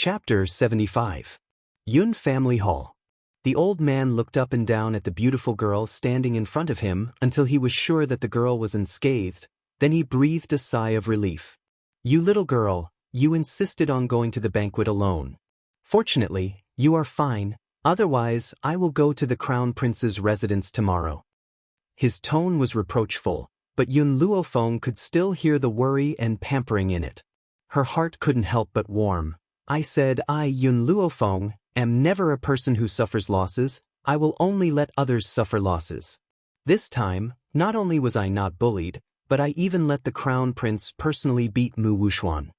Chapter 75. Yun Family Hall. The old man looked up and down at the beautiful girl standing in front of him until he was sure that the girl was unscathed. Then he breathed a sigh of relief. "You little girl, you insisted on going to the banquet alone. Fortunately, you are fine, otherwise I will go to the Crown Prince's residence tomorrow." His tone was reproachful, but Yun Luofeng could still hear the worry and pampering in it. Her heart couldn't help but warm. "I said I, Yun Luofeng, am never a person who suffers losses. I will only let others suffer losses. This time, not only was I not bullied, but I even let the Crown Prince personally beat Mu Wuxuan."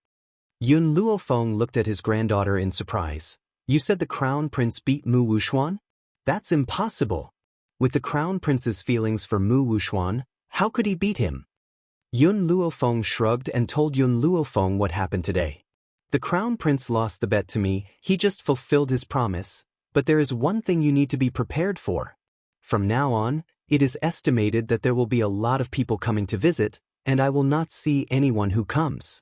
Yun Luofeng looked at his granddaughter in surprise. "You said the Crown Prince beat Mu Wuxuan? That's impossible. With the Crown Prince's feelings for Mu Wuxuan, how could he beat him?" Yun Luofeng shrugged and told Yun Luofeng what happened today. "The Crown Prince lost the bet to me. He just fulfilled his promise, but there is one thing you need to be prepared for. From now on, it is estimated that there will be a lot of people coming to visit, and I will not see anyone who comes."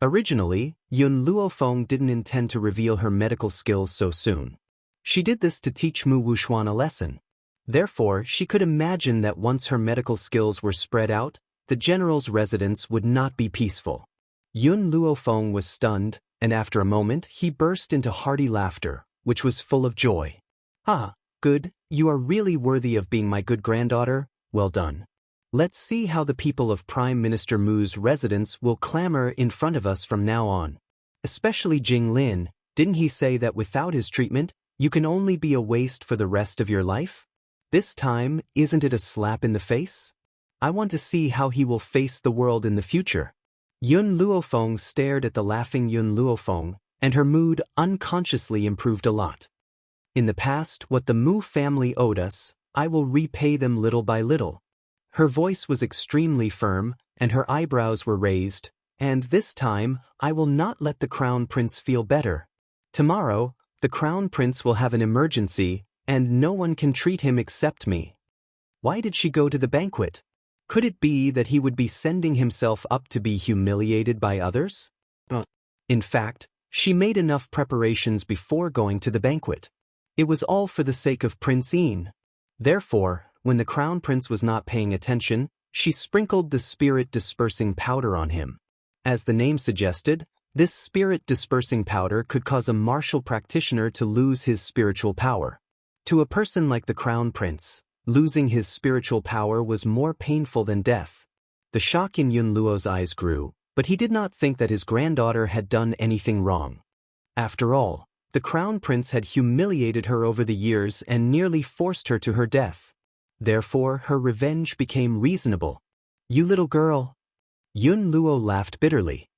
Originally, Yun Luofeng didn't intend to reveal her medical skills so soon. She did this to teach Mu Wuxuan a lesson. Therefore, she could imagine that once her medical skills were spread out, the general's residence would not be peaceful. Yun Luofeng was stunned, and after a moment he burst into hearty laughter, which was full of joy. "Ah, good, you are really worthy of being my good granddaughter. Well done. Let's see how the people of Prime Minister Mu's residence will clamor in front of us from now on. Especially Jing Lin. Didn't he say that without his treatment, you can only be a waste for the rest of your life? This time, isn't it a slap in the face? I want to see how he will face the world in the future." Yun Luofeng stared at the laughing Yun Luofeng, and her mood unconsciously improved a lot. "In the past, what the Mu family owed us, I will repay them little by little." Her voice was extremely firm, and her eyebrows were raised, "And this time, I will not let the Crown Prince feel better. Tomorrow, the Crown Prince will have an emergency, and no one can treat him except me." Why did she go to the banquet? Could it be that he would be sending himself up to be humiliated by others? In fact, she made enough preparations before going to the banquet. It was all for the sake of Prince Yin. Therefore, when the Crown Prince was not paying attention, she sprinkled the spirit-dispersing powder on him. As the name suggested, this spirit-dispersing powder could cause a martial practitioner to lose his spiritual power. To a person like the Crown Prince, losing his spiritual power was more painful than death. The shock in Yun Luo's eyes grew, but he did not think that his granddaughter had done anything wrong. After all, the Crown Prince had humiliated her over the years and nearly forced her to her death. Therefore, her revenge became reasonable. "You little girl." Yun Luo laughed bitterly.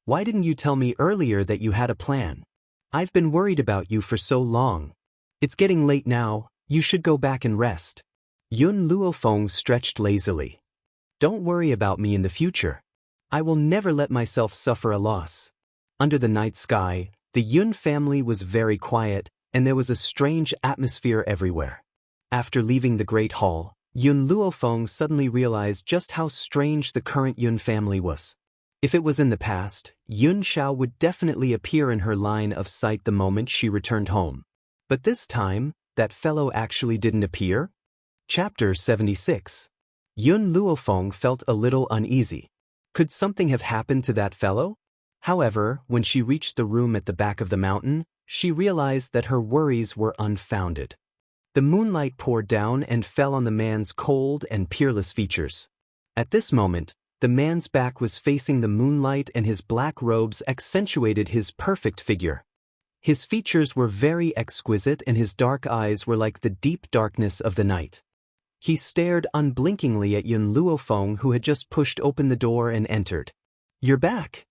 "Why didn't you tell me earlier that you had a plan? I've been worried about you for so long. It's getting late now, you should go back and rest." Yun Luofeng stretched lazily. "Don't worry about me in the future. I will never let myself suffer a loss." Under the night sky, the Yun family was very quiet, and there was a strange atmosphere everywhere. After leaving the Great Hall, Yun Luofeng suddenly realized just how strange the current Yun family was. If it was in the past, Yun Xiao would definitely appear in her line of sight the moment she returned home. But this time, that fellow actually didn't appear? Chapter 76. Yun Luofeng felt a little uneasy. Could something have happened to that fellow? However, when she reached the room at the back of the mountain, she realized that her worries were unfounded. The moonlight poured down and fell on the man's cold and peerless features. At this moment, the man's back was facing the moonlight and his black robes accentuated his perfect figure. His features were very exquisite and his dark eyes were like the deep darkness of the night. He stared unblinkingly at Yun Luofeng, who had just pushed open the door and entered. "You're back."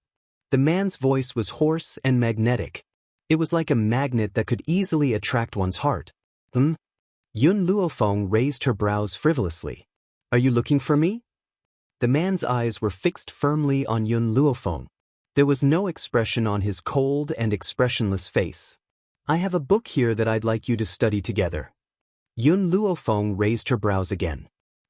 The man's voice was hoarse and magnetic. It was like a magnet that could easily attract one's heart. Yun Luofeng raised her brows frivolously. "Are you looking for me?" The man's eyes were fixed firmly on Yun Luofeng. There was no expression on his cold and expressionless face. "I have a book here that I'd like you to study together." Yun Luofeng raised her brows again.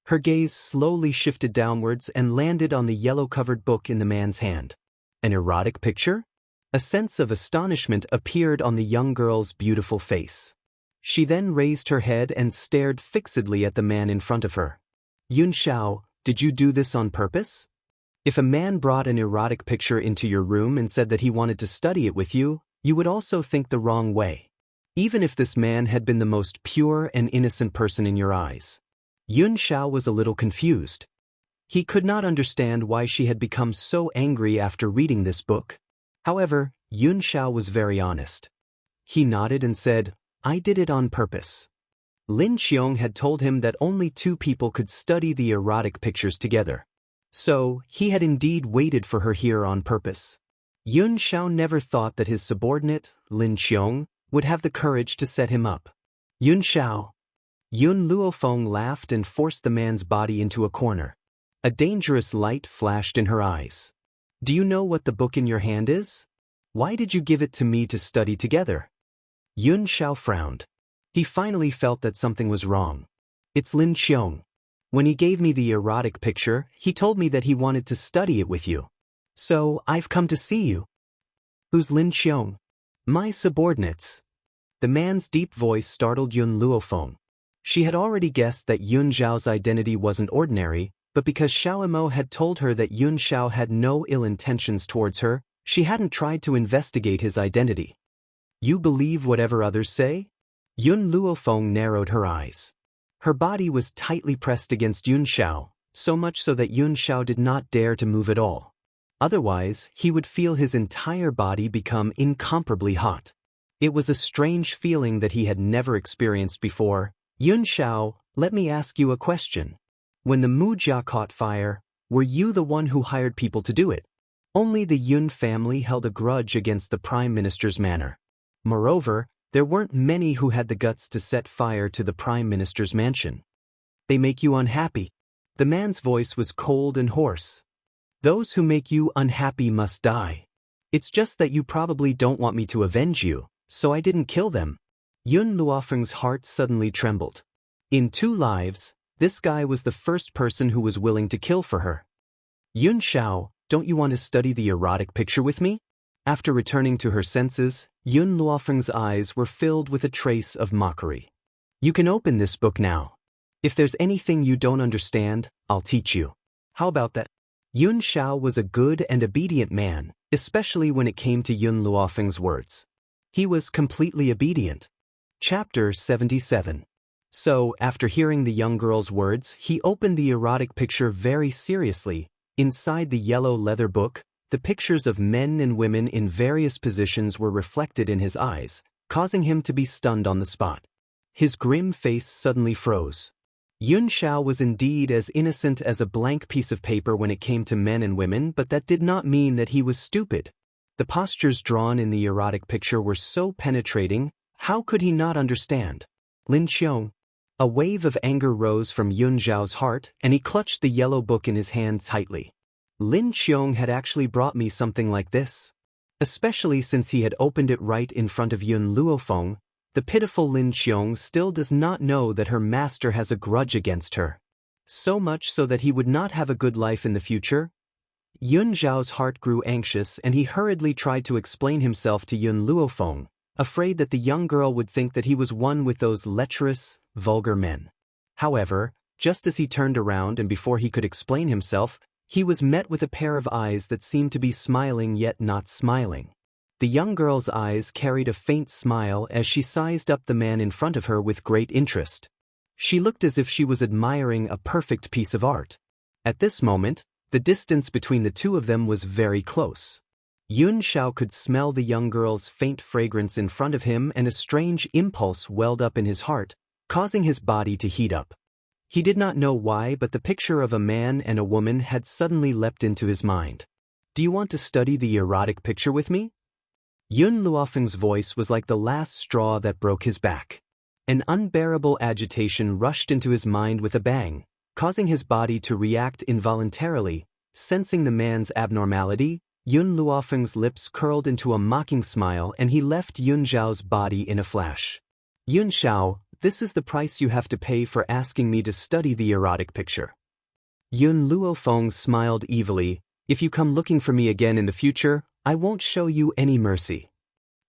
Her gaze slowly shifted downwards and landed on the yellow-covered book in the man's hand. "An erotic picture?" A sense of astonishment appeared on the young girl's beautiful face. She then raised her head and stared fixedly at the man in front of her. Yun Xiao, did you do this on purpose? If a man brought an erotic picture into your room and said that he wanted to study it with you, you would also think the wrong way. Even if this man had been the most pure and innocent person in your eyes. Yun Xiao was a little confused. He could not understand why she had become so angry after reading this book. However, Yun Xiao was very honest. He nodded and said, I did it on purpose. Lin Qiong had told him that only 2 people could study the erotic pictures together. So, he had indeed waited for her here on purpose. Yun Xiao never thought that his subordinate, Lin Qiong, would have the courage to set him up. Yun Xiao. Yun Luofeng laughed and forced the man's body into a corner. A dangerous light flashed in her eyes. Do you know what the book in your hand is? Why did you give it to me to study together? Yun Xiao frowned. He finally felt that something was wrong. It's Lin Qiong. When he gave me the erotic picture, he told me that he wanted to study it with you. So, I've come to see you. Who's Lin Qiong? My subordinates. The man's deep voice startled Yun Luofeng. She had already guessed that Yun Zhao's identity wasn't ordinary, but because Xiao Imo had told her that Yun Xiao had no ill intentions towards her, she hadn't tried to investigate his identity. You believe whatever others say? Yun Luofeng narrowed her eyes. Her body was tightly pressed against Yun Xiao, so much so that Yun Xiao did not dare to move at all. Otherwise, he would feel his entire body become incomparably hot. It was a strange feeling that he had never experienced before. Yun Xiao, let me ask you a question. When the Mujia caught fire, were you the one who hired people to do it? Only the Yun family held a grudge against the Prime Minister's manor. Moreover, there weren't many who had the guts to set fire to the Prime Minister's mansion. They make you unhappy. The man's voice was cold and hoarse. Those who make you unhappy must die. It's just that you probably don't want me to avenge you, so I didn't kill them. Yun Luofeng's heart suddenly trembled. In 2 lives, this guy was the first person who was willing to kill for her. Yun Xiao, don't you want to study the erotic picture with me? After returning to her senses, Yun Luofeng's eyes were filled with a trace of mockery. You can open this book now. If there's anything you don't understand, I'll teach you. How about that? Yun Xiao was a good and obedient man, especially when it came to Yun Luofeng's words. He was completely obedient. Chapter 77. So, after hearing the young girl's words, he opened the erotic picture very seriously. Inside the yellow leather book, the pictures of men and women in various positions were reflected in his eyes, causing him to be stunned on the spot. His grim face suddenly froze. Yun Xiao was indeed as innocent as a blank piece of paper when it came to men and women, but that did not mean that he was stupid. The postures drawn in the erotic picture were so penetrating, how could he not understand? Lin Qiong. A wave of anger rose from Yun Zhao's heart, and he clutched the yellow book in his hand tightly. Lin Qiong had actually brought me something like this. Especially since he had opened it right in front of Yun Luofeng, the pitiful Lin Qiong still does not know that her master has a grudge against her. So much so that he would not have a good life in the future. Yun Zhao's heart grew anxious and he hurriedly tried to explain himself to Yun Luofeng, afraid that the young girl would think that he was one with those lecherous, vulgar men. However, just as he turned around and before he could explain himself, he was met with a pair of eyes that seemed to be smiling yet not smiling. The young girl's eyes carried a faint smile as she sized up the man in front of her with great interest. She looked as if she was admiring a perfect piece of art. At this moment, the distance between the two of them was very close. Yun Xiao could smell the young girl's faint fragrance in front of him and a strange impulse welled up in his heart, causing his body to heat up. He did not know why, but the picture of a man and a woman had suddenly leapt into his mind. Do you want to study the erotic picture with me? Yun Luofeng's voice was like the last straw that broke his back. An unbearable agitation rushed into his mind with a bang, causing his body to react involuntarily. Sensing the man's abnormality, Yun Luofeng's lips curled into a mocking smile and he left Yun Zhao's body in a flash. Yun Xiao, this is the price you have to pay for asking me to study the erotic picture. Yun Luofeng smiled evilly. If you come looking for me again in the future, I won't show you any mercy.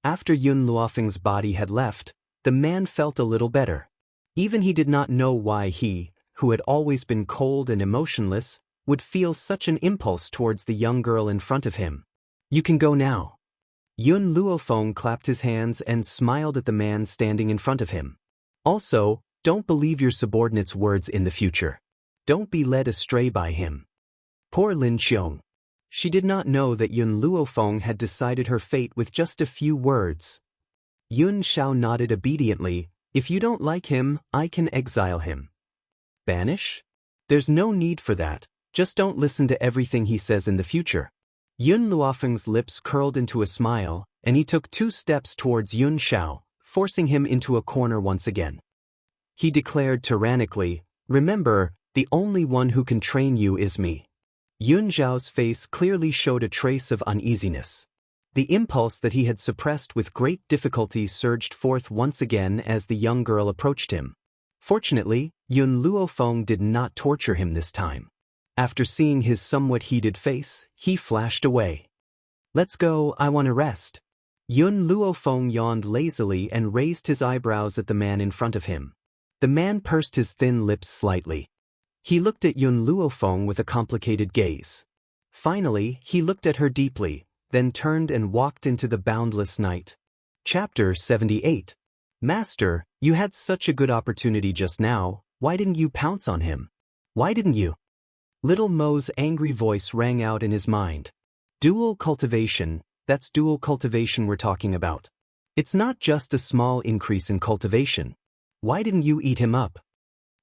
After Yun Luofeng's body had left, the man felt a little better. Even he did not know why he, who had always been cold and emotionless, would feel such an impulse towards the young girl in front of him. You can go now. Yun Luofeng clapped his hands and smiled at the man standing in front of him. Also, don't believe your subordinate's words in the future. Don't be led astray by him. Poor Lin Qiong. She did not know that Yun Luofeng had decided her fate with just a few words. Yun Xiao nodded obediently. If you don't like him, I can exile him. Banish? There's no need for that, just don't listen to everything he says in the future. Yun Luofeng's lips curled into a smile, and he took 2 steps towards Yun Xiao, forcing him into a corner once again. He declared tyrannically, remember, the only one who can train you is me. Yun Xiao's face clearly showed a trace of uneasiness. The impulse that he had suppressed with great difficulty surged forth once again as the young girl approached him. Fortunately, Yun Luofeng did not torture him this time. After seeing his somewhat heated face, he flashed away. Let's go, I want to rest. Yun Luofeng yawned lazily and raised his eyebrows at the man in front of him. The man pursed his thin lips slightly. He looked at Yun Luofeng with a complicated gaze. Finally, he looked at her deeply, then turned and walked into the boundless night. Chapter 78. Master, you had such a good opportunity just now, why didn't you pounce on him? Why didn't you? Little Mo's angry voice rang out in his mind. Dual cultivation, that's dual cultivation we're talking about. It's not just a small increase in cultivation. Why didn't you eat him up?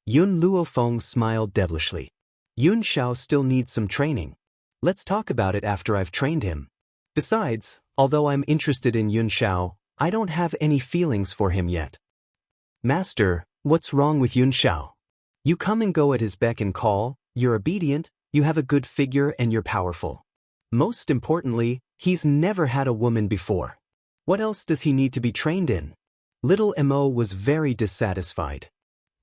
Yun Luofeng smiled devilishly. Yun Xiao still needs some training. Let's talk about it after I've trained him. Besides, although I'm interested in Yun Xiao, I don't have any feelings for him yet. Master, what's wrong with Yun Xiao? You come and go at his beck and call, you're obedient, you have a good figure and you're powerful. Most importantly, he's never had a woman before. What else does he need to be trained in? Little Mo was very dissatisfied.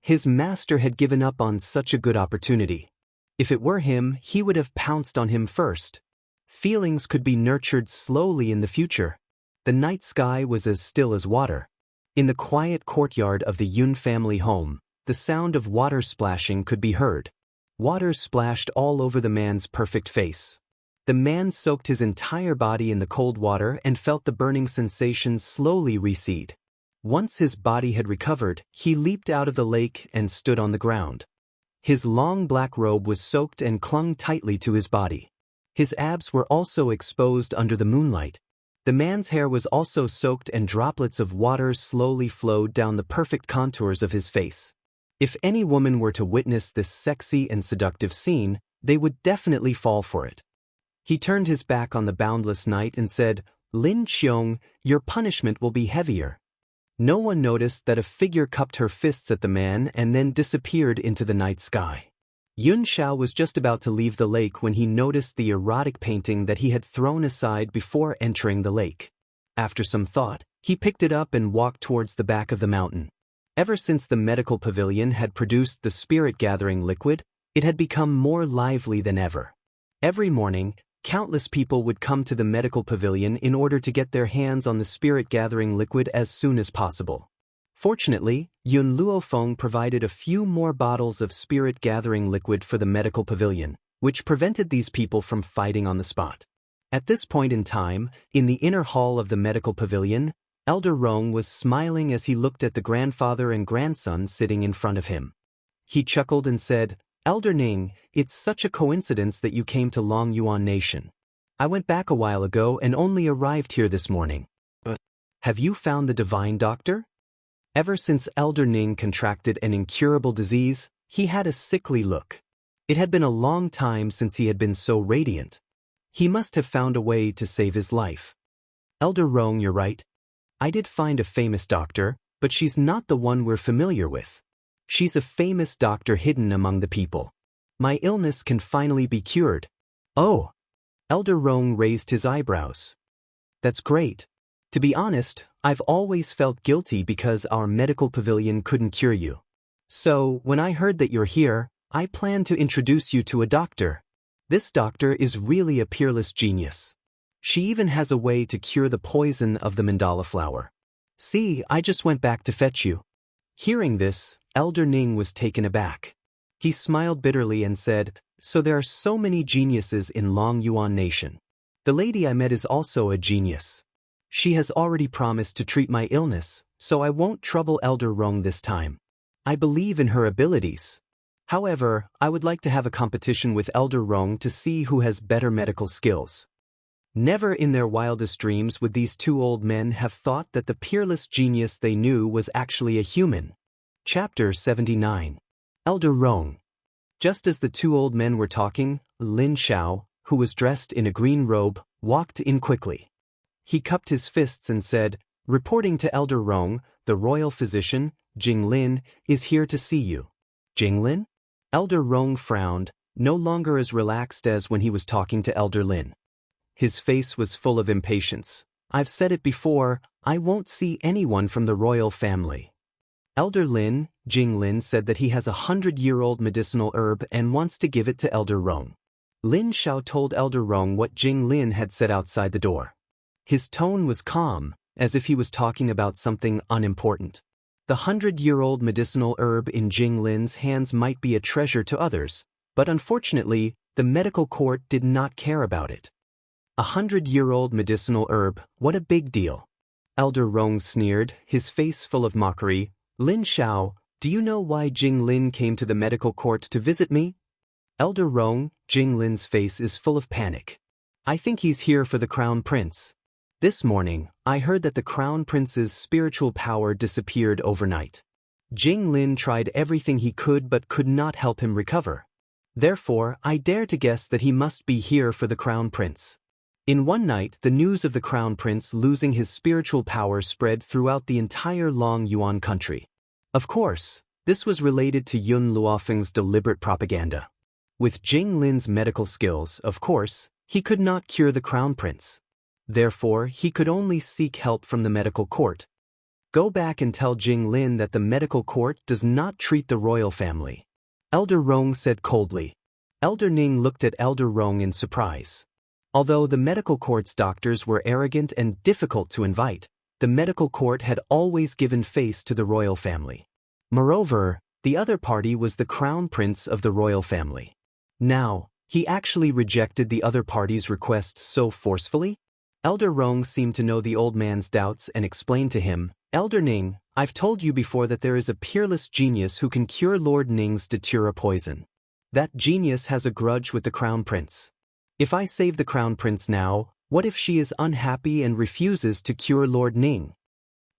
His master had given up on such a good opportunity. If it were him, he would have pounced on him first. Feelings could be nurtured slowly in the future. The night sky was as still as water. In the quiet courtyard of the Yun family home, the sound of water splashing could be heard. Water splashed all over the man's perfect face. The man soaked his entire body in the cold water and felt the burning sensation slowly recede. Once his body had recovered, he leaped out of the lake and stood on the ground. His long black robe was soaked and clung tightly to his body. His abs were also exposed under the moonlight. The man's hair was also soaked and droplets of water slowly flowed down the perfect contours of his face. If any woman were to witness this sexy and seductive scene, they would definitely fall for it. He turned his back on the boundless night and said, Lin Qiong, your punishment will be heavier. No one noticed that a figure cupped her fists at the man and then disappeared into the night sky. Yun Xiao was just about to leave the lake when he noticed the erotic painting that he had thrown aside before entering the lake. After some thought, he picked it up and walked towards the back of the mountain. Ever since the medical pavilion had produced the spirit-gathering liquid, it had become more lively than ever. Every morning, countless people would come to the medical pavilion in order to get their hands on the spirit-gathering liquid as soon as possible. Fortunately, Yun Luofeng provided a few more bottles of spirit-gathering liquid for the medical pavilion, which prevented these people from fighting on the spot. At this point in time, in the inner hall of the medical pavilion, Elder Rong was smiling as he looked at the grandfather and grandson sitting in front of him. He chuckled and said, Elder Ning, it's such a coincidence that you came to Long Yuan Nation. I went back a while ago and only arrived here this morning. But have you found the divine doctor? Ever since Elder Ning contracted an incurable disease, he had a sickly look. It had been a long time since he had been so radiant. He must have found a way to save his life. Elder Rong, you're right. I did find a famous doctor, but she's not the one we're familiar with. She's a famous doctor hidden among the people. My illness can finally be cured. Oh! Elder Rong raised his eyebrows. That's great. To be honest, I've always felt guilty because our medical pavilion couldn't cure you. So, when I heard that you're here, I planned to introduce you to a doctor. This doctor is really a peerless genius. She even has a way to cure the poison of the mandala flower. See, I just went back to fetch you. Hearing this, Elder Ning was taken aback. He smiled bitterly and said, so there are so many geniuses in Long Yuan Nation. The lady I met is also a genius. She has already promised to treat my illness, so I won't trouble Elder Rong this time. I believe in her abilities. However, I would like to have a competition with Elder Rong to see who has better medical skills. Never in their wildest dreams would these two old men have thought that the peerless genius they knew was actually a human. Chapter 79. Elder Rong. Just as the two old men were talking, Lin Xiao, who was dressed in a green robe, walked in quickly. He cupped his fists and said, reporting to Elder Rong, the royal physician, Jing Lin, is here to see you. Jing Lin? Elder Rong frowned, no longer as relaxed as when he was talking to Elder Lin. His face was full of impatience. I've said it before, I won't see anyone from the royal family. Elder Lin, Jing Lin said that he has 100-year-old medicinal herb and wants to give it to Elder Rong. Lin Xiao told Elder Rong what Jing Lin had said outside the door. His tone was calm, as if he was talking about something unimportant. The 100-year-old medicinal herb in Jing Lin's hands might be a treasure to others, but unfortunately, the medical court did not care about it. 100-year-old medicinal herb, what a big deal. Elder Rong sneered, his face full of mockery. Lin Xiao, do you know why Jing Lin came to the medical court to visit me? Elder Rong, Jing Lin's face is full of panic. I think he's here for the Crown Prince. This morning, I heard that the Crown Prince's spiritual power disappeared overnight. Jing Lin tried everything he could but could not help him recover. Therefore, I dare to guess that he must be here for the Crown Prince. In one night, the news of the Crown Prince losing his spiritual power spread throughout the entire Long Yuan country. Of course, this was related to Yun Luofeng's deliberate propaganda. With Jing Lin's medical skills, of course, he could not cure the Crown Prince. Therefore, he could only seek help from the medical court. Go back and tell Jing Lin that the medical court does not treat the royal family. Elder Rong said coldly. Elder Ning looked at Elder Rong in surprise. Although the medical court's doctors were arrogant and difficult to invite, the medical court had always given face to the royal family. Moreover, the other party was the crown prince of the royal family. Now, he actually rejected the other party's request so forcefully? Elder Rong seemed to know the old man's doubts and explained to him, Elder Ning, I've told you before that there is a peerless genius who can cure Lord Ning's datura poison. That genius has a grudge with the crown prince. If I save the Crown Prince now, what if she is unhappy and refuses to cure Lord Ning?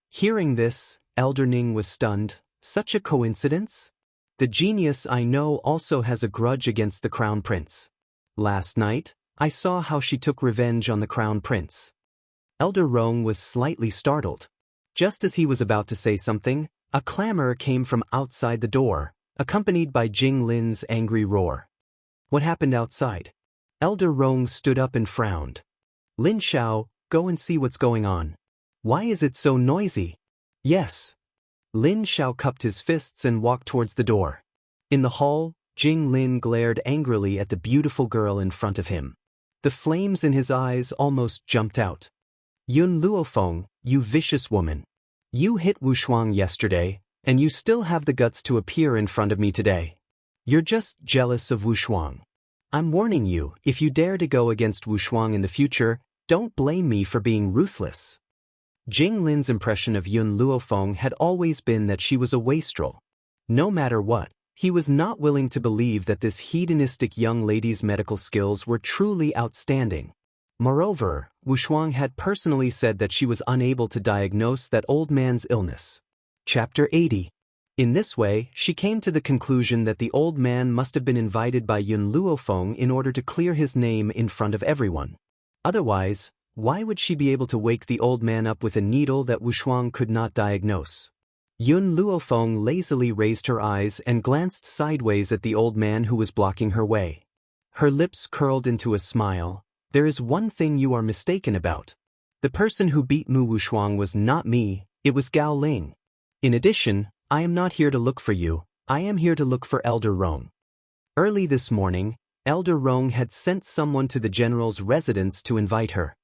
Hearing this, Elder Ning was stunned. Such a coincidence? The genius I know also has a grudge against the Crown Prince. Last night, I saw how she took revenge on the Crown Prince. Elder Rong was slightly startled. Just as he was about to say something, a clamor came from outside the door, accompanied by Jing Lin's angry roar. What happened outside? Elder Rong stood up and frowned. Lin Xiao, go and see what's going on. Why is it so noisy? Yes. Lin Xiao cupped his fists and walked towards the door. In the hall, Jing Lin glared angrily at the beautiful girl in front of him. The flames in his eyes almost jumped out. Yun Luofeng, you vicious woman. You hit Wu Shuang yesterday, and you still have the guts to appear in front of me today. You're just jealous of Wu Shuang. I'm warning you, if you dare to go against Wu Shuang in the future, don't blame me for being ruthless. Jing Lin's impression of Yun Luofeng had always been that she was a wastrel. No matter what, he was not willing to believe that this hedonistic young lady's medical skills were truly outstanding. Moreover, Wu Shuang had personally said that she was unable to diagnose that old man's illness. Chapter 80. In this way, she came to the conclusion that the old man must have been invited by Yun Luofeng in order to clear his name in front of everyone. Otherwise, why would she be able to wake the old man up with a needle that Wu Shuang could not diagnose? Yun Luofeng lazily raised her eyes and glanced sideways at the old man who was blocking her way. Her lips curled into a smile. There is one thing you are mistaken about. The person who beat Wu Shuang was not me, it was Gao Ling. In addition, I am not here to look for you, I am here to look for Elder Rong. Early this morning, Elder Rong had sent someone to the general's residence to invite her.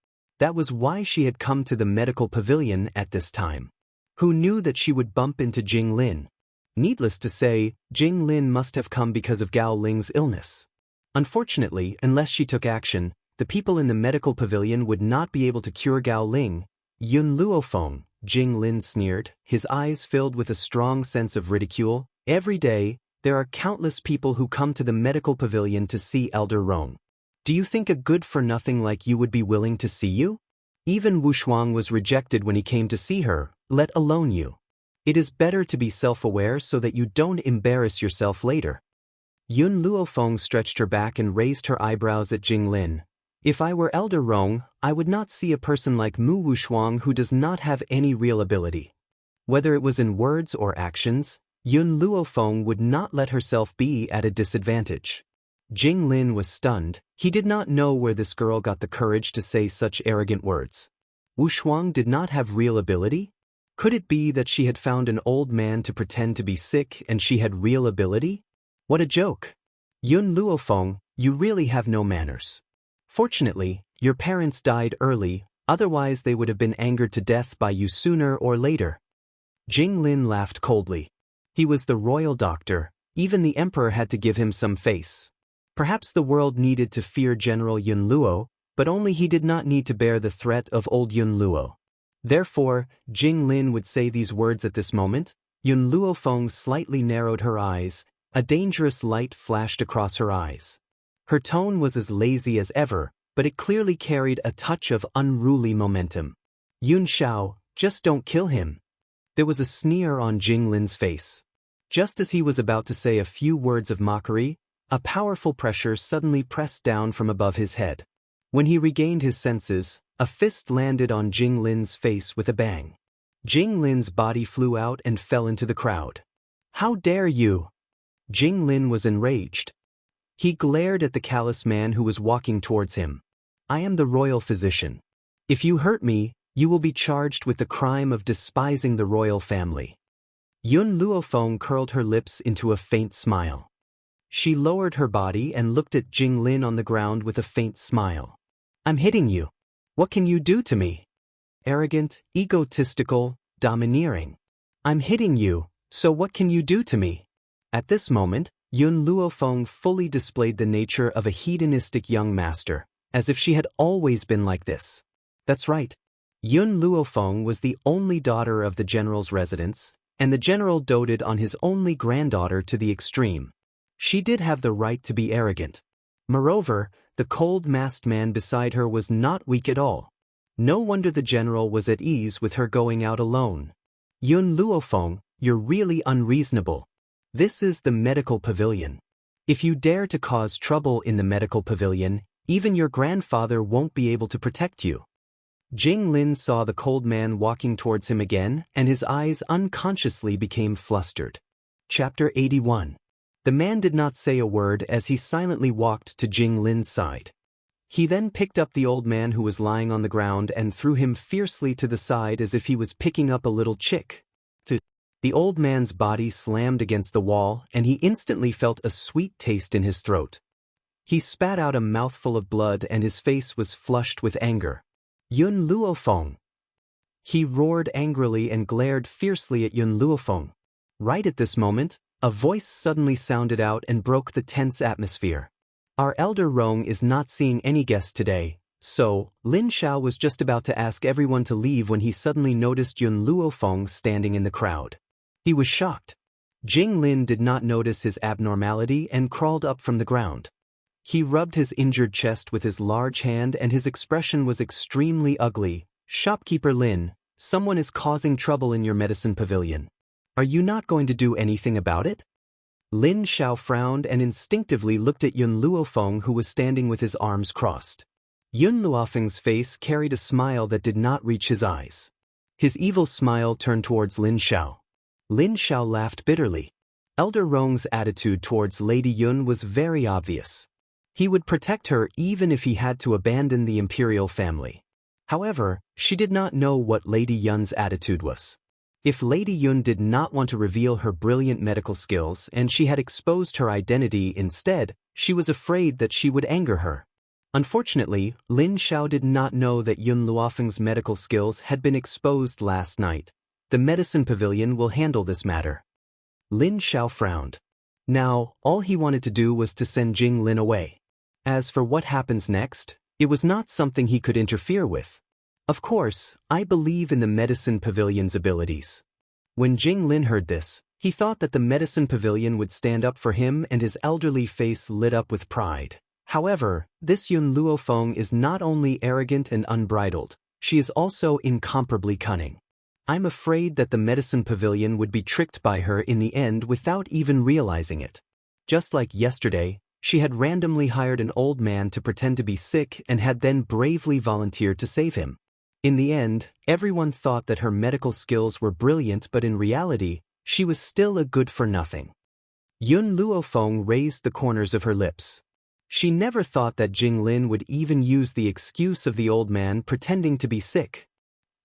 That was why she had come to the medical pavilion at this time. Who knew that she would bump into Jing Lin? Needless to say, Jing Lin must have come because of Gao Ling's illness. Unfortunately, unless she took action, the people in the medical pavilion would not be able to cure Gao Ling. Yun Luofeng, Jing Lin sneered, his eyes filled with a strong sense of ridicule. Every day, there are countless people who come to the medical pavilion to see Elder Rong. Do you think a good-for-nothing like you would be willing to see you? Even Wu Shuang was rejected when he came to see her, let alone you. It is better to be self-aware so that you don't embarrass yourself later. Yun Luofeng stretched her back and raised her eyebrows at Jing Lin. If I were Elder Rong, I would not see a person like Mu Wushuang who does not have any real ability. Whether it was in words or actions, Yun Luofeng would not let herself be at a disadvantage. Jing Lin was stunned. He did not know where this girl got the courage to say such arrogant words. Wushuang did not have real ability? Could it be that she had found an old man to pretend to be sick and she had real ability? What a joke! Yun Luofeng, you really have no manners. Fortunately, your parents died early, otherwise they would have been angered to death by you sooner or later. Jing Lin laughed coldly. He was the royal doctor, even the emperor had to give him some face. Perhaps the world needed to fear General Yun Luo, but only he did not need to bear the threat of old Yun Luo. Therefore, Jing Lin would say these words at this moment. Yun Luofeng slightly narrowed her eyes, a dangerous light flashed across her eyes. Her tone was as lazy as ever, but it clearly carried a touch of unruly momentum. Yun Xiao, just don't kill him. There was a sneer on Jing Lin's face. Just as he was about to say a few words of mockery, a powerful pressure suddenly pressed down from above his head. When he regained his senses, a fist landed on Jing Lin's face with a bang. Jing Lin's body flew out and fell into the crowd. How dare you! Jing Lin was enraged. He glared at the callous man who was walking towards him. I am the royal physician. If you hurt me, you will be charged with the crime of despising the royal family. Yun Luofeng curled her lips into a faint smile. She lowered her body and looked at Jing Lin on the ground with a faint smile. I'm hitting you. What can you do to me? Arrogant, egotistical, domineering. I'm hitting you, so what can you do to me? At this moment, Yun Luofeng fully displayed the nature of a hedonistic young master, as if she had always been like this. That's right. Yun Luofeng was the only daughter of the general's residence, and the general doted on his only granddaughter to the extreme. She did have the right to be arrogant. Moreover, the cold-masked man beside her was not weak at all. No wonder the general was at ease with her going out alone. Yun Luofeng, you're really unreasonable. This is the medical pavilion. If you dare to cause trouble in the medical pavilion, even your grandfather won't be able to protect you. Jing Lin saw the cold man walking towards him again, and his eyes unconsciously became flustered. Chapter 81. The man did not say a word as he silently walked to Jing Lin's side. He then picked up the old man who was lying on the ground and threw him fiercely to the side as if he was picking up a little chick. The old man's body slammed against the wall, and he instantly felt a sweet taste in his throat. He spat out a mouthful of blood and his face was flushed with anger. Yun Luofeng! He roared angrily and glared fiercely at Yun Luofeng. Right at this moment, a voice suddenly sounded out and broke the tense atmosphere. Our elder Rong is not seeing any guests today, so Lin Xiao was just about to ask everyone to leave when he suddenly noticed Yun Luofeng standing in the crowd. He was shocked. Jing Lin did not notice his abnormality and crawled up from the ground. He rubbed his injured chest with his large hand and his expression was extremely ugly. Shopkeeper Lin, someone is causing trouble in your medicine pavilion. Are you not going to do anything about it? Lin Xiao frowned and instinctively looked at Yun Luofeng who was standing with his arms crossed. Yun Luofeng's face carried a smile that did not reach his eyes. His evil smile turned towards Lin Xiao. Lin Xiao laughed bitterly. Elder Rong's attitude towards Lady Yun was very obvious. He would protect her even if he had to abandon the imperial family. However, she did not know what Lady Yun's attitude was. If Lady Yun did not want to reveal her brilliant medical skills and she had exposed her identity instead, she was afraid that she would anger her. Unfortunately, Lin Xiao did not know that Yun Luofeng's medical skills had been exposed last night. The medicine pavilion will handle this matter. Lin Xiao frowned. Now, all he wanted to do was to send Jing Lin away. As for what happens next, it was not something he could interfere with. Of course, I believe in the medicine pavilion's abilities. When Jing Lin heard this, he thought that the medicine pavilion would stand up for him, and his elderly face lit up with pride. However, this Yun Luofeng is not only arrogant and unbridled, she is also incomparably cunning. I'm afraid that the medicine pavilion would be tricked by her in the end without even realizing it. Just like yesterday, she had randomly hired an old man to pretend to be sick and had then bravely volunteered to save him. In the end, everyone thought that her medical skills were brilliant, but in reality, she was still a good-for-nothing. Yun Luofeng raised the corners of her lips. She never thought that Jing Lin would even use the excuse of the old man pretending to be sick.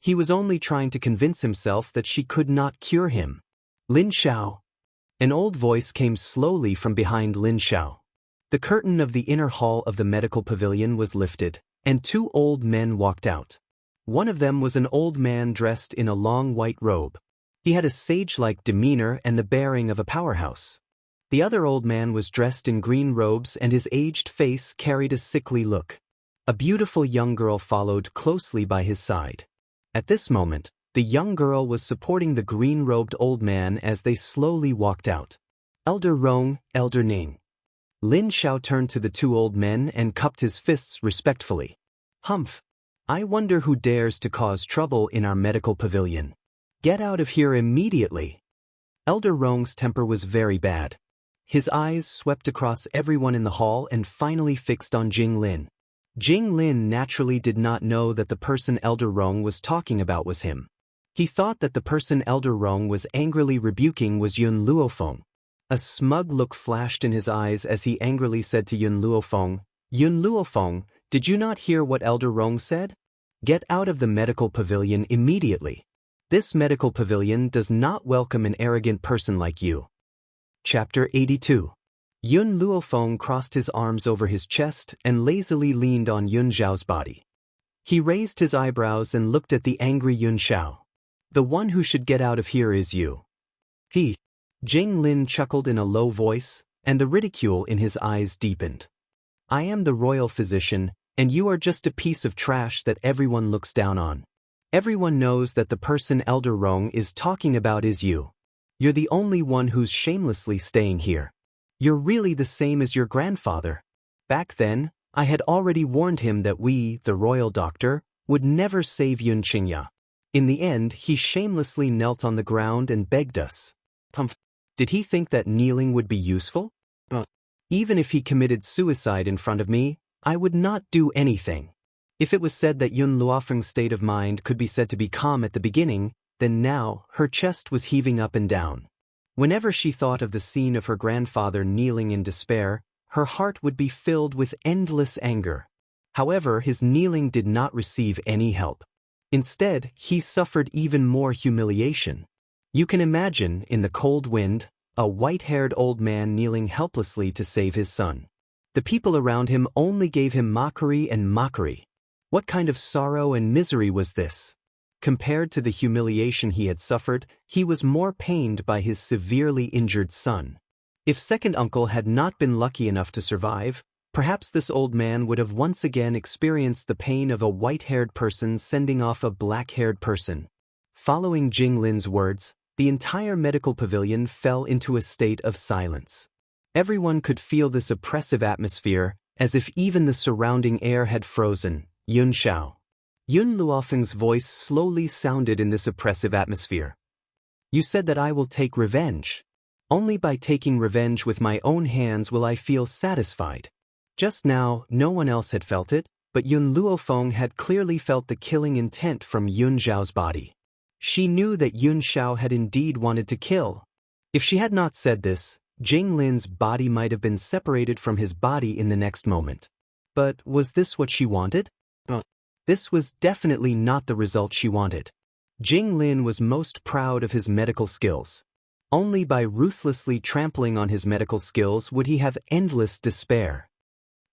He was only trying to convince himself that she could not cure him. Lin Xiao. An old voice came slowly from behind Lin Xiao. The curtain of the inner hall of the medical pavilion was lifted, and two old men walked out. One of them was an old man dressed in a long white robe. He had a sage-like demeanor and the bearing of a powerhouse. The other old man was dressed in green robes, and his aged face carried a sickly look. A beautiful young girl followed closely by his side. At this moment, the young girl was supporting the green-robed old man as they slowly walked out. Elder Rong, Elder Ning. Lin Xiao turned to the two old men and cupped his fists respectfully. Humph! I wonder who dares to cause trouble in our medical pavilion. Get out of here immediately! Elder Rong's temper was very bad. His eyes swept across everyone in the hall and finally fixed on Jing Lin. Jing Lin naturally did not know that the person Elder Rong was talking about was him. He thought that the person Elder Rong was angrily rebuking was Yun Luofeng. A smug look flashed in his eyes as he angrily said to Yun Luofeng, Yun Luofeng, did you not hear what Elder Rong said? Get out of the medical pavilion immediately. This medical pavilion does not welcome an arrogant person like you. Chapter 82. Yun Luofeng crossed his arms over his chest and lazily leaned on Yun Xiao's body. He raised his eyebrows and looked at the angry Yun Xiao. The one who should get out of here is you. He. Jing Lin chuckled in a low voice, and the ridicule in his eyes deepened. I am the royal physician, and you are just a piece of trash that everyone looks down on. Everyone knows that the person Elder Rong is talking about is you. You're the only one who's shamelessly staying here. You're really the same as your grandfather. Back then, I had already warned him that we, the royal doctor, would never save Yun Qingya. In the end, he shamelessly knelt on the ground and begged us. Did he think that kneeling would be useful? Even if he committed suicide in front of me, I would not do anything. If it was said that Yun Luofeng's state of mind could be said to be calm at the beginning, then now her chest was heaving up and down. Whenever she thought of the scene of her grandfather kneeling in despair, her heart would be filled with endless anger. However, his kneeling did not receive any help. Instead, he suffered even more humiliation. You can imagine, in the cold wind, a white-haired old man kneeling helplessly to save his son. The people around him only gave him mockery and mockery. What kind of sorrow and misery was this? Compared to the humiliation he had suffered, he was more pained by his severely injured son. If second uncle had not been lucky enough to survive, perhaps this old man would have once again experienced the pain of a white-haired person sending off a black-haired person. Following Jing Lin's words, the entire medical pavilion fell into a state of silence. Everyone could feel this oppressive atmosphere, as if even the surrounding air had frozen. Yun Xiao. Yun Luofeng's voice slowly sounded in this oppressive atmosphere. You said that I will take revenge. Only by taking revenge with my own hands will I feel satisfied. Just now, no one else had felt it, but Yun Luofeng had clearly felt the killing intent from Yun Xiao's body. She knew that Yun Xiao had indeed wanted to kill. If she had not said this, Jing Lin's body might have been separated from his body in the next moment. But was this what she wanted? This was definitely not the result she wanted. Jing Lin was most proud of his medical skills. Only by ruthlessly trampling on his medical skills would he have endless despair.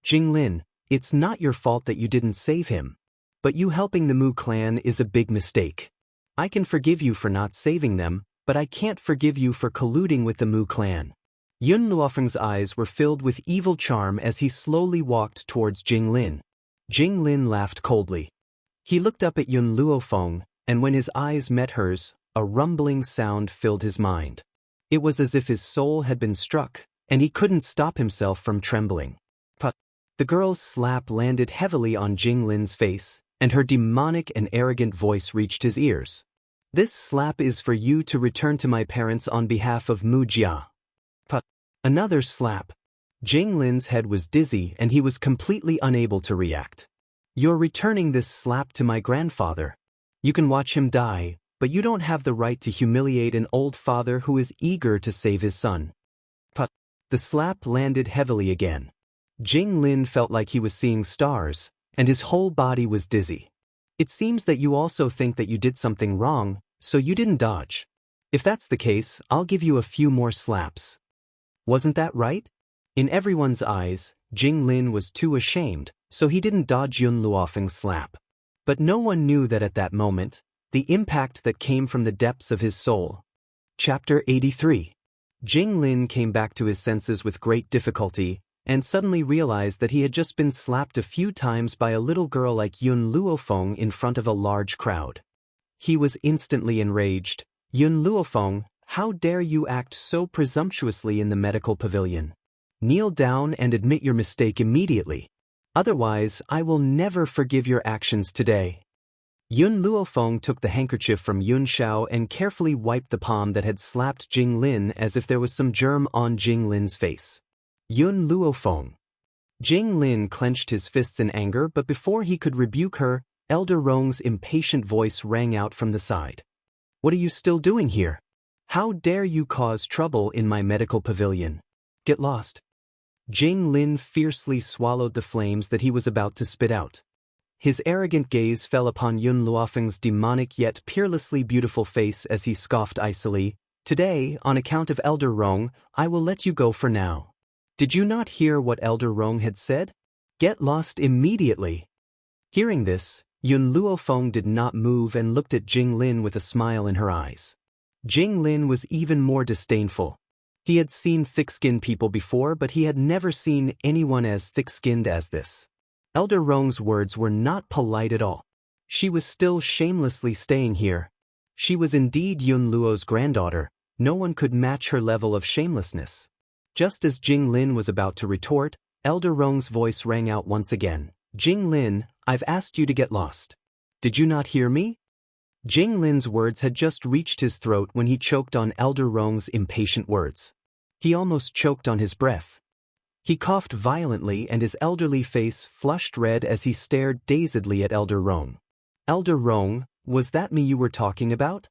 Jing Lin, It's not your fault that you didn't save him. But you helping the Mu clan is a big mistake. I can forgive you for not saving them, but I can't forgive you for colluding with the Mu clan. Yun Luofeng's eyes were filled with evil charm as he slowly walked towards Jinglin. Jinglin laughed coldly. He looked up at Yun Luofeng, and when his eyes met hers, a rumbling sound filled his mind. It was as if his soul had been struck, and he couldn't stop himself from trembling. But the girl's slap landed heavily on Jinglin's face, and her demonic and arrogant voice reached his ears. This slap is for you to return to my parents on behalf of Mu Jia. But another slap. Jinglin's head was dizzy and he was completely unable to react. You're returning this slap to my grandfather. You can watch him die, but you don't have the right to humiliate an old father who is eager to save his son. But the slap landed heavily again. Jinglin felt like he was seeing stars, and his whole body was dizzy. It seems that you also think that you did something wrong, so you didn't dodge. If that's the case, I'll give you a few more slaps. Wasn't that right? In everyone's eyes, Jinglin was too ashamed, so he didn't dodge Yun Luofeng's slap. But no one knew that at that moment, the impact that came from the depths of his soul. Chapter 83. Jinglin came back to his senses with great difficulty, and suddenly realized that he had just been slapped a few times by a little girl like Yun Luofeng in front of a large crowd. He was instantly enraged. Yun Luofeng, how dare you act so presumptuously in the medical pavilion? Kneel down and admit your mistake immediately. Otherwise, I will never forgive your actions today. Yun Luofeng took the handkerchief from Yun Xiao and carefully wiped the palm that had slapped Jinglin as if there was some germ on Jinglin's face. Yun Luofeng. Jinglin clenched his fists in anger, but before he could rebuke her, Elder Rong's impatient voice rang out from the side. What are you still doing here? How dare you cause trouble in my medical pavilion? Get lost. Jinglin fiercely swallowed the flames that he was about to spit out. His arrogant gaze fell upon Yun Luofeng's demonic yet peerlessly beautiful face as he scoffed icily. Today, on account of Elder Rong, I will let you go for now. Did you not hear what Elder Rong had said? Get lost immediately. Hearing this, Yun Luofeng did not move and looked at Jinglin with a smile in her eyes. Jinglin was even more disdainful. He had seen thick-skinned people before, but he had never seen anyone as thick-skinned as this. Elder Rong's words were not polite at all. She was still shamelessly staying here. She was indeed Yun Luo's granddaughter. No one could match her level of shamelessness. Just as Jinglin was about to retort, Elder Rong's voice rang out once again. Jinglin, I've asked you to get lost. Did you not hear me? Jinglin's words had just reached his throat when he choked on Elder Rong's impatient words. He almost choked on his breath. He coughed violently and his elderly face flushed red as he stared dazedly at Elder Rong. Elder Rong, was that me you were talking about?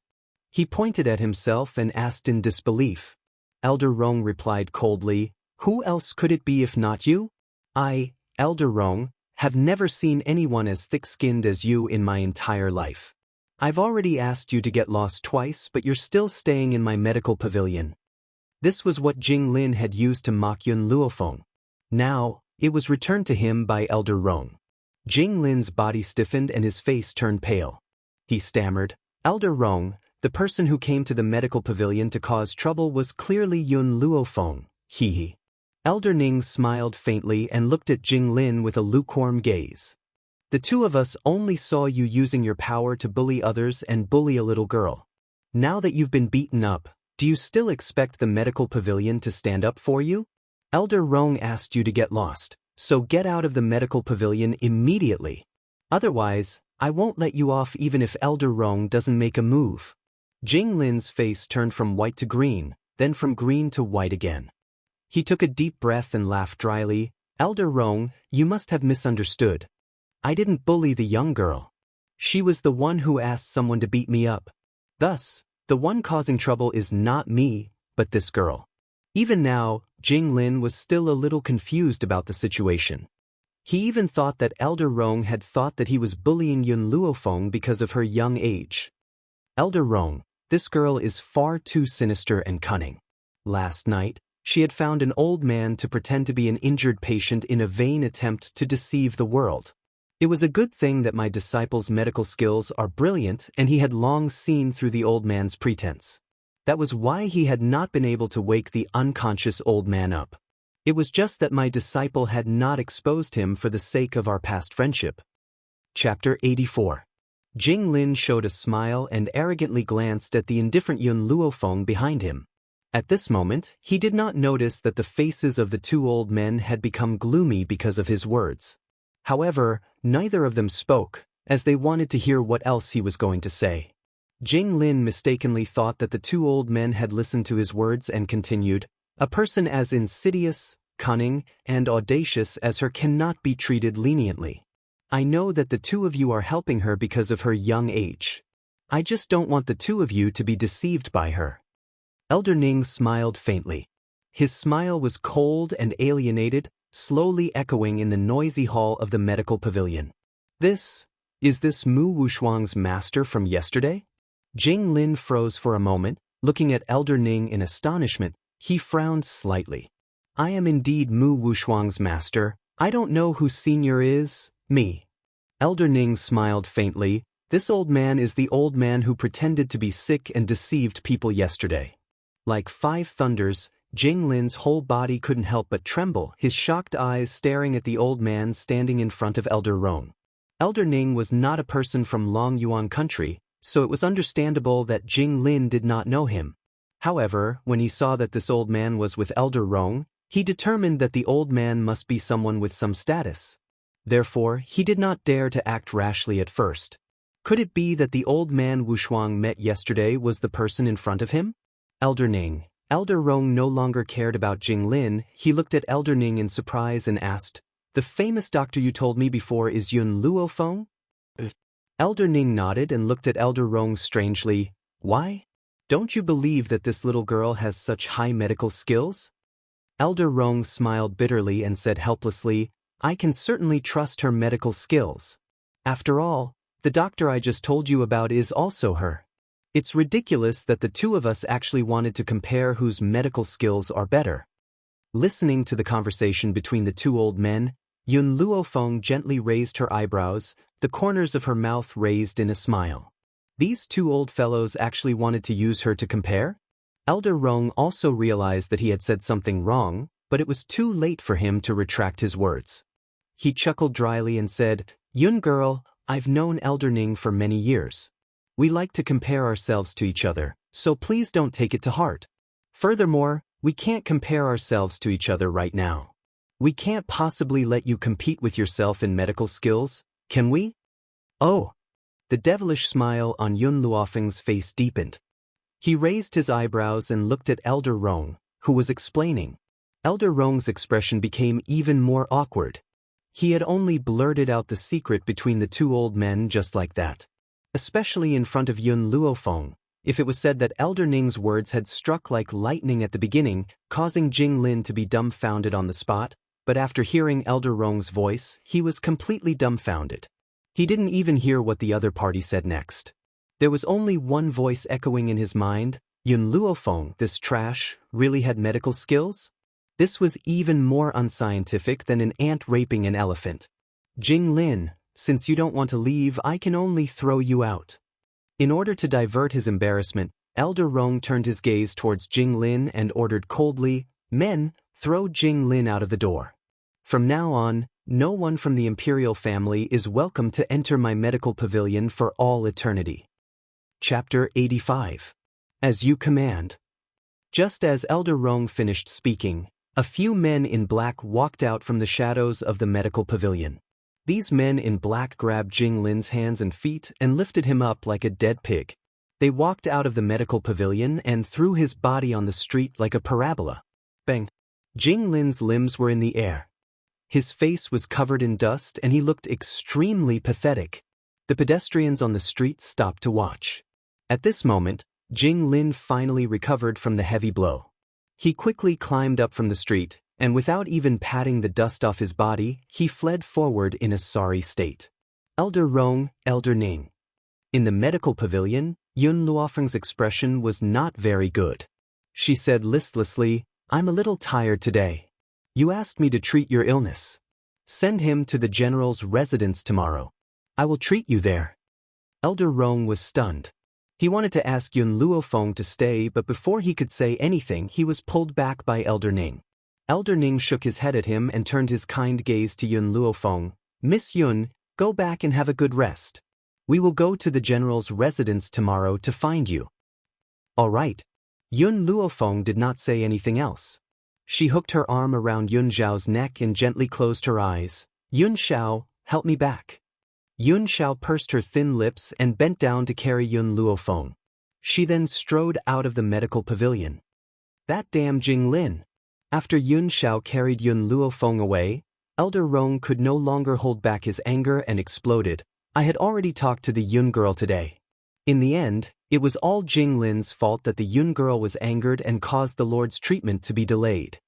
He pointed at himself and asked in disbelief. Elder Rong replied coldly, Who else could it be if not you? I, Elder Rong, have never seen anyone as thick-skinned as you in my entire life. I've already asked you to get lost twice, but you're still staying in my medical pavilion. This was what Jinglin had used to mock Yun Luofeng. Now, it was returned to him by Elder Rong. Jinglin's body stiffened and his face turned pale. He stammered, Elder Rong, the person who came to the medical pavilion to cause trouble was clearly Yun Luofeng, he. Elder Ning smiled faintly and looked at Jinglin with a lukewarm gaze. The two of us only saw you using your power to bully others and bully a little girl. Now that you've been beaten up, do you still expect the medical pavilion to stand up for you? Elder Rong asked you to get lost, so get out of the medical pavilion immediately. Otherwise, I won't let you off even if Elder Rong doesn't make a move. Jinglin's face turned from white to green, then from green to white again. He took a deep breath and laughed dryly. Elder Rong, you must have misunderstood. I didn't bully the young girl. She was the one who asked someone to beat me up. Thus, the one causing trouble is not me, but this girl. Even now, Jinglin was still a little confused about the situation. He even thought that Elder Rong had thought that he was bullying Yun Luofeng because of her young age. Elder Rong, this girl is far too sinister and cunning. Last night, She had found an old man to pretend to be an injured patient in a vain attempt to deceive the world. It was a good thing that my disciple's medical skills are brilliant and he had long seen through the old man's pretense. That was why he had not been able to wake the unconscious old man up. It was just that my disciple had not exposed him for the sake of our past friendship. Chapter 84. Jing Lin showed a smile and arrogantly glanced at the indifferent Yun Luofeng behind him. At this moment, he did not notice that the faces of the two old men had become gloomy because of his words. However, neither of them spoke, as they wanted to hear what else he was going to say. Jing Lin mistakenly thought that the two old men had listened to his words and continued, "A person as insidious, cunning, and audacious as her cannot be treated leniently. I know that the two of you are helping her because of her young age. I just don't want the two of you to be deceived by her." Elder Ning smiled faintly. His smile was cold and alienated, slowly echoing in the noisy hall of the medical pavilion. Is this Mu Wushuang's master from yesterday?" Jing Lin froze for a moment, looking at Elder Ning in astonishment. He frowned slightly. "I am indeed Mu Wushuang's master. I don't know who senior is, me." Elder Ning smiled faintly. "This old man is the old man who pretended to be sick and deceived people yesterday." Like five thunders, Jing Lin's whole body couldn't help but tremble, his shocked eyes staring at the old man standing in front of Elder Rong. Elder Ning was not a person from Long Yuan country, so it was understandable that Jing Lin did not know him. However, when he saw that this old man was with Elder Rong, he determined that the old man must be someone with some status. Therefore, he did not dare to act rashly at first. Could it be that the old man Wushuang met yesterday was the person in front of him? Elder Rong no longer cared about Jing Lin. He looked at Elder Ning in surprise and asked, "The famous doctor you told me before is Yun Luofeng?" Elder Ning nodded and looked at Elder Rong strangely. "Why? Don't you believe that this little girl has such high medical skills?" Elder Rong smiled bitterly and said helplessly, "I can certainly trust her medical skills. After all, the doctor I just told you about is also her. It's ridiculous that the two of us actually wanted to compare whose medical skills are better." Listening to the conversation between the two old men, Yun Luofeng gently raised her eyebrows, the corners of her mouth raised in a smile. These two old fellows actually wanted to use her to compare? Elder Rong also realized that he had said something wrong, but it was too late for him to retract his words. He chuckled dryly and said, "Yun girl, I've known Elder Ning for many years. We like to compare ourselves to each other, so please don't take it to heart. Furthermore, we can't compare ourselves to each other right now. We can't possibly let you compete with yourself in medical skills, can we?" "Oh." The devilish smile on Yun Luofeng's face deepened. He raised his eyebrows and looked at Elder Rong, who was explaining. Elder Rong's expression became even more awkward. He had only blurted out the secret between the two old men just like that. Especially in front of Yun Luofeng, if it was said that Elder Ning's words had struck like lightning at the beginning, causing Jing Lin to be dumbfounded on the spot, but after hearing Elder Rong's voice, he was completely dumbfounded. He didn't even hear what the other party said next. There was only one voice echoing in his mind, Yun Luofeng, this trash, really had medical skills? This was even more unscientific than an ant raping an elephant. "Jing Lin, since you don't want to leave, I can only throw you out." In order to divert his embarrassment, Elder Rong turned his gaze towards Jing Lin and ordered coldly, "Men, throw Jing Lin out of the door. From now on, no one from the imperial family is welcome to enter my medical pavilion for all eternity." Chapter 85. As you command. Just as Elder Rong finished speaking, a few men in black walked out from the shadows of the medical pavilion. These men in black grabbed Jing Lin's hands and feet and lifted him up like a dead pig. They walked out of the medical pavilion and threw his body on the street like a parabola. Bang! Jing Lin's limbs were in the air. His face was covered in dust and he looked extremely pathetic. The pedestrians on the street stopped to watch. At this moment, Jing Lin finally recovered from the heavy blow. He quickly climbed up from the street, and without even patting the dust off his body, he fled forward in a sorry state. Elder Rong, Elder Ning. In the medical pavilion, Yun Luofeng's expression was not very good. She said listlessly, I'm a little tired today. You asked me to treat your illness. Send him to the general's residence tomorrow. I will treat you there. Elder Rong was stunned. He wanted to ask Yun Luofeng to stay, but before he could say anything he was pulled back by Elder Ning. Elder Ning shook his head at him and turned his kind gaze to Yun Luofeng. Miss Yun, go back and have a good rest. We will go to the general's residence tomorrow to find you. All right. Yun Luofeng did not say anything else. She hooked her arm around Yun Xiao's neck and gently closed her eyes. Yun Xiao, help me back. Yun Xiao pursed her thin lips and bent down to carry Yun Luofeng. She then strode out of the medical pavilion. That damn Jing Lin. After Yun Xiao carried Yun Luofeng away, Elder Rong could no longer hold back his anger and exploded. I had already talked to the Yun girl today. In the end, it was all Jing Lin's fault that the Yun girl was angered and caused the Lord's treatment to be delayed.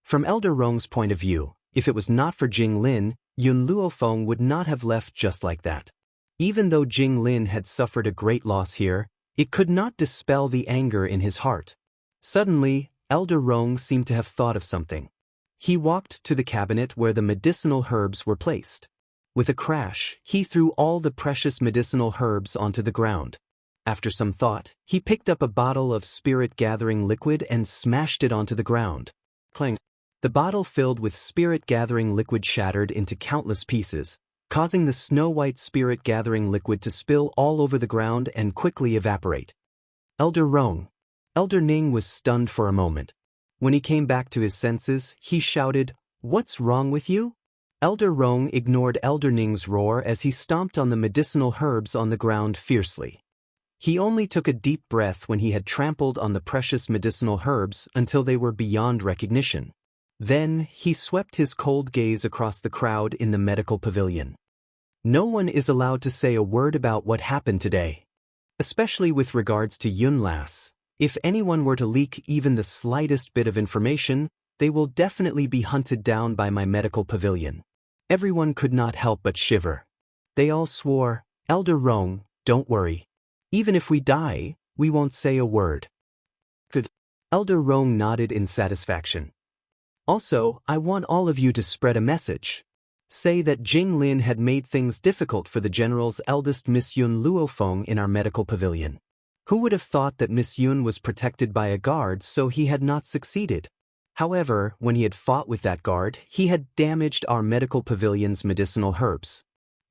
From Elder Rong's point of view, if it was not for Jing Lin, Yun Luofeng would not have left just like that. Even though Jing Lin had suffered a great loss here, it could not dispel the anger in his heart. Suddenly, Elder Rong seemed to have thought of something. He walked to the cabinet where the medicinal herbs were placed. With a crash, he threw all the precious medicinal herbs onto the ground. After some thought, he picked up a bottle of spirit-gathering liquid and smashed it onto the ground. Clang! The bottle filled with spirit-gathering liquid shattered into countless pieces, causing the snow-white spirit-gathering liquid to spill all over the ground and quickly evaporate. Elder Rong. Elder Ning was stunned for a moment. When he came back to his senses, he shouted, "What's wrong with you?" Elder Rong ignored Elder Ning's roar as he stomped on the medicinal herbs on the ground fiercely. He only took a deep breath when he had trampled on the precious medicinal herbs until they were beyond recognition. Then, he swept his cold gaze across the crowd in the medical pavilion. No one is allowed to say a word about what happened today. Especially with regards to Yun Lass. If anyone were to leak even the slightest bit of information, they will definitely be hunted down by my medical pavilion. Everyone could not help but shiver. They all swore, "Elder Rong, don't worry. Even if we die, we won't say a word." Good. Elder Rong nodded in satisfaction. Also, I want all of you to spread a message. Say that Jing Lin had made things difficult for the general's eldest Miss Yun Luofeng in our medical pavilion. Who would have thought that Miss Yun was protected by a guard, so he had not succeeded? However, when he had fought with that guard, he had damaged our medical pavilion's medicinal herbs.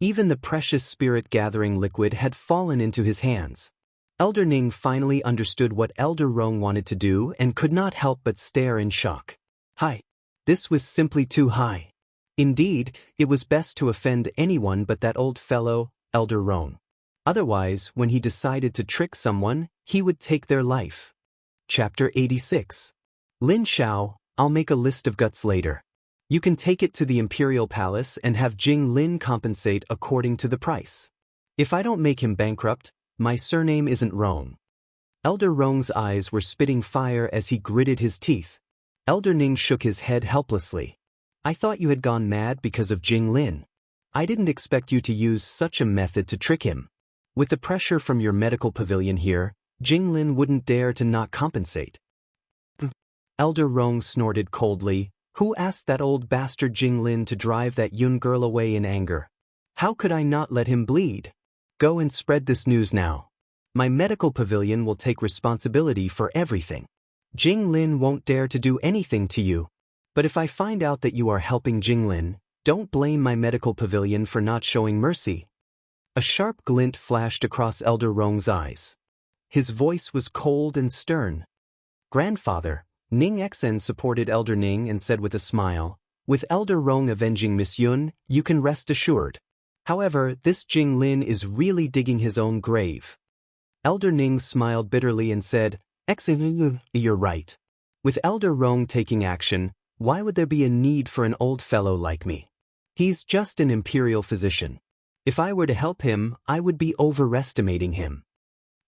Even the precious spirit-gathering liquid had fallen into his hands. Elder Ning finally understood what Elder Rong wanted to do and could not help but stare in shock. Hi. This was simply too high. Indeed, it was best to offend anyone but that old fellow, Elder Rong. Otherwise, when he decided to trick someone, he would take their life. Chapter 86. Lin Xiao, I'll make a list of guts later. You can take it to the Imperial Palace and have Jing Lin compensate according to the price. If I don't make him bankrupt, my surname isn't Rong. Elder Rong's eyes were spitting fire as he gritted his teeth. Elder Ning shook his head helplessly. I thought you had gone mad because of Jing Lin. I didn't expect you to use such a method to trick him. With the pressure from your medical pavilion here, Jing Lin wouldn't dare to not compensate. Elder Rong snorted coldly. Who asked that old bastard Jing Lin to drive that Yun girl away in anger? How could I not let him bleed? Go and spread this news now. My medical pavilion will take responsibility for everything. Jing Lin won't dare to do anything to you. But if I find out that you are helping Jing Lin, don't blame my medical pavilion for not showing mercy. A sharp glint flashed across Elder Rong's eyes. His voice was cold and stern. Grandfather, Ning Xen supported Elder Ning and said with a smile, with Elder Rong avenging Miss Yun, you can rest assured. However, this Jing Lin is really digging his own grave. Elder Ning smiled bitterly and said, Xen, you're right. With Elder Rong taking action, why would there be a need for an old fellow like me? He's just an imperial physician. If I were to help him, I would be overestimating him.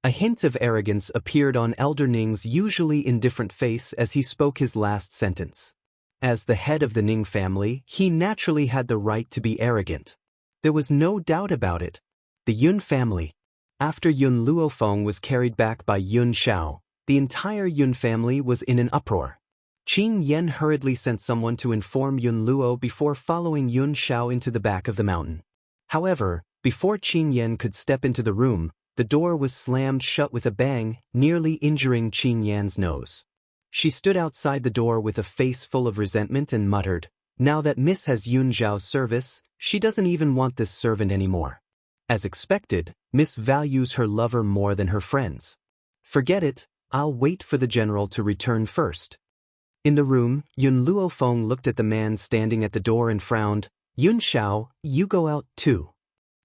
A hint of arrogance appeared on Elder Ning's usually indifferent face as he spoke his last sentence. As the head of the Ning family, he naturally had the right to be arrogant. There was no doubt about it. The Yun family. After Yun Luofeng was carried back by Yun Xiao, the entire Yun family was in an uproar. Qing Yen hurriedly sent someone to inform Yun Luo before following Yun Xiao into the back of the mountain. However, before Qing Yen could step into the room, the door was slammed shut with a bang, nearly injuring Qing Yan's nose. She stood outside the door with a face full of resentment and muttered, "Now that Miss has Yun Zhao's service, she doesn't even want this servant anymore." As expected, Miss values her lover more than her friends. "Forget it, I'll wait for the general to return first." In the room, Yun Luofeng looked at the man standing at the door and frowned. "Yun Xiao, you go out too."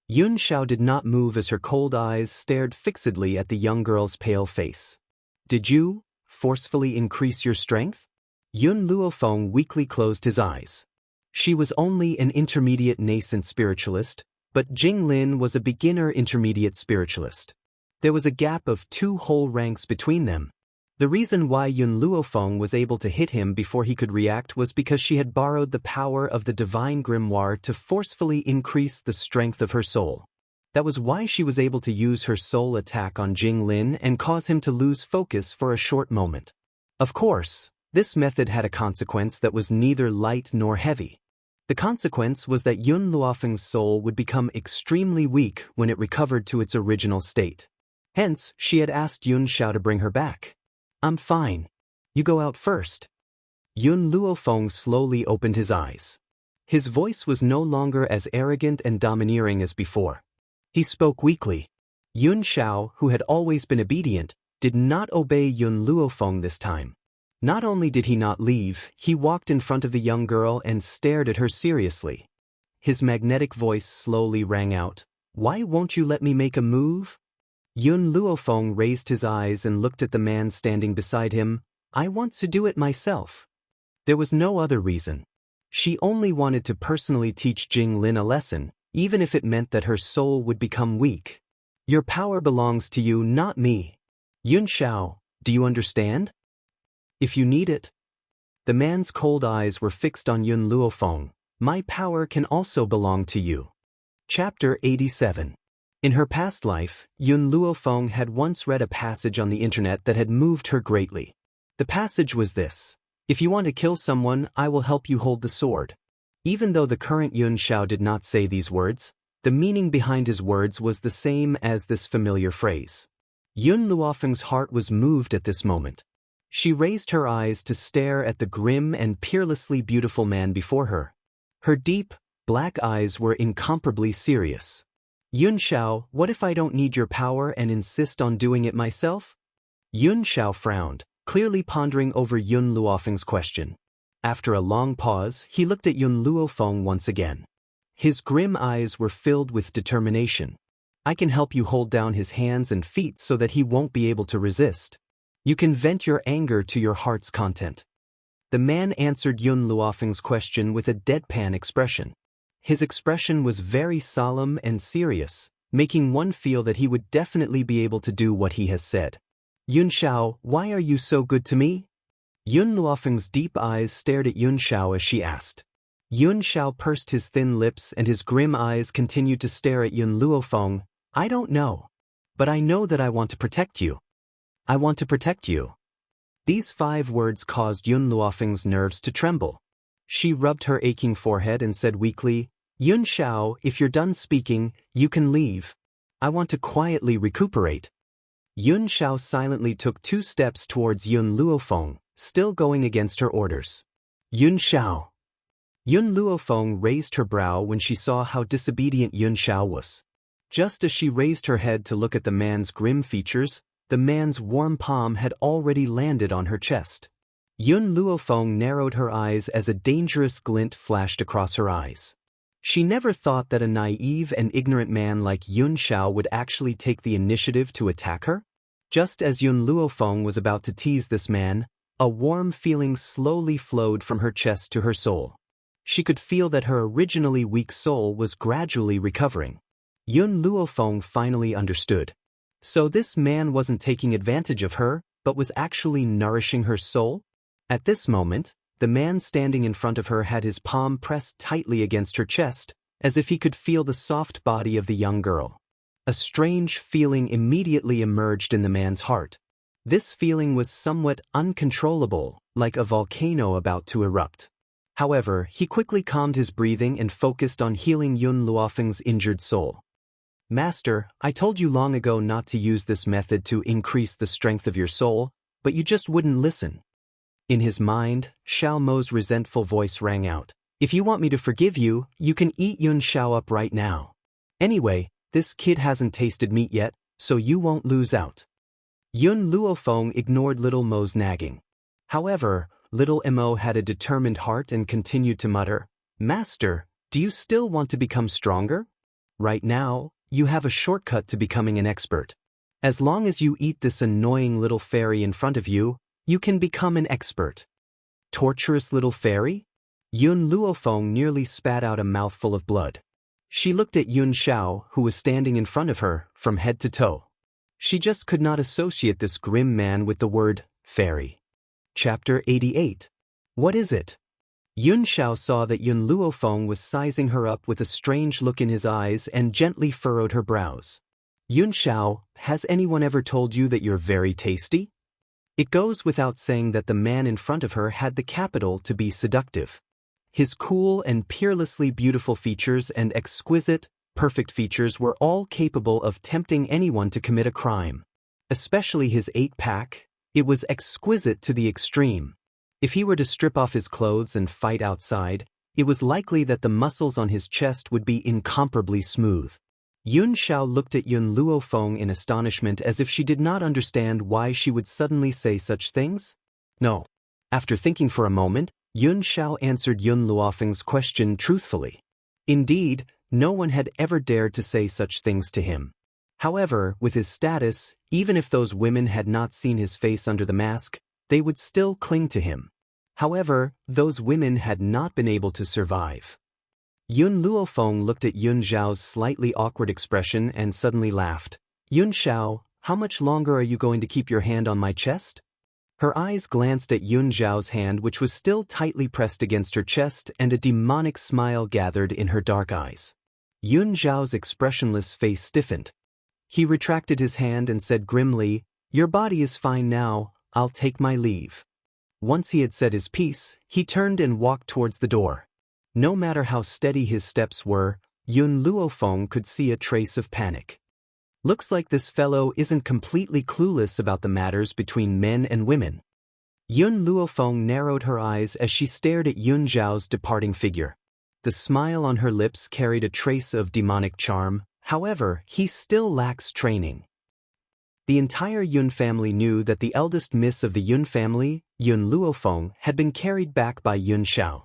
Yun Xiao did not move as her cold eyes stared fixedly at the young girl's pale face. "Did you forcefully increase your strength?" Yun Luofeng weakly closed his eyes. She was only an intermediate nascent spiritualist, but Jing Lin was a beginner intermediate spiritualist. There was a gap of 2 whole ranks between them. The reason why Yun Luofeng was able to hit him before he could react was because she had borrowed the power of the divine grimoire to forcefully increase the strength of her soul. That was why she was able to use her soul attack on Jing Lin and cause him to lose focus for a short moment. Of course, this method had a consequence that was neither light nor heavy. The consequence was that Yun Luofeng's soul would become extremely weak when it recovered to its original state. Hence, she had asked Yun Xiao to bring her back. "I'm fine. You go out first." Yun Luofeng slowly opened his eyes. His voice was no longer as arrogant and domineering as before. He spoke weakly. Yun Xiao, who had always been obedient, did not obey Yun Luofeng this time. Not only did he not leave, he walked in front of the young girl and stared at her seriously. His magnetic voice slowly rang out, "Why won't you let me make a move?" Yun Luofeng raised his eyes and looked at the man standing beside him. "I want to do it myself." There was no other reason. She only wanted to personally teach Jing Lin a lesson, even if it meant that her soul would become weak. "Your power belongs to you, not me. Yun Xiao, do you understand? If you need it." The man's cold eyes were fixed on Yun Luofeng. "My power can also belong to you." Chapter 87. In her past life, Yun Luofeng had once read a passage on the internet that had moved her greatly. The passage was this: "If you want to kill someone, I will help you hold the sword." Even though the current Yun Xiao did not say these words, the meaning behind his words was the same as this familiar phrase. Yun Luofeng's heart was moved at this moment. She raised her eyes to stare at the grim and peerlessly beautiful man before her. Her deep, black eyes were incomparably serious. "Yun Xiao, what if I don't need your power and insist on doing it myself?" Yun Xiao frowned, clearly pondering over Yun Luofeng's question. After a long pause, he looked at Yun Luofeng once again. His grim eyes were filled with determination. "I can help you hold down his hands and feet so that he won't be able to resist. You can vent your anger to your heart's content." The man answered Yun Luofeng's question with a deadpan expression. His expression was very solemn and serious, making one feel that he would definitely be able to do what he has said. "Yun Xiao, why are you so good to me?" Yun Luofeng's deep eyes stared at Yun Xiao as she asked. Yun Xiao pursed his thin lips and his grim eyes continued to stare at Yun Luofeng. "I don't know. But I know that I want to protect you. I want to protect you." These 5 words caused Yun Luofeng's nerves to tremble. She rubbed her aching forehead and said weakly, "Yun Xiao, if you're done speaking, you can leave. I want to quietly recuperate." Yun Xiao silently took 2 steps towards Yun Luofeng, still going against her orders. "Yun Xiao." Yun Luofeng raised her brow when she saw how disobedient Yun Xiao was. Just as she raised her head to look at the man's grim features, the man's warm palm had already landed on her chest. Yun Luofeng narrowed her eyes as a dangerous glint flashed across her eyes. She never thought that a naive and ignorant man like Yun Xiao would actually take the initiative to attack her. Just as Yun Luofeng was about to tease this man, a warm feeling slowly flowed from her chest to her soul. She could feel that her originally weak soul was gradually recovering. Yun Luofeng finally understood. So this man wasn't taking advantage of her, but was actually nourishing her soul? At this moment, the man standing in front of her had his palm pressed tightly against her chest, as if he could feel the soft body of the young girl. A strange feeling immediately emerged in the man's heart. This feeling was somewhat uncontrollable, like a volcano about to erupt. However, he quickly calmed his breathing and focused on healing Yun Luofeng's injured soul. Master, I told you long ago not to use this method to increase the strength of your soul, but you just wouldn't listen. In his mind, Xiao Mo's resentful voice rang out. If you want me to forgive you, you can eat Yun Xiao up right now. Anyway, this kid hasn't tasted meat yet, so you won't lose out. Yun Luofeng ignored little Mo's nagging. However, little Mo had a determined heart and continued to mutter, Master, do you still want to become stronger? Right now, you have a shortcut to becoming an expert. As long as you eat this annoying little fairy in front of you, you can become an expert. Torturous little fairy? Yun Luofeng nearly spat out a mouthful of blood. She looked at Yun Xiao, who was standing in front of her, from head to toe. She just could not associate this grim man with the word fairy. Chapter 88. What is it? Yun Xiao saw that Yun Luofeng was sizing her up with a strange look in his eyes and gently furrowed her brows. Yun Xiao, has anyone ever told you that you're very tasty? It goes without saying that the man in front of her had the capital to be seductive. His cool and peerlessly beautiful features and exquisite, perfect features were all capable of tempting anyone to commit a crime. Especially his 8-pack, it was exquisite to the extreme. If he were to strip off his clothes and fight outside, it was likely that the muscles on his chest would be incomparably smooth. Yun Xiao looked at Yun Luofeng in astonishment as if she did not understand why she would suddenly say such things. No. After thinking for a moment, Yun Xiao answered Yun Luofeng's question truthfully. Indeed, no one had ever dared to say such things to him. However, with his status, even if those women had not seen his face under the mask, they would still cling to him. However, those women had not been able to survive. Yun Luofeng looked at Yun Xiao's slightly awkward expression and suddenly laughed. Yun Xiao, how much longer are you going to keep your hand on my chest? Her eyes glanced at Yun Xiao's hand, which was still tightly pressed against her chest, and a demonic smile gathered in her dark eyes. Yun Xiao's expressionless face stiffened. He retracted his hand and said grimly, Your body is fine now, I'll take my leave. Once he had said his piece, he turned and walked towards the door. No matter how steady his steps were, Yun Luofeng could see a trace of panic. Looks like this fellow isn't completely clueless about the matters between men and women. Yun Luofeng narrowed her eyes as she stared at Yun Xiao's departing figure. The smile on her lips carried a trace of demonic charm, however, he still lacks training. The entire Yun family knew that the eldest miss of the Yun family, Yun Luofeng, had been carried back by Yun Xiao.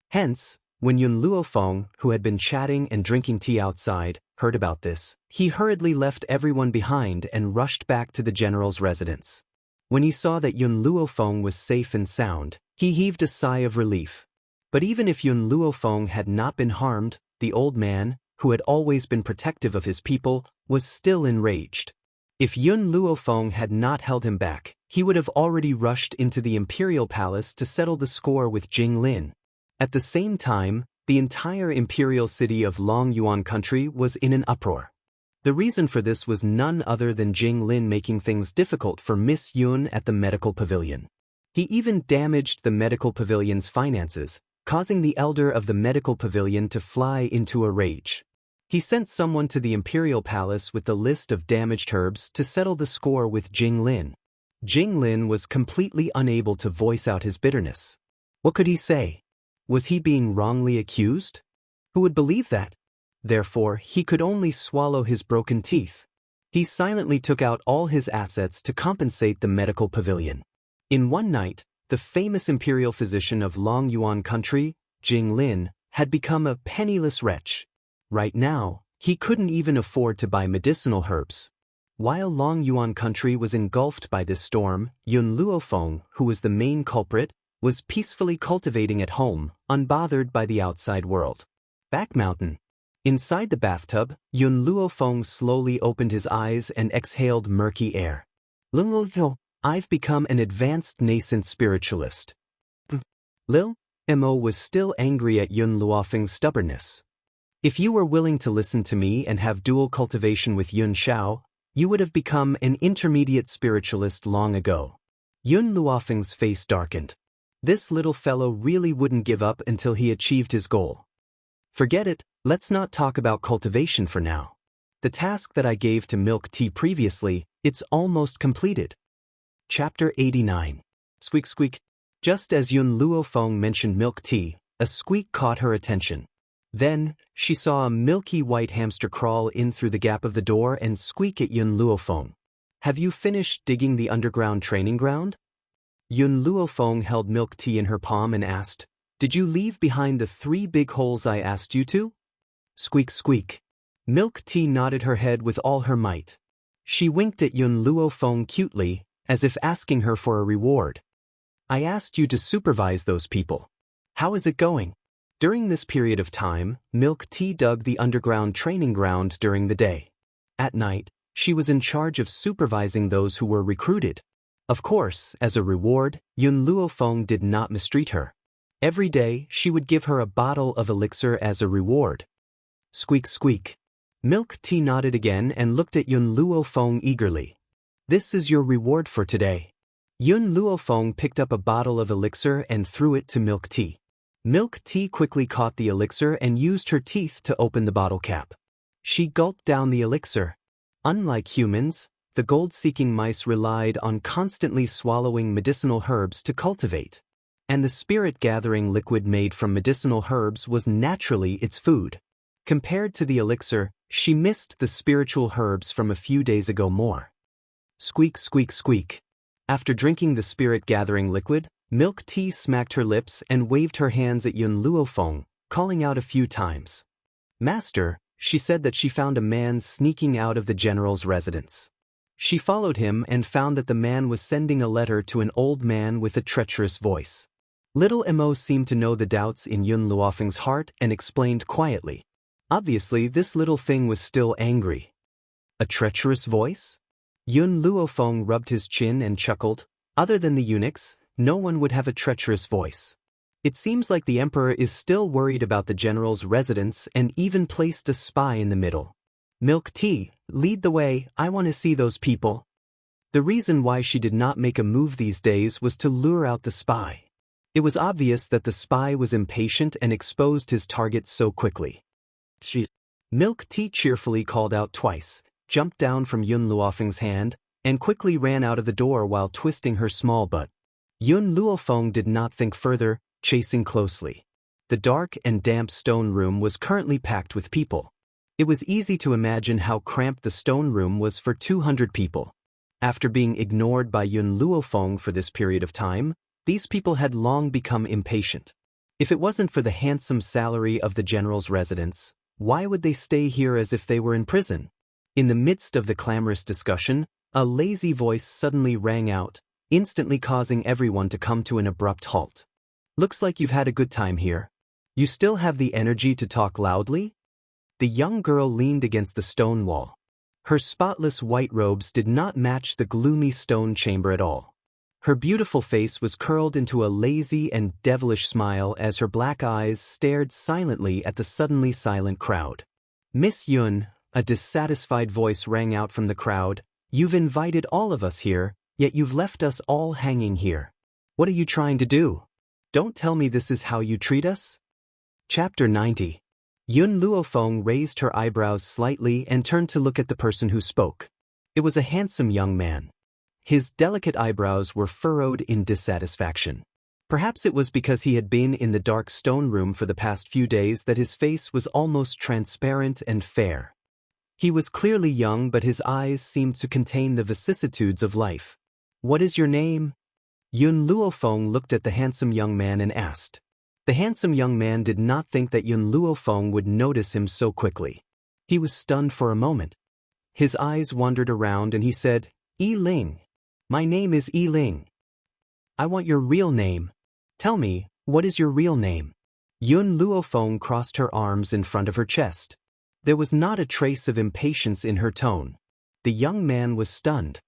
Hence, when Yun Luofeng, who had been chatting and drinking tea outside, heard about this, he hurriedly left everyone behind and rushed back to the general's residence. When he saw that Yun Luofeng was safe and sound, he heaved a sigh of relief. But even if Yun Luofeng had not been harmed, the old man, who had always been protective of his people, was still enraged. If Yun Luofeng had not held him back, he would have already rushed into the imperial palace to settle the score with Jing Lin. At the same time, the entire imperial city of Long Yuan country was in an uproar. The reason for this was none other than Jing Lin making things difficult for Miss Yun at the medical pavilion. He even damaged the medical pavilion's finances, causing the elder of the medical pavilion to fly into a rage. He sent someone to the imperial palace with the list of damaged herbs to settle the score with Jing Lin. Jing Lin was completely unable to voice out his bitterness. What could he say? Was he being wrongly accused? Who would believe that? Therefore, he could only swallow his broken teeth. He silently took out all his assets to compensate the medical pavilion. In one night, the famous imperial physician of Long Yuan country, Jing Lin, had become a penniless wretch. Right now, he couldn't even afford to buy medicinal herbs. While Long Yuan country was engulfed by this storm, Yun Luofeng, who was the main culprit, was peacefully cultivating at home, unbothered by the outside world. Back mountain. Inside the bathtub, Yun Luofeng slowly opened his eyes and exhaled murky air. I've become an advanced nascent spiritualist. Lil Mo was still angry at Yun Luofeng's stubbornness. If you were willing to listen to me and have dual cultivation with Yun Xiao, You would have become an intermediate spiritualist long ago. Yun Luofeng's face darkened. This little fellow really wouldn't give up until he achieved his goal. Forget it, let's not talk about cultivation for now. The task that I gave to Milk Tea previously, it's almost completed. Chapter 89. Squeak squeak. Just as Yun Luofeng mentioned Milk Tea, a squeak caught her attention. Then, she saw a milky white hamster crawl in through the gap of the door and squeak at Yun Luofeng. Have you finished digging the underground training ground? Yun Luofeng held Milk Tea in her palm and asked, Did you leave behind the 3 big holes I asked you to? Squeak squeak. Milk Tea nodded her head with all her might. She winked at Yun Luofeng cutely, as if asking her for a reward. I asked you to supervise those people. How is it going? During this period of time, Milk Tea dug the underground training ground during the day. At night, she was in charge of supervising those who were recruited. Of course, as a reward, Yun Luofeng did not mistreat her. Every day, she would give her a bottle of elixir as a reward. Squeak squeak. Milk Tea nodded again and looked at Yun Luofeng eagerly. This is your reward for today. Yun Luofeng picked up a bottle of elixir and threw it to Milk Tea. Milk Tea quickly caught the elixir and used her teeth to open the bottle cap. She gulped down the elixir. Unlike humans, the gold-seeking mice relied on constantly swallowing medicinal herbs to cultivate. And the spirit-gathering liquid made from medicinal herbs was naturally its food. Compared to the elixir, she missed the spiritual herbs from a few days ago more. Squeak squeak squeak. After drinking the spirit-gathering liquid, Milk Tea smacked her lips and waved her hands at Yun Luofeng, calling out a few times. Master, she said that she found a man sneaking out of the general's residence. She followed him and found that the man was sending a letter to an old man with a treacherous voice. Little Emo seemed to know the doubts in Yun Luofeng's heart and explained quietly. Obviously, this little thing was still angry. A treacherous voice? Yun Luofeng rubbed his chin and chuckled. Other than the eunuchs, no one would have a treacherous voice. It seems like the emperor is still worried about the general's residence and even placed a spy in the middle. Milk Tea, lead the way, I want to see those people. The reason why she did not make a move these days was to lure out the spy. It was obvious that the spy was impatient and exposed his target so quickly. Milk Tea cheerfully called out twice, jumped down from Yun Luofeng's hand, and quickly ran out of the door while twisting her small butt. Yun Luofeng did not think further, chasing closely. The dark and damp stone room was currently packed with people. It was easy to imagine how cramped the stone room was for 200 people. After being ignored by Yun Luofeng for this period of time, these people had long become impatient. If it wasn't for the handsome salary of the general's residence, why would they stay here as if they were in prison? In the midst of the clamorous discussion, a lazy voice suddenly rang out, instantly causing everyone to come to an abrupt halt. Looks like you've had a good time here. You still have the energy to talk loudly? The young girl leaned against the stone wall. Her spotless white robes did not match the gloomy stone chamber at all. Her beautiful face was curled into a lazy and devilish smile as her black eyes stared silently at the suddenly silent crowd. Miss Yun, a dissatisfied voice rang out from the crowd, you've invited all of us here, yet you've left us all hanging here. What are you trying to do? Don't tell me this is how you treat us? Chapter 90. Yun Luofeng raised her eyebrows slightly and turned to look at the person who spoke. It was a handsome young man. His delicate eyebrows were furrowed in dissatisfaction. Perhaps it was because he had been in the dark stone room for the past few days that his face was almost transparent and fair. He was clearly young, but his eyes seemed to contain the vicissitudes of life. What is your name? Yun Luofeng looked at the handsome young man and asked. The handsome young man did not think that Yun Luofeng would notice him so quickly. He was stunned for a moment. His eyes wandered around and he said, Yi Ling. My name is Yi Ling. I want your real name. Tell me, what is your real name? Yun Luofeng crossed her arms in front of her chest. There was not a trace of impatience in her tone. The young man was stunned.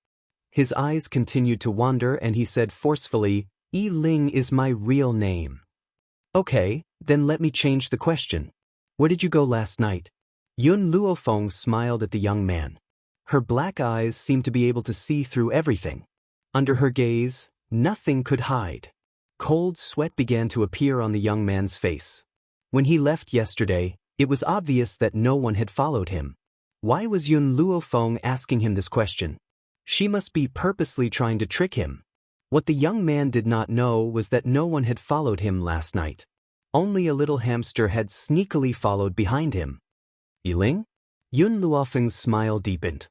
His eyes continued to wander and he said forcefully, Yi Ling is my real name. Okay, then let me change the question. Where did you go last night? Yun Luofeng smiled at the young man. Her black eyes seemed to be able to see through everything. Under her gaze, nothing could hide. Cold sweat began to appear on the young man's face. When he left yesterday, it was obvious that no one had followed him. Why was Yun Luofeng asking him this question? She must be purposely trying to trick him. What the young man did not know was that no one had followed him last night. Only a little hamster had sneakily followed behind him. Yiling? Yun Luofeng's smile deepened.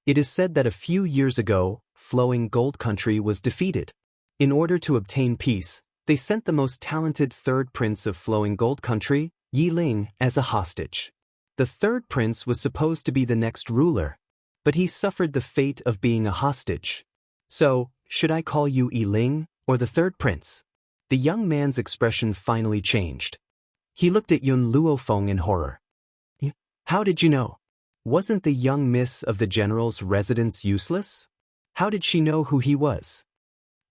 It is said that a few years ago, Flowing Gold Country was defeated. In order to obtain peace, they sent the most talented third prince of Flowing Gold Country, Yiling, as a hostage. The third prince was supposed to be the next ruler, but he suffered the fate of being a hostage. So, should I call you Yiling, or the third prince? The young man's expression finally changed. He looked at Yun Luofeng in horror. How did you know? Wasn't the young miss of the general's residence useless? How did she know who he was?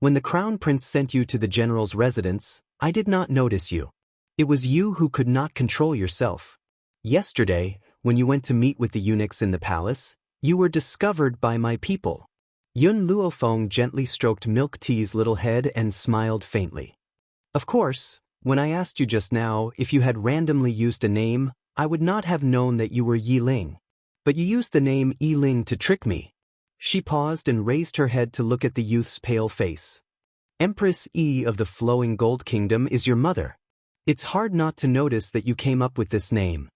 When the crown prince sent you to the general's residence, I did not notice you. It was you who could not control yourself. Yesterday, when you went to meet with the eunuchs in the palace, you were discovered by my people. Yun Luofeng gently stroked Milk Tea's little head and smiled faintly. Of course, when I asked you just now if you had randomly used a name, I would not have known that you were Yiling. But you used the name Yiling to trick me. She paused and raised her head to look at the youth's pale face. Empress Yi of the Flowing Gold Kingdom is your mother. It's hard not to notice that you came up with this name.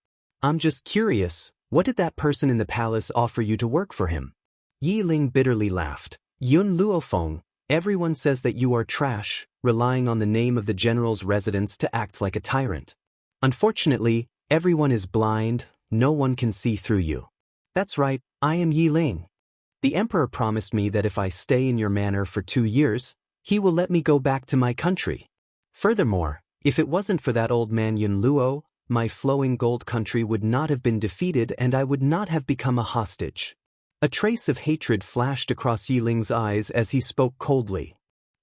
I'm just curious, what did that person in the palace offer you to work for him? Yiling bitterly laughed. Yun Luofeng, everyone says that you are trash, relying on the name of the general's residence to act like a tyrant. Unfortunately, everyone is blind, no one can see through you. That's right, I am Yiling. The emperor promised me that if I stay in your manor for 2 years, he will let me go back to my country. Furthermore, if it wasn't for that old man Yun Luo, my Flowing Gold Country would not have been defeated and I would not have become a hostage. A trace of hatred flashed across Yiling's eyes as he spoke coldly.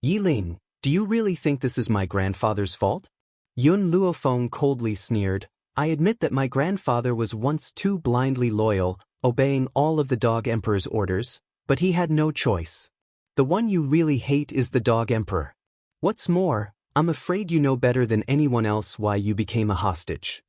Yiling, do you really think this is my grandfather's fault? Yun Luofeng coldly sneered. I admit that my grandfather was once too blindly loyal, obeying all of the Dog Emperor's orders, but he had no choice. The one you really hate is the Dog Emperor. What's more, I'm afraid you know better than anyone else why you became a hostage.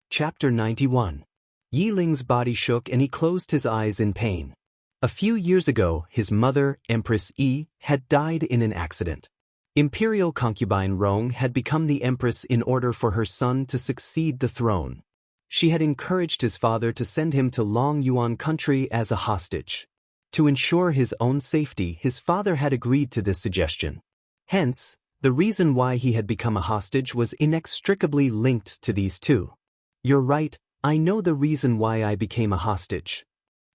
Chapter 91. Yiling's body shook and he closed his eyes in pain. A few years ago, his mother, Empress Yi, had died in an accident. Imperial concubine Rong had become the empress in order for her son to succeed the throne. She had encouraged his father to send him to Long Yuan country as a hostage. To ensure his own safety, his father had agreed to this suggestion. Hence, the reason why he had become a hostage was inextricably linked to these two. You're right, I know the reason why I became a hostage.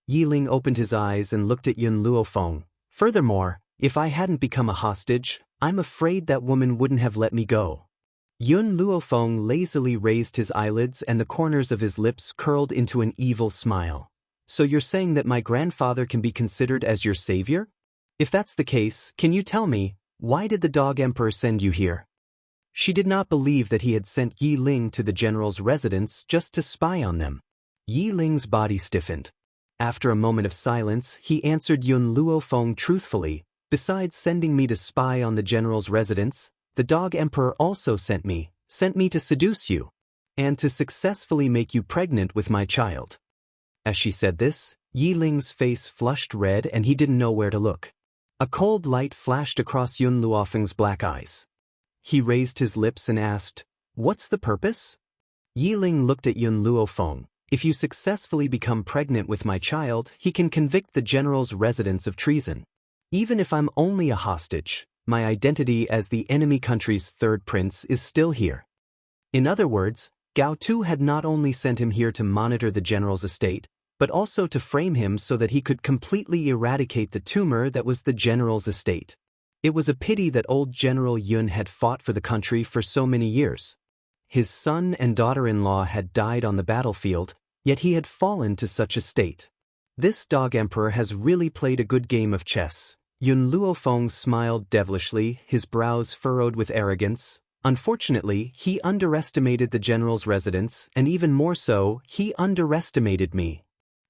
Yiling opened his eyes and looked at Yun Luofeng. Furthermore, if I hadn't become a hostage, I'm afraid that woman wouldn't have let me go. Yun Luofeng lazily raised his eyelids and the corners of his lips curled into an evil smile. So you're saying that my grandfather can be considered as your savior? If that's the case, can you tell me, why did the Dog Emperor send you here? She did not believe that he had sent Yiling to the general's residence just to spy on them. Yiling's body stiffened. After a moment of silence, he answered Yun Luofeng truthfully. Besides sending me to spy on the general's residence, the Dog Emperor also sent me to seduce you, and to successfully make you pregnant with my child. As she said this, Yiling's face flushed red and he didn't know where to look. A cold light flashed across Yun Luofeng's black eyes. He raised his lips and asked, "What's the purpose?" Yiling looked at Yun Luofeng. If you successfully become pregnant with my child, he can convict the general's residence of treason. Even if I'm only a hostage, my identity as the enemy country's third prince is still here. In other words, Gao Tu had not only sent him here to monitor the general's estate, but also to frame him so that he could completely eradicate the tumor that was the general's estate. It was a pity that old General Yun had fought for the country for so many years. His son and daughter-in-law had died on the battlefield, yet he had fallen to such a state. This Dog Emperor has really played a good game of chess. Yun Luofeng smiled devilishly, his brows furrowed with arrogance. Unfortunately, he underestimated the general's residence, and even more so, he underestimated me.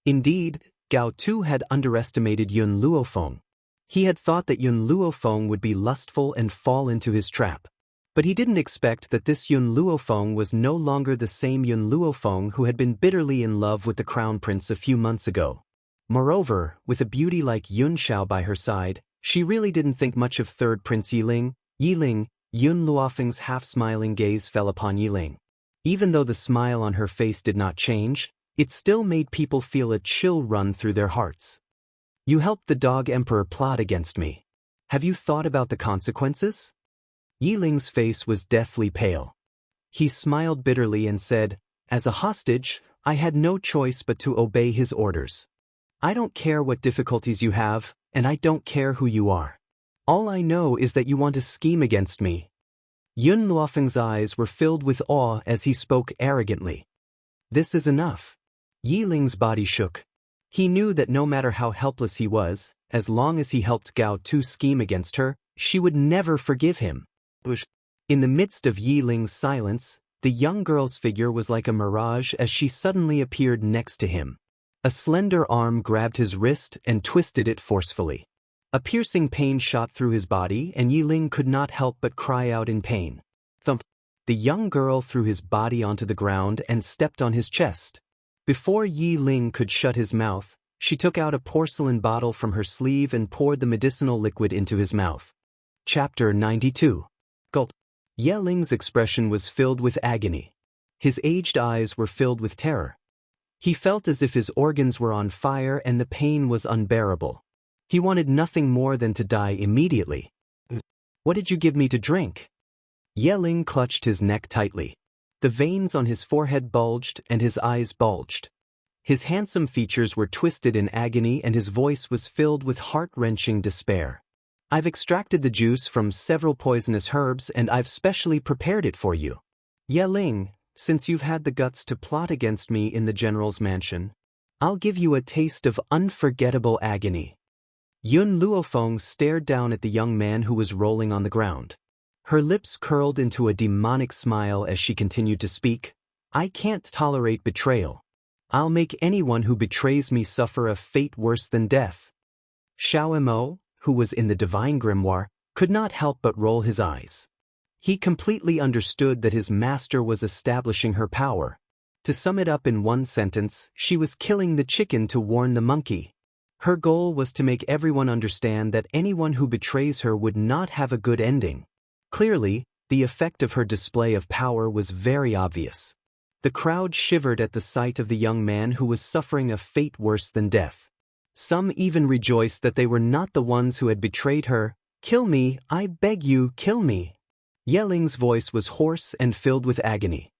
Indeed, Gao Tu had underestimated Yun Luofeng. He had thought that Yun Luofeng would be lustful and fall into his trap. But he didn't expect that this Yun Luofeng was no longer the same Yun Luofeng who had been bitterly in love with the crown prince a few months ago. Moreover, with a beauty like Yun Xiao by her side, she really didn't think much of third Prince Yiling. Yiling, Yun Luofeng's half-smiling gaze fell upon Yiling. Even though the smile on her face did not change, it still made people feel a chill run through their hearts. You helped the Dog Emperor plot against me. Have you thought about the consequences? Yiling's face was deathly pale. He smiled bitterly and said, as a hostage, I had no choice but to obey his orders. I don't care what difficulties you have, and I don't care who you are. All I know is that you want to scheme against me. Yun Luofeng's eyes were filled with awe as he spoke arrogantly. This is enough. Yiling's body shook. He knew that no matter how helpless he was, as long as he helped Gao Tu scheme against her, she would never forgive him. In the midst of Yiling's silence, the young girl's figure was like a mirage as she suddenly appeared next to him. A slender arm grabbed his wrist and twisted it forcefully. A piercing pain shot through his body and Yiling could not help but cry out in pain. Thump! The young girl threw his body onto the ground and stepped on his chest. Before Yiling could shut his mouth, she took out a porcelain bottle from her sleeve and poured the medicinal liquid into his mouth. Chapter 92. Gulp. Yiling's expression was filled with agony. His aged eyes were filled with terror. He felt as if his organs were on fire and the pain was unbearable. He wanted nothing more than to die immediately. What did you give me to drink? Yiling clutched his neck tightly. The veins on his forehead bulged and his eyes bulged. His handsome features were twisted in agony and his voice was filled with heart-wrenching despair. I've extracted the juice from several poisonous herbs and I've specially prepared it for you. Yiling, since you've had the guts to plot against me in the general's mansion, I'll give you a taste of unforgettable agony. Yun Luofeng stared down at the young man who was rolling on the ground. Her lips curled into a demonic smile as she continued to speak. I can't tolerate betrayal. I'll make anyone who betrays me suffer a fate worse than death. Xiao Mo, who was in the divine grimoire, could not help but roll his eyes. He completely understood that his master was establishing her power. To sum it up in one sentence, she was killing the chicken to warn the monkey. Her goal was to make everyone understand that anyone who betrays her would not have a good ending. Clearly, the effect of her display of power was very obvious. The crowd shivered at the sight of the young man who was suffering a fate worse than death. Some even rejoiced that they were not the ones who had betrayed her. Kill me, I beg you, kill me. Yiling's voice was hoarse and filled with agony.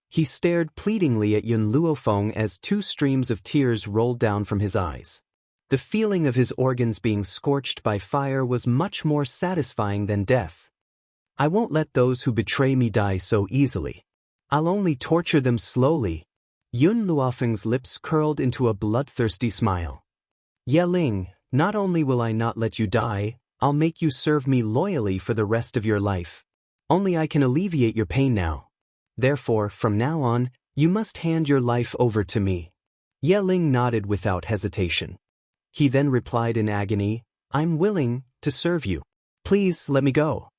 He stared pleadingly at Yun Luofeng as 2 streams of tears rolled down from his eyes. The feeling of his organs being scorched by fire was much more satisfying than death. I won't let those who betray me die so easily. I'll only torture them slowly. Yun Luofeng's lips curled into a bloodthirsty smile. Yiling, not only will I not let you die, I'll make you serve me loyally for the rest of your life. Only I can alleviate your pain now. Therefore, from now on, you must hand your life over to me. Yiling nodded without hesitation. He then replied in agony, I'm willing to serve you. Please let me go.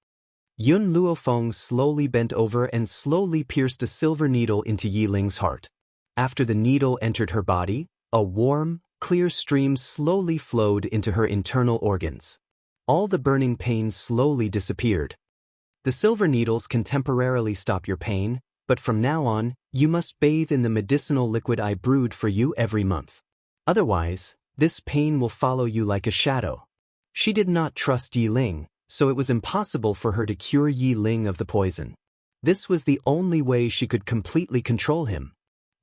Yun Luofeng slowly bent over and slowly pierced a silver needle into Yiling's heart. After the needle entered her body, a warm, clear stream slowly flowed into her internal organs. All the burning pain slowly disappeared. The silver needles can temporarily stop your pain, but from now on, you must bathe in the medicinal liquid I brewed for you every month. Otherwise, this pain will follow you like a shadow. She did not trust Yiling, so it was impossible for her to cure Yiling of the poison. This was the only way she could completely control him.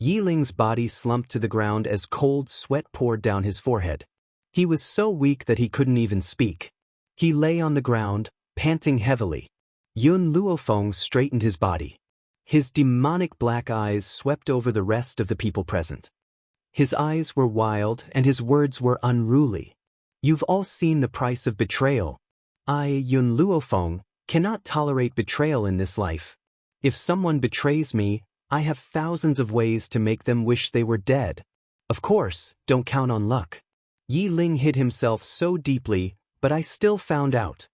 Yiling's body slumped to the ground as cold sweat poured down his forehead. He was so weak that he couldn't even speak. He lay on the ground, panting heavily. Yun Luofeng straightened his body. His demonic black eyes swept over the rest of the people present. His eyes were wild and his words were unruly. You've all seen the price of betrayal. I, Yun Luofeng, cannot tolerate betrayal in this life. If someone betrays me, I have thousands of ways to make them wish they were dead. Of course, don't count on luck. Yi Ling hid himself so deeply, but I still found out.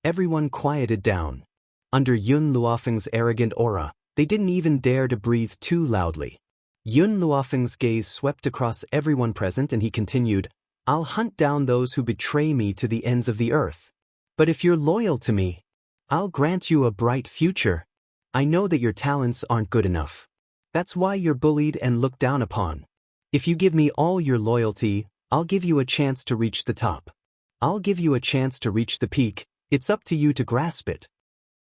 Everyone quieted down. Under Yun Luofeng's arrogant aura, they didn't even dare to breathe too loudly. Yun Luofeng's gaze swept across everyone present and he continued, I'll hunt down those who betray me to the ends of the earth. But if you're loyal to me, I'll grant you a bright future. I know that your talents aren't good enough. That's why you're bullied and looked down upon. If you give me all your loyalty, I'll give you a chance to reach the top. I'll give you a chance to reach the peak. It's up to you to grasp it.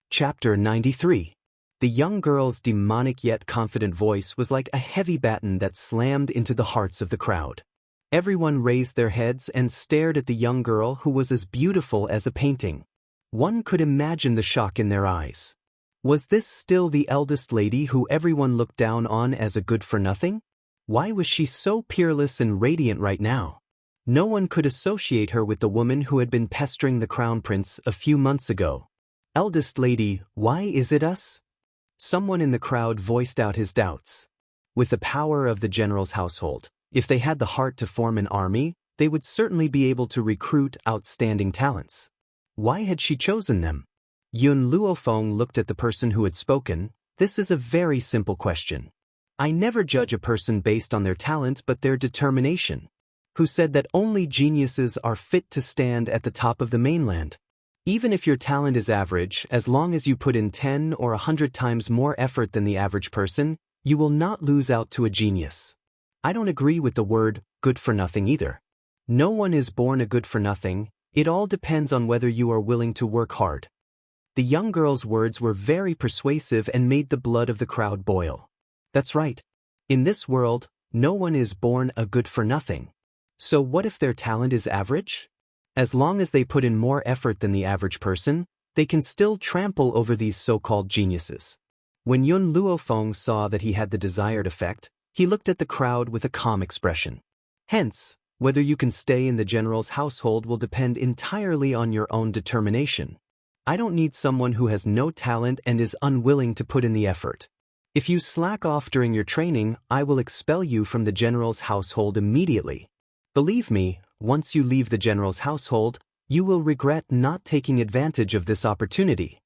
Chapter 93. The young girl's demonic yet confident voice was like a heavy baton that slammed into the hearts of the crowd. Everyone raised their heads and stared at the young girl who was as beautiful as a painting. One could imagine the shock in their eyes. Was this still the eldest lady who everyone looked down on as a good-for-nothing? Why was she so peerless and radiant right now? No one could associate her with the woman who had been pestering the crown prince a few months ago. Eldest lady, why is it us? Someone in the crowd voiced out his doubts. With the power of the general's household, if they had the heart to form an army, they would certainly be able to recruit outstanding talents. Why had she chosen them? Yun Luofeng looked at the person who had spoken. This is a very simple question. I never judge a person based on their talent but their determination. Who said that only geniuses are fit to stand at the top of the mainland? Even if your talent is average, as long as you put in 10 or 100 times more effort than the average person, you will not lose out to a genius. I don't agree with the word good-for-nothing either. No one is born a good-for-nothing. It all depends on whether you are willing to work hard. The young girl's words were very persuasive and made the blood of the crowd boil. That's right. In this world, no one is born a good-for-nothing. So what if their talent is average? As long as they put in more effort than the average person, they can still trample over these so-called geniuses. When Yun Luofeng saw that he had the desired effect, he looked at the crowd with a calm expression. Hence, whether you can stay in the general's household will depend entirely on your own determination. I don't need someone who has no talent and is unwilling to put in the effort. If you slack off during your training, I will expel you from the general's household immediately. Believe me, once you leave the general's household, you will regret not taking advantage of this opportunity.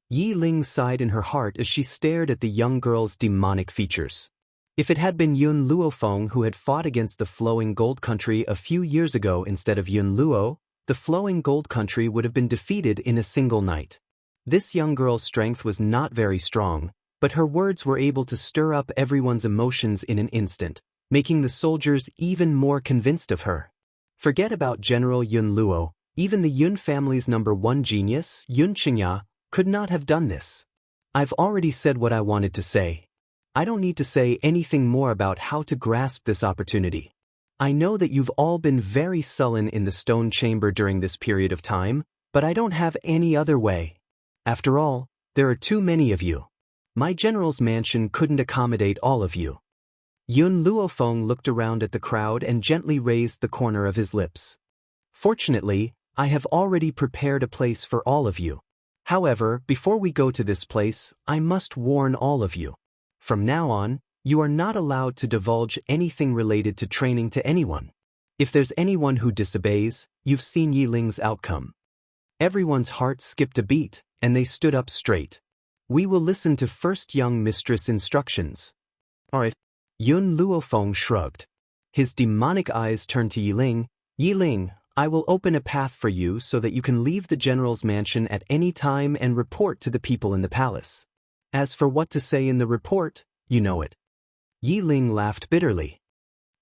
Yi Ling sighed in her heart as she stared at the young girl's demonic features. If it had been Yun Luofeng who had fought against the Flowing Gold Country a few years ago instead of Yun Luo, the Flowing Gold Country would have been defeated in a single night. This young girl's strength was not very strong, but her words were able to stir up everyone's emotions in an instant, making the soldiers even more convinced of her. Forget about General Yun Luo, even the Yun family's #1 genius, Yun Qingya, could not have done this. I've already said what I wanted to say. I don't need to say anything more about how to grasp this opportunity. I know that you've all been very sullen in the stone chamber during this period of time, but I don't have any other way. After all, there are too many of you. My general's mansion couldn't accommodate all of you. Yun Luofeng looked around at the crowd and gently raised the corner of his lips. Fortunately, I have already prepared a place for all of you. However, before we go to this place, I must warn all of you. From now on, you are not allowed to divulge anything related to training to anyone. If there's anyone who disobeys, you've seen Yi Ling's outcome. Everyone's heart skipped a beat, and they stood up straight. We will listen to first young mistress instructions. Alright. Yun Luofeng shrugged. His demonic eyes turned to Yi Ling. Yi Ling, I will open a path for you so that you can leave the general's mansion at any time and report to the people in the palace. As for what to say in the report, you know it. Yi Ling laughed bitterly.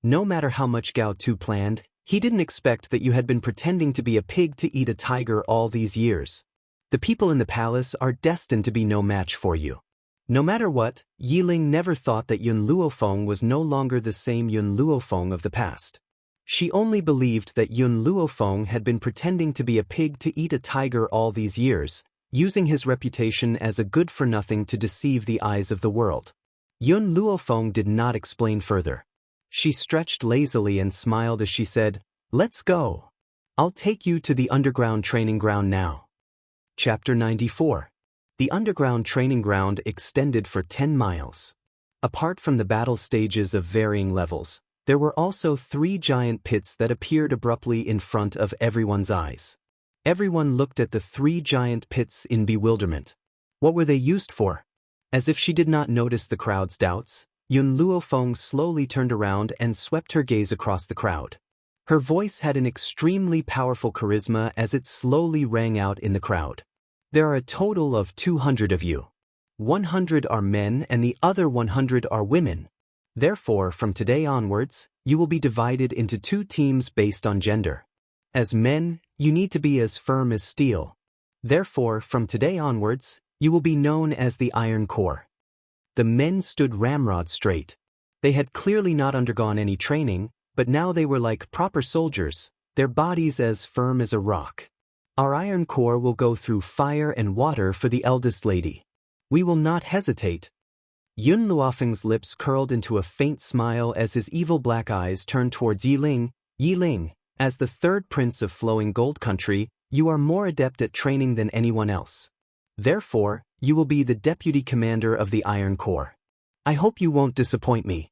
No matter how much Gao Tu planned, he didn't expect that you had been pretending to be a pig to eat a tiger all these years. The people in the palace are destined to be no match for you. No matter what, Yi Ling never thought that Yun Luofeng was no longer the same Yun Luofeng of the past. She only believed that Yun Luofeng had been pretending to be a pig to eat a tiger all these years, using his reputation as a good-for-nothing to deceive the eyes of the world. Yun Luofeng did not explain further. She stretched lazily and smiled as she said, "Let's go. I'll take you to the underground training ground now." Chapter 94. The underground training ground extended for 10 miles. Apart from the battle stages of varying levels, There were also 3 giant pits that appeared abruptly in front of everyone's eyes. Everyone looked at the 3 giant pits in bewilderment. What were they used for? As if she did not notice the crowd's doubts, Yun Luofeng slowly turned around and swept her gaze across the crowd. Her voice had an extremely powerful charisma as it slowly rang out in the crowd. There are a total of 200 of you. 100 are men and the other 100 are women. Therefore, from today onwards, you will be divided into 2 teams based on gender. As men, you need to be as firm as steel. Therefore, from today onwards, you will be known as the Iron Core. The men stood ramrod straight. They had clearly not undergone any training, but now they were like proper soldiers, their bodies as firm as a rock. Our Iron Core will go through fire and water for the eldest lady. We will not hesitate. Yun Luofeng's lips curled into a faint smile as his evil black eyes turned towards Yi Ling. Yi Ling, as the 3rd prince of Flowing Gold Country, you are more adept at training than anyone else. Therefore, you will be the deputy commander of the Iron Core. I hope you won't disappoint me.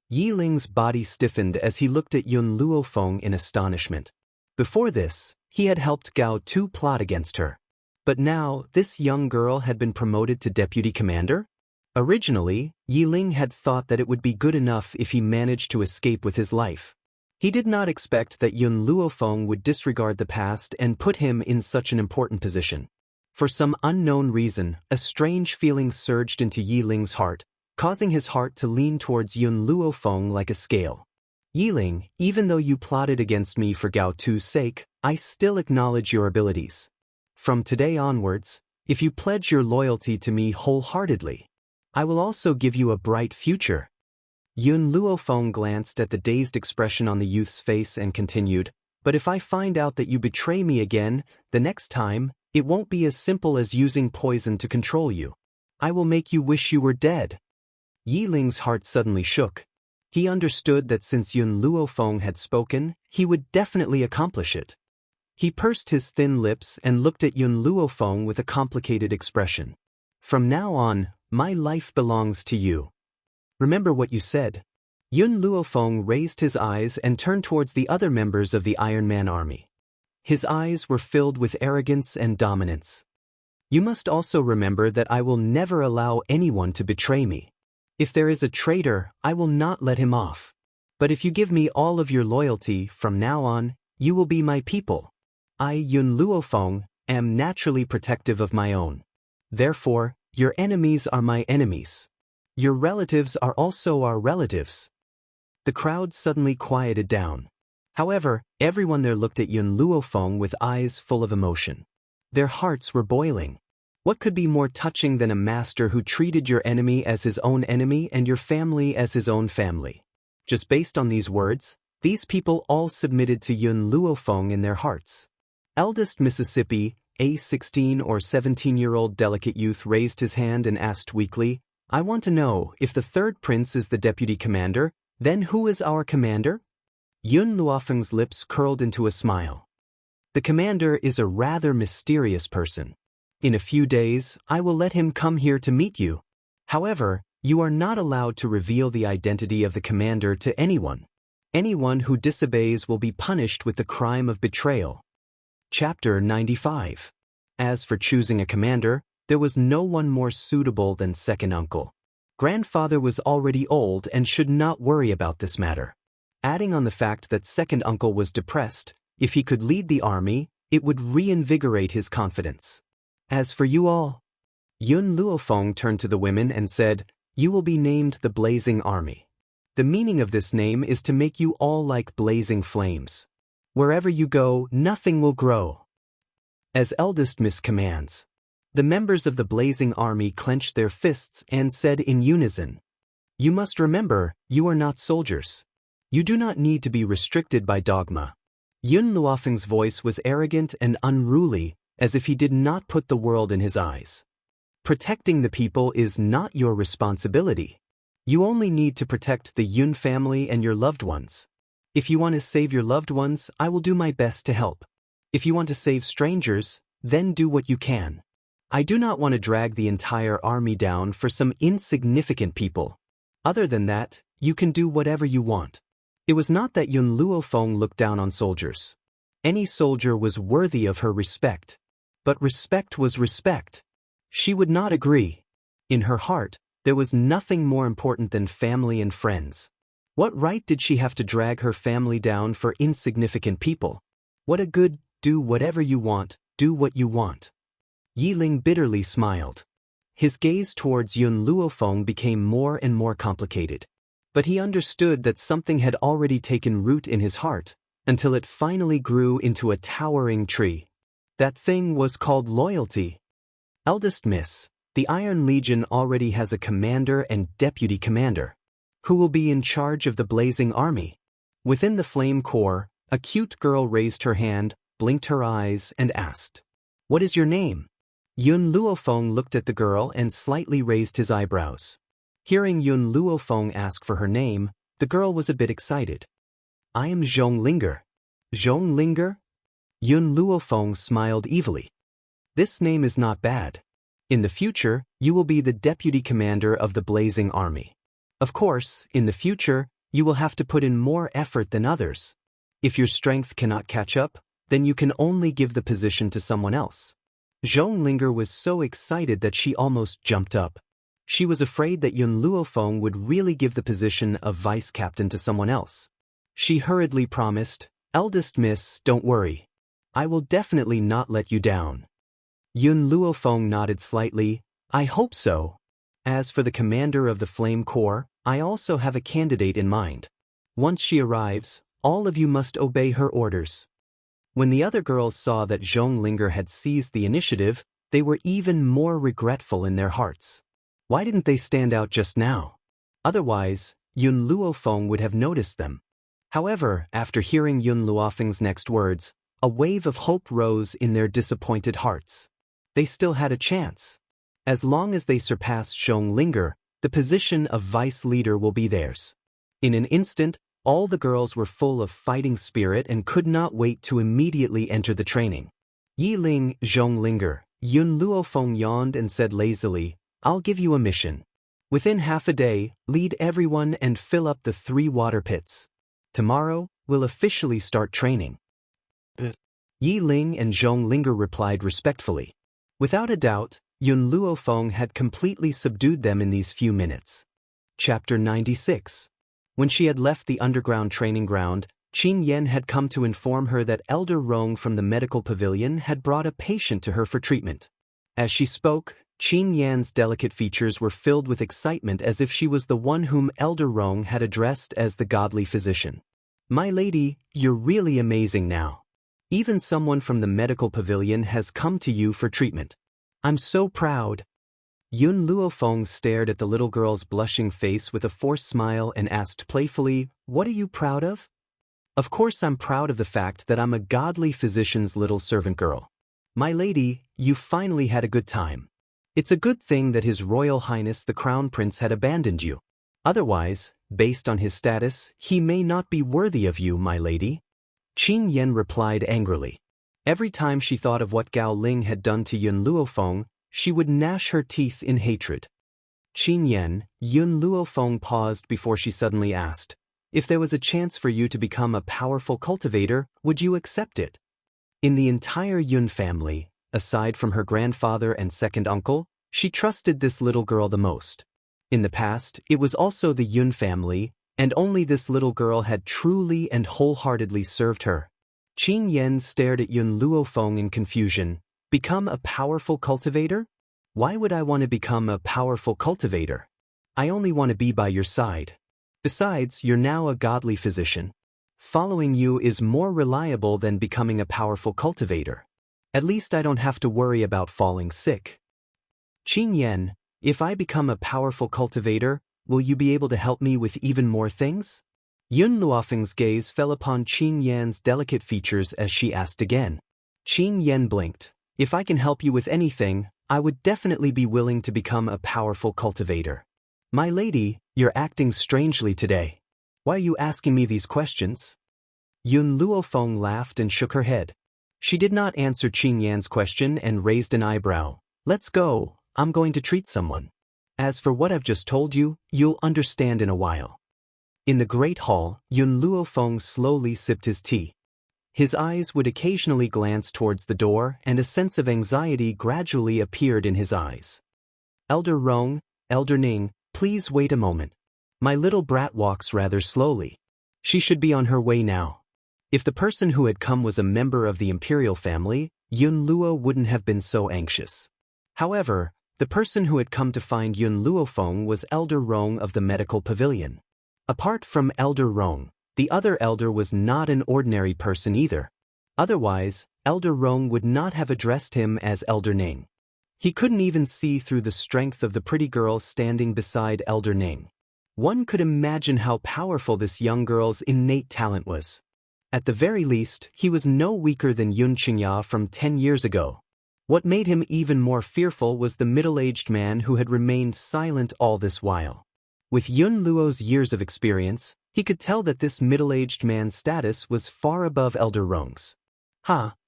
Yi Ling's body stiffened as he looked at Yun Luofeng in astonishment. Before this, he had helped Gao Tu plot against her. But now, this young girl had been promoted to deputy commander? Originally, Yi Ling had thought that it would be good enough if he managed to escape with his life. He did not expect that Yun Luofeng would disregard the past and put him in such an important position. For some unknown reason, a strange feeling surged into Yi Ling's heart, causing his heart to lean towards Yun Luofeng like a scale. Yi Ling, even though you plotted against me for Gao Tu's sake, I still acknowledge your abilities. From today onwards, if you pledge your loyalty to me wholeheartedly, I will also give you a bright future. Yun Luofeng glanced at the dazed expression on the youth's face and continued, but if I find out that you betray me again, the next time, it won't be as simple as using poison to control you. I will make you wish you were dead. Yi Ling's heart suddenly shook. He understood that since Yun Luofeng had spoken, he would definitely accomplish it. He pursed his thin lips and looked at Yun Luofeng with a complicated expression. From now on, my life belongs to you. Remember what you said. Yun Luofeng raised his eyes and turned towards the other members of the Iron Man army. His eyes were filled with arrogance and dominance. You must also remember that I will never allow anyone to betray me. If there is a traitor, I will not let him off. But if you give me all of your loyalty, from now on, you will be my people. I, Yun Luofeng, am naturally protective of my own. Therefore, your enemies are my enemies. Your relatives are also our relatives. The crowd suddenly quieted down. However, everyone there looked at Yun Luofeng with eyes full of emotion. Their hearts were boiling. What could be more touching than a master who treated your enemy as his own enemy and your family as his own family? Just based on these words, these people all submitted to Yun Luofeng in their hearts. Eldest Mississippi, a 16 or 17-year-old delicate youth raised his hand and asked weakly, I want to know, if the 3rd prince is the deputy commander, then who is our commander? Yun Luofeng's lips curled into a smile. The commander is a rather mysterious person. In a few days, I will let him come here to meet you. However, you are not allowed to reveal the identity of the commander to anyone. Anyone who disobeys will be punished with the crime of betrayal. Chapter 95. As for choosing a commander, there was no one more suitable than second uncle. Grandfather was already old and should not worry about this matter. Adding on the fact that second uncle was depressed, if he could lead the army, it would reinvigorate his confidence. As for you all, Yun Luofeng turned to the women and said, you will be named the Blazing Army. The meaning of this name is to make you all like blazing flames. Wherever you go, nothing will grow. As eldest Miss commands. The members of the Blazing Army clenched their fists and said in unison, you must remember, you are not soldiers. You do not need to be restricted by dogma. Yun Luofeng's voice was arrogant and unruly, as if he did not put the world in his eyes. Protecting the people is not your responsibility. You only need to protect the Yun family and your loved ones. If you want to save your loved ones, I will do my best to help. If you want to save strangers, then do what you can. I do not want to drag the entire army down for some insignificant people. Other than that, you can do whatever you want. It was not that Yun Luofeng looked down on soldiers. Any soldier was worthy of her respect. But respect was respect. She would not agree. In her heart, there was nothing more important than family and friends. What right did she have to drag her family down for insignificant people? What a good, do whatever you want, do what you want. Yi Ling bitterly smiled. His gaze towards Yun Luofeng became more and more complicated. But he understood that something had already taken root in his heart, until it finally grew into a towering tree. That thing was called loyalty. Eldest Miss, the Iron Legion already has a commander and deputy commander. Who will be in charge of the Blazing Army? Within the Flame Corps, a cute girl raised her hand, blinked her eyes, and asked, "What is your name?" Yun Luofeng looked at the girl and slightly raised his eyebrows. Hearing Yun Luofeng ask for her name, the girl was a bit excited. "I am Zhong Linger." "Zhong Linger?" Yun Luofeng smiled evilly. "This name is not bad. In the future, you will be the deputy commander of the Blazing Army. Of course, in the future, you will have to put in more effort than others. If your strength cannot catch up, then you can only give the position to someone else." Zhong Linger was so excited that she almost jumped up. She was afraid that Yun Luofeng would really give the position of vice captain to someone else. She hurriedly promised, "Eldest Miss, don't worry. I will definitely not let you down." Yun Luofeng nodded slightly. "I hope so. As for the commander of the Flame Corps, I also have a candidate in mind. Once she arrives, all of you must obey her orders." When the other girls saw that Zhong Linger had seized the initiative, they were even more regretful in their hearts. Why didn't they stand out just now? Otherwise, Yun Luofeng would have noticed them. However, after hearing Yun Luofeng's next words, a wave of hope rose in their disappointed hearts. They still had a chance. As long as they surpass Zhong Linger, the position of vice leader will be theirs. In an instant, all the girls were full of fighting spirit and could not wait to immediately enter the training. Yi Ling, Zhong Linger, Yun Luofeng yawned and said lazily, "I'll give you a mission. Within half a day, lead everyone and fill up the 3 water pits. Tomorrow, we'll officially start training." Yi Ling and Zhong Linger replied respectfully. Without a doubt, Yun Luofeng had completely subdued them in these few minutes. Chapter 96. When she had left the underground training ground, Qin Yen had come to inform her that Elder Rong from the medical pavilion had brought a patient to her for treatment. As she spoke, Qin Yan's delicate features were filled with excitement as if she was the one whom Elder Rong had addressed as the godly physician. "My lady, you're really amazing now. Even someone from the medical pavilion has come to you for treatment. I'm so proud." Yun Luofeng stared at the little girl's blushing face with a forced smile and asked playfully, "What are you proud of?" "Of course I'm proud of the fact that I'm a godly physician's little servant girl. My lady, you finally had a good time. It's a good thing that His Royal Highness the Crown Prince had abandoned you. Otherwise, based on his status, he may not be worthy of you, my lady." Qin Yen replied angrily. Every time she thought of what Gao Ling had done to Yun Luofeng, she would gnash her teeth in hatred. "Qin Yen," Yun Luofeng paused before she suddenly asked, "If there was a chance for you to become a powerful cultivator, would you accept it?" In the entire Yun family, aside from her grandfather and second uncle, she trusted this little girl the most. In the past, it was also the Yun family, and only this little girl had truly and wholeheartedly served her. Qin Yen stared at Yun Luofeng in confusion. "Become a powerful cultivator? Why would I want to become a powerful cultivator? I only want to be by your side. Besides, you're now a godly physician. Following you is more reliable than becoming a powerful cultivator. At least I don't have to worry about falling sick." "Qin Yen, if I become a powerful cultivator, will you be able to help me with even more things?" Yun Luofeng's gaze fell upon Qin Yan's delicate features as she asked again. Qin Yen blinked. "If I can help you with anything, I would definitely be willing to become a powerful cultivator." "My lady, you're acting strangely today. Why are you asking me these questions?" Yun Luofeng laughed and shook her head. She did not answer Qin Yan's question and raised an eyebrow. "Let's go, I'm going to treat someone. As for what I've just told you, you'll understand in a while." In the great hall, Yun Luofeng slowly sipped his tea. His eyes would occasionally glance towards the door, and a sense of anxiety gradually appeared in his eyes. Elder Rong, Elder Ning, please wait a moment. My little brat walks rather slowly. She should be on her way now. If the person who had come was a member of the imperial family, Yun Luo wouldn't have been so anxious. However, the person who had come to find Yun Luofeng was Elder Rong of the medical pavilion. Apart from Elder Rong, the other elder was not an ordinary person either. Otherwise, Elder Rong would not have addressed him as Elder Ning. He couldn't even see through the strength of the pretty girl standing beside Elder Ning. One could imagine how powerful this young girl's innate talent was. At the very least, he was no weaker than Yun Qingya from 10 years ago. What made him even more fearful was the middle-aged man who had remained silent all this while. With Yun Luo's years of experience, he could tell that this middle-aged man's status was far above Elder Rong's.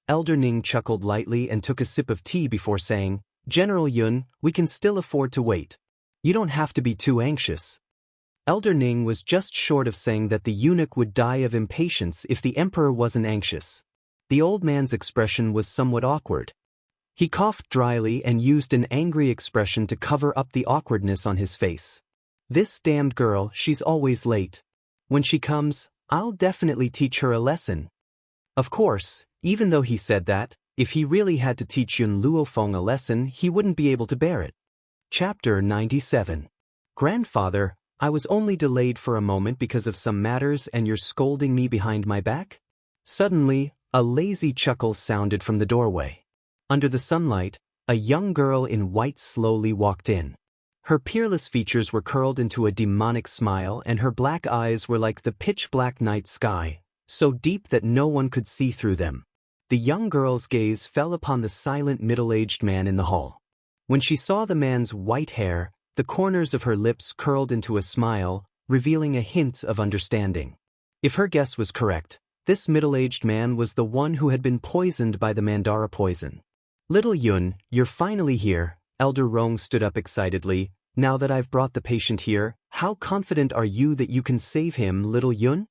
Elder Ning chuckled lightly and took a sip of tea before saying, General Yun, we can still afford to wait. You don't have to be too anxious. Elder Ning was just short of saying that the eunuch would die of impatience if the emperor wasn't anxious. The old man's expression was somewhat awkward. He coughed dryly and used an angry expression to cover up the awkwardness on his face. This damned girl, she's always late. When she comes, I'll definitely teach her a lesson. Of course, even though he said that, if he really had to teach Yun Luofeng a lesson, he wouldn't be able to bear it. Chapter 97. Grandfather, I was only delayed for a moment because of some matters and you're scolding me behind my back? Suddenly, a lazy chuckle sounded from the doorway. Under the sunlight, a young girl in white slowly walked in. Her peerless features were curled into a demonic smile and her black eyes were like the pitch-black night sky, so deep that no one could see through them. The young girl's gaze fell upon the silent middle-aged man in the hall. When she saw the man's white hair, the corners of her lips curled into a smile, revealing a hint of understanding. If her guess was correct, this middle-aged man was the one who had been poisoned by the Mandara poison. Little Yun, you're finally here. Elder Rong stood up excitedly. Now that I've brought the patient here, how confident are you that you can save him, little Yun?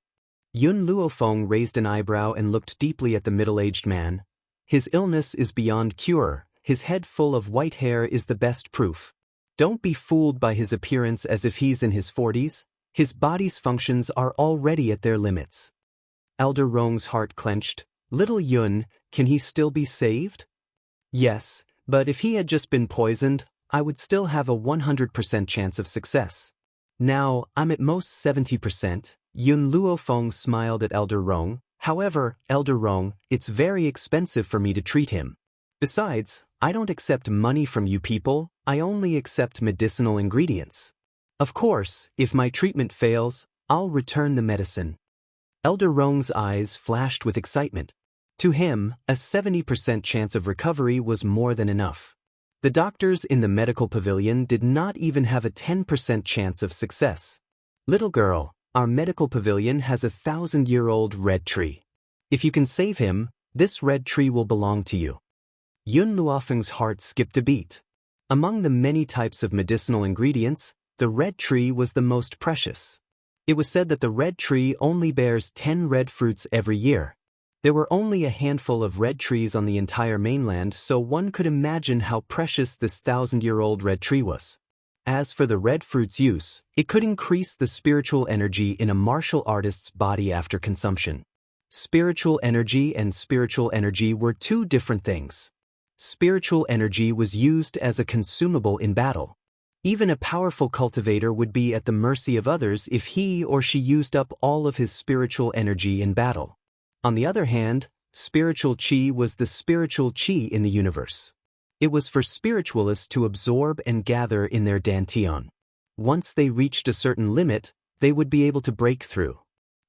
Yun Luofeng raised an eyebrow and looked deeply at the middle-aged man. His illness is beyond cure. His head full of white hair is the best proof. Don't be fooled by his appearance as if he's in his 40s. His body's functions are already at their limits. Elder Rong's heart clenched. Little Yun, can he still be saved? Yes, but if he had just been poisoned, I would still have a 100% chance of success. Now, I'm at most 70%. Yun Luofeng smiled at Elder Rong. However, Elder Rong, it's very expensive for me to treat him. Besides, I don't accept money from you people, I only accept medicinal ingredients. Of course, if my treatment fails, I'll return the medicine. Elder Rong's eyes flashed with excitement. To him, a 70% chance of recovery was more than enough. The doctors in the medical pavilion did not even have a 10% chance of success. Little girl, our medical pavilion has a 1,000-year-old red tree. If you can save him, this red tree will belong to you. Yun Luofeng's heart skipped a beat. Among the many types of medicinal ingredients, the red tree was the most precious. It was said that the red tree only bears 10 red fruits every year. There were only a handful of red trees on the entire mainland, so one could imagine how precious this 1,000-year-old red tree was. As for the red fruit's use, it could increase the spiritual energy in a martial artist's body after consumption. Spiritual energy and spiritual energy were two different things. Spiritual energy was used as a consumable in battle. Even a powerful cultivator would be at the mercy of others if he or she used up all of his spiritual energy in battle. On the other hand, spiritual qi was the spiritual qi in the universe. It was for spiritualists to absorb and gather in their dantian. Once they reached a certain limit, they would be able to break through.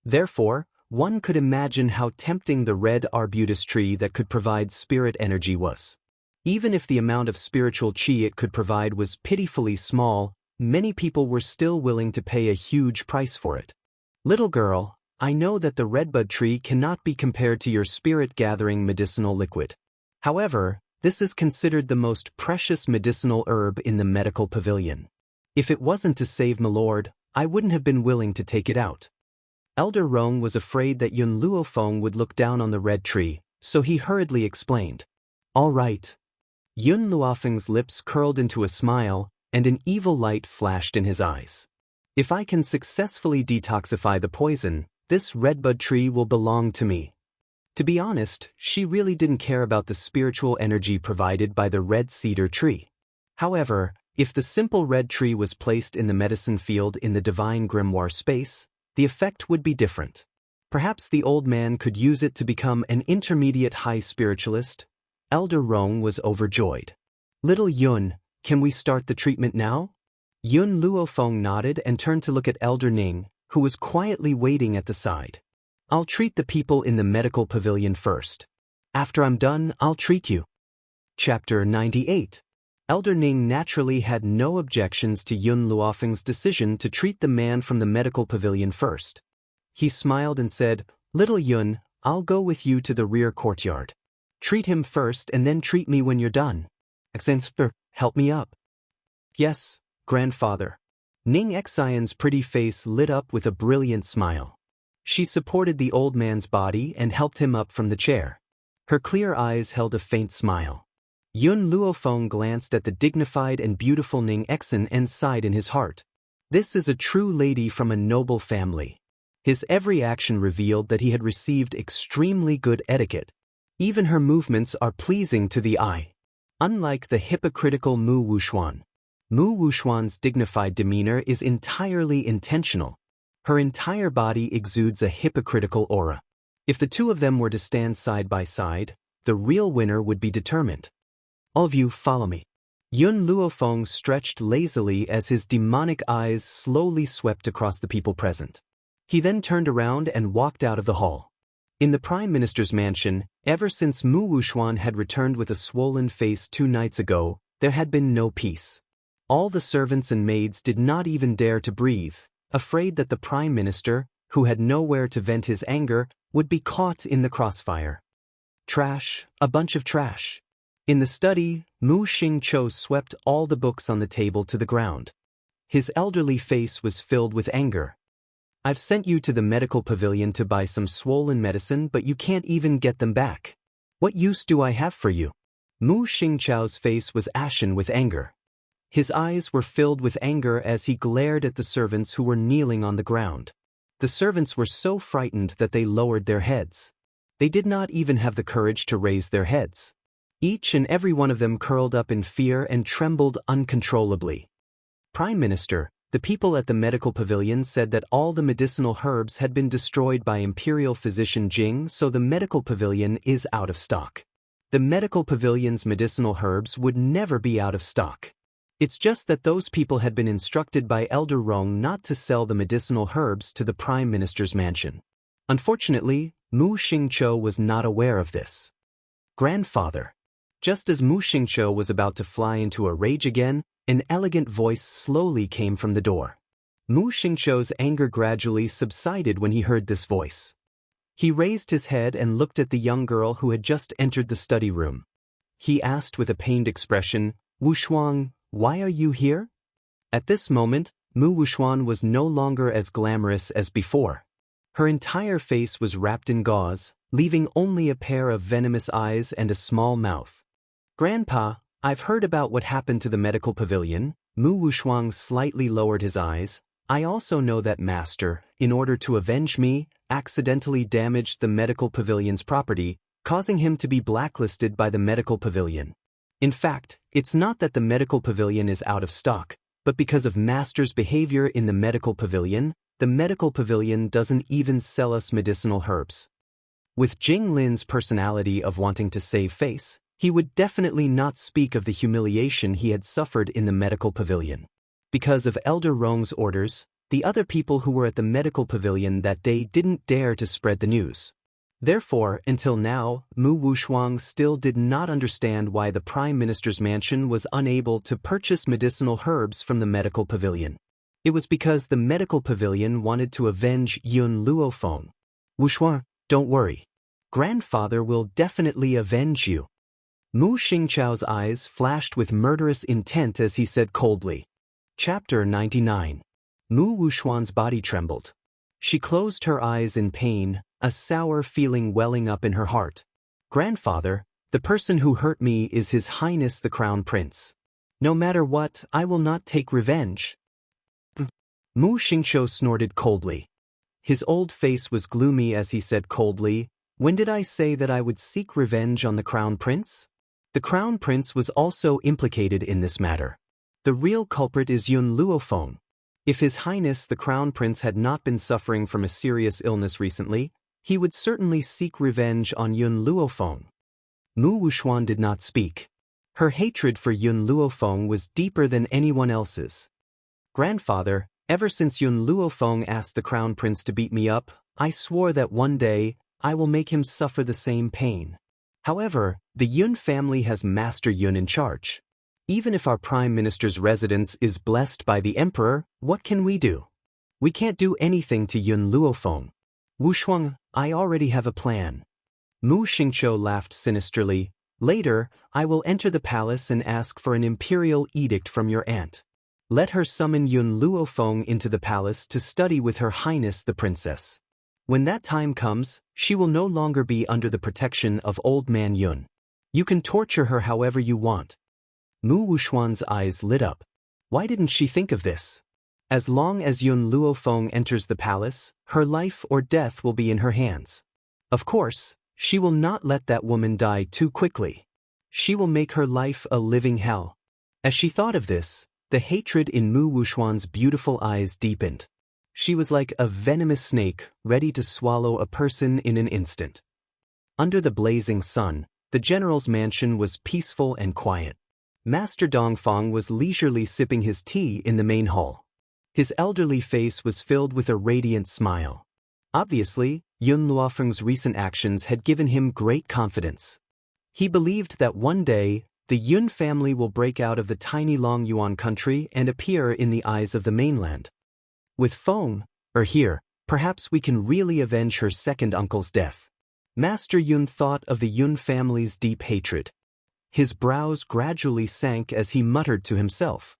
Therefore, one could imagine how tempting the red arbutus tree that could provide spirit energy was. Even if the amount of spiritual qi it could provide was pitifully small, many people were still willing to pay a huge price for it. Little girl, I know that the redbud tree cannot be compared to your spirit-gathering medicinal liquid. However, this is considered the most precious medicinal herb in the medical pavilion. If it wasn't to save my lord, I wouldn't have been willing to take it out. Elder Rong was afraid that Yun Luofeng would look down on the red tree, so he hurriedly explained. All right. Yun Luofeng's lips curled into a smile, and an evil light flashed in his eyes. If I can successfully detoxify the poison, this redbud tree will belong to me. To be honest, she really didn't care about the spiritual energy provided by the red cedar tree. However, if the simple red tree was placed in the medicine field in the divine grimoire space, the effect would be different. Perhaps the old man could use it to become an intermediate high spiritualist. Elder Rong was overjoyed. Little Yun, can we start the treatment now? Yun Luofeng nodded and turned to look at Elder Ning, who was quietly waiting at the side. I'll treat the people in the medical pavilion first. After I'm done, I'll treat you. Chapter 98. Elder Ning naturally had no objections to Yun Luofeng's decision to treat the man from the medical pavilion first. He smiled and said, Little Yun, I'll go with you to the rear courtyard. Treat him first and then treat me when you're done. Help me up. Yes, grandfather. Ning Xian's pretty face lit up with a brilliant smile. She supported the old man's body and helped him up from the chair. Her clear eyes held a faint smile. Yun Luofeng glanced at the dignified and beautiful Ning Xian and sighed in his heart. This is a true lady from a noble family. His every action revealed that he had received extremely good etiquette. Even her movements are pleasing to the eye. Unlike the hypocritical Mu Wuxuan. Mu Wuxuan's dignified demeanor is entirely intentional. Her entire body exudes a hypocritical aura. If the two of them were to stand side by side, the real winner would be determined. All of you follow me. Yun Luofeng stretched lazily as his demonic eyes slowly swept across the people present. He then turned around and walked out of the hall. In the Prime Minister's mansion, ever since Mu Wuxuan had returned with a swollen face 2 nights ago, there had been no peace. All the servants and maids did not even dare to breathe, afraid that the Prime Minister, who had nowhere to vent his anger, would be caught in the crossfire. Trash, a bunch of trash. In the study, Mu Xingqiu swept all the books on the table to the ground. His elderly face was filled with anger. I've sent you to the medical pavilion to buy some swollen medicine, but you can't even get them back. What use do I have for you? Mu Xingqiu's face was ashen with anger. His eyes were filled with anger as he glared at the servants who were kneeling on the ground. The servants were so frightened that they lowered their heads. They did not even have the courage to raise their heads. Each and every one of them curled up in fear and trembled uncontrollably. Prime Minister, the people at the medical pavilion said that all the medicinal herbs had been destroyed by Imperial Physician Jing, so the medical pavilion is out of stock. The medical pavilion's medicinal herbs would never be out of stock. It's just that those people had been instructed by Elder Rong not to sell the medicinal herbs to the Prime Minister's mansion. Unfortunately, Mu Xingqiu was not aware of this. Grandfather. Just as Mu Xingqiu was about to fly into a rage again, an elegant voice slowly came from the door. Mu Xingqiu's anger gradually subsided when he heard this voice. He raised his head and looked at the young girl who had just entered the study room. He asked with a pained expression, Wuxuan, why are you here? At this moment, Mu Wuxuan was no longer as glamorous as before. Her entire face was wrapped in gauze, leaving only a pair of venomous eyes and a small mouth. Grandpa, I've heard about what happened to the medical pavilion. Mu Wuxuan slightly lowered his eyes. I also know that Master, in order to avenge me, accidentally damaged the medical pavilion's property, causing him to be blacklisted by the medical pavilion. In fact, it's not that the medical pavilion is out of stock, but because of Master's behavior in the medical pavilion, the medical pavilion doesn't even sell us medicinal herbs. With Jing Lin's personality of wanting to save face, he would definitely not speak of the humiliation he had suffered in the medical pavilion. Because of Elder Rong's orders, the other people who were at the medical pavilion that day didn't dare to spread the news. Therefore, until now, Mu Wuxuan still did not understand why the Prime Minister's mansion was unable to purchase medicinal herbs from the medical pavilion. It was because the medical pavilion wanted to avenge Yun Luofeng. Wuxuan, don't worry. Grandfather will definitely avenge you. Mu Xingqiu's eyes flashed with murderous intent as he said coldly. Chapter 99. Mu Wuxuan's body trembled. She closed her eyes in pain, a sour feeling welling up in her heart. Grandfather, the person who hurt me is His Highness the Crown Prince. No matter what, I will not take revenge. Mu Xingqiu snorted coldly. His old face was gloomy as he said coldly, "When did I say that I would seek revenge on the Crown Prince?" The Crown Prince was also implicated in this matter. The real culprit is Yun Luofeng. If His Highness the Crown Prince had not been suffering from a serious illness recently, he would certainly seek revenge on Yun Luofeng. Mu Wuxuan did not speak. Her hatred for Yun Luofeng was deeper than anyone else's. Grandfather, ever since Yun Luofeng asked the Crown Prince to beat me up, I swore that one day, I will make him suffer the same pain. However, the Yun family has Master Yun in charge. Even if our Prime Minister's residence is blessed by the Emperor, what can we do? We can't do anything to Yun Luofeng. Wuxuan, I already have a plan. Mu Xingqiu laughed sinisterly. Later, I will enter the palace and ask for an imperial edict from your aunt. Let her summon Yun Luofeng into the palace to study with Her Highness the Princess. When that time comes, she will no longer be under the protection of Old Man Yun. You can torture her however you want. Mu Wuxuan's eyes lit up. Why didn't she think of this? As long as Yun Luofeng enters the palace, her life or death will be in her hands. Of course, she will not let that woman die too quickly. She will make her life a living hell. As she thought of this, the hatred in Mu Wuxuan's beautiful eyes deepened. She was like a venomous snake, ready to swallow a person in an instant. Under the blazing sun, the general's mansion was peaceful and quiet. Master Dongfang was leisurely sipping his tea in the main hall. His elderly face was filled with a radiant smile. Obviously, Yun Luofeng's recent actions had given him great confidence. He believed that one day, the Yun family will break out of the tiny Longyuan country and appear in the eyes of the mainland. With Feng, here, perhaps we can really avenge her second uncle's death. Master Yun thought of the Yun family's deep hatred. His brows gradually sank as he muttered to himself.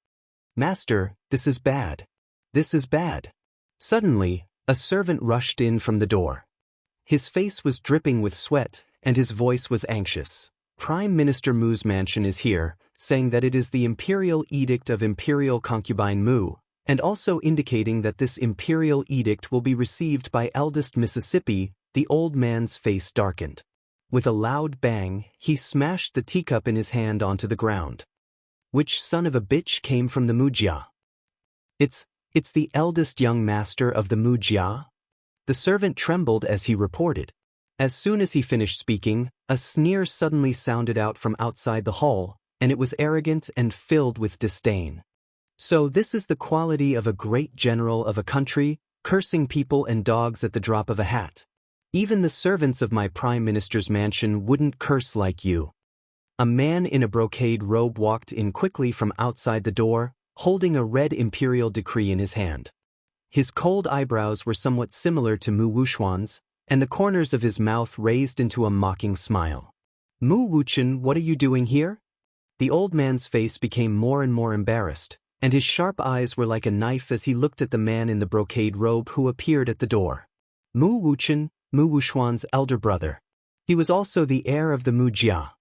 Master, this is bad. This is bad. Suddenly, a servant rushed in from the door. His face was dripping with sweat, and his voice was anxious. Prime Minister Mu's mansion is here, saying that it is the imperial edict of Imperial Concubine Mu, and also indicating that this imperial edict will be received by eldest Mississippi. The old man's face darkened. With a loud bang, he smashed the teacup in his hand onto the ground. Which son of a bitch came from the Mujia? It's the eldest young master of the Mujia? The servant trembled as he reported. As soon as he finished speaking, a sneer suddenly sounded out from outside the hall, and it was arrogant and filled with disdain. So this is the quality of a great general of a country, cursing people and dogs at the drop of a hat. Even the servants of my Prime Minister's mansion wouldn't curse like you. A man in a brocade robe walked in quickly from outside the door, holding a red imperial decree in his hand. His cold eyebrows were somewhat similar to Mu Wuxuan's, and the corners of his mouth raised into a mocking smile. Mu Wuchen, what are you doing here? The old man's face became more and more embarrassed, and his sharp eyes were like a knife as he looked at the man in the brocade robe who appeared at the door. Mu Wuchen, Mu Wuxuan's elder brother. He was also the heir of the Mujia.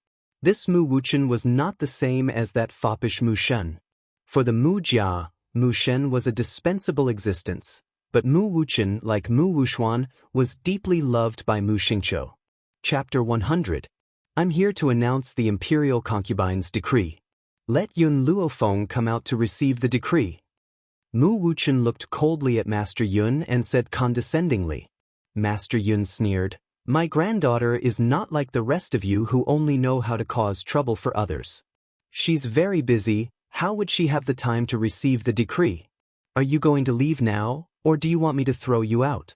This Mu Wuchen was not the same as that foppish Mu Shen. For the Mujia, Mu Shen was a dispensable existence, but Mu Wuchen, like Mu Wuxuan, was deeply loved by Mu Xingqiu. Chapter 100. I'm here to announce the imperial concubine's decree. Let Yun Luofeng come out to receive the decree. Mu Wuchen looked coldly at Master Yun and said condescendingly. Master Yun sneered, My granddaughter is not like the rest of you who only know how to cause trouble for others. She's very busy. How would she have the time to receive the decree? Are you going to leave now, or do you want me to throw you out?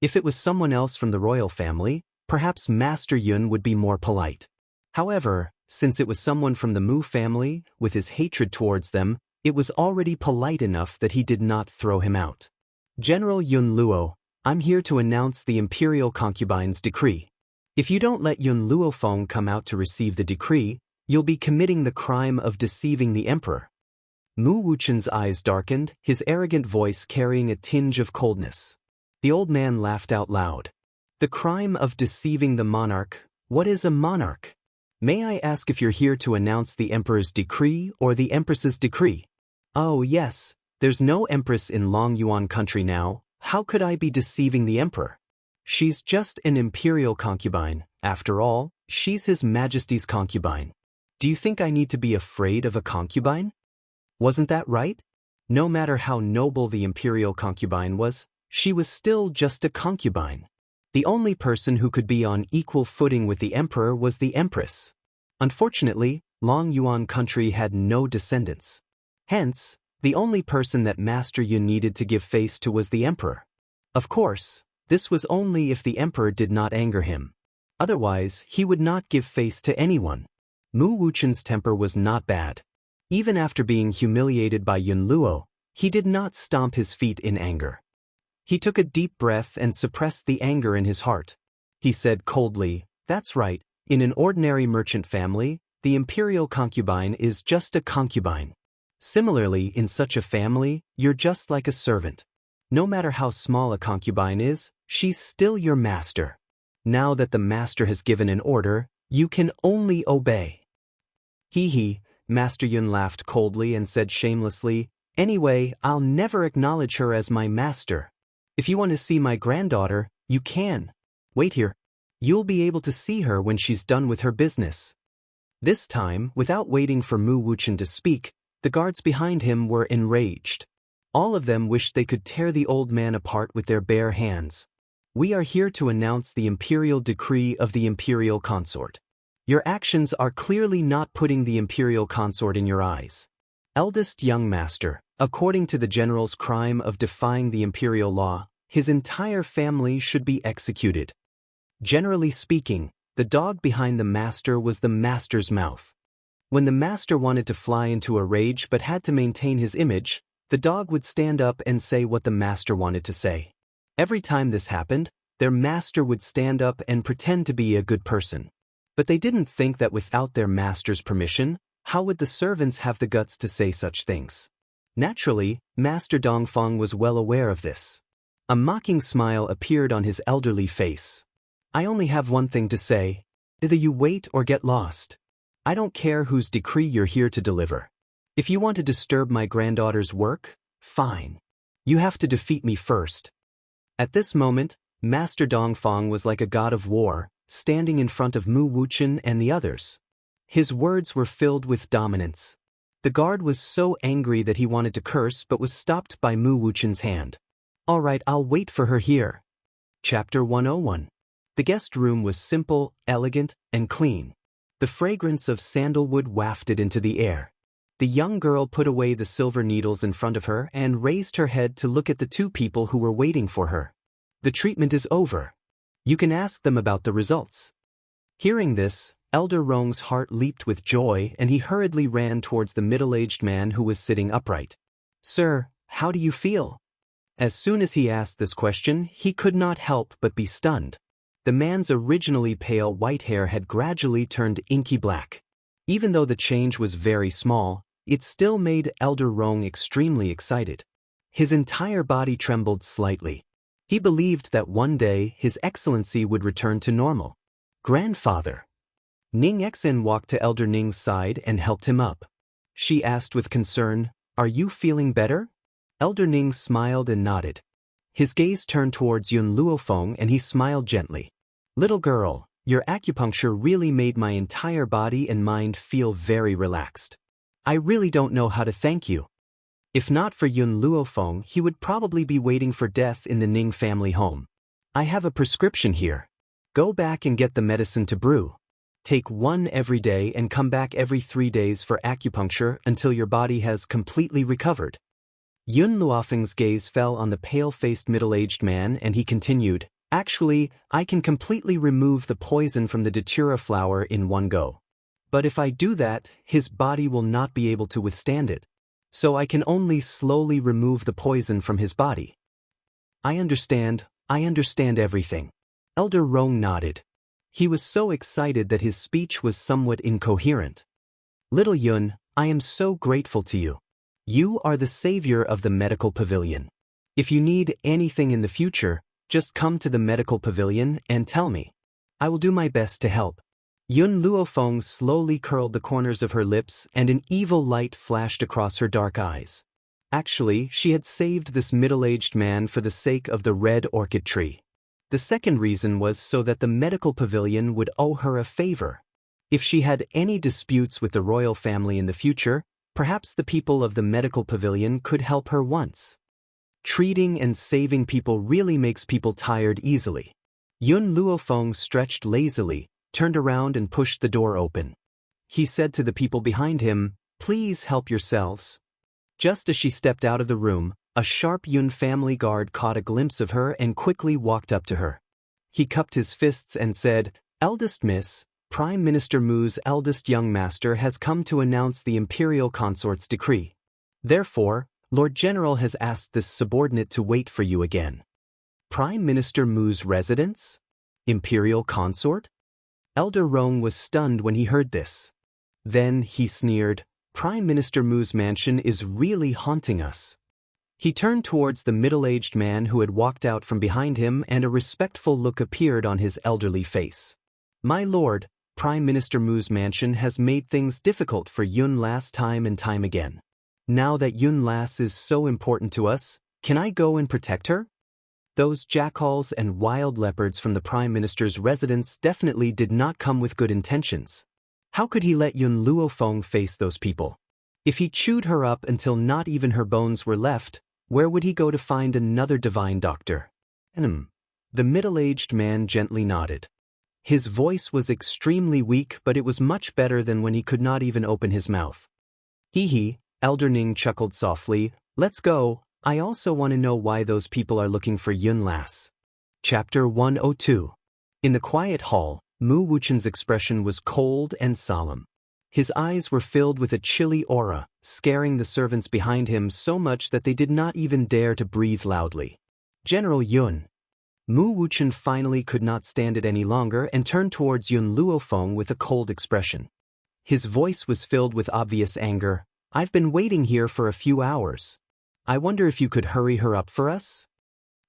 If it was someone else from the royal family, perhaps Master Yun would be more polite. However, since it was someone from the Mu family, with his hatred towards them, it was already polite enough that he did not throw him out. General Yun Luo, I'm here to announce the imperial concubine's decree. If you don't let Yun Luofeng come out to receive the decree, you'll be committing the crime of deceiving the emperor. Mu Wuchen's eyes darkened, his arrogant voice carrying a tinge of coldness. The old man laughed out loud. The crime of deceiving the monarch. What is a monarch? May I ask if you're here to announce the emperor's decree or the empress's decree? Oh yes, there's no empress in Long Yuan country now. How could I be deceiving the emperor? She's just an imperial concubine. After all, she's His Majesty's concubine. Do you think I need to be afraid of a concubine? Wasn't that right? No matter how noble the imperial concubine was, she was still just a concubine. The only person who could be on equal footing with the emperor was the empress. Unfortunately, Long Yuan country had no descendants. Hence, the only person that Master Yun needed to give face to was the emperor. Of course, this was only if the emperor did not anger him. Otherwise, he would not give face to anyone. Mu Wuchen's temper was not bad. Even after being humiliated by Yun Luo, he did not stomp his feet in anger. He took a deep breath and suppressed the anger in his heart. He said coldly, "That's right, in an ordinary merchant family, the imperial concubine is just a concubine. Similarly, in such a family, you're just like a servant. No matter how small a concubine is, she's still your master. Now that the master has given an order, you can only obey." Hee, Master Yun laughed coldly and said shamelessly, "Anyway, I'll never acknowledge her as my master. If you want to see my granddaughter, you can. Wait here. You'll be able to see her when she's done with her business." This time, without waiting for Mu Wuchen to speak, the guards behind him were enraged. All of them wished they could tear the old man apart with their bare hands. "We are here to announce the imperial decree of the imperial consort. Your actions are clearly not putting the imperial consort in your eyes. Eldest young master, according to the general's crime of defying the imperial law, his entire family should be executed." Generally speaking, the dog behind the master was the master's mouth. When the master wanted to fly into a rage but had to maintain his image, the dog would stand up and say what the master wanted to say. Every time this happened, their master would stand up and pretend to be a good person. But they didn't think that without their master's permission, how would the servants have the guts to say such things? Naturally, Master Dongfang was well aware of this. A mocking smile appeared on his elderly face. "I only have one thing to say. Either you wait or get lost. I don't care whose decree you're here to deliver. If you want to disturb my granddaughter's work, fine. You have to defeat me first." At this moment, Master Dongfang was like a god of war, standing in front of Mu Wuchen and the others. His words were filled with dominance. The guard was so angry that he wanted to curse but was stopped by Mu Wuchen's hand. "All right, I'll wait for her here." Chapter 101. The guest room was simple, elegant, and clean. The fragrance of sandalwood wafted into the air. The young girl put away the silver needles in front of her and raised her head to look at the two people who were waiting for her. "The treatment is over. You can ask them about the results." Hearing this, Elder Rong's heart leaped with joy and he hurriedly ran towards the middle-aged man who was sitting upright. "Sir, how do you feel?" As soon as he asked this question, he could not help but be stunned. The man's originally pale white hair had gradually turned inky black. Even though the change was very small, it still made Elder Rong extremely excited. His entire body trembled slightly. He believed that one day His Excellency would return to normal. "Grandfather." Ning Xen walked to Elder Ning's side and helped him up. She asked with concern, "Are you feeling better?" Elder Ning smiled and nodded. His gaze turned towards Yun Luofeng and he smiled gently. "Little girl, your acupuncture really made my entire body and mind feel very relaxed. I really don't know how to thank you." If not for Yun Luofeng, he would probably be waiting for death in the Ning family home. "I have a prescription here. Go back and get the medicine to brew. Take one every day and come back every 3 days for acupuncture until your body has completely recovered." Yun Luofeng's gaze fell on the pale-faced middle-aged man and he continued, "Actually, I can completely remove the poison from the datura flower in one go. But if I do that, his body will not be able to withstand it. So I can only slowly remove the poison from his body." I understand everything." Elder Rong nodded. He was so excited that his speech was somewhat incoherent. "Little Yun, I am so grateful to you. You are the savior of the medical pavilion. If you need anything in the future, just come to the medical pavilion and tell me. I will do my best to help. Yun Luofeng slowly curled the corners of her lips and an evil light flashed across her dark eyes. Actually, she had saved this middle-aged man for the sake of the red orchid tree. The second reason was so that the medical pavilion would owe her a favor. If she had any disputes with the royal family in the future, perhaps the people of the medical pavilion could help her once. Treating and saving people really makes people tired easily. Yun Luofeng stretched lazily, turned around and pushed the door open. He said to the people behind him, "Please help yourselves." Just as she stepped out of the room, a sharp Yun family guard caught a glimpse of her and quickly walked up to her. He cupped his fists and said, "Eldest Miss, Prime Minister Mu's eldest young master has come to announce the Imperial Consort's decree. Therefore, Lord General has asked this subordinate to wait for you again." Prime Minister Mu's residence? Imperial Consort? Elder Rong was stunned when he heard this. Then he sneered, "Prime Minister Mu's mansion is really haunting us." He turned towards the middle-aged man who had walked out from behind him and a respectful look appeared on his elderly face. "My lord, Prime Minister Mu's mansion has made things difficult for Yun Lass time and time again. Now that Yun Lass is so important to us, can I go and protect her?" Those jackals and wild leopards from the Prime Minister's residence definitely did not come with good intentions. How could he let Yun Luofeng face those people? If he chewed her up until not even her bones were left, where would he go to find another divine doctor? The middle-aged man gently nodded. His voice was extremely weak, but it was much better than when he could not even open his mouth. "Hee, Elder Ning chuckled softly, "Let's go. I also want to know why those people are looking for Yun Lass." Chapter 102. In the quiet hall, Mu Wuchen's expression was cold and solemn. His eyes were filled with a chilly aura, scaring the servants behind him so much that they did not even dare to breathe loudly. "General Yun." Mu Wuchen finally could not stand it any longer and turned towards Yun Luofeng with a cold expression. His voice was filled with obvious anger. "I've been waiting here for a few hours. I wonder if you could hurry her up for us?"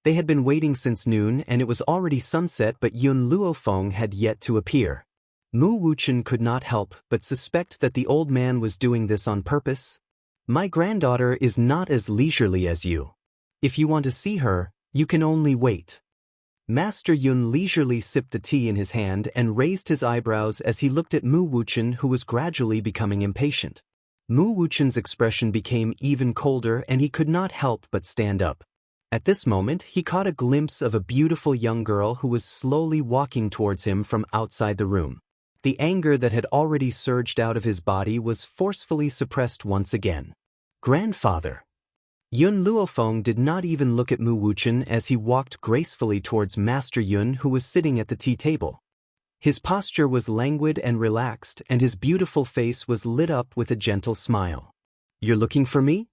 They had been waiting since noon and it was already sunset, but Yun Luofeng had yet to appear. Mu Wuchen could not help but suspect that the old man was doing this on purpose. "My granddaughter is not as leisurely as you. If you want to see her, you can only wait." Master Yun leisurely sipped the tea in his hand and raised his eyebrows as he looked at Mu Wuchen, who was gradually becoming impatient. Mu Wuchen's expression became even colder and he could not help but stand up. At this moment, he caught a glimpse of a beautiful young girl who was slowly walking towards him from outside the room. The anger that had already surged out of his body was forcefully suppressed once again. "Grandfather." Yun Luofeng did not even look at Mu Wuchen as he walked gracefully towards Master Yun, who was sitting at the tea table. His posture was languid and relaxed, and his beautiful face was lit up with a gentle smile. "You're looking for me?"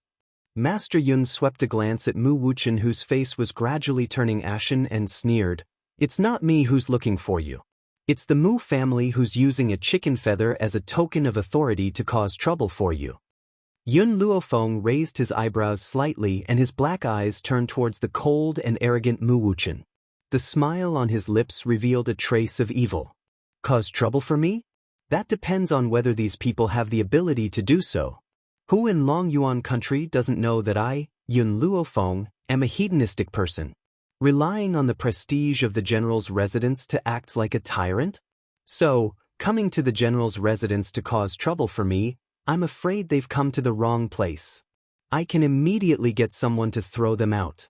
Master Yun swept a glance at Mu Wuchen, whose face was gradually turning ashen, and sneered, "It's not me who's looking for you. It's the Mu family who's using a chicken feather as a token of authority to cause trouble for you." Yun Luofeng raised his eyebrows slightly and his black eyes turned towards the cold and arrogant Mu Wuchen. The smile on his lips revealed a trace of evil. "Cause trouble for me? That depends on whether these people have the ability to do so. Who in Long Yuan country doesn't know that I, Yun Luofeng, am a hedonistic person, relying on the prestige of the general's residence to act like a tyrant? So, coming to the general's residence to cause trouble for me, I'm afraid they've come to the wrong place. I can immediately get someone to throw them out."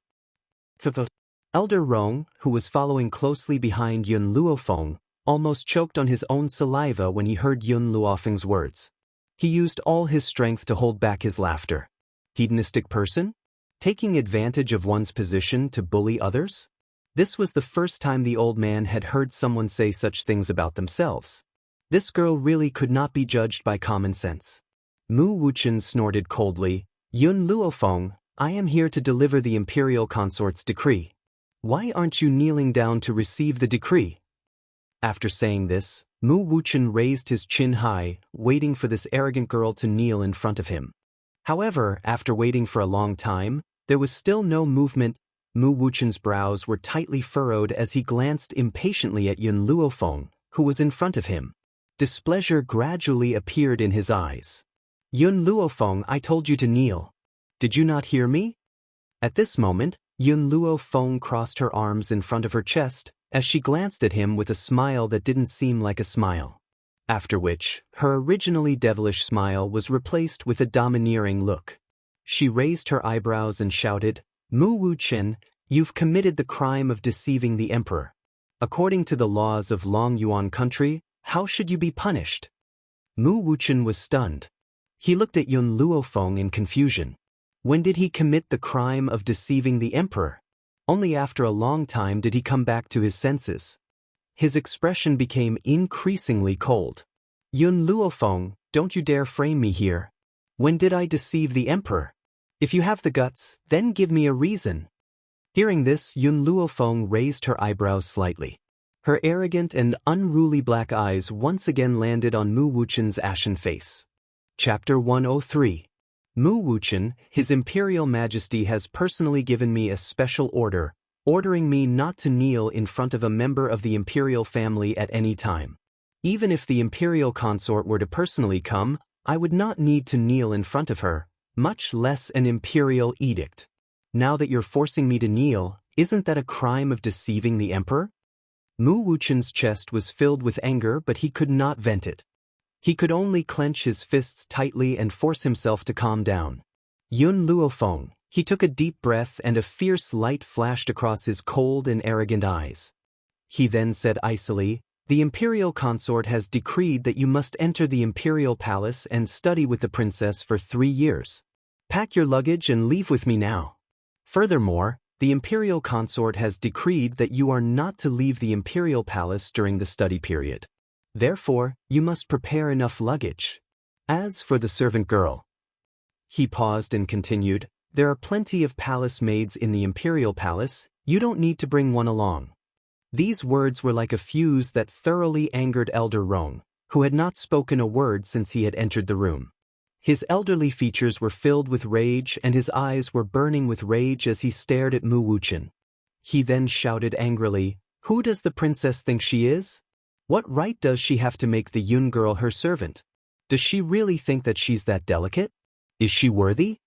Elder Rong, who was following closely behind Yun Luofeng, almost choked on his own saliva when he heard Yun Luofeng's words. He used all his strength to hold back his laughter. Hedonistic person? Taking advantage of one's position to bully others? This was the first time the old man had heard someone say such things about themselves. This girl really could not be judged by common sense. Mu Wuchen snorted coldly, "Yun Luofeng, I am here to deliver the Imperial Consort's decree. Why aren't you kneeling down to receive the decree?" After saying this, Mu Wuchen raised his chin high, waiting for this arrogant girl to kneel in front of him. However, after waiting for a long time, there was still no movement. Mu Wuchen's brows were tightly furrowed as he glanced impatiently at Yun Luofeng, who was in front of him. Displeasure gradually appeared in his eyes. Yun Luofeng, I told you to kneel. Did you not hear me? At this moment, Yun Luofeng crossed her arms in front of her chest, as she glanced at him with a smile that didn't seem like a smile. After which, her originally devilish smile was replaced with a domineering look. She raised her eyebrows and shouted, Mu Wuchen, you've committed the crime of deceiving the emperor. According to the laws of Long Yuan country, how should you be punished? Mu Wuchen was stunned. He looked at Yun Luofeng in confusion. When did he commit the crime of deceiving the emperor? Only after a long time did he come back to his senses. His expression became increasingly cold. Yun Luofeng, don't you dare frame me here. When did I deceive the emperor? If you have the guts, then give me a reason. Hearing this, Yun Luofeng raised her eyebrows slightly. Her arrogant and unruly black eyes once again landed on Mu Wuchen's ashen face. Chapter 103. Mu Wuchen, His Imperial Majesty has personally given me a special order, ordering me not to kneel in front of a member of the imperial family at any time. Even if the imperial consort were to personally come, I would not need to kneel in front of her, much less an imperial edict. Now that you're forcing me to kneel, isn't that a crime of deceiving the emperor? Mu Wuchen's chest was filled with anger, but he could not vent it. He could only clench his fists tightly and force himself to calm down. Yun Luofeng, he took a deep breath and a fierce light flashed across his cold and arrogant eyes. He then said icily, The imperial consort has decreed that you must enter the imperial palace and study with the princess for 3 years. Pack your luggage and leave with me now. Furthermore, the imperial consort has decreed that you are not to leave the imperial palace during the study period. Therefore, you must prepare enough luggage. As for the servant girl, he paused and continued, there are plenty of palace maids in the imperial palace, you don't need to bring one along. These words were like a fuse that thoroughly angered Elder Rong, who had not spoken a word since he had entered the room. His elderly features were filled with rage and his eyes were burning with rage as he stared at Mu Wuchen. He then shouted angrily, Who does the princess think she is? What right does she have to make the Yun girl her servant? Does she really think that she's that delicate? Is she worthy?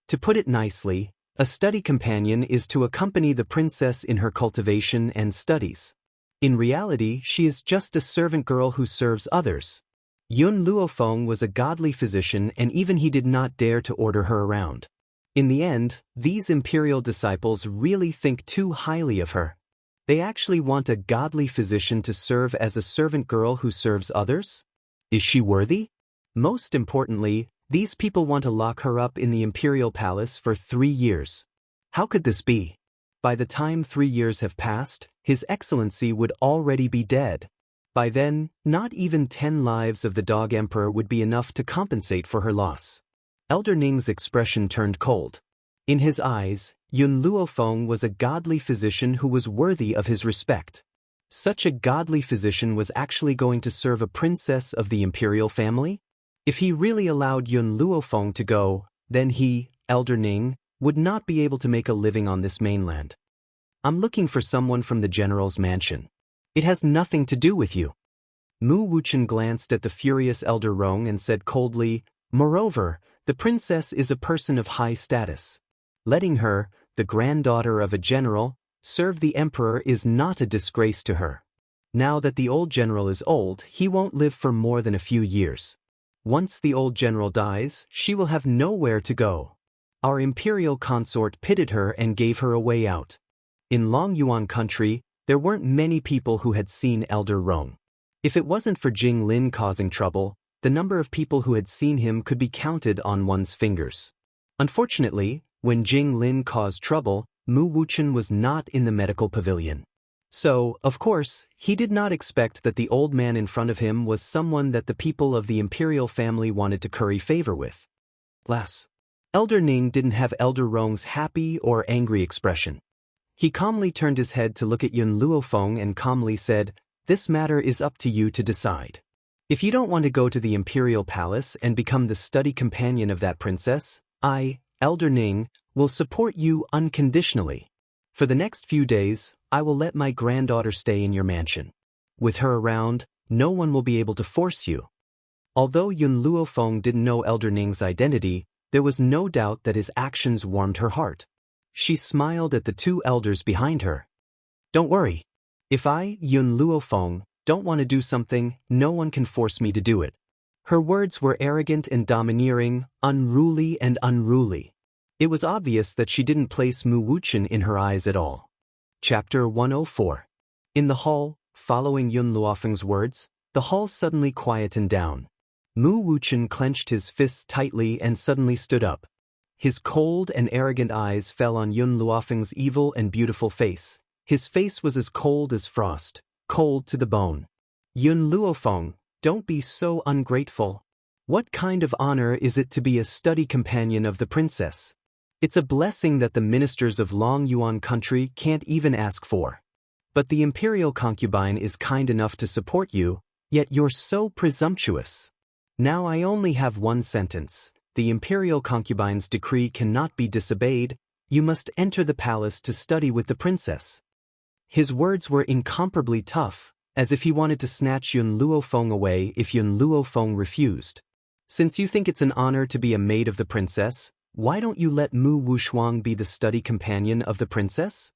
To put it nicely, a study companion is to accompany the princess in her cultivation and studies. In reality, she is just a servant girl who serves others. Yun Luofeng was a godly physician and even he did not dare to order her around. In the end, these imperial disciples really think too highly of her. They actually want a godly physician to serve as a servant girl who serves others? Is she worthy? Most importantly, these people want to lock her up in the imperial palace for 3 years. How could this be? By the time 3 years have passed, His Excellency would already be dead. By then, not even 10 lives of the Dog Emperor would be enough to compensate for her loss. Elder Ning's expression turned cold. In his eyes, Yun Luofeng was a godly physician who was worthy of his respect. Such a godly physician was actually going to serve a princess of the imperial family? If he really allowed Yun Luofeng to go, then he, Elder Ning, would not be able to make a living on this mainland. I'm looking for someone from the general's mansion. It has nothing to do with you. Mu Wuchen glanced at the furious Elder Rong and said coldly, Moreover, the princess is a person of high status. Letting her, the granddaughter of a general, serve the emperor is not a disgrace to her. Now that the old general is old, he won't live for more than a few years. Once the old general dies, she will have nowhere to go. Our imperial consort pitied her and gave her a way out. In Long Yuan country, there weren't many people who had seen Elder Rong. If it wasn't for Jing Lin causing trouble, the number of people who had seen him could be counted on one's fingers. Unfortunately, when Jing Lin caused trouble, Mu Wuchen was not in the medical pavilion. So, of course, he did not expect that the old man in front of him was someone that the people of the imperial family wanted to curry favor with. Alas, Elder Ning didn't have Elder Rong's happy or angry expression. He calmly turned his head to look at Yun Luofeng and calmly said, This matter is up to you to decide. If you don't want to go to the imperial palace and become the study companion of that princess, I, Elder Ning, will support you unconditionally. For the next few days, I will let my granddaughter stay in your mansion. With her around, no one will be able to force you. Although Yun Luofeng didn't know Elder Ning's identity, there was no doubt that his actions warmed her heart. She smiled at the two elders behind her. Don't worry. If I, Yun Luofeng, don't want to do something, no one can force me to do it. Her words were arrogant and domineering, unruly and unruly. It was obvious that she didn't place Mu Wuchen in her eyes at all. Chapter 104. In the hall, following Yun Luofeng's words, the hall suddenly quietened down. Mu Wuchen clenched his fists tightly and suddenly stood up. His cold and arrogant eyes fell on Yun Luofeng's evil and beautiful face. His face was as cold as frost, cold to the bone. Yun Luofeng, don't be so ungrateful. What kind of honor is it to be a study companion of the princess? It's a blessing that the ministers of Long Yuan country can't even ask for. But the imperial concubine is kind enough to support you, yet you're so presumptuous. Now I only have one sentence. The imperial concubine's decree cannot be disobeyed. You must enter the palace to study with the princess. His words were incomparably tough, as if he wanted to snatch Yun Luofeng away if Yun Luofeng refused. Since you think it's an honor to be a maid of the princess, why don't you let Mu Wushuang be the study companion of the princess?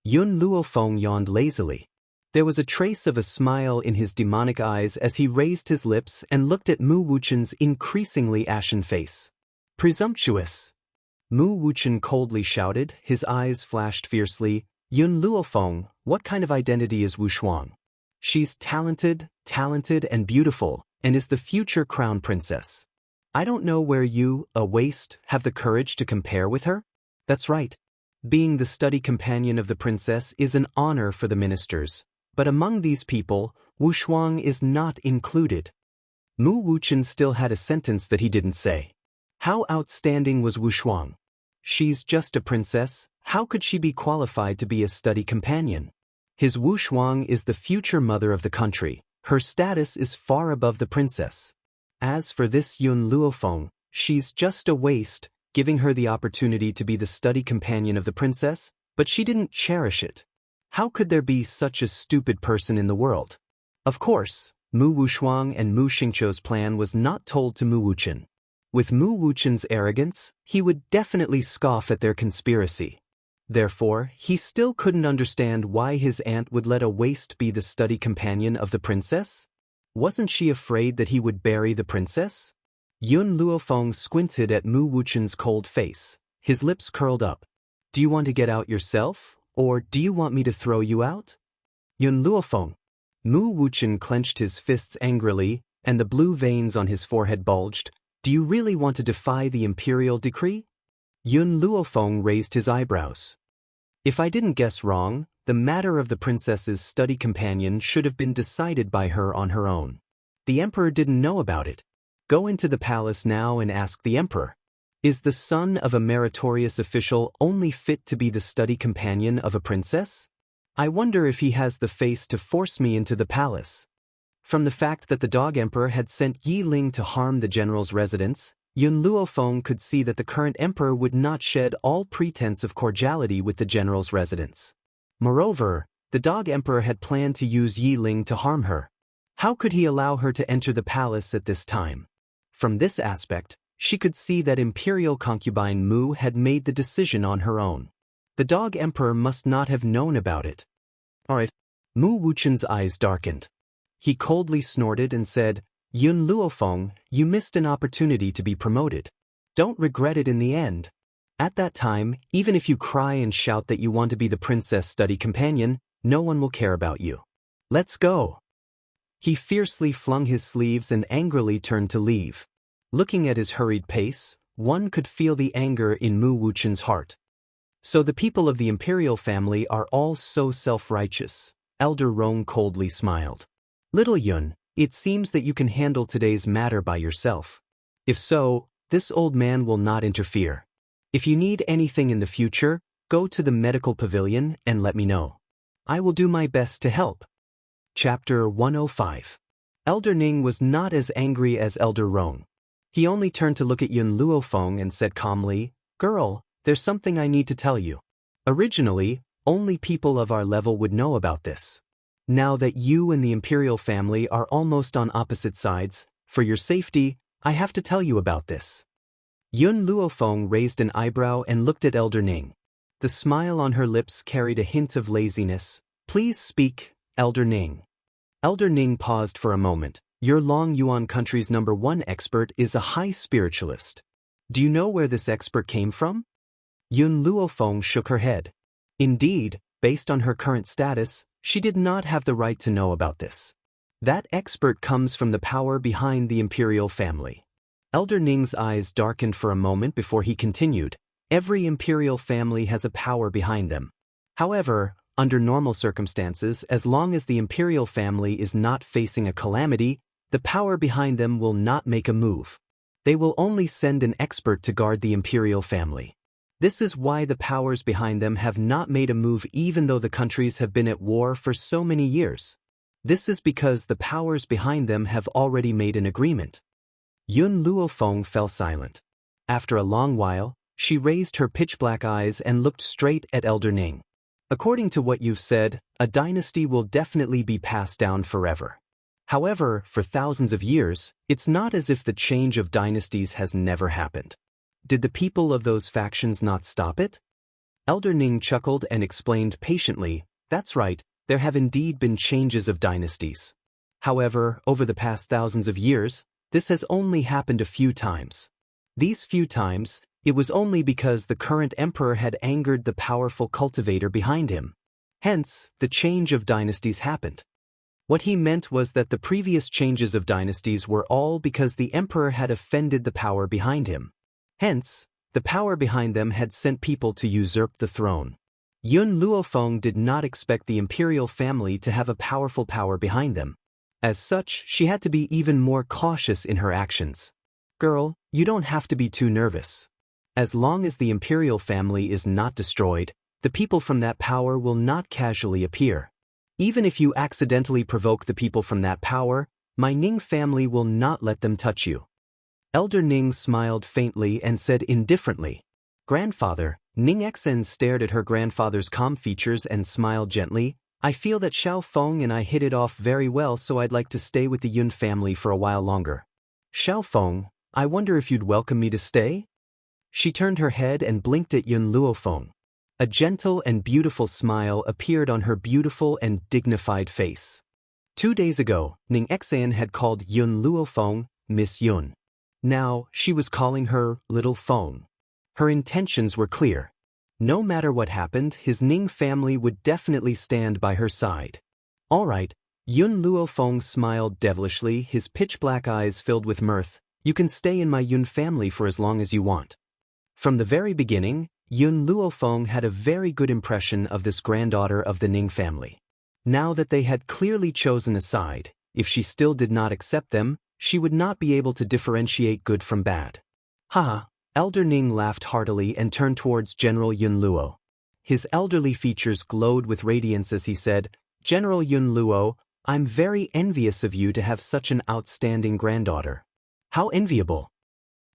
Yun Luofeng yawned lazily. There was a trace of a smile in his demonic eyes as he raised his lips and looked at Mu Wuchen's increasingly ashen face. Presumptuous! Mu Wuchen coldly shouted, his eyes flashed fiercely. Yun Luofeng, what kind of identity is Wushuang? She's talented and beautiful, and is the future crown princess. I don't know where you, a waste, have the courage to compare with her? That's right. Being the study companion of the princess is an honor for the ministers, but among these people, Wushuang is not included. Mu Wuchen still had a sentence that he didn't say. How outstanding was Wushuang? She's just a princess, how could she be qualified to be a study companion? His Wushuang is the future mother of the country, her status is far above the princess. As for this Yun Luofeng, she's just a waste, giving her the opportunity to be the study companion of the princess, but she didn't cherish it. How could there be such a stupid person in the world? Of course, Mu Wushuang and Mu Xingqiu's plan was not told to Mu Wuchen. With Mu Wuchen's arrogance, he would definitely scoff at their conspiracy. Therefore, he still couldn't understand why his aunt would let a waste be the study companion of the princess. Wasn't she afraid that he would bury the princess? Yun Luofeng squinted at Mu Wuchen's cold face. His lips curled up. Do you want to get out yourself, or do you want me to throw you out? Yun Luofeng. Mu Wuchen clenched his fists angrily, and the blue veins on his forehead bulged. Do you really want to defy the imperial decree? Yun Luofeng raised his eyebrows. If I didn't guess wrong, the matter of the princess's study companion should have been decided by her on her own. The emperor didn't know about it. Go into the palace now and ask the emperor. Is the son of a meritorious official only fit to be the study companion of a princess? I wonder if he has the face to force me into the palace. From the fact that the dog emperor had sent Yi Ling to harm the general's residence, Yun Luofeng could see that the current emperor would not shed all pretense of cordiality with the general's residence. Moreover, the dog emperor had planned to use Yi Ling to harm her. How could he allow her to enter the palace at this time? From this aspect, she could see that imperial concubine Mu had made the decision on her own. The dog emperor must not have known about it. Alright. Mu Wuchen's eyes darkened. He coldly snorted and said, Yun Luofeng, you missed an opportunity to be promoted. Don't regret it in the end. At that time, even if you cry and shout that you want to be the princess study companion, no one will care about you. Let's go. He fiercely flung his sleeves and angrily turned to leave. Looking at his hurried pace, one could feel the anger in Mu Wuchen's heart. So the people of the imperial family are all so self-righteous. Elder Rong coldly smiled. Little Yun, it seems that you can handle today's matter by yourself. If so, this old man will not interfere. If you need anything in the future, go to the medical pavilion and let me know. I will do my best to help. Chapter 105. Elder Ning was not as angry as Elder Rong. He only turned to look at Yun Luofeng and said calmly, "Girl, there's something I need to tell you. Originally, only people of our level would know about this. Now that you and the imperial family are almost on opposite sides, for your safety, I have to tell you about this." Yun Luofeng raised an eyebrow and looked at Elder Ning. The smile on her lips carried a hint of laziness. "Please speak, Elder Ning." Elder Ning paused for a moment. "Your Long Yuan country's #1 expert is a high spiritualist. Do you know where this expert came from?" Yun Luofeng shook her head. Indeed, based on her current status, she did not have the right to know about this. That expert comes from the power behind the imperial family. Elder Ning's eyes darkened for a moment before he continued, "Every imperial family has a power behind them. However, under normal circumstances, as long as the imperial family is not facing a calamity, the power behind them will not make a move. They will only send an expert to guard the imperial family. This is why the powers behind them have not made a move even though the countries have been at war for so many years. This is because the powers behind them have already made an agreement." Yun Luofeng fell silent. After a long while, she raised her pitch-black eyes and looked straight at Elder Ning. "According to what you've said, a dynasty will definitely be passed down forever. However, for thousands of years, it's not as if the change of dynasties has never happened. Did the people of those factions not stop it?" Elder Ning chuckled and explained patiently, "That's right, there have indeed been changes of dynasties. However, over the past thousands of years, this has only happened a few times. These few times, it was only because the current emperor had angered the powerful cultivator behind him. Hence, the change of dynasties happened. What he meant was that the previous changes of dynasties were all because the emperor had offended the power behind him. Hence, the power behind them had sent people to usurp the throne. Yun Luofeng did not expect the imperial family to have a powerful power behind them. As such, she had to be even more cautious in her actions. "Girl, you don't have to be too nervous. As long as the imperial family is not destroyed, the people from that power will not casually appear. Even if you accidentally provoke the people from that power, my Ning family will not let them touch you." Elder Ning smiled faintly and said indifferently, "Grandfather." Ning Xen stared at her grandfather's calm features and smiled gently. "I feel that Xiao Feng and I hit it off very well, so I'd like to stay with the Yun family for a while longer." "Xiao Feng, I wonder if you'd welcome me to stay?" She turned her head and blinked at Yun Luofeng. A gentle and beautiful smile appeared on her beautiful and dignified face. 2 days ago, Ning Xen had called Yun Luofeng Miss Yun. Now, she was calling her Little Feng. Her intentions were clear. No matter what happened, his Ning family would definitely stand by her side. "All right," Yun Luofeng smiled devilishly, his pitch-black eyes filled with mirth. "You can stay in my Yun family for as long as you want." From the very beginning, Yun Luofeng had a very good impression of this granddaughter of the Ning family. Now that they had clearly chosen a side, if she still did not accept them, she would not be able to differentiate good from bad. "Haha." Elder Ning laughed heartily and turned towards General Yun Luo. His elderly features glowed with radiance as he said, "General Yun Luo, I'm very envious of you to have such an outstanding granddaughter." "How enviable."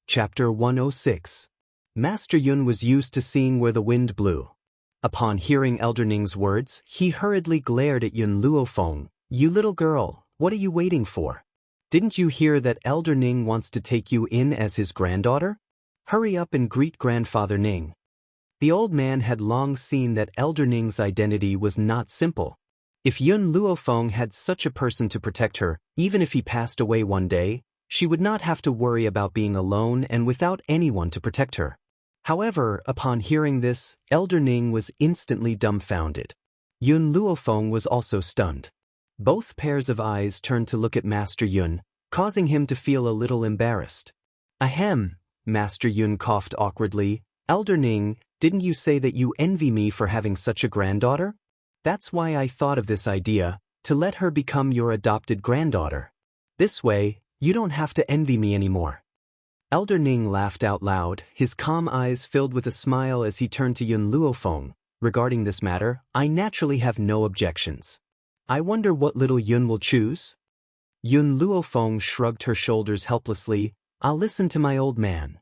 Chapter 106. Master Yun was used to seeing where the wind blew. Upon hearing Elder Ning's words, he hurriedly glared at Yun Luofeng. "You little girl, what are you waiting for? Didn't you hear that Elder Ning wants to take you in as his granddaughter? Hurry up and greet Grandfather Ning." The old man had long seen that Elder Ning's identity was not simple. If Yun Luofeng had such a person to protect her, even if he passed away one day, she would not have to worry about being alone and without anyone to protect her. However, upon hearing this, Elder Ning was instantly dumbfounded. Yun Luofeng was also stunned. Both pairs of eyes turned to look at Master Yun, causing him to feel a little embarrassed. "Ahem," Master Yun coughed awkwardly. "Elder Ning, didn't you say that you envy me for having such a granddaughter? That's why I thought of this idea, to let her become your adopted granddaughter. This way, you don't have to envy me anymore." Elder Ning laughed out loud, his calm eyes filled with a smile as he turned to Yun Luofeng. "Regarding this matter, I naturally have no objections. I wonder what little Yun will choose?" Yun Luofeng shrugged her shoulders helplessly. I'll listen to my old man.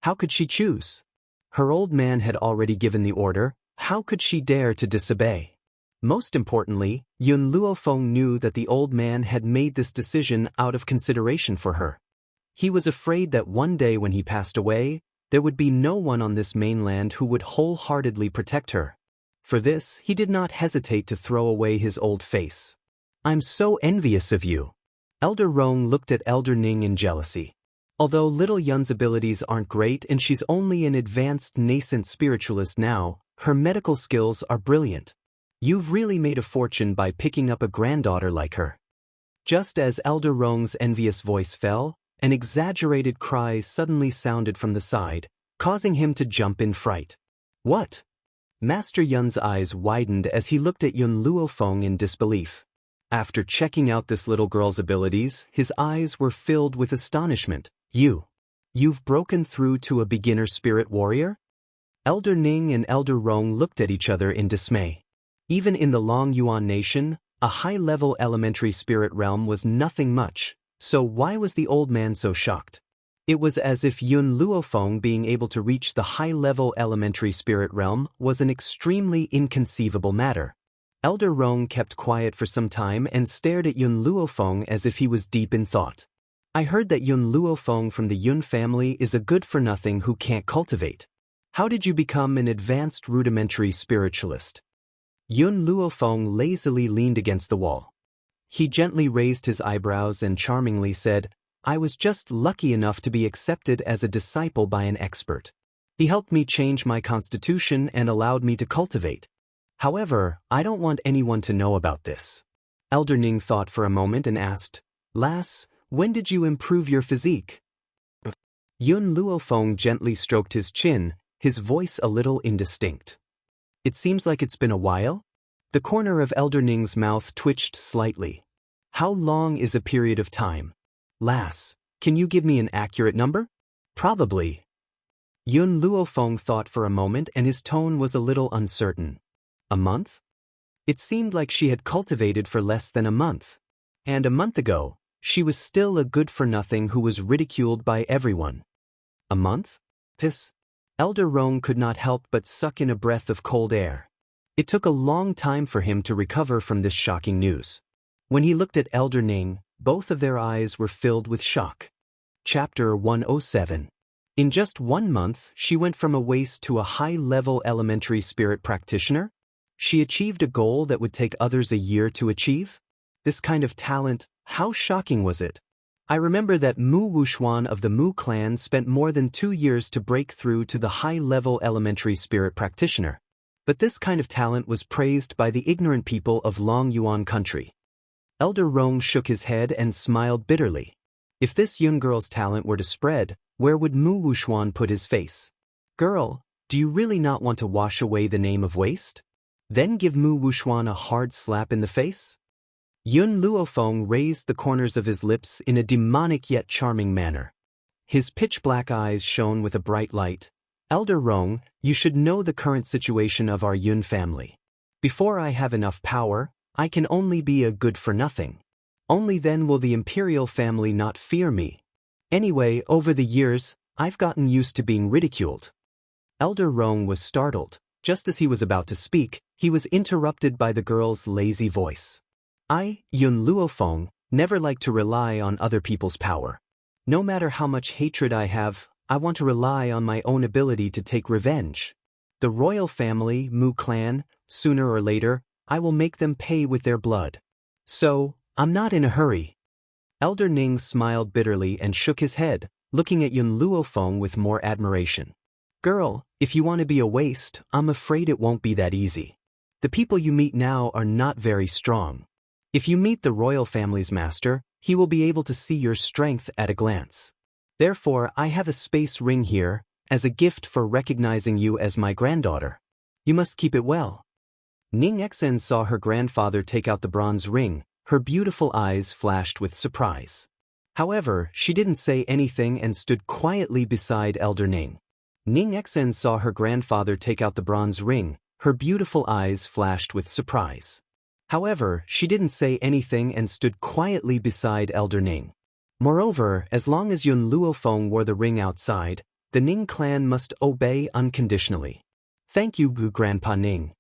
How could she choose? Her old man had already given the order. How could she dare to disobey? Most importantly, Yun Luofeng knew that the old man had made this decision out of consideration for her. He was afraid that one day when he passed away, there would be no one on this mainland who would wholeheartedly protect her. For this, he did not hesitate to throw away his old face. I'm so envious of you. Elder Rong looked at Elder Ning in jealousy. Although little Yun's abilities aren't great and she's only an advanced nascent spiritualist now, her medical skills are brilliant. You've really made a fortune by picking up a granddaughter like her. Just as Elder Rong's envious voice fell, an exaggerated cry suddenly sounded from the side, causing him to jump in fright. What? Master Yun's eyes widened as he looked at Yun Luofeng in disbelief. After checking out this little girl's abilities, his eyes were filled with astonishment. You've broken through to a beginner spirit warrior? Elder Ning and Elder Rong looked at each other in dismay. Even in the Long Yuan nation, a high-level elementary spirit realm was nothing much, so why was the old man so shocked? It was as if Yun Luofeng being able to reach the high-level elementary spirit realm was an extremely inconceivable matter. Elder Rong kept quiet for some time and stared at Yun Luofeng as if he was deep in thought. I heard that Yun Luofeng from the Yun family is a good-for-nothing who can't cultivate. How did you become an advanced rudimentary spiritualist? Yun Luofeng lazily leaned against the wall. He gently raised his eyebrows and charmingly said, I was just lucky enough to be accepted as a disciple by an expert. He helped me change my constitution and allowed me to cultivate. However, I don't want anyone to know about this. Elder Ning thought for a moment and asked, Lass, when did you improve your physique? Yun Luofeng gently stroked his chin, his voice a little indistinct. It seems like it's been a while? The corner of Elder Ning's mouth twitched slightly. How long is a period of time? Lass, can you give me an accurate number? Probably. Yun Luofeng thought for a moment and his tone was a little uncertain. A month? It seemed like she had cultivated for less than a month. And a month ago, she was still a good-for-nothing who was ridiculed by everyone. A month? This? Elder Rong could not help but suck in a breath of cold air. It took a long time for him to recover from this shocking news. When he looked at Elder Ning, both of their eyes were filled with shock. Chapter 107. In just 1 month, she went from a waste to a high-level elementary spirit practitioner? She achieved a goal that would take others a year to achieve? This kind of talent, how shocking was it? I remember that Mu Wuxuan of the Mu clan spent more than 2 years to break through to the high-level elementary spirit practitioner. But this kind of talent was praised by the ignorant people of Long Yuan country. Elder Rong shook his head and smiled bitterly. If this young girl's talent were to spread, where would Mu Wuxuan put his face? Girl, do you really not want to wash away the name of waste? Then give Mu Wuxuan a hard slap in the face? Yun Luofeng raised the corners of his lips in a demonic yet charming manner. His pitch-black eyes shone with a bright light. Elder Rong, you should know the current situation of our Yun family. Before I have enough power, I can only be a good-for-nothing. Only then will the imperial family not fear me. Anyway, over the years, I've gotten used to being ridiculed. Elder Rong was startled. Just as he was about to speak, he was interrupted by the girl's lazy voice. I, Yun Luofeng, never like to rely on other people's power. No matter how much hatred I have, I want to rely on my own ability to take revenge. The royal family, Mu clan, sooner or later, I will make them pay with their blood. So, I'm not in a hurry. Elder Ning smiled bitterly and shook his head, looking at Yun Luofeng with more admiration. Girl, if you want to be a waste, I'm afraid it won't be that easy. The people you meet now are not very strong. If you meet the royal family's master, he will be able to see your strength at a glance. Therefore, I have a space ring here, as a gift for recognizing you as my granddaughter. You must keep it well. Ning Exen saw her grandfather take out the bronze ring. Her beautiful eyes flashed with surprise. However, she didn't say anything and stood quietly beside Elder Ning. Ning Exen saw her grandfather take out the bronze ring. Her beautiful eyes flashed with surprise. However, she didn't say anything and stood quietly beside Elder Ning. Moreover, as long as Yun Luofeng wore the ring outside, the Ning clan must obey unconditionally. Thank you, Grandpa Ning.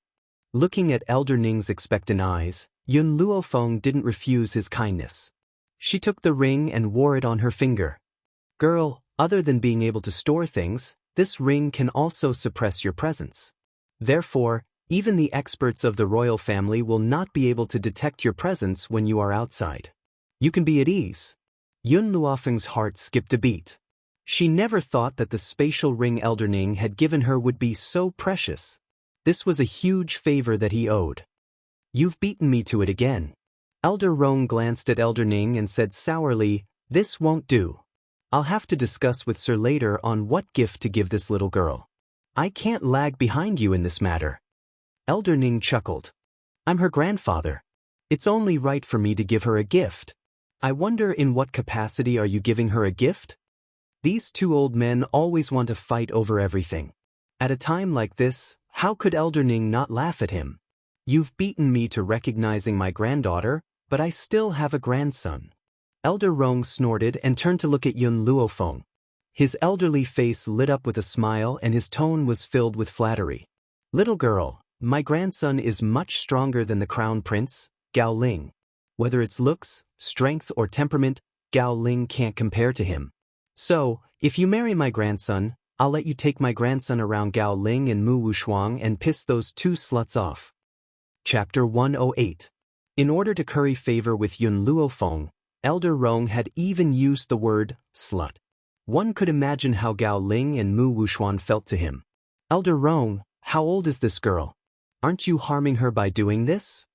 Looking at Elder Ning's expectant eyes, Yun Luofeng didn't refuse his kindness. She took the ring and wore it on her finger. Girl, other than being able to store things, this ring can also suppress your presence. Therefore, even the experts of the royal family will not be able to detect your presence when you are outside. You can be at ease. Yun Luofeng's heart skipped a beat. She never thought that the spatial ring Elder Ning had given her would be so precious. This was a huge favor that he owed. You've beaten me to it again. Elder Rong glanced at Elder Ning and said sourly, this won't do. I'll have to discuss with Sir later on what gift to give this little girl. I can't lag behind you in this matter. Elder Ning chuckled. I'm her grandfather. It's only right for me to give her a gift. I wonder in what capacity are you giving her a gift? These two old men always want to fight over everything. At a time like this, how could Elder Ning not laugh at him? You've beaten me to recognizing my granddaughter, but I still have a grandson. Elder Rong snorted and turned to look at Yun Luofeng. His elderly face lit up with a smile and his tone was filled with flattery. Little girl, my grandson is much stronger than the crown prince, Gao Ling. Whether it's looks, strength or temperament, Gao Ling can't compare to him. So, if you marry my grandson, I'll let you take my grandson around Gao Ling and Mu Wushuang and piss those two sluts off. Chapter 108. In order to curry favor with Yun Luofeng, Elder Rong had even used the word slut. One could imagine how Gao Ling and Mu Wushuang felt to him. Elder Rong, how old is this girl? Aren't you harming her by doing this?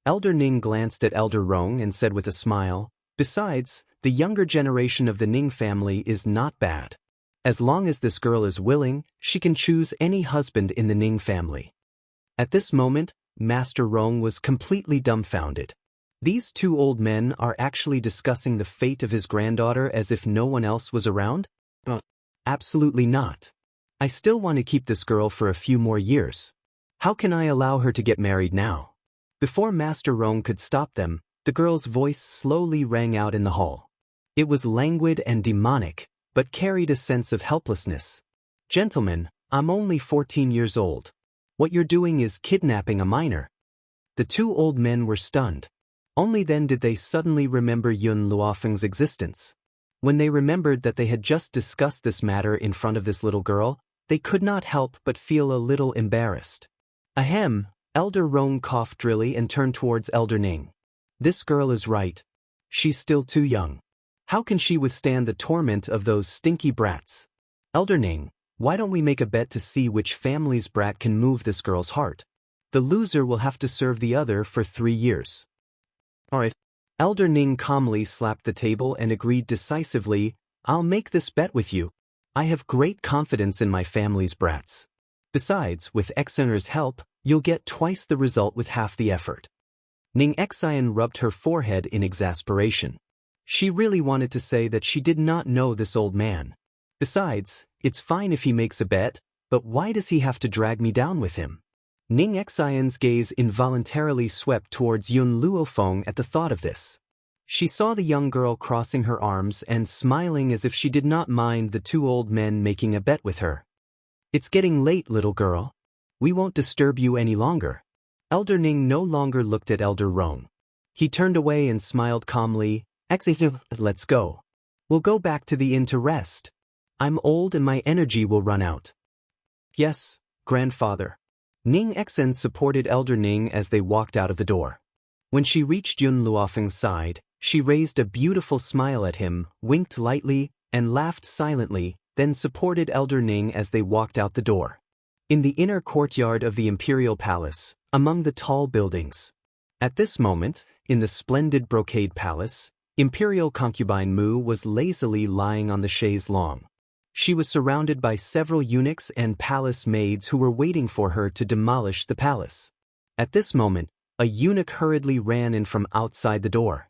Elder Ning glanced at Elder Rong and said with a smile, besides, the younger generation of the Ning family is not bad. As long as this girl is willing, she can choose any husband in the Ning family. At this moment, Master Rong was completely dumbfounded. These two old men are actually discussing the fate of his granddaughter as if no one else was around? Absolutely not. I still want to keep this girl for a few more years. How can I allow her to get married now? Before Master Rong could stop them, the girl's voice slowly rang out in the hall. It was languid and demonic, but carried a sense of helplessness. Gentlemen, I'm only 14 years old. What you're doing is kidnapping a minor. The two old men were stunned. Only then did they suddenly remember Yun Luofeng's existence. When they remembered that they had just discussed this matter in front of this little girl, they could not help but feel a little embarrassed. Ahem, Elder Rong coughed drily and turned towards Elder Ning. This girl is right. She's still too young. How can she withstand the torment of those stinky brats? Elder Ning, why don't we make a bet to see which family's brat can move this girl's heart? The loser will have to serve the other for 3 years. Alright. Elder Ning calmly slapped the table and agreed decisively, I'll make this bet with you. I have great confidence in my family's brats. Besides, with Xener's help, you'll get twice the result with half the effort. Ning Xian rubbed her forehead in exasperation. She really wanted to say that she did not know this old man. Besides, it's fine if he makes a bet, but why does he have to drag me down with him? Ning Xian's gaze involuntarily swept towards Yun Luofeng at the thought of this. She saw the young girl crossing her arms and smiling as if she did not mind the two old men making a bet with her. It's getting late, little girl. We won't disturb you any longer. Elder Ning no longer looked at Elder Rong. He turned away and smiled calmly, let's go. We'll go back to the inn to rest. I'm old and my energy will run out. Yes, grandfather. Ning Xen supported Elder Ning as they walked out of the door. When she reached Yun Luofeng's side, she raised a beautiful smile at him, winked lightly, and laughed silently, then supported Elder Ning as they walked out the door. In the inner courtyard of the Imperial Palace, among the tall buildings. At this moment, in the splendid brocade palace, Imperial concubine Mu was lazily lying on the chaise longue. She was surrounded by several eunuchs and palace maids who were waiting for her to demolish the palace. At this moment, a eunuch hurriedly ran in from outside the door.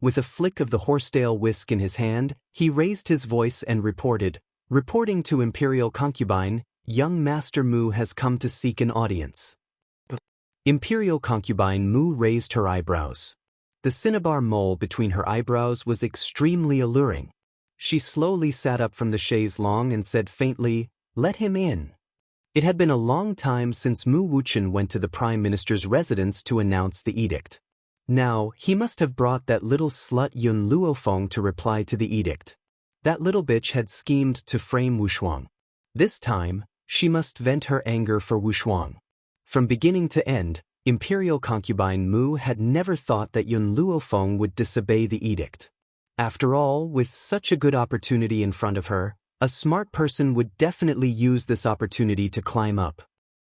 With a flick of the horsetail whisk in his hand, he raised his voice and reporting to Imperial concubine, young Master Mu has come to seek an audience. Imperial concubine Mu raised her eyebrows. The cinnabar mole between her eyebrows was extremely alluring. She slowly sat up from the chaise longue and said faintly, "Let him in." It had been a long time since Mu Wuchen went to the Prime Minister's residence to announce the edict. Now, he must have brought that little slut Yun Luofeng to reply to the edict. That little bitch had schemed to frame Wushuang. This time, she must vent her anger for Wushuang. From beginning to end, Imperial concubine Mu had never thought that Yun Luofeng would disobey the edict. After all, with such a good opportunity in front of her, a smart person would definitely use this opportunity to climb up.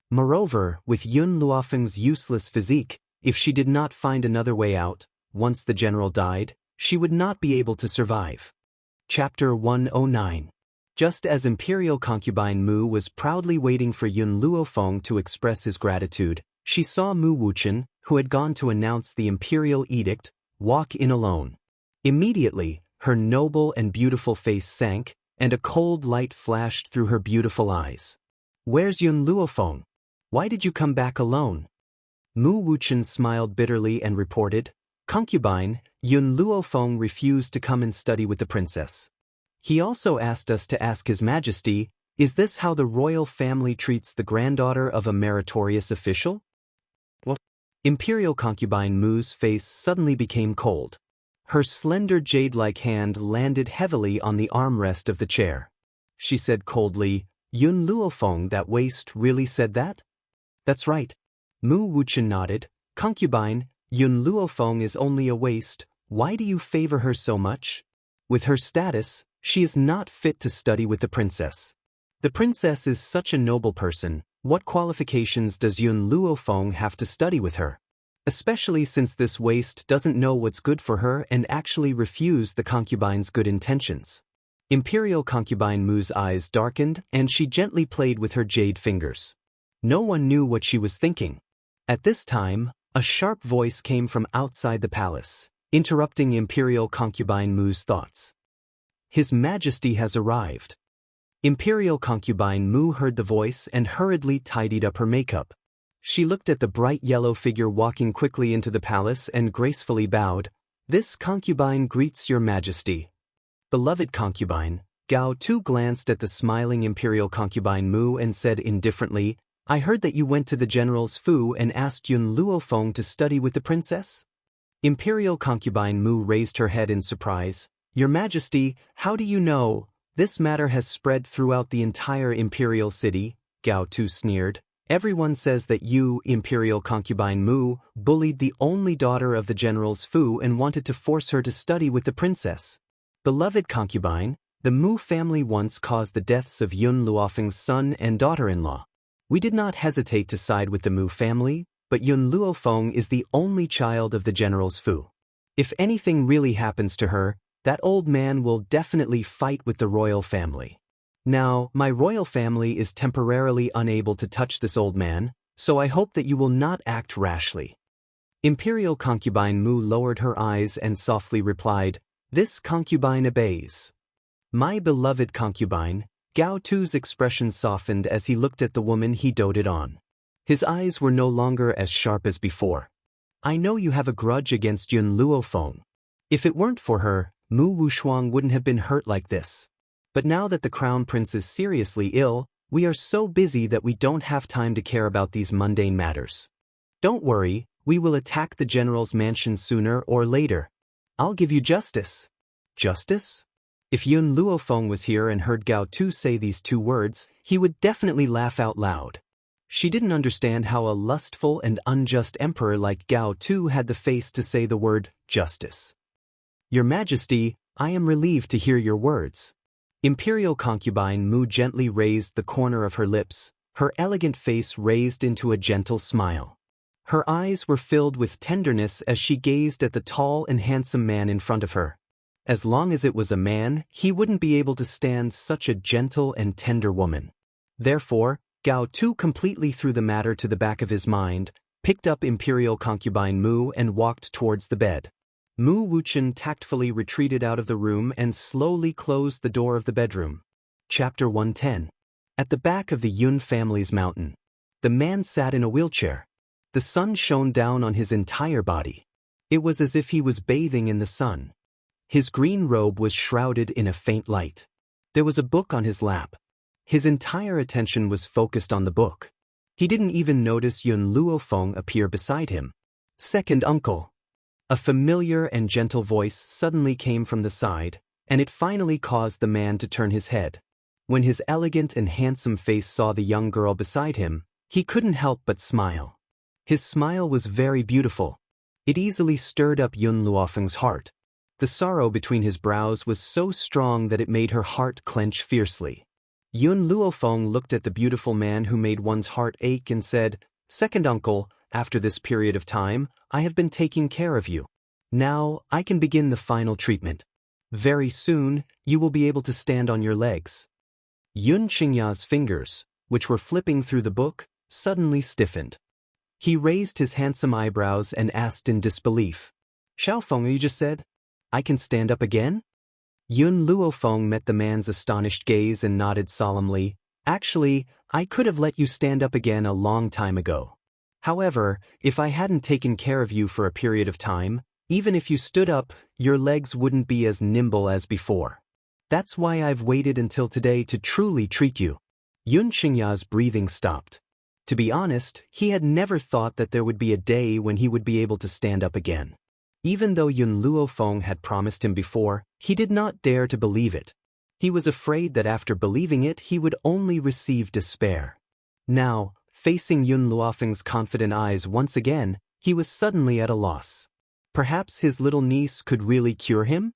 Moreover, with Yun Luofeng's useless physique, if she did not find another way out, once the general died, she would not be able to survive. Chapter 109. Just as Imperial concubine Mu was proudly waiting for Yun Luofeng to express his gratitude, she saw Mu Wuchen, who had gone to announce the imperial edict, walk in alone. Immediately, her noble and beautiful face sank, and a cold light flashed through her beautiful eyes. "Where's Yun Luofeng? Why did you come back alone?" Mu Wuchen smiled bitterly and reported, "Concubine, Yun Luofeng refused to come and study with the princess. He also asked us to ask His Majesty, is this how the royal family treats the granddaughter of a meritorious official?" What? Imperial concubine Mu's face suddenly became cold. Her slender jade-like hand landed heavily on the armrest of the chair. She said coldly, "Yun Luofeng, that waste, really said that?" "That's right." Mu Wuchen nodded. "Concubine, Yun Luofeng is only a waste. Why do you favor her so much? With her status, she is not fit to study with the princess. The princess is such a noble person. What qualifications does Yun Luofeng have to study with her? Especially since this waste doesn't know what's good for her and actually refused the concubine's good intentions." Imperial concubine Mu's eyes darkened and she gently played with her jade fingers. No one knew what she was thinking. At this time, a sharp voice came from outside the palace, interrupting Imperial concubine Mu's thoughts. "His Majesty has arrived." Imperial concubine Mu heard the voice and hurriedly tidied up her makeup. She looked at the bright yellow figure walking quickly into the palace and gracefully bowed. "This concubine greets your Majesty." Beloved concubine, Gao Tu glanced at the smiling Imperial concubine Mu and said indifferently, "I heard that you went to the general's fu and asked Yun Luofeng to study with the princess?" Imperial concubine Mu raised her head in surprise. "Your Majesty, how do you know? This matter has spread throughout the entire imperial city," Gao Tu sneered. "Everyone says that you, Imperial concubine Mu, bullied the only daughter of the general's fu and wanted to force her to study with the princess. Beloved concubine, the Mu family once caused the deaths of Yun Luofeng's son and daughter-in-law. We did not hesitate to side with the Mu family, but Yun Luofeng is the only child of the general's fu. If anything really happens to her, that old man will definitely fight with the royal family. Now, my royal family is temporarily unable to touch this old man, so I hope that you will not act rashly." Imperial concubine Mu lowered her eyes and softly replied, "This concubine obeys." "My beloved concubine," Gao Tu's expression softened as he looked at the woman he doted on. His eyes were no longer as sharp as before. "I know you have a grudge against Yun Luofeng. If it weren't for her, Mu Wushuang wouldn't have been hurt like this. But now that the crown prince is seriously ill, we are so busy that we don't have time to care about these mundane matters. Don't worry, we will attack the general's mansion sooner or later. I'll give you justice." "Justice?" If Yun Luofeng was here and heard Gao Tu say these two words, he would definitely laugh out loud. She didn't understand how a lustful and unjust emperor like Gao Tu had the face to say the word justice. "Your Majesty, I am relieved to hear your words." Imperial concubine Mu gently raised the corner of her lips, her elegant face raised into a gentle smile. Her eyes were filled with tenderness as she gazed at the tall and handsome man in front of her. As long as it was a man, he wouldn't be able to stand such a gentle and tender woman. Therefore, Gao Tu completely threw the matter to the back of his mind, picked up Imperial concubine Mu and walked towards the bed. Mu Wuchen tactfully retreated out of the room and slowly closed the door of the bedroom. Chapter 110. At the back of the Yun family's mountain, the man sat in a wheelchair. The sun shone down on his entire body. It was as if he was bathing in the sun. His green robe was shrouded in a faint light. There was a book on his lap. His entire attention was focused on the book. He didn't even notice Yun Luofeng appear beside him. Second uncle. A familiar and gentle voice suddenly came from the side, and it finally caused the man to turn his head. When his elegant and handsome face saw the young girl beside him, he couldn't help but smile. His smile was very beautiful. It easily stirred up Yun Luofeng's heart. The sorrow between his brows was so strong that it made her heart clench fiercely. Yun Luofeng looked at the beautiful man who made one's heart ache and said, "Second uncle, after this period of time, I have been taking care of you. Now, I can begin the final treatment. Very soon, you will be able to stand on your legs." Yun Qingya's fingers, which were flipping through the book, suddenly stiffened. He raised his handsome eyebrows and asked in disbelief, "Xiaofeng, you just said, I can stand up again?" Yun Luofeng met the man's astonished gaze and nodded solemnly, "Actually, I could have let you stand up again a long time ago. However, if I hadn't taken care of you for a period of time, even if you stood up, your legs wouldn't be as nimble as before. That's why I've waited until today to truly treat you." Yun Qingya's breathing stopped. To be honest, he had never thought that there would be a day when he would be able to stand up again. Even though Yun Luofeng had promised him before, he did not dare to believe it. He was afraid that after believing it he would only receive despair. Now, facing Yun Luofeng's confident eyes once again, he was suddenly at a loss. Perhaps his little niece could really cure him?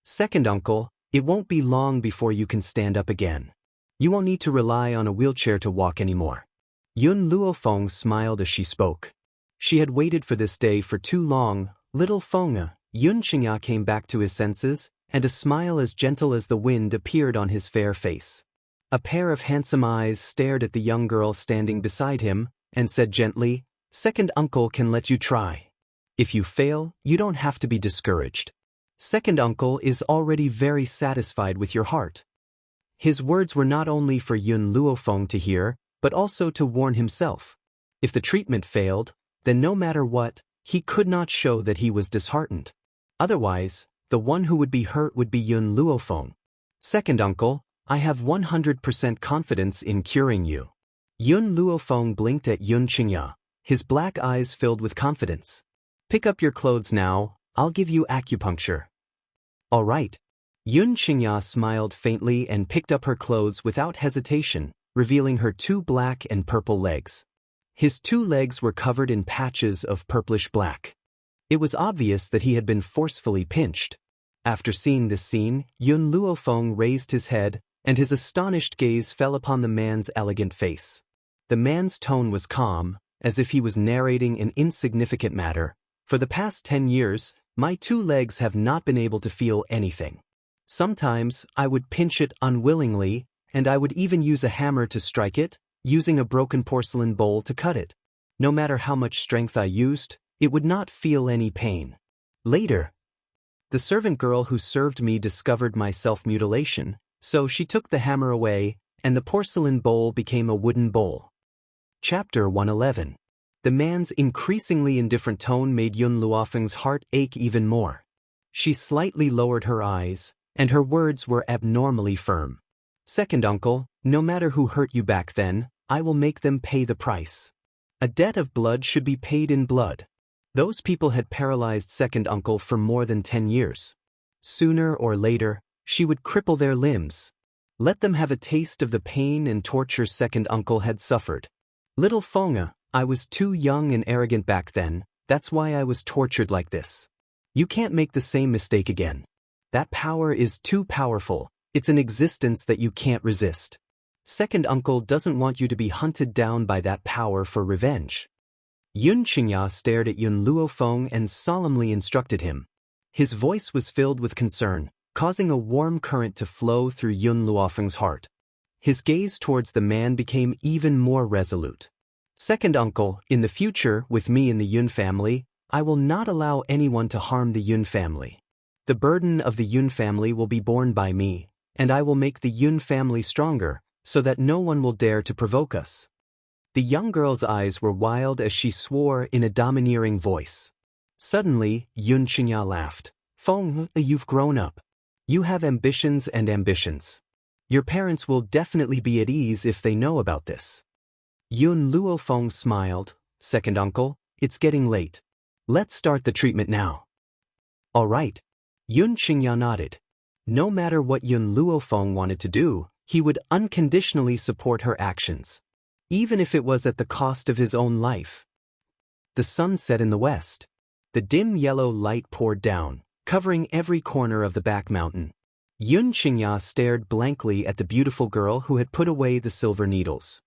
"Second uncle, it won't be long before you can stand up again. You won't need to rely on a wheelchair to walk anymore." Yun Luofeng smiled as she spoke. She had waited for this day for too long. "Little Feng." Yun Qingya came back to his senses, and a smile as gentle as the wind appeared on his fair face. A pair of handsome eyes stared at the young girl standing beside him, and said gently, "Second uncle can let you try. If you fail, you don't have to be discouraged. Second uncle is already very satisfied with your heart." His words were not only for Yun Luofeng to hear, but also to warn himself. If the treatment failed, then no matter what, he could not show that he was disheartened. Otherwise, the one who would be hurt would be Yun Luofeng. "Second uncle, I have 100% confidence in curing you." Yun Luofeng blinked at Yun Qingya, his black eyes filled with confidence. "Pick up your clothes now, I'll give you acupuncture." "All right." Yun Qingya smiled faintly and picked up her clothes without hesitation, revealing her two black and purple legs. His two legs were covered in patches of purplish black. It was obvious that he had been forcefully pinched. After seeing this scene, Yun Luofeng raised his head, and his astonished gaze fell upon the man's elegant face. The man's tone was calm, as if he was narrating an insignificant matter. "For the past 10 years, my two legs have not been able to feel anything. Sometimes, I would pinch it unwillingly, and I would even use a hammer to strike it, using a broken porcelain bowl to cut it. No matter how much strength I used, it would not feel any pain. Later, the servant girl who served me discovered my self-mutilation, so she took the hammer away, and the porcelain bowl became a wooden bowl." Chapter 111. The man's increasingly indifferent tone made Yun Luofeng's heart ache even more. She slightly lowered her eyes, and her words were abnormally firm. "Second uncle, no matter who hurt you back then, I will make them pay the price. A debt of blood should be paid in blood." Those people had paralyzed second uncle for more than 10 years. Sooner or later, she would cripple their limbs. Let them have a taste of the pain and torture second uncle had suffered. "Little Feng, I was too young and arrogant back then, that's why I was tortured like this. You can't make the same mistake again. That power is too powerful, it's an existence that you can't resist. Second uncle doesn't want you to be hunted down by that power for revenge." Yun Qingya stared at Yun Luofeng and solemnly instructed him. His voice was filled with concern, causing a warm current to flow through Yun Luofeng's heart. His gaze towards the man became even more resolute. "Second uncle, in the future, with me in the Yun family, I will not allow anyone to harm the Yun family. The burden of the Yun family will be borne by me, and I will make the Yun family stronger, so that no one will dare to provoke us." The young girl's eyes were wild as she swore in a domineering voice. Suddenly, Yun Qingya laughed. Feng, you've grown up. You have ambitions and ambitions. Your parents will definitely be at ease if they know about this. Yun Luofeng smiled. Second uncle, it's getting late. Let's start the treatment now. All right. Yun Qingya nodded. No matter what Yun Luofeng wanted to do, he would unconditionally support her actions, even if it was at the cost of his own life. The sun set in the west. The dim yellow light poured down, covering every corner of the back mountain. Yun Qingya stared blankly at the beautiful girl who had put away the silver needles.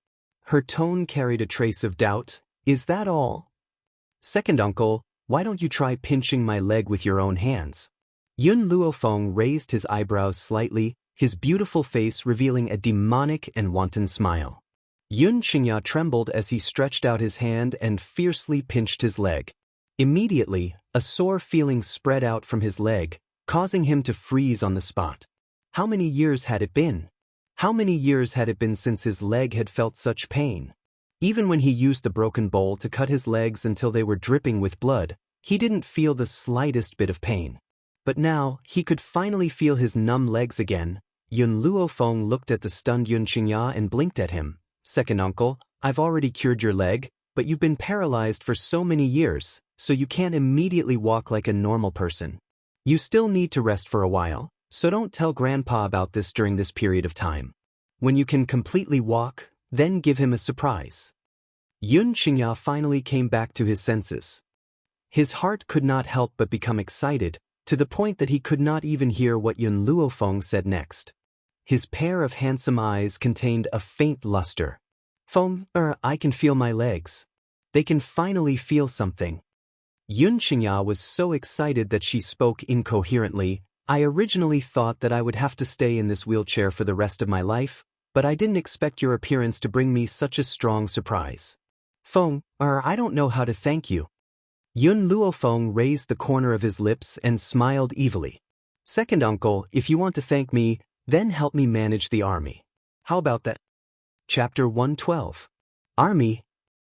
Her tone carried a trace of doubt. Is that all? Second uncle, why don't you try pinching my leg with your own hands? Yun Luofeng raised his eyebrows slightly, his beautiful face revealing a demonic and wanton smile. Yun Qingya trembled as he stretched out his hand and fiercely pinched his leg. Immediately, a sore feeling spread out from his leg, causing him to freeze on the spot. How many years had it been? How many years had it been since his leg had felt such pain? Even when he used the broken bowl to cut his legs until they were dripping with blood, he didn't feel the slightest bit of pain. But now, he could finally feel his numb legs again. Yun Luofeng looked at the stunned Yun Qingya and blinked at him. Second uncle, I've already cured your leg, but you've been paralyzed for so many years, so you can't immediately walk like a normal person. You still need to rest for a while, so don't tell Grandpa about this during this period of time. When you can completely walk, then give him a surprise. Yun Qingya finally came back to his senses. His heart could not help but become excited, to the point that he could not even hear what Yun Luofeng said next. His pair of handsome eyes contained a faint luster. Feng, I can feel my legs. They can finally feel something. Yun Qingya was so excited that she spoke incoherently. I originally thought that I would have to stay in this wheelchair for the rest of my life, but I didn't expect your appearance to bring me such a strong surprise. Feng, I don't know how to thank you. Yun Luofeng raised the corner of his lips and smiled evilly. Second uncle, if you want to thank me, then help me manage the army. How about that? Chapter 112. Army.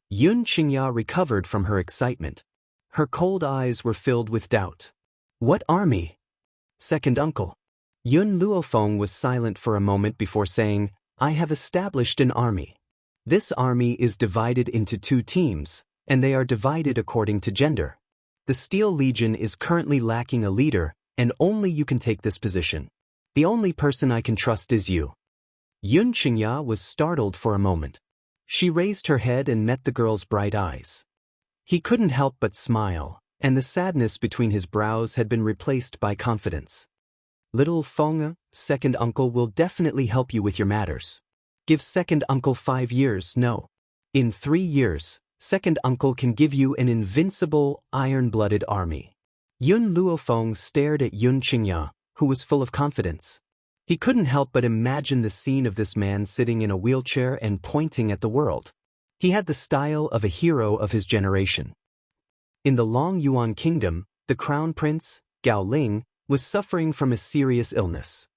Yun Qingya recovered from her excitement. Her cold eyes were filled with doubt. What army? Second uncle. Yun Luofeng was silent for a moment before saying, I have established an army. This army is divided into 2 teams, and they are divided according to gender. The Steel Legion is currently lacking a leader, and only you can take this position. The only person I can trust is you. Yun Qingya was startled for a moment. She raised her head and met the girl's bright eyes. He couldn't help but smile, and the sadness between his brows had been replaced by confidence. Little Feng, second uncle will definitely help you with your matters. Give second uncle 5 years, no. In 3 years, second uncle can give you an invincible, iron-blooded army. Yun Luofeng stared at Yun Qingya, who was full of confidence. He couldn't help but imagine the scene of this man sitting in a wheelchair and pointing at the world. He had the style of a hero of his generation. In the Long Yuan Kingdom, the crown prince, Gao Ling, was suffering from a serious illness.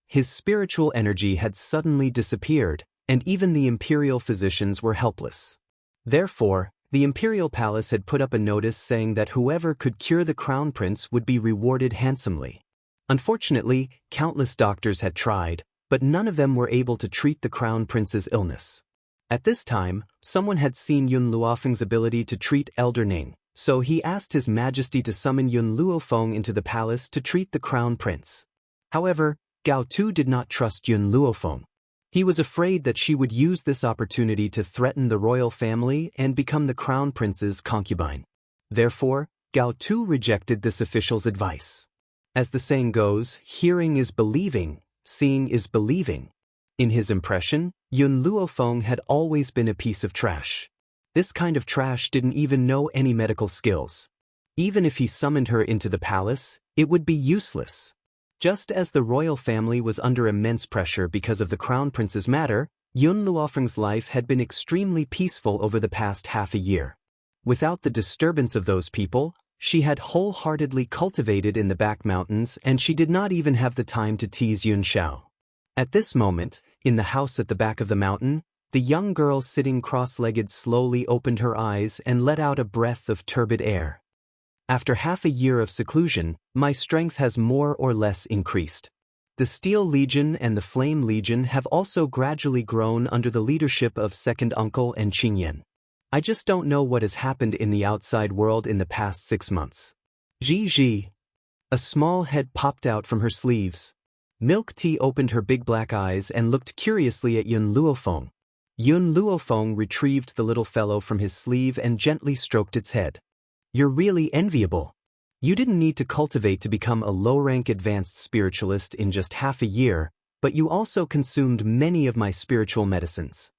His spiritual energy had suddenly disappeared, and even the imperial physicians were helpless. Therefore, the imperial palace had put up a notice saying that whoever could cure the crown prince would be rewarded handsomely. Unfortunately, countless doctors had tried, but none of them were able to treat the crown prince's illness. At this time, someone had seen Yun Luofeng's ability to treat Elder Ning, so he asked His Majesty to summon Yun Luofeng into the palace to treat the crown prince. However, Gao Tu did not trust Yun Luofeng. He was afraid that she would use this opportunity to threaten the royal family and become the crown prince's concubine. Therefore, Gao Tu rejected this official's advice. As the saying goes, hearing is believing, seeing is believing. In his impression, Yun Luofeng had always been a piece of trash. This kind of trash didn't even know any medical skills. Even if he summoned her into the palace, it would be useless. Just as the royal family was under immense pressure because of the crown prince's matter, Yun Luofeng's life had been extremely peaceful over the past half a year. Without the disturbance of those people, she had wholeheartedly cultivated in the back mountains, and she did not even have the time to tease Yun Shao. At this moment, in the house at the back of the mountain, The young girl sitting cross-legged slowly opened her eyes and let out a breath of turbid air. After half a year of seclusion, my strength has more or less increased. The Steel Legion and the Flame Legion have also gradually grown under the leadership of Second Uncle and Qingyan. I just don't know what has happened in the outside world in the past 6 months. Ji. A small head popped out from her sleeves. Milk Tea opened her big black eyes and looked curiously at Yun Luofeng. Yun Luofeng retrieved the little fellow from his sleeve and gently stroked its head. You're really enviable. You didn't need to cultivate to become a low-rank advanced spiritualist in just half a year, but you also consumed many of my spiritual medicines.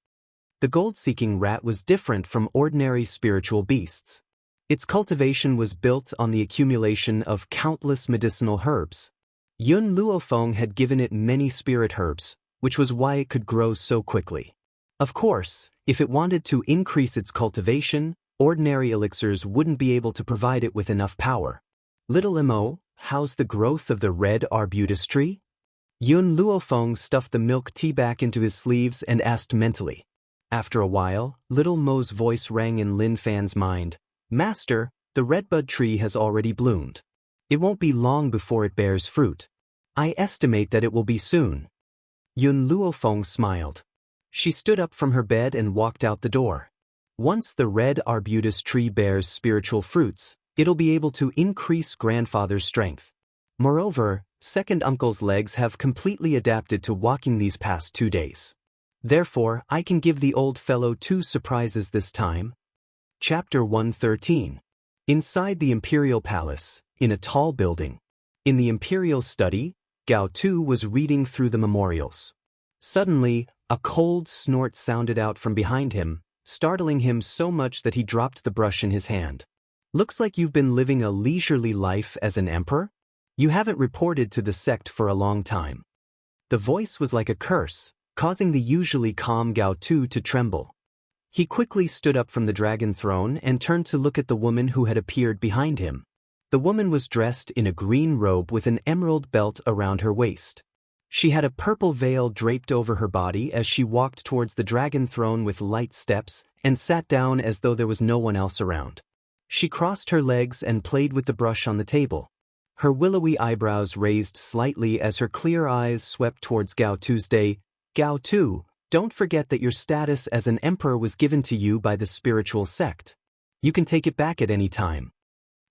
The gold-seeking rat was different from ordinary spiritual beasts. Its cultivation was built on the accumulation of countless medicinal herbs. Yun Luofeng had given it many spirit herbs, which was why it could grow so quickly. Of course, if it wanted to increase its cultivation, ordinary elixirs wouldn't be able to provide it with enough power. Little Imo, how's the growth of the red arbutus tree? Yun Luofeng stuffed the milk tea back into his sleeves and asked mentally. After a while, Little Mo's voice rang in Lin Fan's mind. Master, the redbud tree has already bloomed. It won't be long before it bears fruit. I estimate that it will be soon. Yun Luofeng smiled. She stood up from her bed and walked out the door. Once the red arbutus tree bears spiritual fruits, it'll be able to increase grandfather's strength. Moreover, Second Uncle's legs have completely adapted to walking these past 2 days. Therefore, I can give the old fellow 2 surprises this time. Chapter 113. Inside the Imperial Palace, in a tall building. In the Imperial study, Gao Tu was reading through the memorials. Suddenly, a cold snort sounded out from behind him, startling him so much that he dropped the brush in his hand. Looks like you've been living a leisurely life as an emperor? You haven't reported to the sect for a long time. The voice was like a curse, causing the usually calm Gao Tu to tremble. He quickly stood up from the dragon throne and turned to look at the woman who had appeared behind him. The woman was dressed in a green robe with an emerald belt around her waist. She had a purple veil draped over her body as she walked towards the dragon throne with light steps and sat down as though there was no one else around. She crossed her legs and played with the brush on the table. Her willowy eyebrows raised slightly as her clear eyes swept towards Gao Tu's day. Gao Tu, don't forget that your status as an emperor was given to you by the spiritual sect. You can take it back at any time.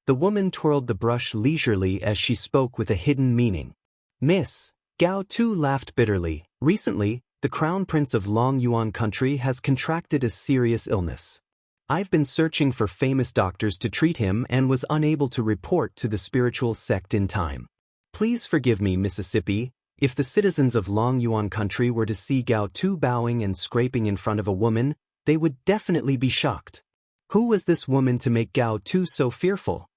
The woman twirled the brush leisurely as she spoke with a hidden meaning. Miss, Gao Tu laughed bitterly. Recently, the Crown Prince of Long Yuan country has contracted a serious illness. I've been searching for famous doctors to treat him and was unable to report to the spiritual sect in time. Please forgive me, Mississippi. If the citizens of Long Yuan country were to see Gao Tu bowing and scraping in front of a woman, they would definitely be shocked. Who was this woman to make Gao Tu so fearful?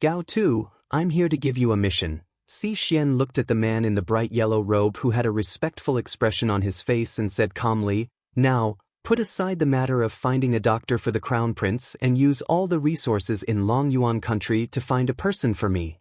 Gao Tu, I'm here to give you a mission. Si Xian looked at the man in the bright yellow robe who had a respectful expression on his face and said calmly, Now, put aside the matter of finding a doctor for the Crown Prince and use all the resources in Long Yuan country to find a person for me.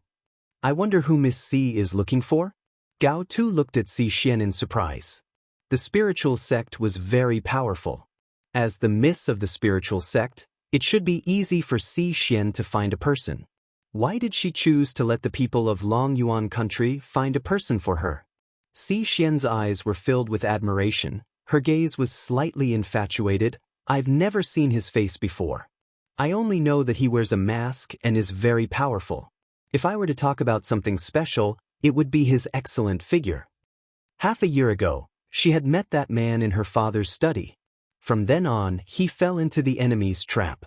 I wonder who Miss Si is looking for? Gao Tu looked at Si Xian in surprise. The spiritual sect was very powerful. As the miss of the spiritual sect, it should be easy for Si Xian to find a person. Why did she choose to let the people of Long Yuan country find a person for her? Si Xian's eyes were filled with admiration. Her gaze was slightly infatuated. I've never seen his face before. I only know that he wears a mask and is very powerful. If I were to talk about something special, it would be his excellent figure. Half a year ago, she had met that man in her father's study. From then on, he fell into the enemy's trap.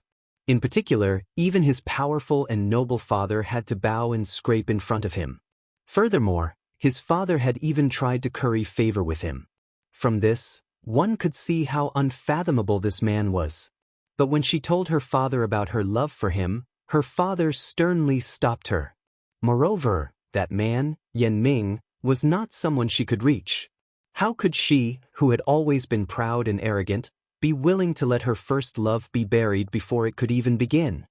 In particular, even his powerful and noble father had to bow and scrape in front of him. Furthermore, his father had even tried to curry favor with him. From this, one could see how unfathomable this man was. But when she told her father about her love for him, her father sternly stopped her. Moreover, that man, Yan Ming, was not someone she could reach. How could she, who had always been proud and arrogant, be willing to let her first love be buried before it could even begin?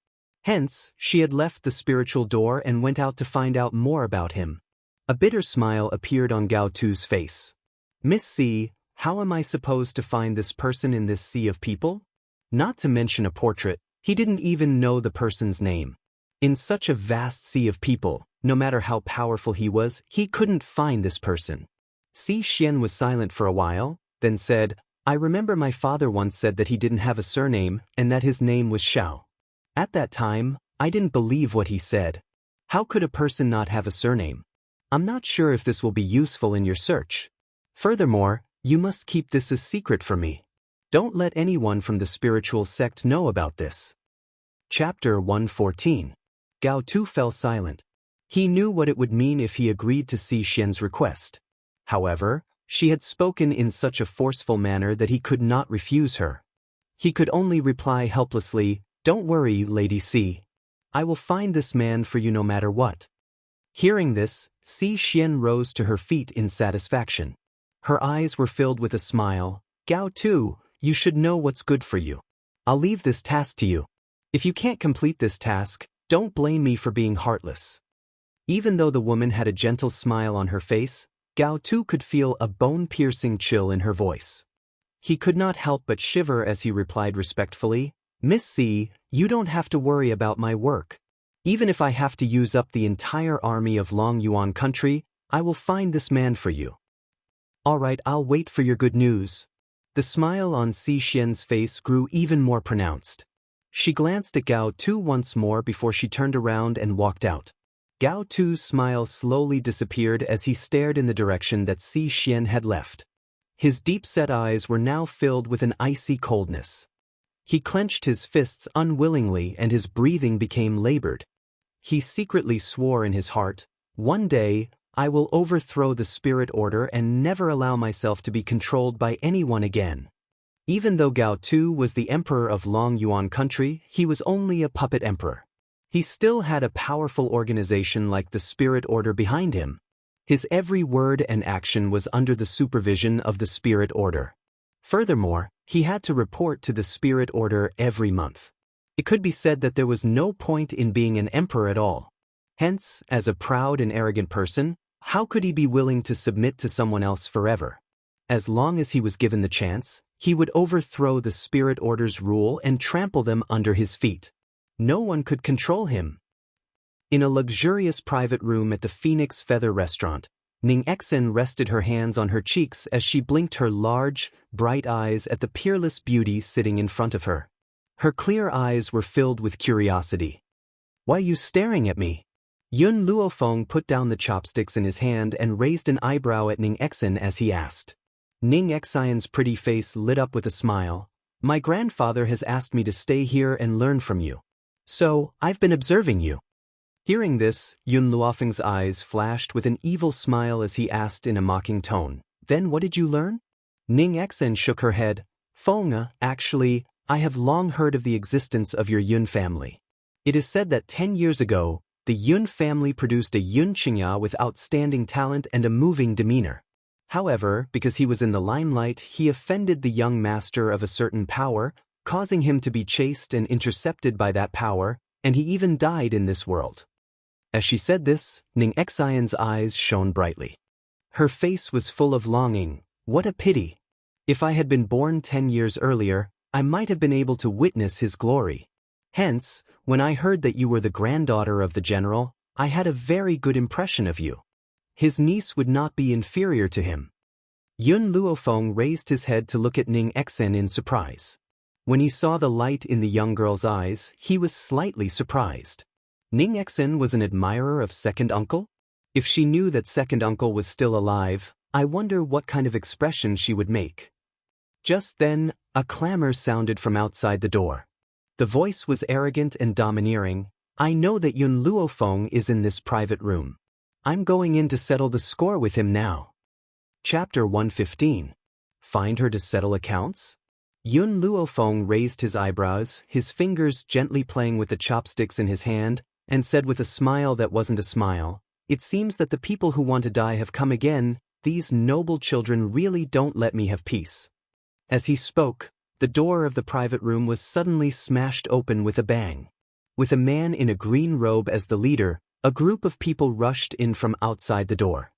Hence, she had left the spiritual door and went out to find out more about him. A bitter smile appeared on Gao Tu's face. Miss Si, How am I supposed to find this person in this sea of people? Not to mention a portrait, he didn't even know the person's name. In such a vast sea of people, no matter how powerful he was, he couldn't find this person. Si Xian was silent for a while, then said, I remember my father once said that he didn't have a surname and that his name was Xiao. At that time, I didn't believe what he said. How could a person not have a surname? I'm not sure if this will be useful in your search. Furthermore, you must keep this a secret from me. Don't let anyone from the spiritual sect know about this. Chapter 114. Gao Tu fell silent. He knew what it would mean if he agreed to Si Xian's request. However, she had spoken in such a forceful manner that he could not refuse her. He could only reply helplessly, Don't worry, Lady Si. I will find this man for you no matter what. Hearing this, Si Xian rose to her feet in satisfaction. Her eyes were filled with a smile. Gao Tu, you should know what's good for you. I'll leave this task to you. If you can't complete this task, don't blame me for being heartless. Even though the woman had a gentle smile on her face, Gao Tu could feel a bone-piercing chill in her voice. He could not help but shiver as he replied respectfully, Miss Si, you don't have to worry about my work. Even if I have to use up the entire army of Long Yuan country, I will find this man for you. All right, I'll wait for your good news. The smile on Si Xian's face grew even more pronounced. She glanced at Gao Tu once more before she turned around and walked out. Gao Tu's smile slowly disappeared as he stared in the direction that Si Xian had left. His deep-set eyes were now filled with an icy coldness. He clenched his fists unwillingly and his breathing became labored. He secretly swore in his heart, One day, I will overthrow the spirit order and never allow myself to be controlled by anyone again. Even though Gao Tu was the emperor of Long Yuan country, he was only a puppet emperor. He still had a powerful organization like the spirit order behind him. His every word and action was under the supervision of the spirit order. Furthermore, he had to report to the spirit order every month. It could be said that there was no point in being an emperor at all. Hence, as a proud and arrogant person, how could he be willing to submit to someone else forever? As long as he was given the chance, he would overthrow the spirit order's rule and trample them under his feet. No one could control him. In a luxurious private room at the Phoenix Feather Restaurant, Ning Exen rested her hands on her cheeks as she blinked her large, bright eyes at the peerless beauty sitting in front of her. Her clear eyes were filled with curiosity. Why are you staring at me? Yun Luofeng put down the chopsticks in his hand and raised an eyebrow at Ning Exen as he asked. Ning Exen's pretty face lit up with a smile. My grandfather has asked me to stay here and learn from you. So, I've been observing you. Hearing this, Yun Luofeng's eyes flashed with an evil smile as he asked in a mocking tone, Then what did you learn? Ning Exen shook her head. Feng, actually, I have long heard of the existence of your Yun family. It is said that 10 years ago, the Yun family produced a Yun Qingya with outstanding talent and a moving demeanor. However, because he was in the limelight, he offended the young master of a certain power, causing him to be chased and intercepted by that power, and he even died in this world. As she said this, Ning Exen's eyes shone brightly. Her face was full of longing. What a pity! If I had been born 10 years earlier, I might have been able to witness his glory. Hence, when I heard that you were the granddaughter of the general, I had a very good impression of you. His niece would not be inferior to him. Yun Luofeng raised his head to look at Ning Exen in surprise. When he saw the light in the young girl's eyes, he was slightly surprised. Ning Exen was an admirer of second uncle? If she knew that second uncle was still alive, I wonder what kind of expression she would make. Just then, a clamor sounded from outside the door. The voice was arrogant and domineering. I know that Yun Luofeng is in this private room. I'm going in to settle the score with him now. Chapter 115. Find her to settle accounts? Yun Luofeng raised his eyebrows, his fingers gently playing with the chopsticks in his hand, and said with a smile that wasn't a smile, It seems that the people who want to die have come again. These noble children really don't let me have peace. As he spoke, the door of the private room was suddenly smashed open with a bang. With a man in a green robe as the leader, a group of people rushed in from outside the door.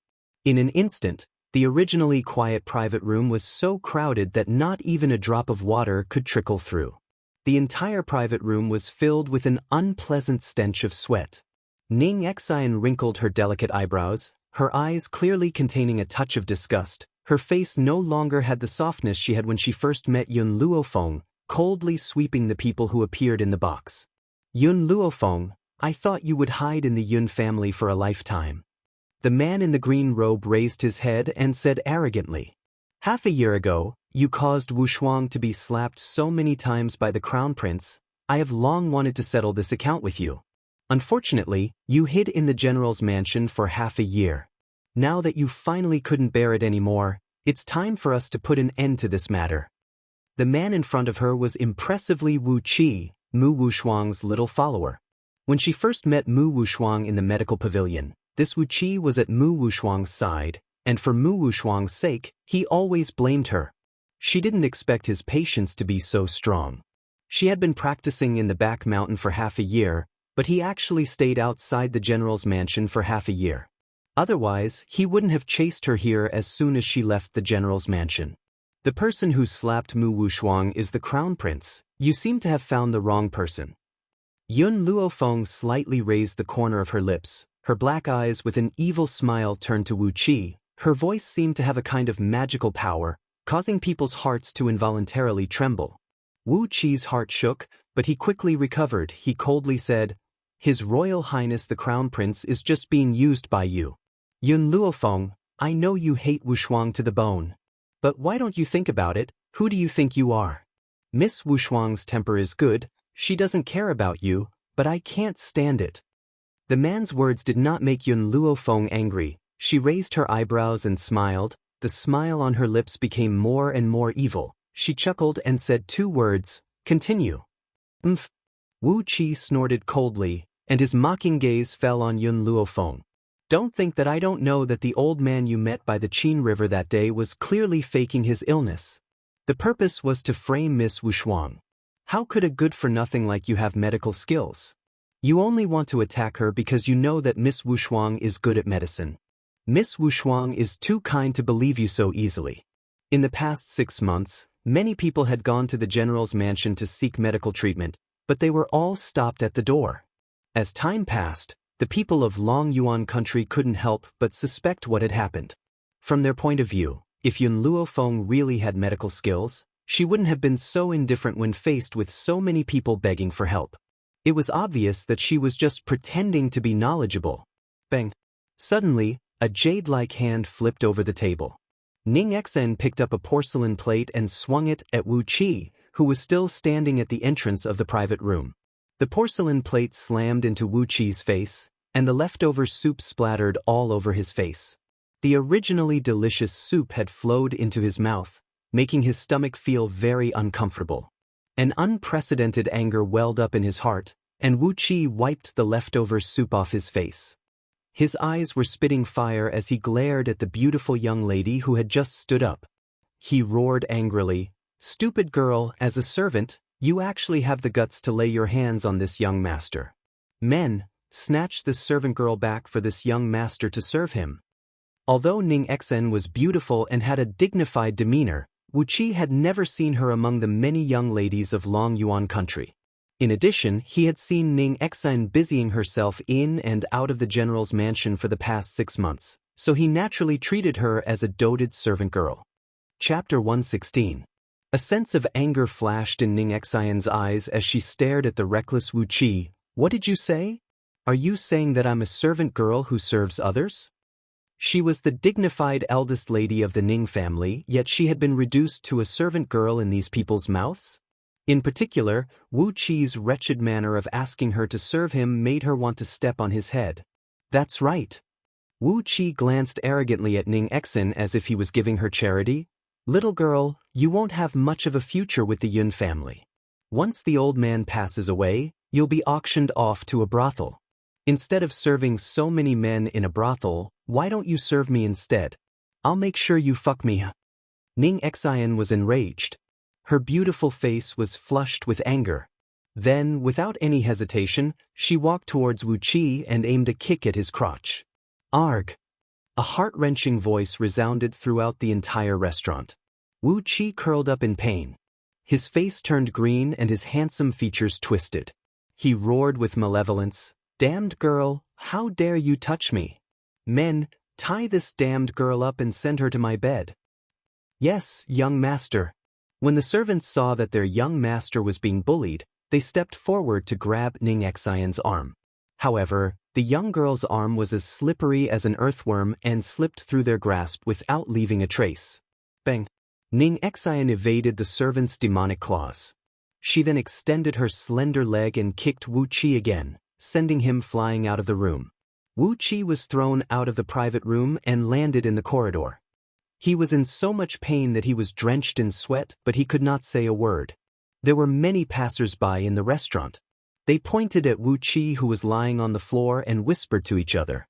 In an instant, The originally quiet private room was so crowded that not even a drop of water could trickle through. The entire private room was filled with an unpleasant stench of sweat. Ning Xian wrinkled her delicate eyebrows, her eyes clearly containing a touch of disgust. Her face no longer had the softness she had when she first met Yun Luofeng, coldly sweeping the people who appeared in the box. Yun Luofeng, I thought you would hide in the Yun family for a lifetime. The man in the green robe raised his head and said arrogantly, half a year ago, you caused Wu Shuang to be slapped so many times by the crown prince. I have long wanted to settle this account with you. Unfortunately, you hid in the general's mansion for half a year. Now that you finally couldn't bear it anymore, it's time for us to put an end to this matter. The man in front of her was impressively Wu Qi, Mu Wushuang's little follower. When she first met Mu Wushuang in the medical pavilion, this Wu Qi was at Mu Wushuang's side, and for Mu Wushuang's sake, he always blamed her. She didn't expect his patience to be so strong. She had been practicing in the back mountain for half a year, but he actually stayed outside the general's mansion for half a year. Otherwise, he wouldn't have chased her here as soon as she left the general's mansion. The person who slapped Mu Wushuang is the crown prince. You seem to have found the wrong person. Yun Luofeng slightly raised the corner of her lips. Her black eyes with an evil smile turned to Wu Qi. Her voice seemed to have a kind of magical power, causing people's hearts to involuntarily tremble. Wu Qi's heart shook, but he quickly recovered. He coldly said, His Royal Highness the Crown Prince is just being used by you. Yun Luofeng, I know you hate Wu Shuang to the bone. But why don't you think about it? Who do you think you are? Miss Wu Shuang's temper is good, she doesn't care about you, but I can't stand it. The man's words did not make Yun Luofeng angry. She raised her eyebrows and smiled. The smile on her lips became more and more evil. She chuckled and said two words, continue. Wu Qi snorted coldly, and his mocking gaze fell on Yun Luofeng. Don't think that I don't know that the old man you met by the Qin River that day was clearly faking his illness. The purpose was to frame Miss Wu Shuang. How could a good-for-nothing like you have medical skills? You only want to attack her because you know that Miss Wu Shuang is good at medicine. Miss Wu Shuang is too kind to believe you so easily. In the past 6 months, many people had gone to the general's mansion to seek medical treatment, but they were all stopped at the door. As time passed, the people of Long Yuan country couldn't help but suspect what had happened. From their point of view, if Yun Luofeng really had medical skills, she wouldn't have been so indifferent when faced with so many people begging for help. It was obvious that she was just pretending to be knowledgeable. Bang! Suddenly, a jade-like hand flipped over the table. Ning Xian picked up a porcelain plate and swung it at Wu Qi, who was still standing at the entrance of the private room. The porcelain plate slammed into Wu Qi's face, and the leftover soup splattered all over his face. The originally delicious soup had flowed into his mouth, making his stomach feel very uncomfortable. An unprecedented anger welled up in his heart, and Wu Qi wiped the leftover soup off his face. His eyes were spitting fire as he glared at the beautiful young lady who had just stood up. He roared angrily, "Stupid girl, as a servant, you actually have the guts to lay your hands on this young master. Men, snatch this servant girl back for this young master to serve him." Although Ning Xian was beautiful and had a dignified demeanor, Wu Qi had never seen her among the many young ladies of Long Yuan country. In addition, he had seen Ning Xian busying herself in and out of the general's mansion for the past 6 months, so he naturally treated her as a doted servant girl. Chapter 116. A sense of anger flashed in Ning Xian's eyes as she stared at the reckless Wu Qi. What did you say? Are you saying that I'm a servant girl who serves others? She was the dignified eldest lady of the Ning family, yet she had been reduced to a servant girl in these people's mouths? In particular, Wu Qi's wretched manner of asking her to serve him made her want to step on his head. That's right. Wu Qi glanced arrogantly at Ning Xian as if he was giving her charity. Little girl, you won't have much of a future with the Yun family. Once the old man passes away, you'll be auctioned off to a brothel. Instead of serving so many men in a brothel, why don't you serve me instead? I'll make sure you fuck me. Ning Xian was enraged. Her beautiful face was flushed with anger. Then, without any hesitation, she walked towards Wu Qi and aimed a kick at his crotch. Arg! A heart-wrenching voice resounded throughout the entire restaurant. Wu Qi curled up in pain. His face turned green and his handsome features twisted. He roared with malevolence, "Damned girl, how dare you touch me? Men, tie this damned girl up and send her to my bed." "Yes, young master." When the servants saw that their young master was being bullied, they stepped forward to grab Ning Xian's arm. However, the young girl's arm was as slippery as an earthworm and slipped through their grasp without leaving a trace. Bang! Ning Xian evaded the servant's demonic claws. She then extended her slender leg and kicked Wu Qi again, sending him flying out of the room. Wu Qi was thrown out of the private room and landed in the corridor. He was in so much pain that he was drenched in sweat, but he could not say a word. There were many passers-by in the restaurant. They pointed at Wu Qi, who was lying on the floor, and whispered to each other.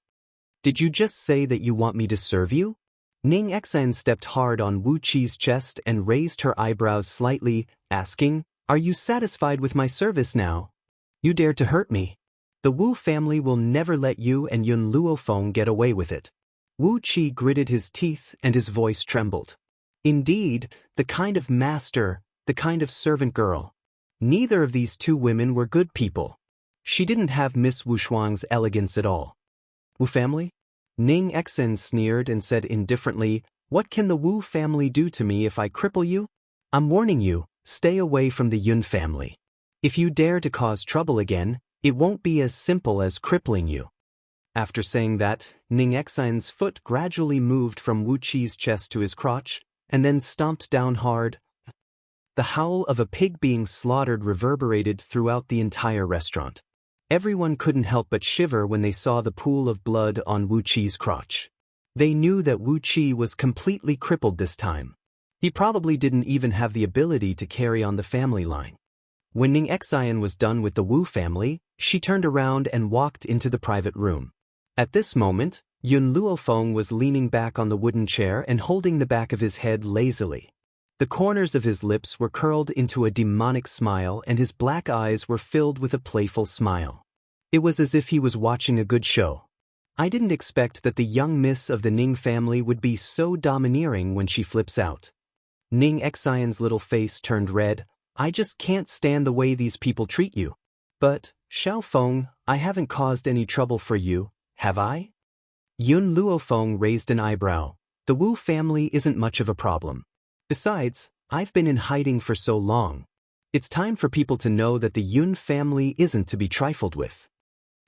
"Did you just say that you want me to serve you?" Ning Xian stepped hard on Wu Qi's chest and raised her eyebrows slightly, asking, "Are you satisfied with my service now? You dared to hurt me. The Wu family will never let you and Yun Luofeng get away with it." Wu Qi gritted his teeth and his voice trembled. Indeed, the kind of master, the kind of servant girl. Neither of these two women were good people. She didn't have Miss Wu Shuang's elegance at all. "Wu family?" Ning Xian sneered and said indifferently, "What can the Wu family do to me if I cripple you? I'm warning you, stay away from the Yun family. If you dare to cause trouble again, it won't be as simple as crippling you." After saying that, Ning Xian's foot gradually moved from Wu Qi's chest to his crotch, and then stomped down hard. The howl of a pig being slaughtered reverberated throughout the entire restaurant. Everyone couldn't help but shiver when they saw the pool of blood on Wu Qi's crotch. They knew that Wu Qi was completely crippled this time. He probably didn't even have the ability to carry on the family line. When Ning Xian was done with the Wu family, she turned around and walked into the private room. At this moment, Yun Luofeng was leaning back on the wooden chair and holding the back of his head lazily. The corners of his lips were curled into a demonic smile and his black eyes were filled with a playful smile. It was as if he was watching a good show. I didn't expect that the young miss of the Ning family would be so domineering when she flips out. Ning Xian's little face turned red. "I just can't stand the way these people treat you." "But, Xiaofeng, I haven't caused any trouble for you, have I?" Yun Luofeng raised an eyebrow. "The Wu family isn't much of a problem. Besides, I've been in hiding for so long. It's time for people to know that the Yun family isn't to be trifled with."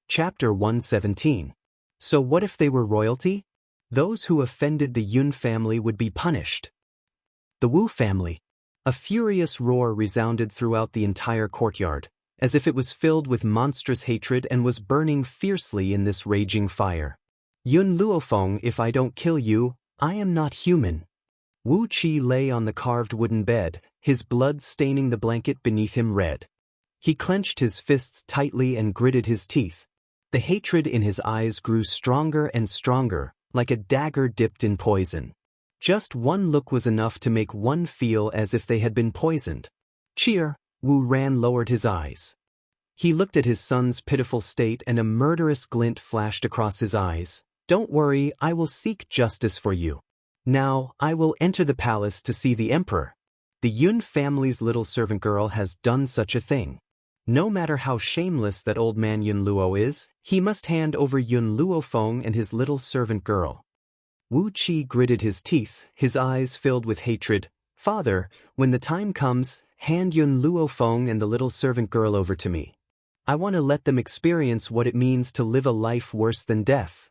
Chapter 117. So what if they were royalty? Those who offended the Yun family would be punished. The Wu family. A furious roar resounded throughout the entire courtyard, as if it was filled with monstrous hatred and was burning fiercely in this raging fire. "Yun Luofeng, if I don't kill you, I am not human." Wu Qi lay on the carved wooden bed, his blood staining the blanket beneath him red. He clenched his fists tightly and gritted his teeth. The hatred in his eyes grew stronger and stronger, like a dagger dipped in poison. Just one look was enough to make one feel as if they had been poisoned. "Cheer!" Wu Ran lowered his eyes. He looked at his son's pitiful state and a murderous glint flashed across his eyes. "Don't worry, I will seek justice for you. Now, I will enter the palace to see the emperor. The Yun family's little servant girl has done such a thing. No matter how shameless that old man Yun Luo is, he must hand over Yun Luofeng and his little servant girl." Wu Qi gritted his teeth, his eyes filled with hatred. "Father, when the time comes, hand Yun Luofeng and the little servant girl over to me. I want to let them experience what it means to live a life worse than death."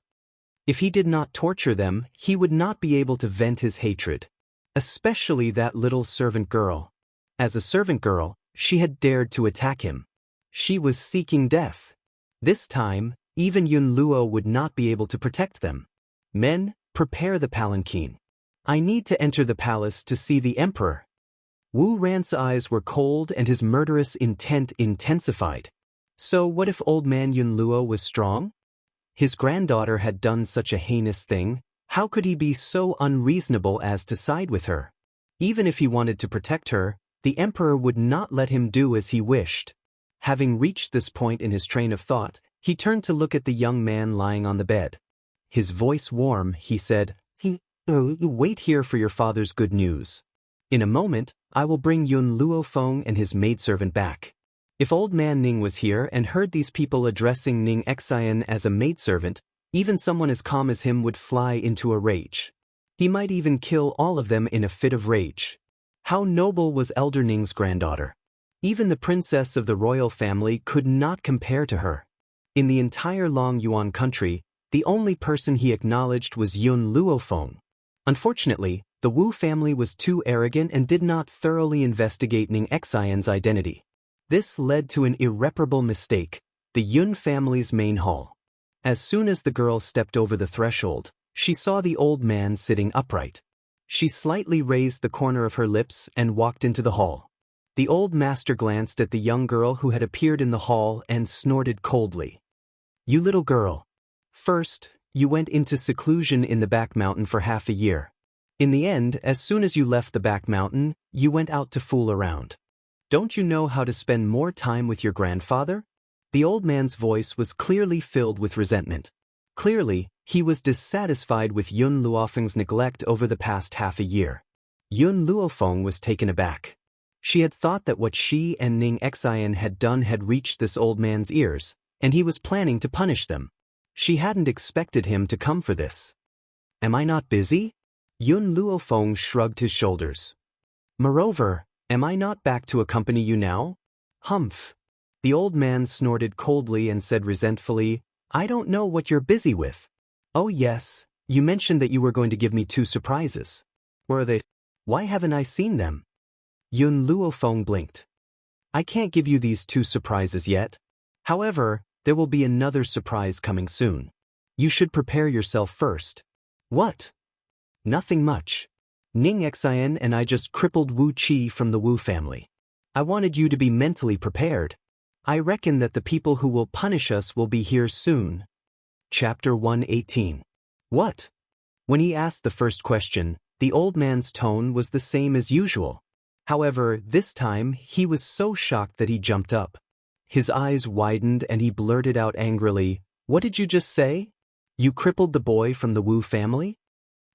If he did not torture them, he would not be able to vent his hatred. Especially that little servant girl. As a servant girl, she had dared to attack him. She was seeking death. This time, even Yun Luo would not be able to protect them. "Men, prepare the palanquin. I need to enter the palace to see the emperor." Wu Ran's eyes were cold and his murderous intent intensified. So what if old man Yun Luo was strong? His granddaughter had done such a heinous thing. How could he be so unreasonable as to side with her? Even if he wanted to protect her, the emperor would not let him do as he wished. Having reached this point in his train of thought, he turned to look at the young man lying on the bed. His voice warm, he said, Wait here for your father's good news. In a moment, I will bring Yun Luofeng and his maidservant back. If old man Ning was here and heard these people addressing Ning Xian as a maidservant, even someone as calm as him would fly into a rage. He might even kill all of them in a fit of rage. How noble was Elder Ning's granddaughter. Even the princess of the royal family could not compare to her. In the entire Long Yuan country, the only person he acknowledged was Yun Luofeng. Unfortunately, the Wu family was too arrogant and did not thoroughly investigate Ning Xian's identity. This led to an irreparable mistake, the Yun family's main hall. As soon as the girl stepped over the threshold, she saw the old man sitting upright. She slightly raised the corner of her lips and walked into the hall. The old master glanced at the young girl who had appeared in the hall and snorted coldly. You little girl. First, you went into seclusion in the back mountain for half a year. In the end, as soon as you left the back mountain, you went out to fool around. Don't you know how to spend more time with your grandfather? The old man's voice was clearly filled with resentment. Clearly, he was dissatisfied with Yun Luofeng's neglect over the past half a year. Yun Luofeng was taken aback. She had thought that what she and Ning Xian had done had reached this old man's ears, and he was planning to punish them. She hadn't expected him to come for this. Am I not busy? Yun Luofeng shrugged his shoulders. Moreover, am I not back to accompany you now? Humph. The old man snorted coldly and said resentfully, I don't know what you're busy with. Oh yes, you mentioned that you were going to give me 2 surprises. Where are they? Why haven't I seen them? Yun Luofeng blinked. I can't give you these 2 surprises yet. However, there will be another surprise coming soon. You should prepare yourself first. What? Nothing much. Ning Xian and I just crippled Wu Qi from the Wu family. I wanted you to be mentally prepared. I reckon that the people who will punish us will be here soon. Chapter 118. What? When he asked the first question, the old man's tone was the same as usual. However, this time he was so shocked that he jumped up. His eyes widened and he blurted out angrily, What did you just say? You crippled the boy from the Wu family?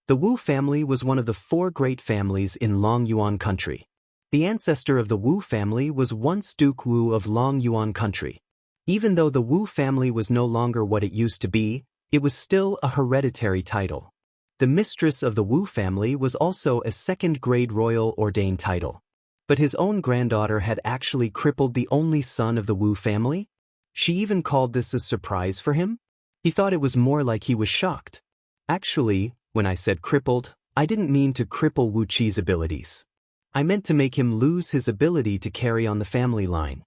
The Wu family was one of the 4 great families in Long Yuan country. The ancestor of the Wu family was once Duke Wu of Long Yuan country. Even though the Wu family was no longer what it used to be, it was still a hereditary title. The mistress of the Wu family was also a 2nd-grade royal ordained title. But his own granddaughter had actually crippled the only son of the Wu family? She even called this a surprise for him? He thought it was more like he was shocked. Actually, when I said crippled, I didn't mean to cripple Wu Qi's abilities. I meant to make him lose his ability to carry on the family line.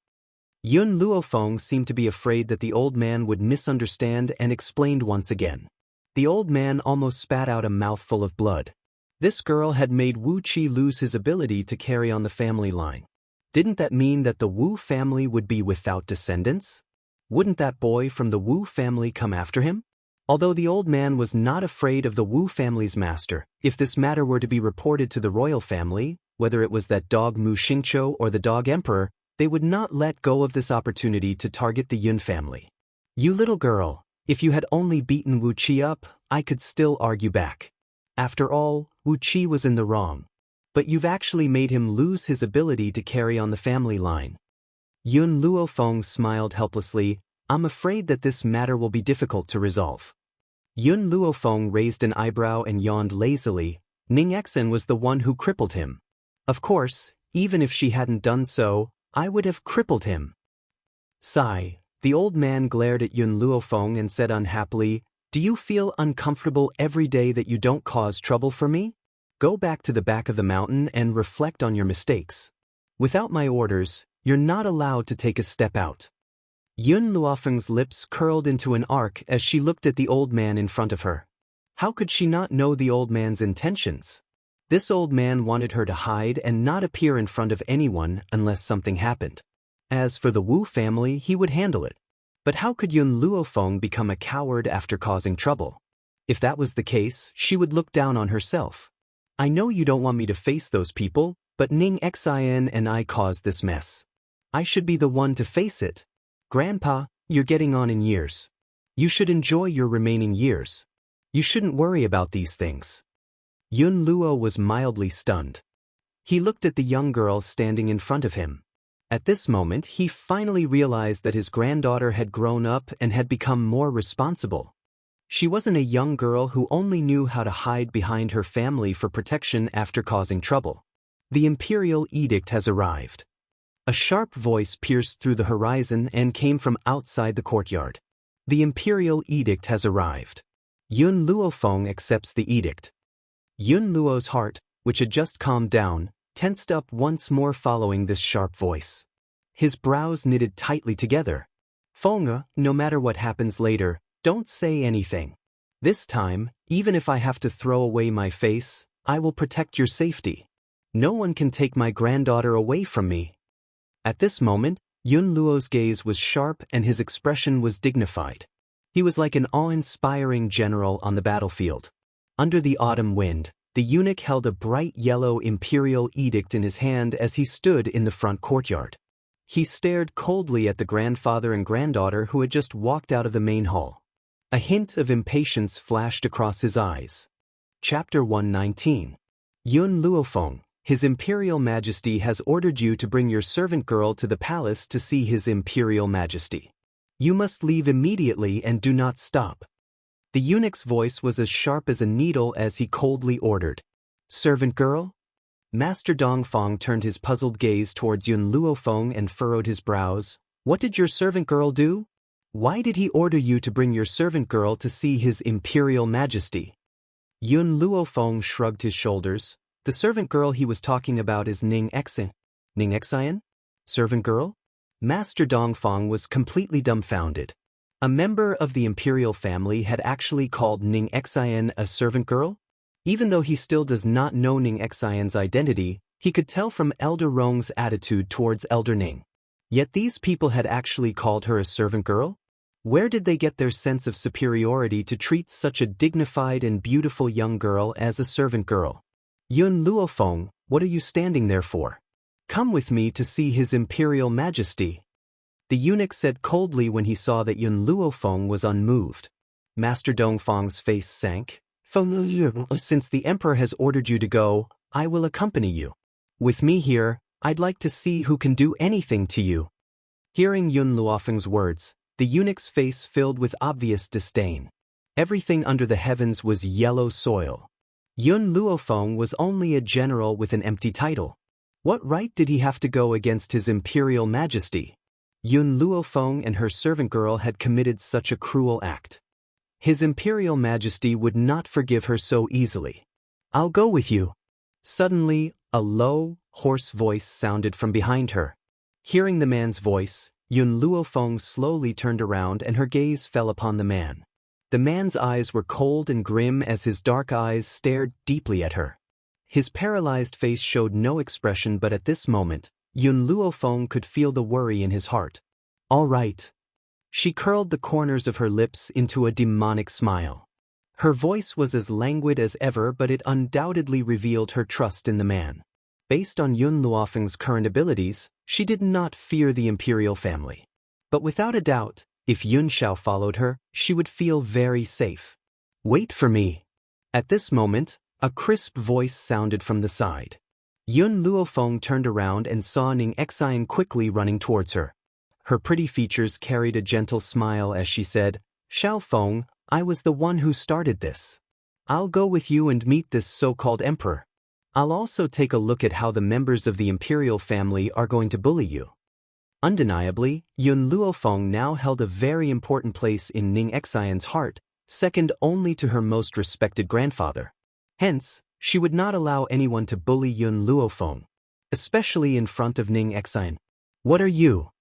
Yun Luofeng seemed to be afraid that the old man would misunderstand and explained once again. The old man almost spat out a mouthful of blood. This girl had made Wu Qi lose his ability to carry on the family line. Didn't that mean that the Wu family would be without descendants? Wouldn't that boy from the Wu family come after him? Although the old man was not afraid of the Wu family's master, if this matter were to be reported to the royal family, whether it was that dog Mu Xingqiu or the dog emperor, they would not let go of this opportunity to target the Yun family. You little girl, if you had only beaten Wu Qi up, I could still argue back. After all, Wu Qi was in the wrong. But you've actually made him lose his ability to carry on the family line. Yun Luofeng smiled helplessly. I'm afraid that this matter will be difficult to resolve. Yun Luofeng raised an eyebrow and yawned lazily. Ning Xian was the one who crippled him. Of course, even if she hadn't done so, I would have crippled him. Sigh. The old man glared at Yun Luofeng and said unhappily, Do you feel uncomfortable every day that you don't cause trouble for me? Go back to the back of the mountain and reflect on your mistakes. Without my orders, you're not allowed to take a step out. Yun Luofeng's lips curled into an arc as she looked at the old man in front of her. How could she not know the old man's intentions? This old man wanted her to hide and not appear in front of anyone unless something happened. As for the Wu family, he would handle it. But how could Yun Luofeng become a coward after causing trouble? If that was the case, she would look down on herself. I know you don't want me to face those people, but Ning Xian and I caused this mess. I should be the one to face it. Grandpa, you're getting on in years. You should enjoy your remaining years. You shouldn't worry about these things. Yun Luo was mildly stunned. He looked at the young girl standing in front of him. At this moment, he finally realized that his granddaughter had grown up and had become more responsible. She wasn't a young girl who only knew how to hide behind her family for protection after causing trouble. The imperial edict has arrived. A sharp voice pierced through the horizon and came from outside the courtyard. The imperial edict has arrived. Yun Luofeng accepts the edict. Yun Luo's heart, which had just calmed down, tensed up once more following this sharp voice. His brows knitted tightly together. Feng, no matter what happens later, don't say anything. This time, even if I have to throw away my face, I will protect your safety. No one can take my granddaughter away from me. At this moment, Yun Luo's gaze was sharp and his expression was dignified. He was like an awe-inspiring general on the battlefield. Under the autumn wind, the eunuch held a bright yellow imperial edict in his hand as he stood in the front courtyard. He stared coldly at the grandfather and granddaughter who had just walked out of the main hall. A hint of impatience flashed across his eyes. Chapter 119. Yun Luofeng, His Imperial Majesty has ordered you to bring your servant girl to the palace to see His Imperial Majesty. You must leave immediately and do not stop. The eunuch's voice was as sharp as a needle as he coldly ordered. Servant girl? Master Dongfang turned his puzzled gaze towards Yun Luofeng and furrowed his brows. What did your servant girl do? Why did he order you to bring your servant girl to see His Imperial Majesty? Yun Luofeng shrugged his shoulders. The servant girl he was talking about is Ning Exin. Ning Exin? Servant girl? Master Dongfang was completely dumbfounded. A member of the imperial family had actually called Ning Exin a servant girl? Even though he still does not know Ning Exin's identity, he could tell from Elder Rong's attitude towards Elder Ning. Yet these people had actually called her a servant girl? Where did they get their sense of superiority to treat such a dignified and beautiful young girl as a servant girl? Yun Luofeng, what are you standing there for? Come with me to see His Imperial Majesty. The eunuch said coldly when he saw that Yun Luofeng was unmoved. Master Dongfang's face sank. Since the Emperor has ordered you to go, I will accompany you. With me here, I'd like to see who can do anything to you. Hearing Yun Luofeng's words, the eunuch's face filled with obvious disdain. Everything under the heavens was yellow soil. Yun Luofeng was only a general with an empty title. What right did he have to go against His Imperial Majesty? Yun Luofeng and her servant girl had committed such a cruel act. His Imperial Majesty would not forgive her so easily. I'll go with you. Suddenly, a low, hoarse voice sounded from behind her. Hearing the man's voice, Yun Luofeng slowly turned around and her gaze fell upon the man. The man's eyes were cold and grim as his dark eyes stared deeply at her. His paralyzed face showed no expression, but at this moment, Yun Luofeng could feel the worry in his heart. All right. She curled the corners of her lips into a demonic smile. Her voice was as languid as ever, but it undoubtedly revealed her trust in the man. Based on Yun Luofeng's current abilities, she did not fear the imperial family. But without a doubt, if Yun Xiao followed her, she would feel very safe. Wait for me. At this moment, a crisp voice sounded from the side. Yun Luofeng turned around and saw Ning Exin quickly running towards her. Her pretty features carried a gentle smile as she said, Xiao Feng, I was the one who started this. I'll go with you and meet this so-called emperor. I'll also take a look at how the members of the imperial family are going to bully you. Undeniably, Yun Luofeng now held a very important place in Ning Exin's heart, second only to her most respected grandfather. Hence, she would not allow anyone to bully Yun Luofeng, especially in front of Ning Exin. What are you?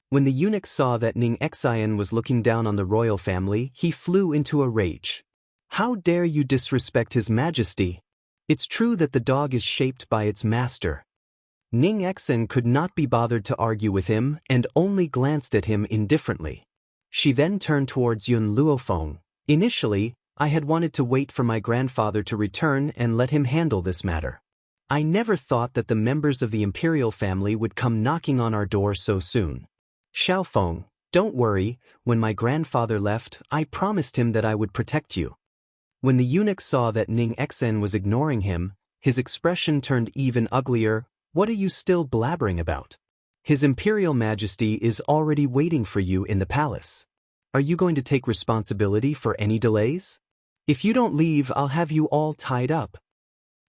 When the eunuch saw that Ning Exin was looking down on the royal family, he flew into a rage. How dare you disrespect His Majesty? It's true that the dog is shaped by its master. Ning Exin could not be bothered to argue with him and only glanced at him indifferently. She then turned towards Yun Luofeng. Initially, I had wanted to wait for my grandfather to return and let him handle this matter. I never thought that the members of the imperial family would come knocking on our door so soon. Xiao Feng, don't worry, when my grandfather left, I promised him that I would protect you. When the eunuch saw that Ning Xen was ignoring him, his expression turned even uglier. "What are you still blabbering about? His Imperial Majesty is already waiting for you in the palace. Are you going to take responsibility for any delays? If you don't leave, I'll have you all tied up."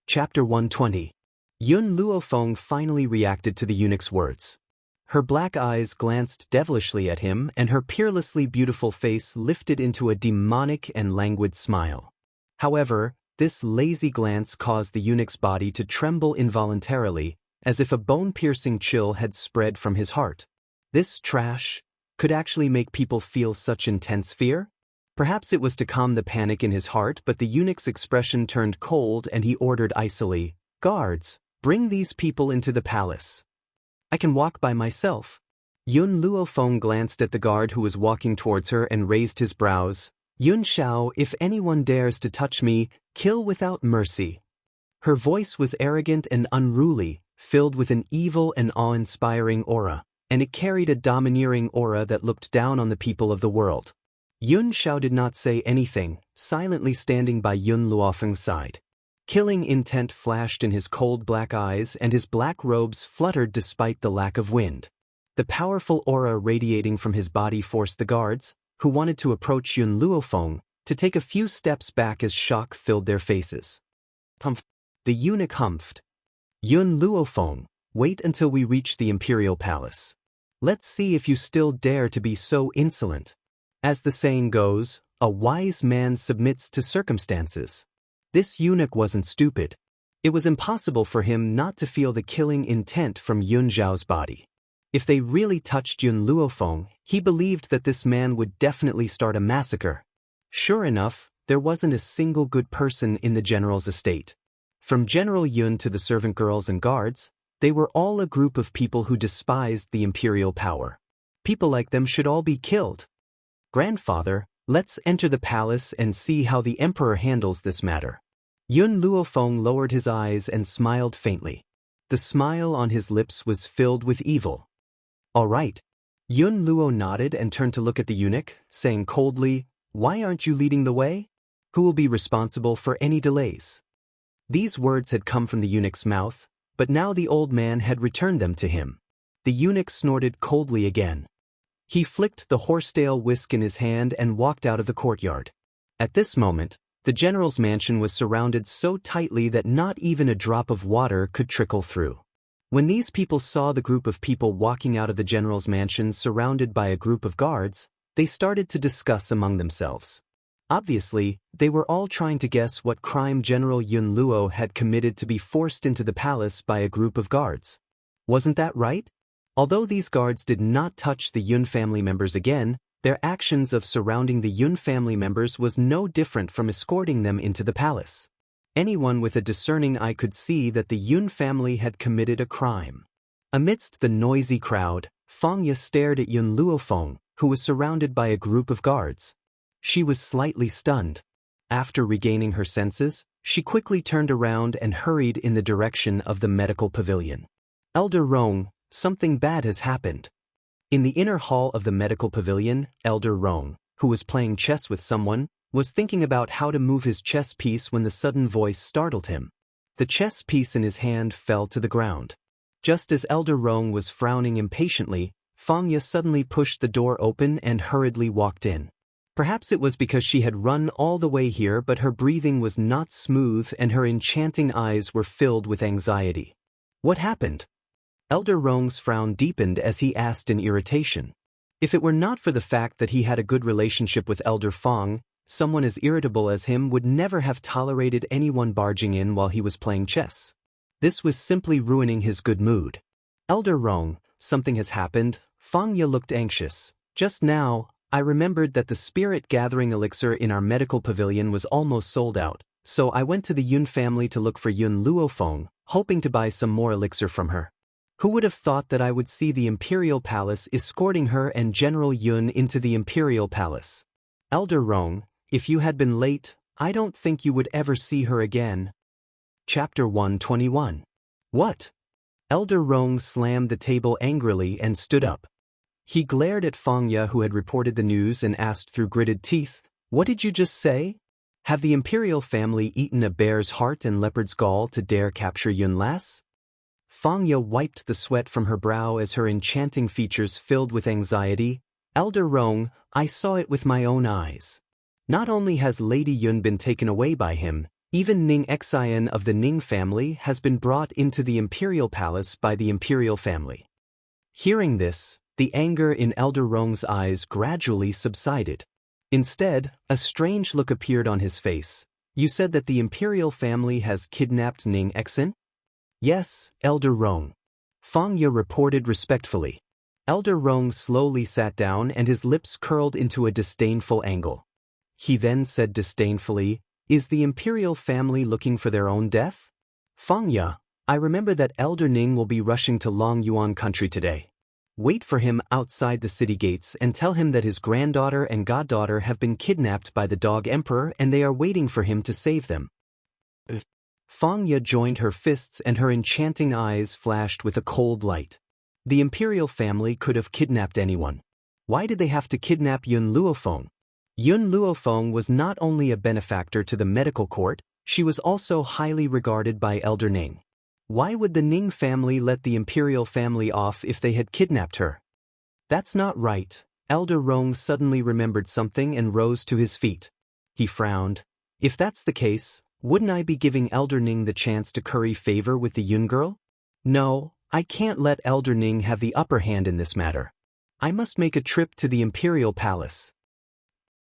Chapter 120. Yun Luofeng finally reacted to the eunuch's words. Her black eyes glanced devilishly at him, and her peerlessly beautiful face lifted into a demonic and languid smile. However, this lazy glance caused the eunuch's body to tremble involuntarily, as if a bone-piercing chill had spread from his heart. This trash could actually make people feel such intense fear? Perhaps it was to calm the panic in his heart, but the eunuch's expression turned cold and he ordered icily, "Guards, bring these people into the palace. I can walk by myself." Yun Luofeng glanced at the guard who was walking towards her and raised his brows. "Yun Shao, if anyone dares to touch me, kill without mercy." Her voice was arrogant and unruly, filled with an evil and awe-inspiring aura, and it carried a domineering aura that looked down on the people of the world. Yun Shao did not say anything, silently standing by Yun Luofeng's side. Killing intent flashed in his cold black eyes, and his black robes fluttered despite the lack of wind. The powerful aura radiating from his body forced the guards, who wanted to approach Yun Luofeng, to take a few steps back as shock filled their faces. The eunuch humphed. "Yun Luofeng, wait until we reach the imperial palace. Let's see if you still dare to be so insolent. As the saying goes, a wise man submits to circumstances." This eunuch wasn't stupid. It was impossible for him not to feel the killing intent from Yun Zhao's body. If they really touched Yun Luofeng, he believed that this man would definitely start a massacre. Sure enough, there wasn't a single good person in the general's estate. From General Yun to the servant girls and guards, they were all a group of people who despised the imperial power. People like them should all be killed. "Grandfather, let's enter the palace and see how the emperor handles this matter." Yun Luofeng lowered his eyes and smiled faintly. The smile on his lips was filled with evil. "All right." Yun Luo nodded and turned to look at the eunuch, saying coldly, "Why aren't you leading the way? Who will be responsible for any delays?" These words had come from the eunuch's mouth, but now the old man had returned them to him. The eunuch snorted coldly again. He flicked the horsetail whisk in his hand and walked out of the courtyard. At this moment, the general's mansion was surrounded so tightly that not even a drop of water could trickle through. When these people saw the group of people walking out of the general's mansion surrounded by a group of guards, they started to discuss among themselves. Obviously, they were all trying to guess what crime General Yun Luo had committed to be forced into the palace by a group of guards. Wasn't that right? Although these guards did not touch the Yun family members again, their actions of surrounding the Yun family members was no different from escorting them into the palace. Anyone with a discerning eye could see that the Yun family had committed a crime. Amidst the noisy crowd, Fangya stared at Yun Luofeng, who was surrounded by a group of guards. She was slightly stunned. After regaining her senses, she quickly turned around and hurried in the direction of the medical pavilion. "Elder Rong, something bad has happened." In the inner hall of the medical pavilion, Elder Rong, who was playing chess with someone, was thinking about how to move his chess piece when the sudden voice startled him. The chess piece in his hand fell to the ground. Just as Elder Rong was frowning impatiently, Fangya suddenly pushed the door open and hurriedly walked in. Perhaps it was because she had run all the way here, but her breathing was not smooth and her enchanting eyes were filled with anxiety. "What happened?" Elder Rong's frown deepened as he asked in irritation. If it were not for the fact that he had a good relationship with Elder Fong, someone as irritable as him would never have tolerated anyone barging in while he was playing chess. This was simply ruining his good mood. "Elder Rong, something has happened." Fangya looked anxious. "Just now, I remembered that the spirit gathering elixir in our medical pavilion was almost sold out, so I went to the Yun family to look for Yun Luofeng, hoping to buy some more elixir from her. Who would have thought that I would see the Imperial Palace escorting her and General Yun into the Imperial Palace? Elder Rong, if you had been late, I don't think you would ever see her again." Chapter 121. "What?" Elder Rong slammed the table angrily and stood up. He glared at Fangya, who had reported the news, and asked through gritted teeth, "What did you just say?" Have the imperial family eaten a bear's heart and leopard's gall to dare capture Yunlas? Fangya wiped the sweat from her brow as her enchanting features filled with anxiety. Elder Rong, I saw it with my own eyes. Not only has Lady Yun been taken away by him, even Ning Xian of the Ning family has been brought into the imperial palace by the imperial family. Hearing this, the anger in Elder Rong's eyes gradually subsided. Instead, a strange look appeared on his face. You said that the imperial family has kidnapped Ning Xian? Yes, Elder Rong. Fangya reported respectfully. Elder Rong slowly sat down and his lips curled into a disdainful angle. He then said disdainfully, Is the imperial family looking for their own death? Fangya, I remember that Elder Ning will be rushing to Long Yuan country today. Wait for him outside the city gates and tell him that his granddaughter and goddaughter have been kidnapped by the Dog Emperor and they are waiting for him to save them. Fangya joined her fists and her enchanting eyes flashed with a cold light. The imperial family could have kidnapped anyone. Why did they have to kidnap Yun Luofeng? Yun Luofeng was not only a benefactor to the medical court, she was also highly regarded by Elder Ning. Why would the Ning family let the imperial family off if they had kidnapped her? That's not right. Elder Rong suddenly remembered something and rose to his feet. He frowned. If that's the case, wouldn't I be giving Elder Ning the chance to curry favor with the Yun girl? No, I can't let Elder Ning have the upper hand in this matter. I must make a trip to the imperial palace.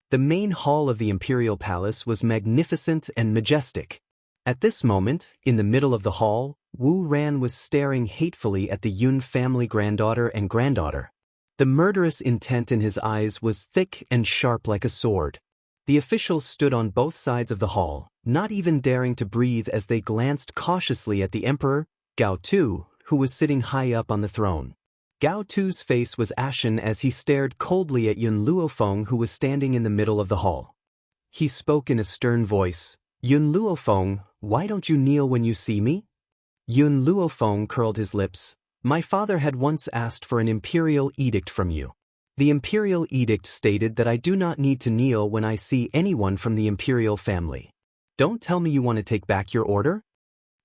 The main hall of the imperial palace was magnificent and majestic. At this moment, in the middle of the hall, Wu Ran was staring hatefully at the Yun family granddaughter and granddaughter. The murderous intent in his eyes was thick and sharp like a sword. The officials stood on both sides of the hall, not even daring to breathe as they glanced cautiously at the emperor, Gao Tu, who was sitting high up on the throne. Gao Tu's face was ashen as he stared coldly at Yun Luofeng who was standing in the middle of the hall. He spoke in a stern voice, Yun Luofeng, why don't you kneel when you see me? Yun Luofeng curled his lips. My father had once asked for an imperial edict from you. The imperial edict stated that I do not need to kneel when I see anyone from the imperial family. Don't tell me you want to take back your order?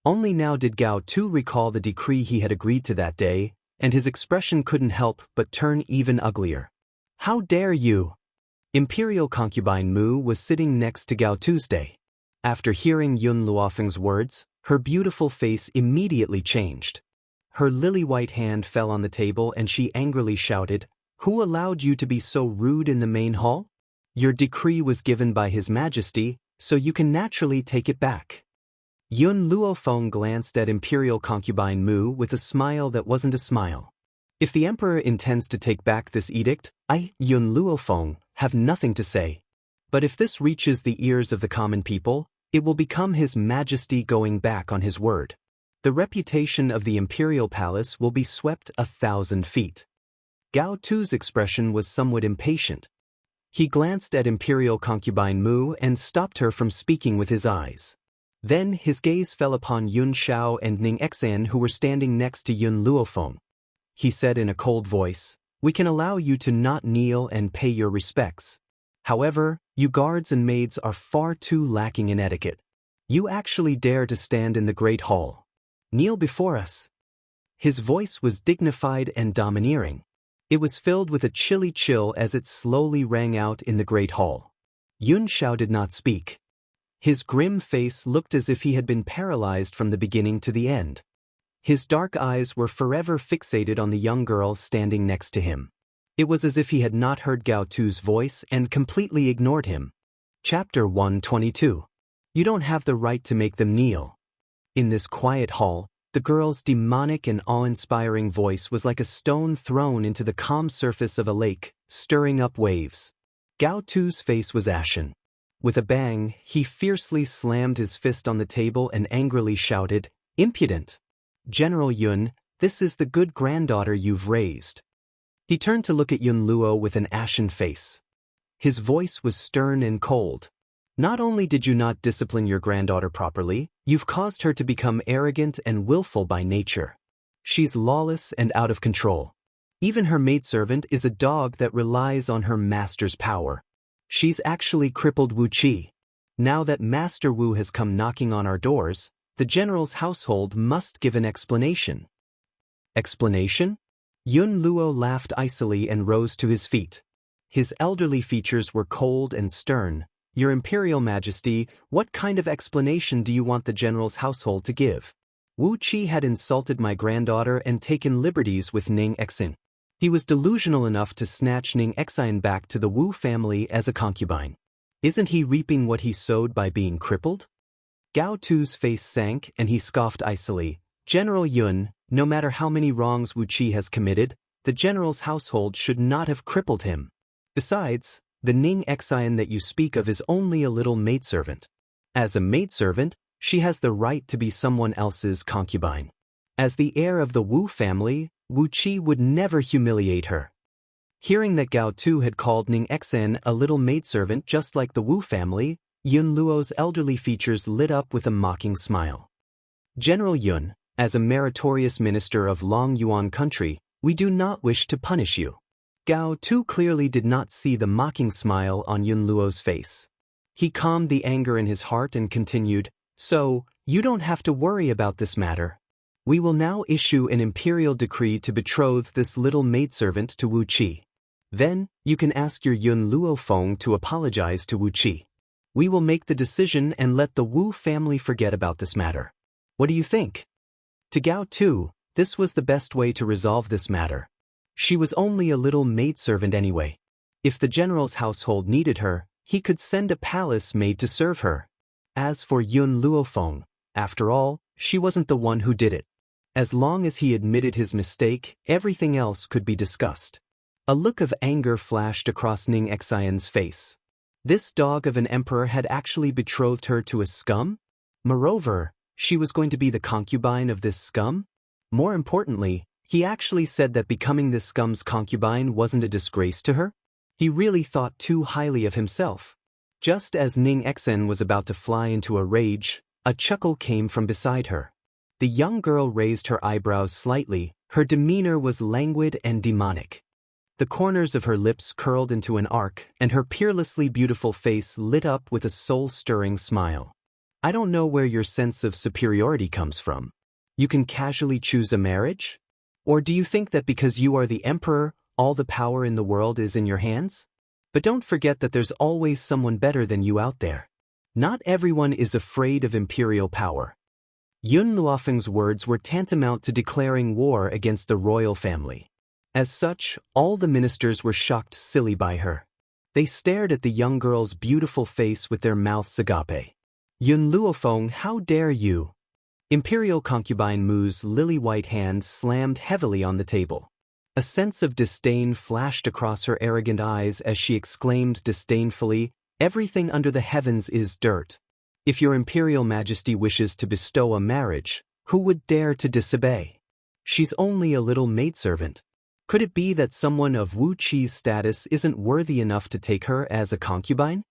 Only now did Gao Tu recall the decree he had agreed to that day, and his expression couldn't help but turn even uglier. How dare you? Imperial concubine Mu was sitting next to Gao Tuesday. After hearing Yun Luofeng's words, her beautiful face immediately changed. Her lily-white hand fell on the table and she angrily shouted, Who allowed you to be so rude in the main hall? Your decree was given by His Majesty, so you can naturally take it back. Yun Luofeng glanced at Imperial concubine Mu with a smile that wasn't a smile. If the Emperor intends to take back this edict, I, Yun Luofeng, have nothing to say. But if this reaches the ears of the common people, it will become His Majesty going back on his word. The reputation of the imperial palace will be swept 1,000 feet. Gao Tu's expression was somewhat impatient. He glanced at Imperial concubine Mu and stopped her from speaking with his eyes. Then his gaze fell upon Yun Xiao and Ning Xian who were standing next to Yun Luofeng. He said in a cold voice, We can allow you to not kneel and pay your respects. However, you guards and maids are far too lacking in etiquette. You actually dare to stand in the Great Hall. Kneel before us. His voice was dignified and domineering. It was filled with a chilly chill as it slowly rang out in the Great Hall. Yun Xiao did not speak. His grim face looked as if he had been paralyzed from the beginning to the end. His dark eyes were forever fixated on the young girl standing next to him. It was as if he had not heard Gao Tu's voice and completely ignored him. Chapter 122. You don't have the right to make them kneel. In this quiet hall, the girl's demonic and awe-inspiring voice was like a stone thrown into the calm surface of a lake, stirring up waves. Gao Tu's face was ashen. With a bang, he fiercely slammed his fist on the table and angrily shouted, Impudent! General Yun, this is the good granddaughter you've raised. He turned to look at Yun Luo with an ashen face. His voice was stern and cold. Not only did you not discipline your granddaughter properly, you've caused her to become arrogant and willful by nature. She's lawless and out of control. Even her maidservant is a dog that relies on her master's power. She's actually crippled Wu Qi. Now that Master Wu has come knocking on our doors, the general's household must give an explanation. Explanation? Yun Luo laughed icily and rose to his feet. His elderly features were cold and stern. Your Imperial Majesty, what kind of explanation do you want the general's household to give? Wu Qi had insulted my granddaughter and taken liberties with Ning Exin. He was delusional enough to snatch Ning Exin back to the Wu family as a concubine. Isn't he reaping what he sowed by being crippled? Gao Tu's face sank and he scoffed icily. General Yun, no matter how many wrongs Wu Qi has committed, the general's household should not have crippled him. Besides, the Ning Exin that you speak of is only a little maidservant. As a maidservant, she has the right to be someone else's concubine. As the heir of the Wu family, Wu Qi would never humiliate her. Hearing that Gao Tu had called Ning Exin a little maidservant just like the Wu family, Yun Luo's elderly features lit up with a mocking smile. General Yun, as a meritorious minister of Long Yuan country, we do not wish to punish you. Gao Tu clearly did not see the mocking smile on Yun Luo's face. He calmed the anger in his heart and continued, so, you don't have to worry about this matter. We will now issue an imperial decree to betroth this little maidservant to Wu Qi. Then, you can ask your Yun Luo Feng to apologize to Wu Qi. We will make the decision and let the Wu family forget about this matter. What do you think? To Gao Tu, this was the best way to resolve this matter. She was only a little maidservant anyway. If the general's household needed her, he could send a palace maid to serve her. As for Yun Luofeng, after all, she wasn't the one who did it. As long as he admitted his mistake, everything else could be discussed. A look of anger flashed across Ning Exion's face. This dog of an emperor had actually betrothed her to a scum? Moreover, she was going to be the concubine of this scum? More importantly, he actually said that becoming this scum's concubine wasn't a disgrace to her? He really thought too highly of himself. Just as Ning Exen was about to fly into a rage, a chuckle came from beside her. The young girl raised her eyebrows slightly, her demeanor was languid and demonic. The corners of her lips curled into an arc, and her peerlessly beautiful face lit up with a soul-stirring smile. I don't know where your sense of superiority comes from. You can casually choose a marriage? Or do you think that because you are the emperor, all the power in the world is in your hands? But don't forget that there's always someone better than you out there. Not everyone is afraid of imperial power. Yun Luofeng's words were tantamount to declaring war against the royal family. As such, all the ministers were shocked silly by her. They stared at the young girl's beautiful face with their mouths agape. Yun Luofeng, how dare you? Imperial concubine Mu's lily-white hand slammed heavily on the table. A sense of disdain flashed across her arrogant eyes as she exclaimed disdainfully, "Everything under the heavens is dirt. If your Imperial Majesty wishes to bestow a marriage, who would dare to disobey? She's only a little maidservant. Could it be that someone of Wu Qi's status isn't worthy enough to take her as a concubine?"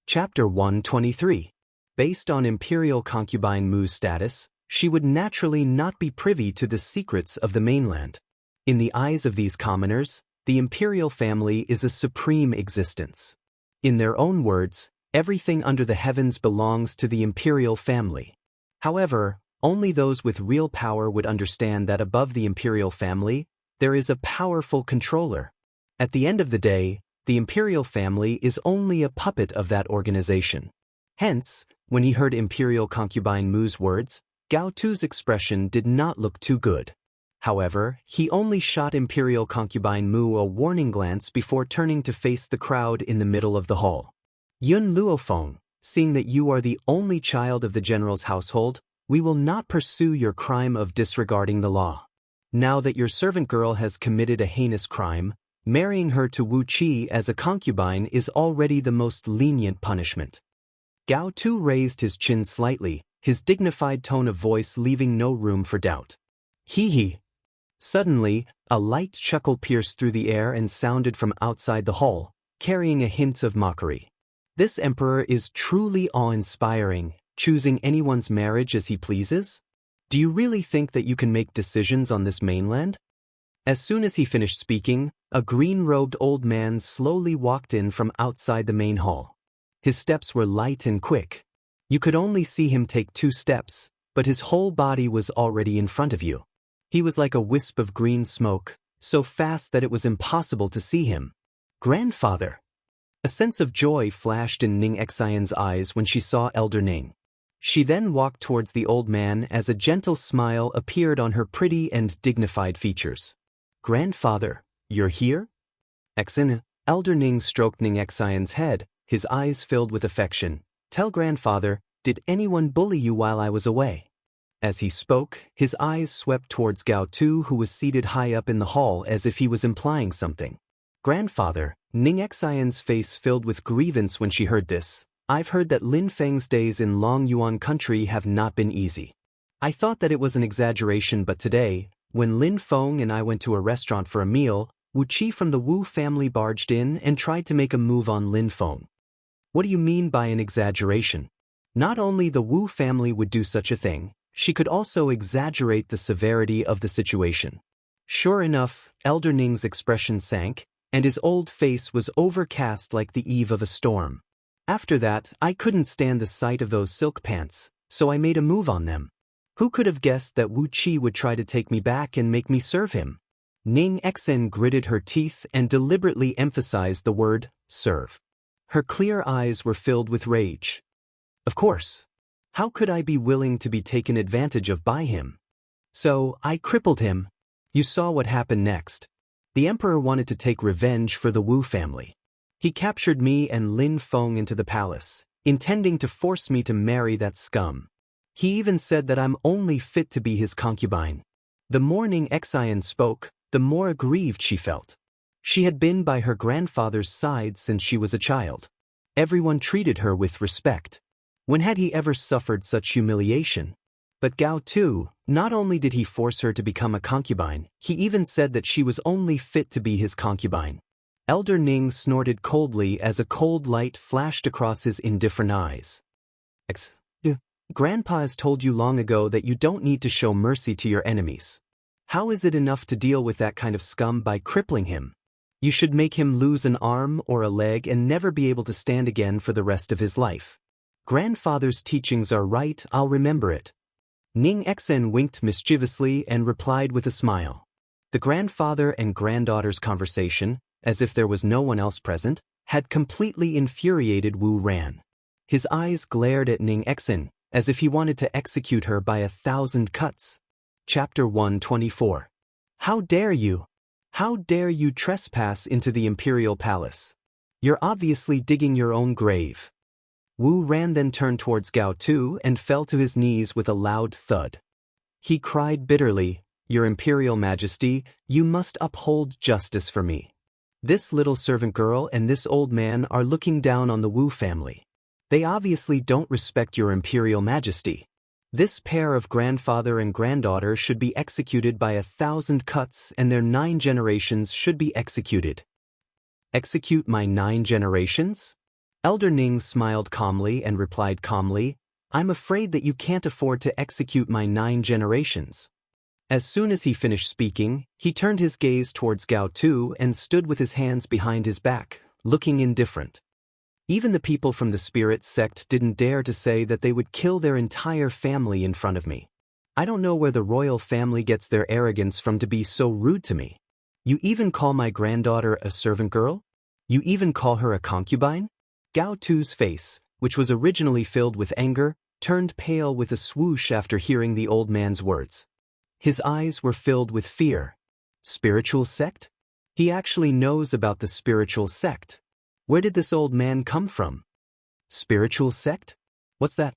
Chapter 123. Based on Imperial concubine Mu's status, she would naturally not be privy to the secrets of the mainland. In the eyes of these commoners, the imperial family is a supreme existence. In their own words, everything under the heavens belongs to the imperial family. However, only those with real power would understand that above the imperial family, there is a powerful controller. At the end of the day, the imperial family is only a puppet of that organization. Hence, when he heard Imperial concubine Mu's words, Gao Tu's expression did not look too good. However, he only shot Imperial concubine Mu a warning glance before turning to face the crowd in the middle of the hall. Yun Luofeng, seeing that you are the only child of the general's household, we will not pursue your crime of disregarding the law. Now that your servant girl has committed a heinous crime, marrying her to Wu Qi as a concubine is already the most lenient punishment. Gao Tu raised his chin slightly, his dignified tone of voice leaving no room for doubt. Hee. Suddenly, a light chuckle pierced through the air and sounded from outside the hall, carrying a hint of mockery. This emperor is truly awe-inspiring, choosing anyone's marriage as he pleases? Do you really think that you can make decisions on this mainland? As soon as he finished speaking, a green-robed old man slowly walked in from outside the main hall. His steps were light and quick. You could only see him take 2 steps, but his whole body was already in front of you. He was like a wisp of green smoke, so fast that it was impossible to see him. Grandfather! A sense of joy flashed in Ning Xian's eyes when she saw Elder Ning. She then walked towards the old man as a gentle smile appeared on her pretty and dignified features. Grandfather, you're here? Xin. Elder Ning stroked Ning Xian's head, his eyes filled with affection. Tell grandfather, did anyone bully you while I was away? As he spoke, his eyes swept towards Gao Tu, who was seated high up in the hall as if he was implying something. Grandfather, Ning Xian's face filled with grievance when she heard this. I've heard that Lin Feng's days in Long Yuan country have not been easy. I thought that it was an exaggeration, but today, when Lin Feng and I went to a restaurant for a meal, Wu Qi from the Wu family barged in and tried to make a move on Lin Feng. What do you mean by an exaggeration? Not only the Wu family would do such a thing, she could also exaggerate the severity of the situation. Sure enough, Elder Ning's expression sank, and his old face was overcast like the eve of a storm. After that, I couldn't stand the sight of those silk pants, so I made a move on them. Who could have guessed that Wu Qi would try to take me back and make me serve him? Ning Xian gritted her teeth and deliberately emphasized the word, serve. Her clear eyes were filled with rage. Of course. How could I be willing to be taken advantage of by him? So, I crippled him. You saw what happened next. The emperor wanted to take revenge for the Wu family. He captured me and Lin Feng into the palace, intending to force me to marry that scum. He even said that I'm only fit to be his concubine. The more Ning Xian spoke, the more aggrieved she felt. She had been by her grandfather's side since she was a child. Everyone treated her with respect. When had he ever suffered such humiliation? But Gao Tu, not only did he force her to become a concubine, he even said that she was only fit to be his concubine. Elder Ning snorted coldly as a cold light flashed across his indifferent eyes. Grandpa has told you long ago that you don't need to show mercy to your enemies. How is it enough to deal with that kind of scum by crippling him? You should make him lose an arm or a leg and never be able to stand again for the rest of his life. Grandfather's teachings are right, I'll remember it. Ning Xian winked mischievously and replied with a smile. The grandfather and granddaughter's conversation, as if there was no one else present, had completely infuriated Wu Ran. His eyes glared at Ning Xian, as if he wanted to execute her by 1,000 cuts. Chapter 124. How dare you? How dare you trespass into the imperial palace? You're obviously digging your own grave. Wu Ran then turned towards Gao Tu and fell to his knees with a loud thud. He cried bitterly, Your Imperial Majesty, you must uphold justice for me. This little servant girl and this old man are looking down on the Wu family. They obviously don't respect your Imperial Majesty. This pair of grandfather and granddaughter should be executed by 1,000 cuts and their 9 generations should be executed. Execute my 9 generations? Elder Ning smiled calmly and replied calmly, I'm afraid that you can't afford to execute my 9 generations. As soon as he finished speaking, he turned his gaze towards Gao Tu and stood with his hands behind his back, looking indifferent. Even the people from the spirit sect didn't dare to say that they would kill their entire family in front of me. I don't know where the royal family gets their arrogance from to be so rude to me. You even call my granddaughter a servant girl? You even call her a concubine? Gao Tu's face, which was originally filled with anger, turned pale with a swoosh after hearing the old man's words. His eyes were filled with fear. Spiritual sect? He actually knows about the spiritual sect. Where did this old man come from? Spiritual sect? What's that?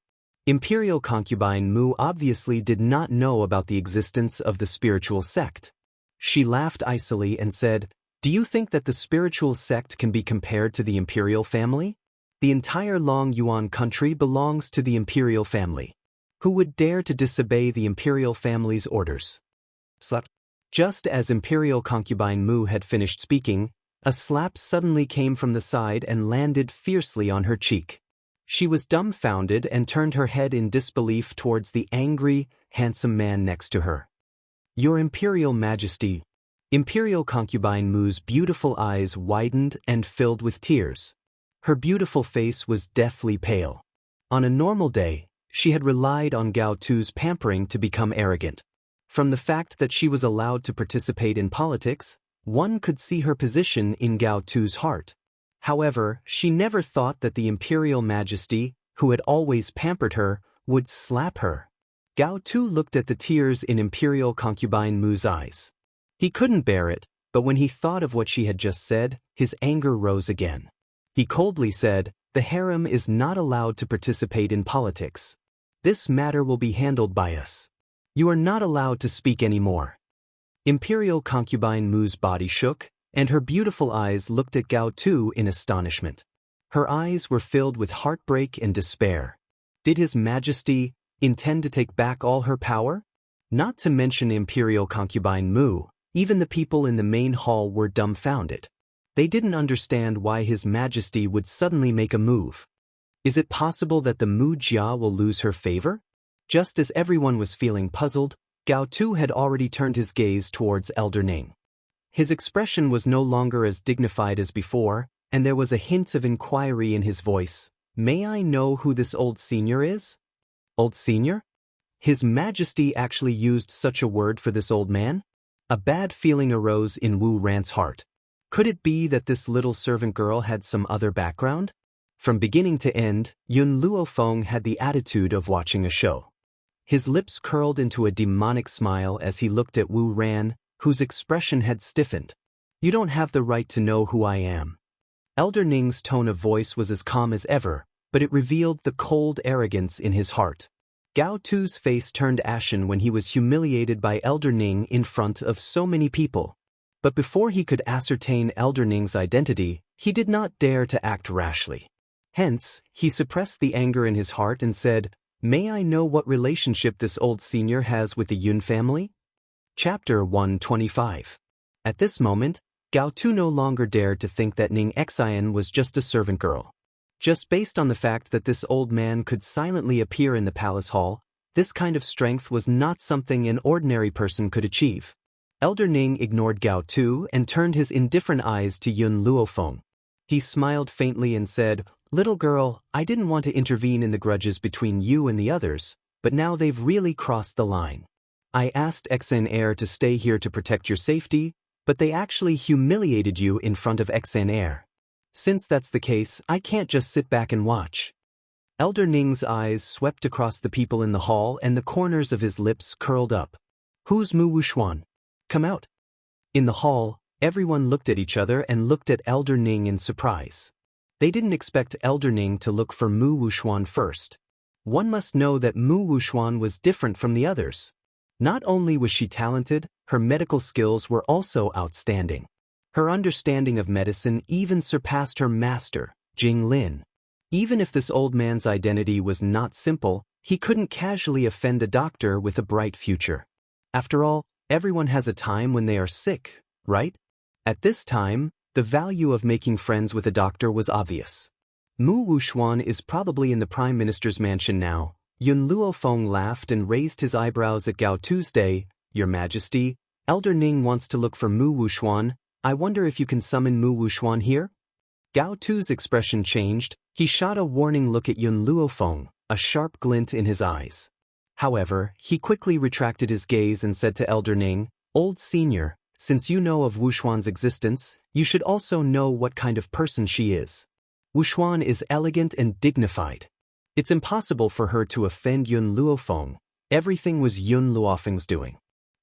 Imperial concubine Mu obviously did not know about the existence of the spiritual sect. She laughed icily and said, Do you think that the spiritual sect can be compared to the imperial family? The entire Long Yuan country belongs to the imperial family. Who would dare to disobey the imperial family's orders? Slap. Just as imperial concubine Mu had finished speaking, a slap suddenly came from the side and landed fiercely on her cheek. She was dumbfounded and turned her head in disbelief towards the angry, handsome man next to her. Your Imperial Majesty. Imperial concubine Mu's beautiful eyes widened and filled with tears. Her beautiful face was deathly pale. On a normal day, she had relied on Gao Tu's pampering to become arrogant. From the fact that she was allowed to participate in politics, one could see her position in Gao Tu's heart. However, she never thought that the imperial majesty, who had always pampered her, would slap her. Gao Tu looked at the tears in imperial concubine Mu's eyes. He couldn't bear it, but when he thought of what she had just said, his anger rose again. He coldly said, "The harem is not allowed to participate in politics. This matter will be handled by us. You are not allowed to speak anymore." Imperial concubine Mu's body shook, and her beautiful eyes looked at Gao Tu in astonishment. Her eyes were filled with heartbreak and despair. Did His Majesty intend to take back all her power? Not to mention Imperial concubine Mu, even the people in the main hall were dumbfounded. They didn't understand why His Majesty would suddenly make a move. Is it possible that the Mu Jia will lose her favor? Just as everyone was feeling puzzled, Gao Tu had already turned his gaze towards Elder Ning. His expression was no longer as dignified as before, and there was a hint of inquiry in his voice. "May I know who this old senior is?" Old senior? His Majesty actually used such a word for this old man? A bad feeling arose in Wu Ran's heart. Could it be that this little servant girl had some other background? From beginning to end, Yun Luofeng had the attitude of watching a show. His lips curled into a demonic smile as he looked at Wu Ran, whose expression had stiffened. "You don't have the right to know who I am." Elder Ning's tone of voice was as calm as ever, but it revealed the cold arrogance in his heart. Gao Tu's face turned ashen when he was humiliated by Elder Ning in front of so many people. But before he could ascertain Elder Ning's identity, he did not dare to act rashly. Hence, he suppressed the anger in his heart and said, "May I know what relationship this old senior has with the Yun family?" Chapter 125. At this moment, Gao Tu no longer dared to think that Ning Xian was just a servant girl. Just based on the fact that this old man could silently appear in the palace hall, this kind of strength was not something an ordinary person could achieve. Elder Ning ignored Gao Tu and turned his indifferent eyes to Yun Luofeng. He smiled faintly and said, "Little girl, I didn't want to intervene in the grudges between you and the others, but now they've really crossed the line. I asked Xan Air to stay here to protect your safety, but they actually humiliated you in front of Xan Air. Since that's the case, I can't just sit back and watch." Elder Ning's eyes swept across the people in the hall and the corners of his lips curled up. "Who's Mu Wuxuan? Come out." In the hall, everyone looked at each other and looked at Elder Ning in surprise. They didn't expect Elder Ning to look for Mu Wuxuan first. One must know that Mu Wuxuan was different from the others. Not only was she talented, her medical skills were also outstanding. Her understanding of medicine even surpassed her master, Jing Lin. Even if this old man's identity was not simple, he couldn't casually offend a doctor with a bright future. After all, everyone has a time when they are sick, right? At this time, the value of making friends with a doctor was obvious. Mu Wuxuan is probably in the Prime Minister's mansion now. Yun Luofeng laughed and raised his eyebrows at Gao Tuesday. "Your Majesty, Elder Ning wants to look for Mu Wuxuan. I wonder if you can summon Mu Wuxuan here?" Gao Tu's expression changed. He shot a warning look at Yun Luofeng, a sharp glint in his eyes. However, he quickly retracted his gaze and said to Elder Ning, "Old senior, since you know of Wuxuan's existence, you should also know what kind of person she is. Wuxuan is elegant and dignified. It's impossible for her to offend Yun Luofeng. Everything was Yun Luofeng's doing.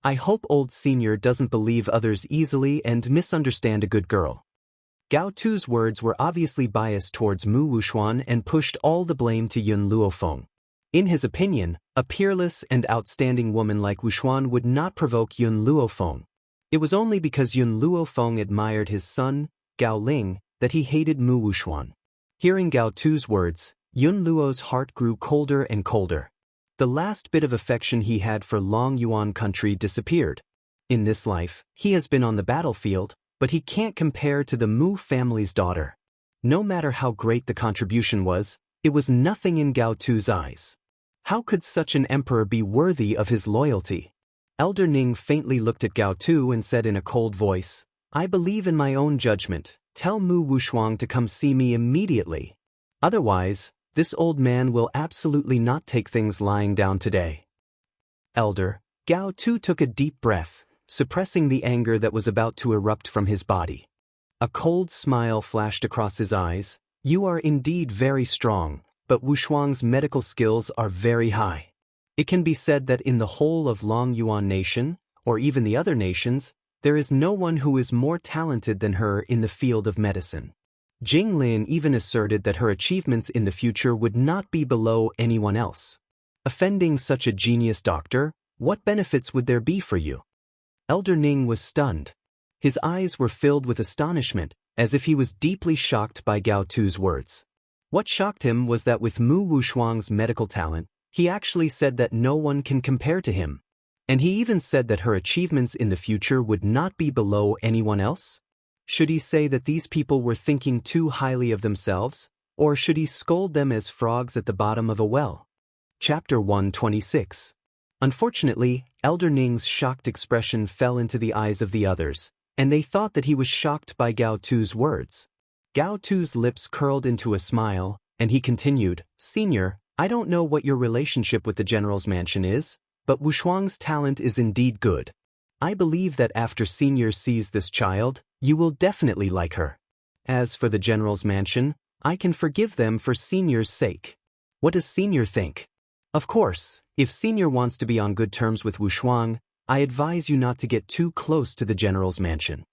I hope old senior doesn't believe others easily and misunderstand a good girl." Gao Tu's words were obviously biased towards Mu Wuxuan and pushed all the blame to Yun Luofeng. In his opinion, a peerless and outstanding woman like Wuxuan would not provoke Yun Luofeng. It was only because Yun Luofeng admired his son, Gao Ling, that he hated Mu Wuxuan. Hearing Gao Tu's words, Yun Luo's heart grew colder and colder. The last bit of affection he had for Long Yuan country disappeared. In this life, he has been on the battlefield, but he can't compare to the Mu family's daughter. No matter how great the contribution was, it was nothing in Gao Tu's eyes. How could such an emperor be worthy of his loyalty? Elder Ning faintly looked at Gao Tu and said in a cold voice, "I believe in my own judgment. tell Mu Wushuang to come see me immediately. Otherwise, this old man will absolutely not take things lying down today. Elder, Gao Tu took a deep breath, suppressing the anger that was about to erupt from his body. A cold smile flashed across his eyes. You are indeed very strong, but Wushuang's medical skills are very high. It can be said that in the whole of Long Yuan Nation, or even the other nations, there is no one who is more talented than her in the field of medicine. Jing Lin even asserted that her achievements in the future would not be below anyone else. Offending such a genius doctor, what benefits would there be for you? Elder Ning was stunned. His eyes were filled with astonishment, as if he was deeply shocked by Gao Tu's words. What shocked him was that with Mu Wushuang's medical talent, he actually said that no one can compare to him. And he even said that her achievements in the future would not be below anyone else? Should he say that these people were thinking too highly of themselves, or should he scold them as frogs at the bottom of a well? Chapter 126. Unfortunately, Elder Ning's shocked expression fell into the eyes of the others, and they thought that he was shocked by Gao Tu's words. Gao Tu's lips curled into a smile, and he continued, Senior, I don't know what your relationship with the general's mansion is, but Wushuang's talent is indeed good. I believe that after Senior sees this child, you will definitely like her. As for the general's mansion, I can forgive them for Senior's sake. What does Senior think? Of course, if Senior wants to be on good terms with Wushuang, I advise you not to get too close to the general's mansion.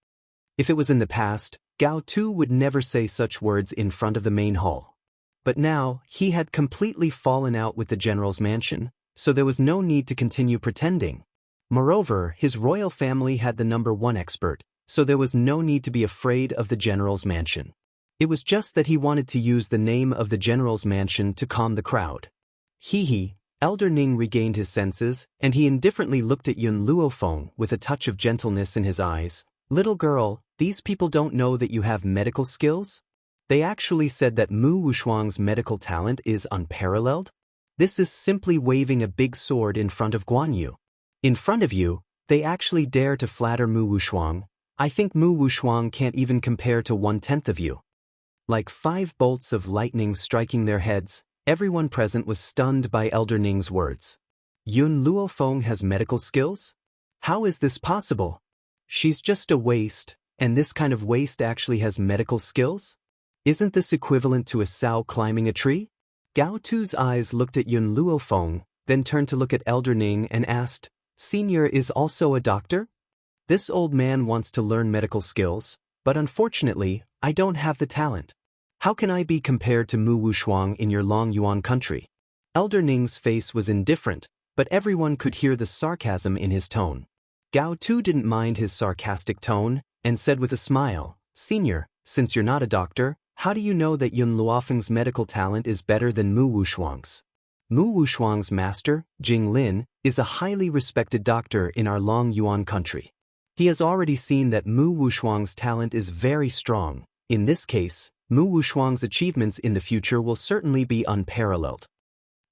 If it was in the past, Gao Tu would never say such words in front of the main hall. But now, he had completely fallen out with the general's mansion, so there was no need to continue pretending. Moreover, his royal family had the #1 expert, so there was no need to be afraid of the general's mansion. It was just that he wanted to use the name of the general's mansion to calm the crowd. He, Elder Ning regained his senses, and he indifferently looked at Yun Luofeng with a touch of gentleness in his eyes. Little girl, these people don't know that you have medical skills? They actually said that Mu Wushuang's medical talent is unparalleled? This is simply waving a big sword in front of Guan Yu. In front of you, they actually dare to flatter Mu Wushuang. I think Mu Wushuang can't even compare to 1/10 of you. Like 5 bolts of lightning striking their heads, everyone present was stunned by Elder Ning's words. Yun Luofeng has medical skills? How is this possible? She's just a waste, and this kind of waste actually has medical skills? Isn't this equivalent to a sow climbing a tree? Gao Tu's eyes looked at Yun Luofeng, then turned to look at Elder Ning and asked, Senior is also a doctor? This old man wants to learn medical skills, but unfortunately, I don't have the talent. How can I be compared to Mu Wushuang in your Long Yuan country? Elder Ning's face was indifferent, but everyone could hear the sarcasm in his tone. Gao Tu didn't mind his sarcastic tone, and said with a smile, Senior, since you're not a doctor, how do you know that Yun Luofeng's medical talent is better than Mu Wushuang's? Mu Wushuang's master, Jing Lin, is a highly respected doctor in our Long Yuan country. He has already seen that Mu Wushuang's talent is very strong. In this case, Mu Wushuang's achievements in the future will certainly be unparalleled.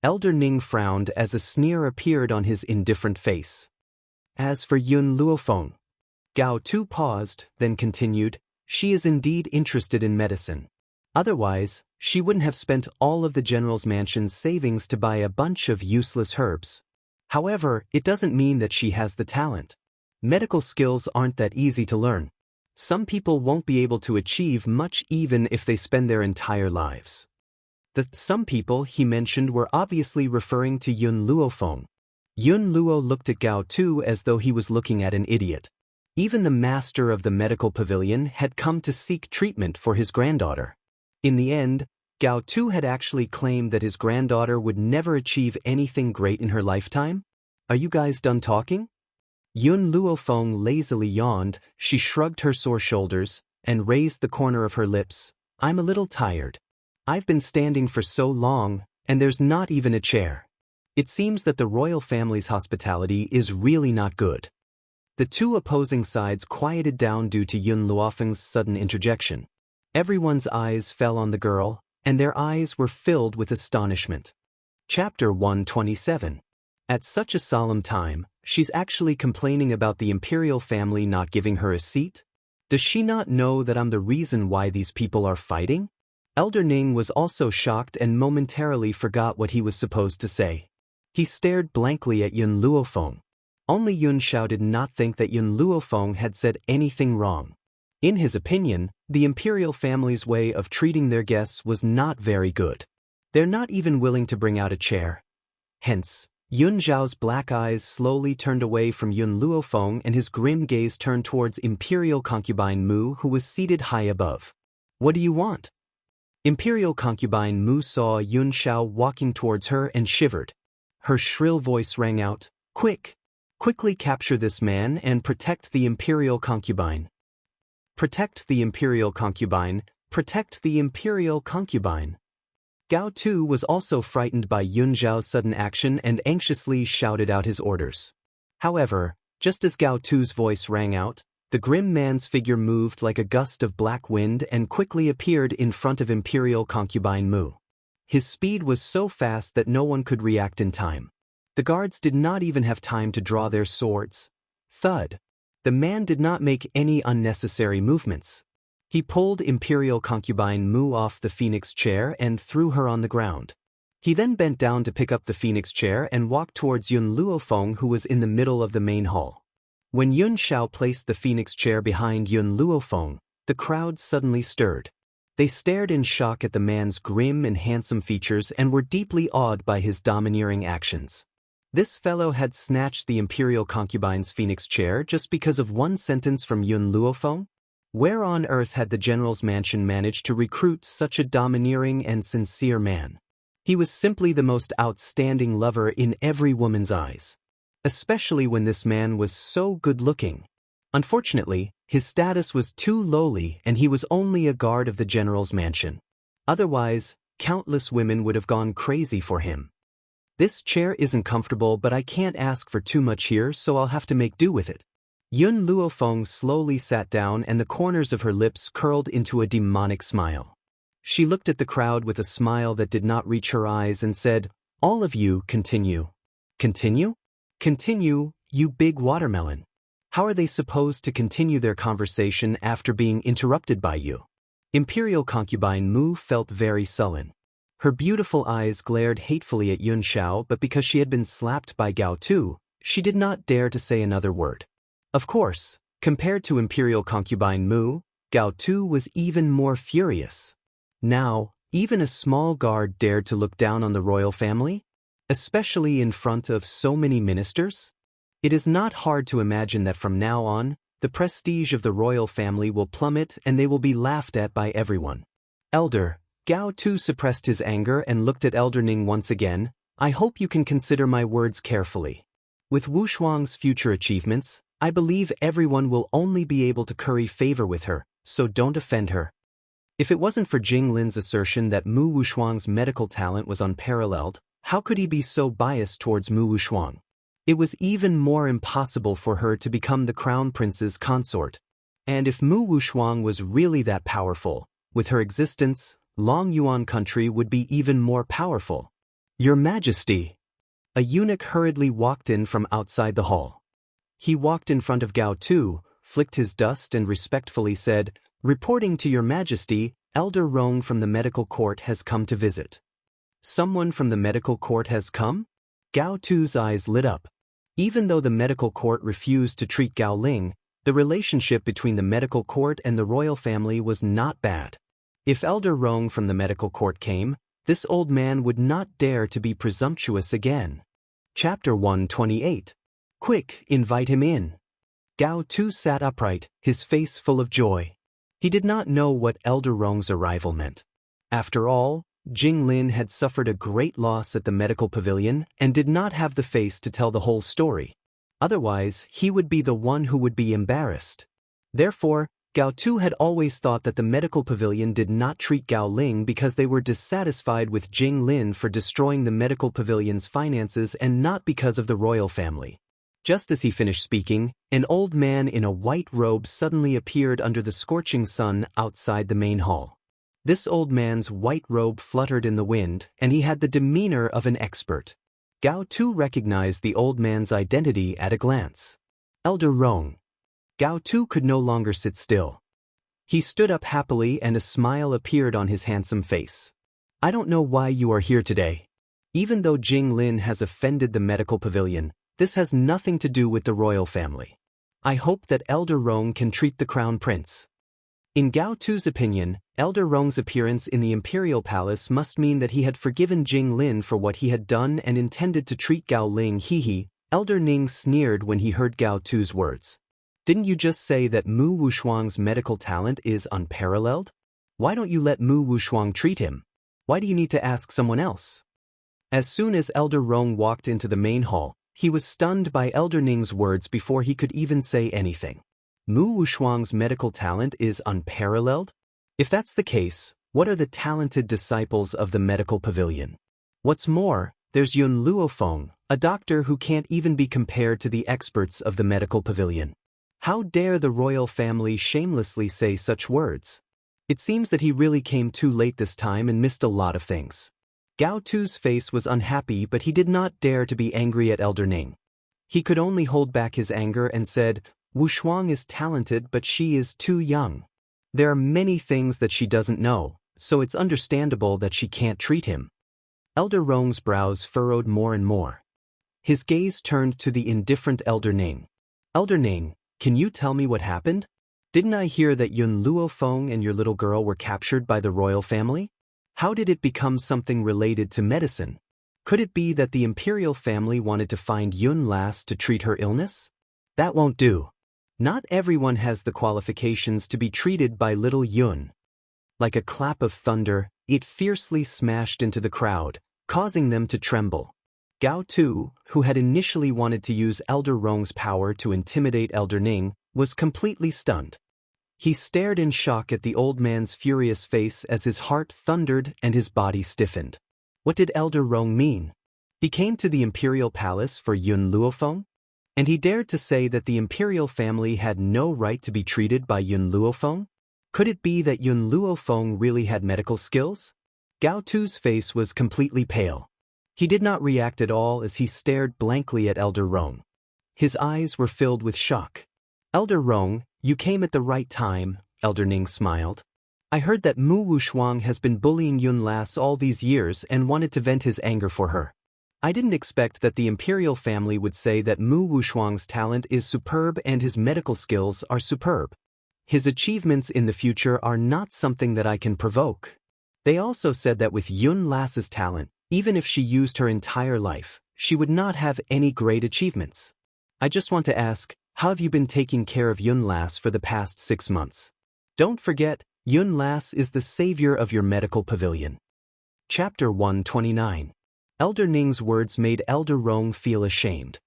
Elder Ning frowned as a sneer appeared on his indifferent face. As for Yun Luofeng, Gao Tu paused, then continued, she is indeed interested in medicine. Otherwise, she wouldn't have spent all of the general's mansion's savings to buy a bunch of useless herbs. However, it doesn't mean that she has the talent. Medical skills aren't that easy to learn. Some people won't be able to achieve much even if they spend their entire lives. The some people he mentioned were obviously referring to Yun Luofeng. Yun Luo looked at Gao Tu as though he was looking at an idiot. Even the master of the medical pavilion had come to seek treatment for his granddaughter. In the end, Gao Tu had actually claimed that his granddaughter would never achieve anything great in her lifetime? Are you guys done talking? Yun Luofeng lazily yawned, she shrugged her sore shoulders, and raised the corner of her lips. I'm a little tired. I've been standing for so long, and there's not even a chair. It seems that the royal family's hospitality is really not good. The two opposing sides quieted down due to Yun Luofeng's sudden interjection. Everyone's eyes fell on the girl, and their eyes were filled with astonishment. Chapter 127. At such a solemn time, she's actually complaining about the imperial family not giving her a seat? Does she not know that I'm the reason why these people are fighting? Elder Ning was also shocked and momentarily forgot what he was supposed to say. He stared blankly at Yun Luofeng. Only Yun Xiao did not think that Yun Luofeng had said anything wrong. In his opinion, the imperial family's way of treating their guests was not very good. They're not even willing to bring out a chair. Hence, Yun Xiao's black eyes slowly turned away from Yun Luofeng and his grim gaze turned towards imperial concubine Mu, who was seated high above. What do you want? Imperial concubine Mu saw Yun Xiao walking towards her and shivered. Her shrill voice rang out, "Quick! Quickly capture this man and protect the imperial concubine. Protect the imperial concubine, protect the imperial concubine." Gao Tu was also frightened by Yun Xiao's sudden action and anxiously shouted out his orders. However, just as Gao Tu's voice rang out, the grim man's figure moved like a gust of black wind and quickly appeared in front of imperial concubine Mu. His speed was so fast that no one could react in time. The guards did not even have time to draw their swords. Thud. The man did not make any unnecessary movements. He pulled imperial concubine Mu off the phoenix chair and threw her on the ground. He then bent down to pick up the phoenix chair and walked towards Yun Luofeng, who was in the middle of the main hall. When Yun Xiao placed the phoenix chair behind Yun Luofeng, the crowd suddenly stirred. They stared in shock at the man's grim and handsome features and were deeply awed by his domineering actions. This fellow had snatched the imperial concubine's phoenix chair just because of one sentence from Yun Luofeng? Where on earth had the general's mansion managed to recruit such a domineering and sincere man? He was simply the most outstanding lover in every woman's eyes. Especially when this man was so good-looking. Unfortunately, his status was too lowly and he was only a guard of the general's mansion. Otherwise, countless women would have gone crazy for him. This chair isn't comfortable, but I can't ask for too much here, so I'll have to make do with it. Yun Luofeng slowly sat down and the corners of her lips curled into a demonic smile. She looked at the crowd with a smile that did not reach her eyes and said, "All of you, continue." "Continue? Continue, you big watermelon. How are they supposed to continue their conversation after being interrupted by you?" Imperial concubine Mu felt very sullen. Her beautiful eyes glared hatefully at Yun Xiao, but because she had been slapped by Gao Tu, she did not dare to say another word. Of course, compared to imperial concubine Mu, Gao Tu was even more furious. Now, even a small guard dared to look down on the royal family? Especially in front of so many ministers? It is not hard to imagine that from now on, the prestige of the royal family will plummet and they will be laughed at by everyone. Elder, Gao Tu suppressed his anger and looked at Elder Ning once again. "I hope you can consider my words carefully. With Wu Shuang's future achievements, I believe everyone will only be able to curry favor with her, so don't offend her." If it wasn't for Jing Lin's assertion that Mu Wushuang's medical talent was unparalleled, how could he be so biased towards Mu Wushuang? It was even more impossible for her to become the crown prince's consort. And if Mu Wushuang was really that powerful, with her existence, Long Yuan country would be even more powerful. "Your Majesty!" A eunuch hurriedly walked in from outside the hall. He walked in front of Gao Tu, flicked his dust and respectfully said, "Reporting to your Majesty, Elder Rong from the medical court has come to visit." "Someone from the medical court has come?" Gao Tu's eyes lit up. Even though the medical court refused to treat Gao Ling, the relationship between the medical court and the royal family was not bad. If Elder Rong from the medical court came, this old man would not dare to be presumptuous again. Chapter 128. Quick, invite him in. Gao Tu sat upright, his face full of joy. He did not know what Elder Rong's arrival meant. After all, Jing Lin had suffered a great loss at the medical pavilion and did not have the face to tell the whole story. Otherwise, he would be the one who would be embarrassed. Therefore, Gao Tu had always thought that the medical pavilion did not treat Gao Ling because they were dissatisfied with Jing Lin for destroying the medical pavilion's finances and not because of the royal family. Just as he finished speaking, an old man in a white robe suddenly appeared under the scorching sun outside the main hall. This old man's white robe fluttered in the wind, and he had the demeanor of an expert. Gao Tu recognized the old man's identity at a glance. Elder Rong. Gao Tu could no longer sit still. He stood up happily and a smile appeared on his handsome face. I don't know why you are here today. Even though Jing Lin has offended the medical pavilion, this has nothing to do with the royal family. I hope that Elder Rong can treat the crown prince. In Gao Tu's opinion, Elder Rong's appearance in the imperial palace must mean that he had forgiven Jing Lin for what he had done and intended to treat Gao Ling. He. Elder Ning sneered when he heard Gao Tu's words. Didn't you just say that Mu Wushuang's medical talent is unparalleled? Why don't you let Mu Wushuang treat him? Why do you need to ask someone else? As soon as Elder Rong walked into the main hall, he was stunned by Elder Ning's words before he could even say anything. Mu Wushuang's medical talent is unparalleled? If that's the case, what are the talented disciples of the medical pavilion? What's more, there's Yun Luofeng, a doctor who can't even be compared to the experts of the medical pavilion. How dare the royal family shamelessly say such words? It seems that he really came too late this time and missed a lot of things. Gao Tu's face was unhappy, but he did not dare to be angry at Elder Ning. He could only hold back his anger and said, Wushuang is talented but she is too young. There are many things that she doesn't know, so it's understandable that she can't treat him. Elder Rong's brows furrowed more and more. His gaze turned to the indifferent Elder Ning. Elder Ning, can you tell me what happened? Didn't I hear that Yun Luofeng and your little girl were captured by the royal family? How did it become something related to medicine? Could it be that the imperial family wanted to find Yun Las to treat her illness? That won't do. Not everyone has the qualifications to be treated by little Yun. Like a clap of thunder, it fiercely smashed into the crowd, causing them to tremble. Gao Tu, who had initially wanted to use Elder Rong's power to intimidate Elder Ning, was completely stunned. He stared in shock at the old man's furious face as his heart thundered and his body stiffened. What did Elder Rong mean? He came to the imperial palace for Yun Luofeng? And he dared to say that the imperial family had no right to be treated by Yun Luofeng? Could it be that Yun Luofeng really had medical skills? Gao Tu's face was completely pale. He did not react at all as he stared blankly at Elder Rong. His eyes were filled with shock. Elder Rong, you came at the right time, Elder Ning smiled. I heard that Mu Wushuang has been bullying Yun Las all these years and wanted to vent his anger for her. I didn't expect that the imperial family would say that Mu Wushuang's talent is superb and his medical skills are superb. His achievements in the future are not something that I can provoke. They also said that with Yun Las's talent, even if she used her entire life, she would not have any great achievements. I just want to ask, how have you been taking care of Yun Las for the past 6 months? Don't forget, Yun Las is the savior of your medical pavilion. Chapter 129. Elder Ning's words made Elder Rong feel ashamed.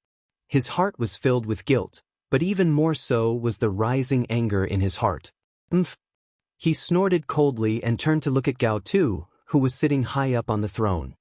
His heart was filled with guilt, but even more so was the rising anger in his heart. He snorted coldly and turned to look at Gao Tu, who was sitting high up on the throne.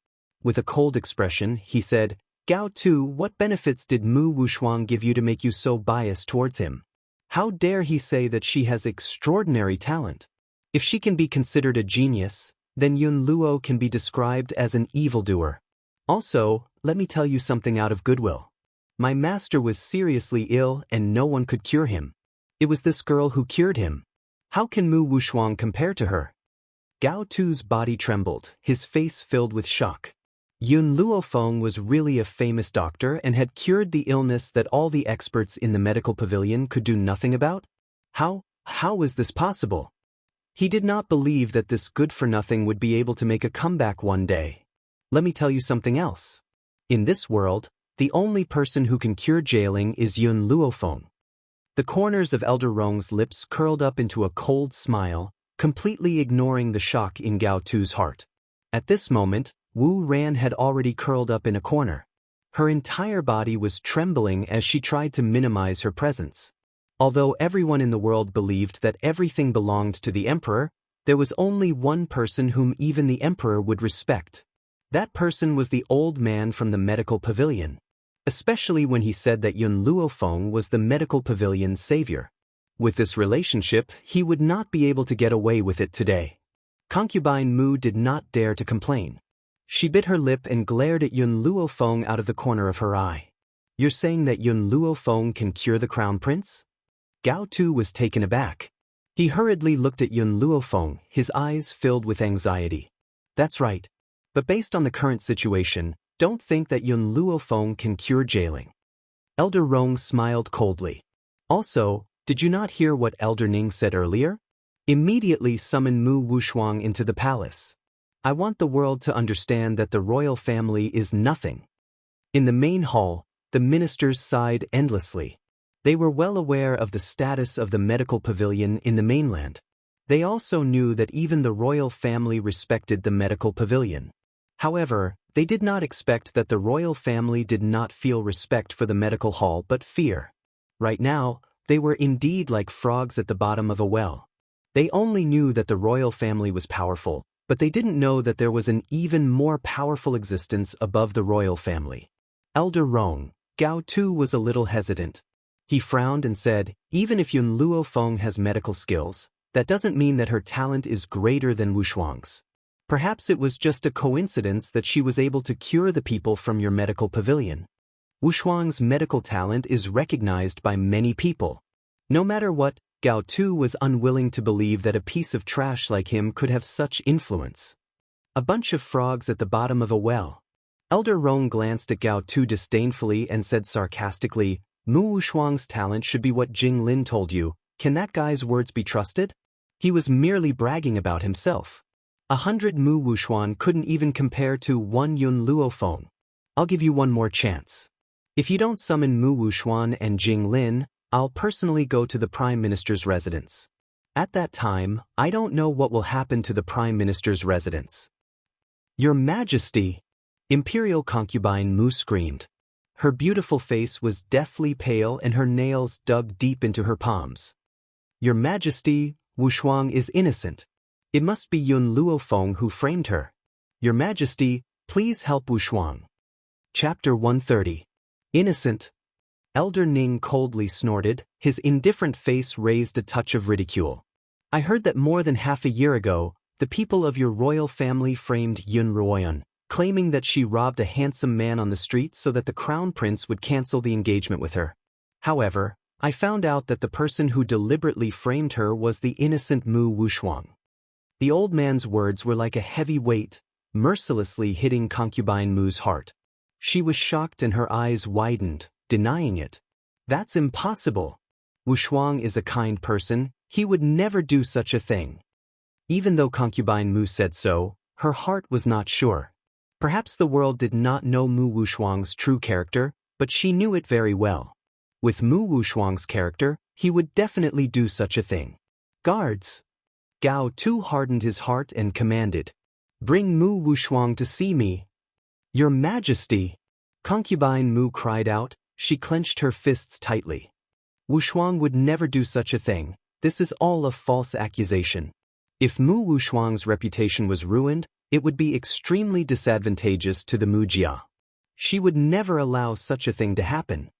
With a cold expression, he said, Gao Tu, what benefits did Mu Wushuang give you to make you so biased towards him? How dare he say that she has extraordinary talent? If she can be considered a genius, then Yun Luo can be described as an evildoer. Also, let me tell you something out of goodwill. My master was seriously ill and no one could cure him. It was this girl who cured him. How can Mu Wushuang compare to her? Gao Tu's body trembled, his face filled with shock. Yun Luofeng was really a famous doctor and had cured the illness that all the experts in the medical pavilion could do nothing about? How was this possible? He did not believe that this good-for-nothing would be able to make a comeback one day. Let me tell you something else. In this world, the only person who can cure jailing is Yun Luofeng. The corners of Elder Rong's lips curled up into a cold smile, completely ignoring the shock in Gao Tu's heart. At this moment, Wu Ran had already curled up in a corner. Her entire body was trembling as she tried to minimize her presence. Although everyone in the world believed that everything belonged to the emperor, there was only one person whom even the emperor would respect. That person was the old man from the medical pavilion. Especially when he said that Yun Luofeng was the medical pavilion's savior. With this relationship, he would not be able to get away with it today. Concubine Mu did not dare to complain. She bit her lip and glared at Yun Luofeng out of the corner of her eye. You're saying that Yun Luofeng can cure the crown prince? Gao Tu was taken aback. He hurriedly looked at Yun Luofeng, his eyes filled with anxiety. That's right. But based on the current situation, don't think that Yun Luofeng can cure jailing. Elder Rong smiled coldly. Also, did you not hear what Elder Ning said earlier? Immediately summon Mu Wushuang into the palace. I want the world to understand that the royal family is nothing. In the main hall, the ministers sighed endlessly. They were well aware of the status of the medical pavilion in the mainland. They also knew that even the royal family respected the medical pavilion. However, they did not expect that the royal family did not feel respect for the medical hall but fear. Right now, they were indeed like frogs at the bottom of a well. They only knew that the royal family was powerful, but they didn't know that there was an even more powerful existence above the royal family. Elder Rong, Gao Tu was a little hesitant. He frowned and said, even if Yun Luofeng has medical skills, that doesn't mean that her talent is greater than Wushuang's. Perhaps it was just a coincidence that she was able to cure the people from your medical pavilion. Wushuang's medical talent is recognized by many people. No matter what, Gao Tu was unwilling to believe that a piece of trash like him could have such influence. A bunch of frogs at the bottom of a well. Elder Rong glanced at Gao Tu disdainfully and said sarcastically, Mu Wushuang's talent should be what Jing Lin told you. Can that guy's words be trusted? He was merely bragging about himself. 100 Mu Wushuang couldn't even compare to 1 Yun Luofeng. I'll give you one more chance. If you don't summon Mu Wushuang and Jing Lin, I'll personally go to the Prime Minister's residence. At that time, I don't know what will happen to the Prime Minister's residence. Your Majesty! Imperial concubine Mu screamed. Her beautiful face was deathly pale and her nails dug deep into her palms. Your Majesty, Wushuang is innocent. It must be Yun Luofeng who framed her. Your Majesty, please help Wushuang. Chapter 130. Innocent. Elder Ning coldly snorted, his indifferent face raised a touch of ridicule. I heard that more than half a year ago, the people of your royal family framed Yun Ruoyun, claiming that she robbed a handsome man on the street so that the crown prince would cancel the engagement with her. However, I found out that the person who deliberately framed her was the innocent Mu Wushuang. The old man's words were like a heavy weight, mercilessly hitting concubine Mu's heart. She was shocked and her eyes widened, denying it. That's impossible. Wushuang is a kind person, he would never do such a thing. Even though concubine Mu said so, her heart was not sure. Perhaps the world did not know Mu Wushuang's true character, but she knew it very well. With Mu Wushuang's character, he would definitely do such a thing. Guards! Gao Tu hardened his heart and commanded, bring Mu Wushuang to see me. Your Majesty! Concubine Mu cried out, she clenched her fists tightly. Wushuang would never do such a thing, this is all a false accusation. If Mu Wushuang's reputation was ruined, it would be extremely disadvantageous to the Mu Jia. She would never allow such a thing to happen.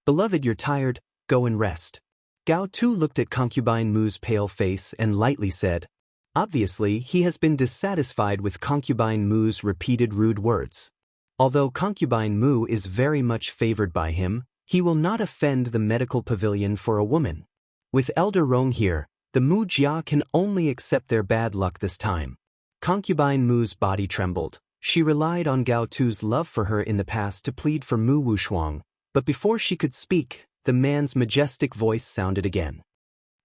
Beloved, you're tired, go and rest. Gao Tu looked at concubine Mu's pale face and lightly said, obviously he has been dissatisfied with concubine Mu's repeated rude words. Although concubine Mu is very much favored by him, he will not offend the medical pavilion for a woman. With Elder Rong here, the Mu Jia can only accept their bad luck this time. Concubine Mu's body trembled. She relied on Gao Tu's love for her in the past to plead for Mu Wushuang, but before she could speak, the man's majestic voice sounded again.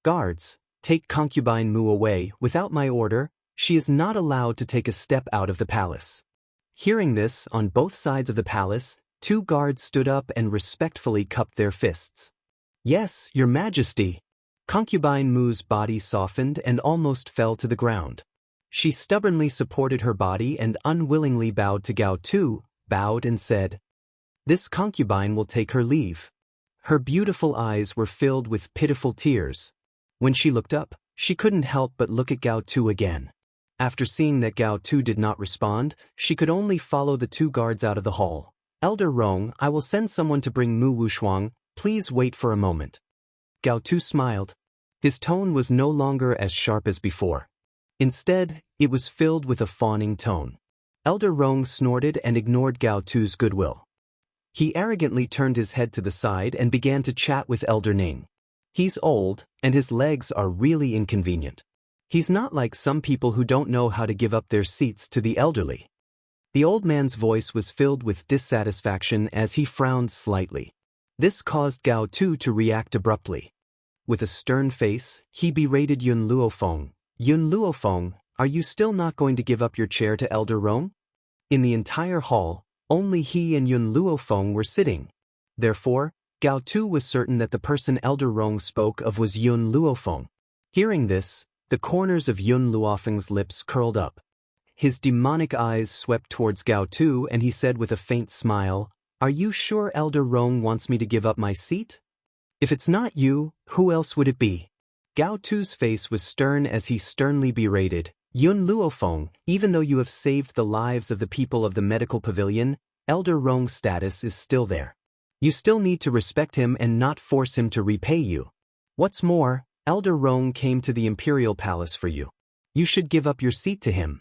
Guards, take concubine Mu away, without my order, she is not allowed to take a step out of the palace. Hearing this, on both sides of the palace, 2 guards stood up and respectfully cupped their fists. Yes, your Majesty. Concubine Mu's body softened and almost fell to the ground. She stubbornly supported her body and unwillingly bowed to Gao Tu, bowed and said, this concubine will take her leave. Her beautiful eyes were filled with pitiful tears. When she looked up, she couldn't help but look at Gao Tu again. After seeing that Gao Tu did not respond, she could only follow the 2 guards out of the hall. Elder Rong, I will send someone to bring Mu Wushuang, please wait for a moment. Gao Tu smiled. His tone was no longer as sharp as before. Instead, it was filled with a fawning tone. Elder Rong snorted and ignored Gao Tu's goodwill. He arrogantly turned his head to the side and began to chat with Elder Ning. He's old, and his legs are really inconvenient. He's not like some people who don't know how to give up their seats to the elderly. The old man's voice was filled with dissatisfaction as he frowned slightly. This caused Gao Tu to react abruptly. With a stern face, he berated Yun Luofeng. Yun Luofeng, are you still not going to give up your chair to Elder Rong? In the entire hall, only he and Yun Luofeng were sitting. Therefore, Gao Tu was certain that the person Elder Rong spoke of was Yun Luofeng. Hearing this, the corners of Yun Luofeng's lips curled up. His demonic eyes swept towards Gao Tu and he said with a faint smile, "Are you sure Elder Rong wants me to give up my seat? If it's not you, who else would it be?" Gao Tu's face was stern as he sternly berated, "Yun Luofeng, even though you have saved the lives of the people of the medical pavilion, Elder Rong's status is still there. You still need to respect him and not force him to repay you. What's more, Elder Rong came to the Imperial Palace for you. You should give up your seat to him."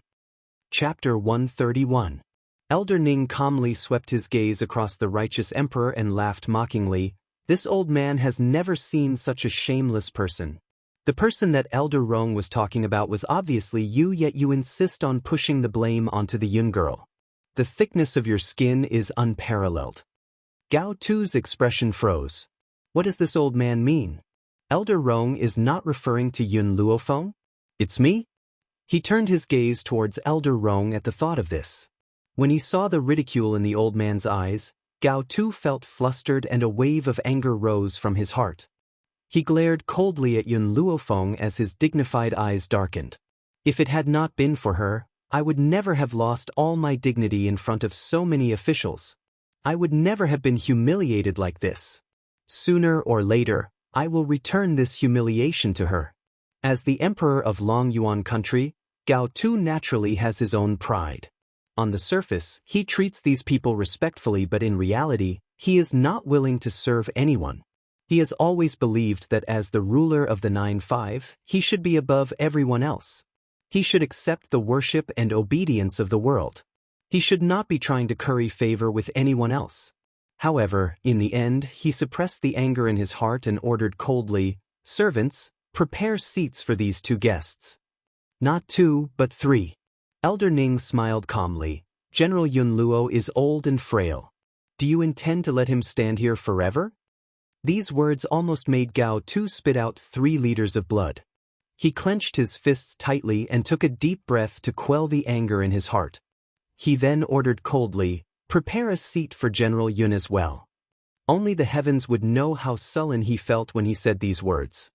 Chapter 131. Elder Ning calmly swept his gaze across the righteous emperor and laughed mockingly. This old man has never seen such a shameless person. The person that Elder Rong was talking about was obviously you, yet you insist on pushing the blame onto the Yun girl. The thickness of your skin is unparalleled. Gao Tu's expression froze. What does this old man mean? Elder Rong is not referring to Yun Luofeng? It's me? He turned his gaze towards Elder Rong at the thought of this. When he saw the ridicule in the old man's eyes, Gao Tu felt flustered and a wave of anger rose from his heart. He glared coldly at Yun Luofeng as his dignified eyes darkened. If it had not been for her, I would never have lost all my dignity in front of so many officials. I would never have been humiliated like this. Sooner or later, I will return this humiliation to her. As the emperor of Long Yuan country, Gao Tu naturally has his own pride. On the surface, he treats these people respectfully, but in reality, he is not willing to serve anyone. He has always believed that as the ruler of the 9-5, he should be above everyone else. He should accept the worship and obedience of the world. He should not be trying to curry favor with anyone else. However, in the end, he suppressed the anger in his heart and ordered coldly, "Servants, prepare seats for these two guests." Not two, but three. Elder Ning smiled calmly. General Yun Luo is old and frail. Do you intend to let him stand here forever? These words almost made Gao Tu spit out 3 liters of blood. He clenched his fists tightly and took a deep breath to quell the anger in his heart. He then ordered coldly, "Prepare a seat for General Yun as well." Only the heavens would know how sullen he felt when he said these words.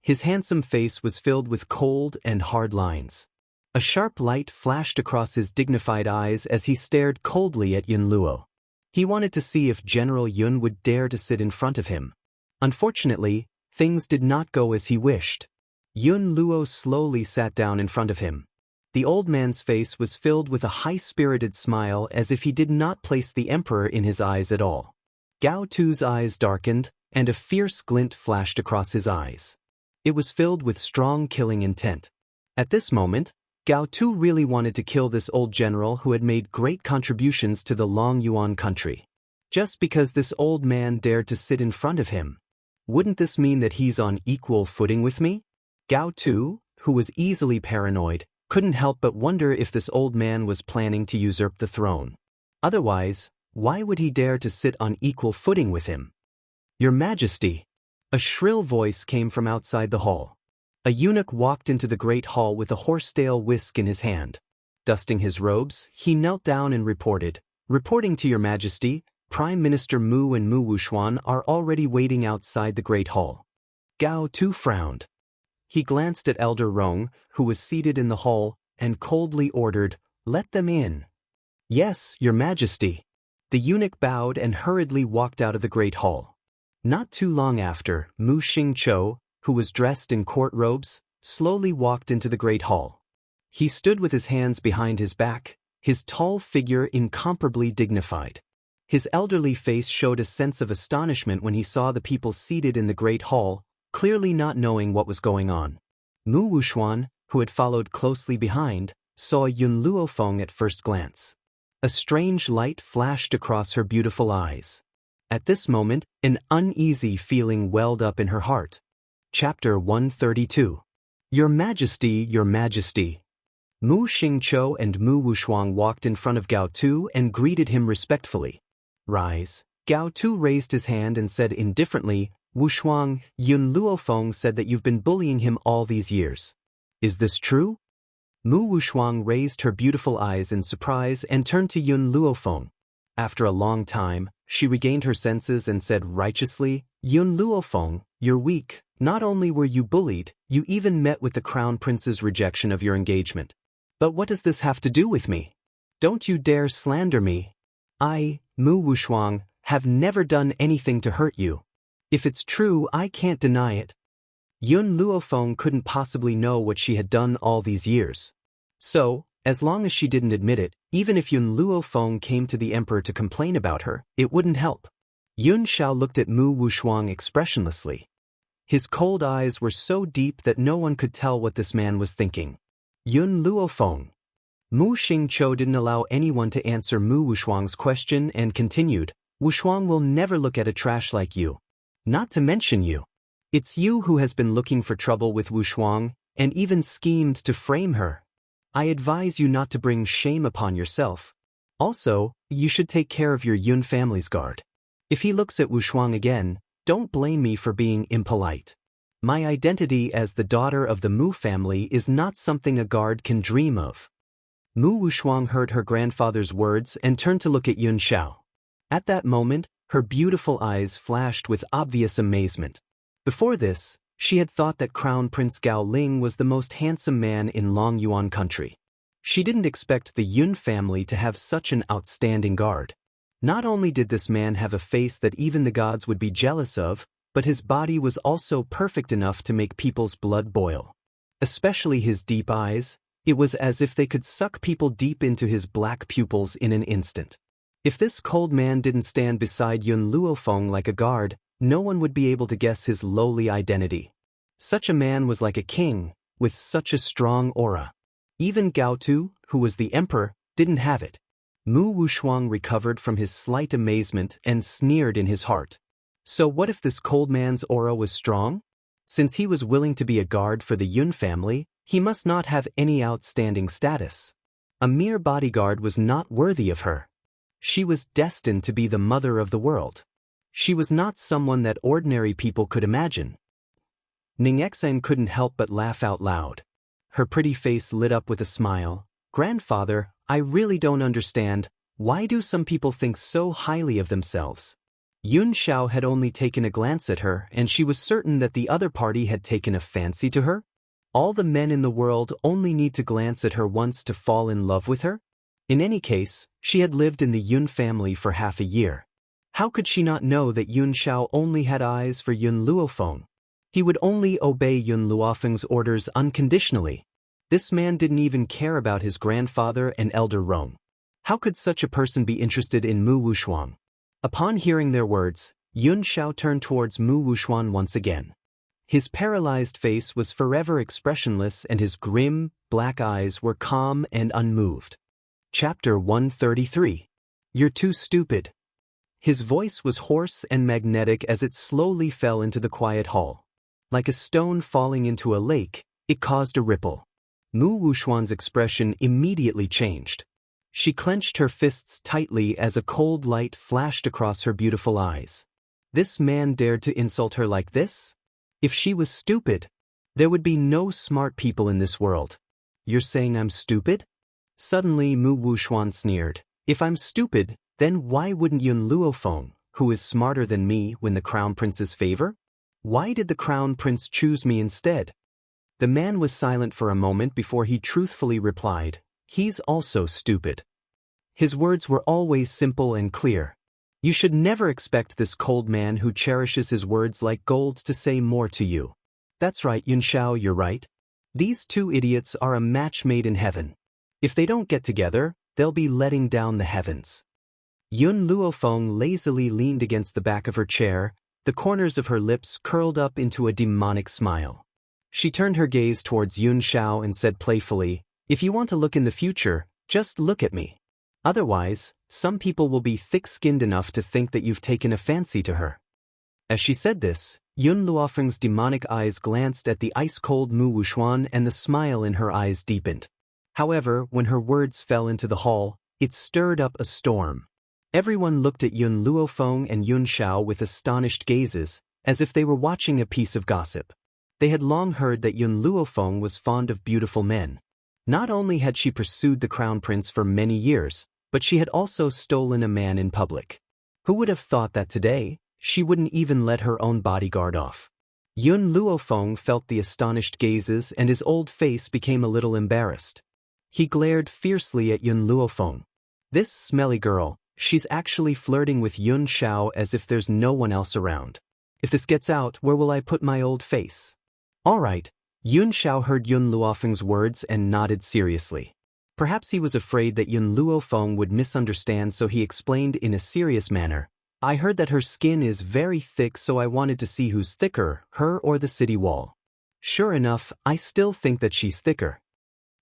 His handsome face was filled with cold and hard lines. A sharp light flashed across his dignified eyes as he stared coldly at Yun Luo. He wanted to see if General Yun would dare to sit in front of him. Unfortunately, things did not go as he wished. Yun Luo slowly sat down in front of him. The old man's face was filled with a high-spirited smile as if he did not place the emperor in his eyes at all. Gao Tu's eyes darkened, and a fierce glint flashed across his eyes. It was filled with strong killing intent. At this moment, Gao Tu really wanted to kill this old general who had made great contributions to the Long Yuan country. Just because this old man dared to sit in front of him. Wouldn't this mean that he's on equal footing with me? Gao Tu, who was easily paranoid, couldn't help but wonder if this old man was planning to usurp the throne. Otherwise, why would he dare to sit on equal footing with him? "Your Majesty!" A shrill voice came from outside the hall. A eunuch walked into the great hall with a horsetail whisk in his hand. Dusting his robes, he knelt down and reported, "Reporting to your Majesty, Prime Minister Mu and Mu Wuxuan are already waiting outside the great hall." Gao Tu frowned. He glanced at Elder Rong, who was seated in the hall, and coldly ordered, "Let them in." "Yes, your Majesty." The eunuch bowed and hurriedly walked out of the great hall. Not too long after, Mu Xingqiu, who was dressed in court robes, slowly walked into the great hall. He stood with his hands behind his back, his tall figure incomparably dignified. His elderly face showed a sense of astonishment when he saw the people seated in the great hall, clearly not knowing what was going on. Mu Wuxuan, who had followed closely behind, saw Yun Luofeng at first glance. A strange light flashed across her beautiful eyes. At this moment, an uneasy feeling welled up in her heart. Chapter 132. Your Majesty, Your Majesty. Mu Xingqiu and Mu Wushuang walked in front of Gao Tu and greeted him respectfully. Rise. Gao Tu raised his hand and said indifferently, Wushuang, Yun Luofeng said that you've been bullying him all these years. Is this true? Mu Wushuang raised her beautiful eyes in surprise and turned to Yun Luofeng. After a long time, she regained her senses and said righteously, Yun Luofeng, you're weak. Not only were you bullied, you even met with the Crown Prince's rejection of your engagement. But what does this have to do with me? Don't you dare slander me. I, Mu Wushuang, have never done anything to hurt you. If it's true, I can't deny it. Yun Luofeng couldn't possibly know what she had done all these years. So, as long as she didn't admit it, even if Yun Luofeng came to the emperor to complain about her, it wouldn't help. Yun Shao looked at Mu Wushuang expressionlessly. His cold eyes were so deep that no one could tell what this man was thinking. Yun Luofeng. Mu Xingqiu didn't allow anyone to answer Mu Wushuang's question and continued, Wushuang will never look at a trash like you. Not to mention you. It's you who has been looking for trouble with Wushuang, and even schemed to frame her. I advise you not to bring shame upon yourself. Also, you should take care of your Yun family's guard. If he looks at Wushuang again, don't blame me for being impolite. My identity as the daughter of the Mu family is not something a guard can dream of. Mu Wushuang heard her grandfather's words and turned to look at Yun Shao. At that moment, her beautiful eyes flashed with obvious amazement. Before this, she had thought that Crown Prince Gao Ling was the most handsome man in Long Yuan country. She didn't expect the Yun family to have such an outstanding guard. Not only did this man have a face that even the gods would be jealous of, but his body was also perfect enough to make people's blood boil. Especially his deep eyes, it was as if they could suck people deep into his black pupils in an instant. If this cold man didn't stand beside Yun Luofeng like a guard, no one would be able to guess his lowly identity. Such a man was like a king, with such a strong aura. Even Gao Tu, who was the emperor, didn't have it. Mu Wushuang recovered from his slight amazement and sneered in his heart. So what if this cold man's aura was strong? Since he was willing to be a guard for the Yun family, he must not have any outstanding status. A mere bodyguard was not worthy of her. She was destined to be the mother of the world. She was not someone that ordinary people could imagine. Ning Exan couldn't help but laugh out loud. Her pretty face lit up with a smile. Grandfather, I really don't understand, why do some people think so highly of themselves? Yun Shao had only taken a glance at her and she was certain that the other party had taken a fancy to her? All the men in the world only need to glance at her once to fall in love with her? In any case, she had lived in the Yun family for half a year. How could she not know that Yun Shao only had eyes for Yun Luofeng? He would only obey Yun Luofeng's orders unconditionally. This man didn't even care about his grandfather and elder Rong. How could such a person be interested in Mu Wushuang? Upon hearing their words, Yun Shao turned towards Mu Wushuang once again. His paralyzed face was forever expressionless and his grim, black eyes were calm and unmoved. Chapter 133. You're too stupid. His voice was hoarse and magnetic as it slowly fell into the quiet hall. Like a stone falling into a lake, it caused a ripple. Mu Wushuang's expression immediately changed. She clenched her fists tightly as a cold light flashed across her beautiful eyes. This man dared to insult her like this? If she was stupid, there would be no smart people in this world. You're saying I'm stupid? Suddenly Mu Wushuang sneered. If I'm stupid, then why wouldn't Yun Luofeng, who is smarter than me, win the Crown Prince's favor? Why did the Crown Prince choose me instead? The man was silent for a moment before he truthfully replied, he's also stupid. His words were always simple and clear. You should never expect this cold man who cherishes his words like gold to say more to you. That's right, Yun Shao, you're right. These two idiots are a match made in heaven. If they don't get together, they'll be letting down the heavens. Yun Luofeng lazily leaned against the back of her chair, the corners of her lips curled up into a demonic smile. She turned her gaze towards Yun Shao and said playfully, if you want to look in the future, just look at me. Otherwise, some people will be thick-skinned enough to think that you've taken a fancy to her. As she said this, Yun Luofeng's demonic eyes glanced at the ice-cold Mu Wuxuan and the smile in her eyes deepened. However, when her words fell into the hall, it stirred up a storm. Everyone looked at Yun Luofeng and Yun Xiao with astonished gazes, as if they were watching a piece of gossip. They had long heard that Yun Luofeng was fond of beautiful men. Not only had she pursued the crown prince for many years, but she had also stolen a man in public. Who would have thought that today, she wouldn't even let her own bodyguard off? Yun Luofeng felt the astonished gazes and his old face became a little embarrassed. He glared fiercely at Yun Luofeng. This smelly girl, she's actually flirting with Yun Xiao as if there's no one else around. If this gets out, where will I put my old face? All right. Yun Xiao heard Yun Luofeng's words and nodded seriously. Perhaps he was afraid that Yun Luofeng would misunderstand, so he explained in a serious manner, I heard that her skin is very thick, so I wanted to see who's thicker, her or the city wall. Sure enough, I still think that she's thicker.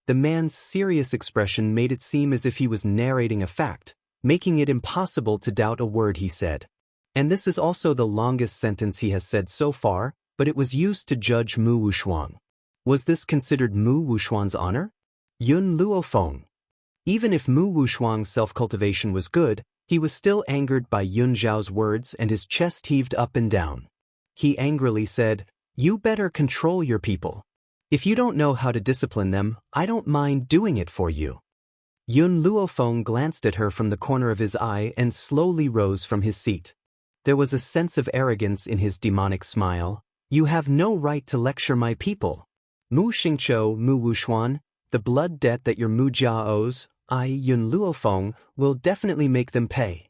The man's serious expression made it seem as if he was narrating a fact, making it impossible to doubt a word he said. And this is also the longest sentence he has said so far, but it was used to judge Mu Wuxuan. Was this considered Mu Wuxuan's honor? Yun Luofeng. Even if Mu Wuxuan's self-cultivation was good, he was still angered by Yun Zhao's words and his chest heaved up and down. He angrily said, You better control your people. If you don't know how to discipline them, I don't mind doing it for you. Yun Luofeng glanced at her from the corner of his eye and slowly rose from his seat. There was a sense of arrogance in his demonic smile. You have no right to lecture my people. Mu Xingqiu, Mu Wuxuan, the blood debt that your Mu Jia owes, Yun Luofeng, will definitely make them pay.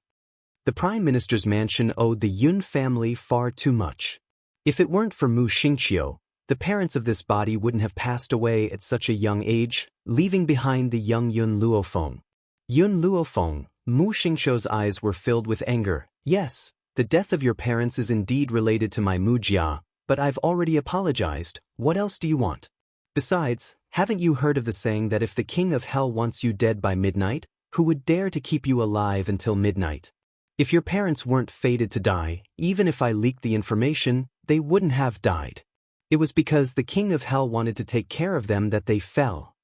The Prime Minister's mansion owed the Yun family far too much. If it weren't for Mu Xingqiu, the parents of this body wouldn't have passed away at such a young age, leaving behind the young Yun Luofeng. Yun Luofeng, Mu Xingqiu's eyes were filled with anger. Yes, the death of your parents is indeed related to my Mu Jia, but I've already apologized. What else do you want? Besides, haven't you heard of the saying that if the king of hell wants you dead by midnight, who would dare to keep you alive until midnight? If your parents weren't fated to die, even if I leaked the information, they wouldn't have died. It was because the king of hell wanted to take care of them that they fell.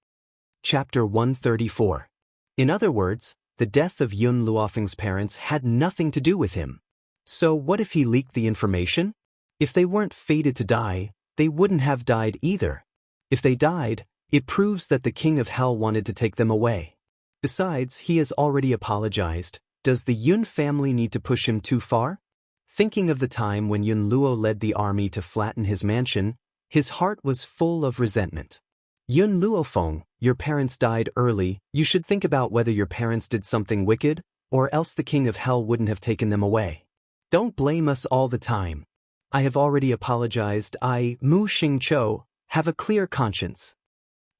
Chapter 134. In other words, the death of Yun Luofeng's parents had nothing to do with him. So what if he leaked the information? If they weren't fated to die, they wouldn't have died either. If they died, it proves that the king of hell wanted to take them away. Besides, he has already apologized. Does the Yun family need to push him too far? Thinking of the time when Yun Luo led the army to flatten his mansion, his heart was full of resentment. Yun Luofeng, your parents died early. You should think about whether your parents did something wicked, or else the king of hell wouldn't have taken them away. Don't blame us all the time. I have already apologized. I, Mu Xingqiu, have a clear conscience.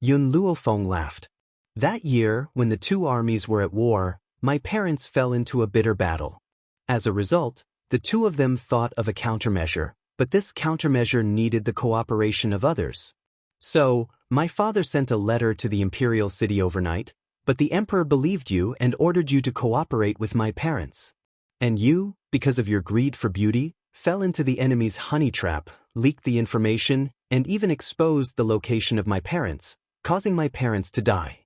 Yun Luofeng laughed. That year, when the two armies were at war, my parents fell into a bitter battle. As a result, the two of them thought of a countermeasure, but this countermeasure needed the cooperation of others. So, my father sent a letter to the imperial city overnight, but the emperor believed you and ordered you to cooperate with my parents. And you, because of your greed for beauty, fell into the enemy's honey trap, leaked the information, and even exposed the location of my parents, causing my parents to die.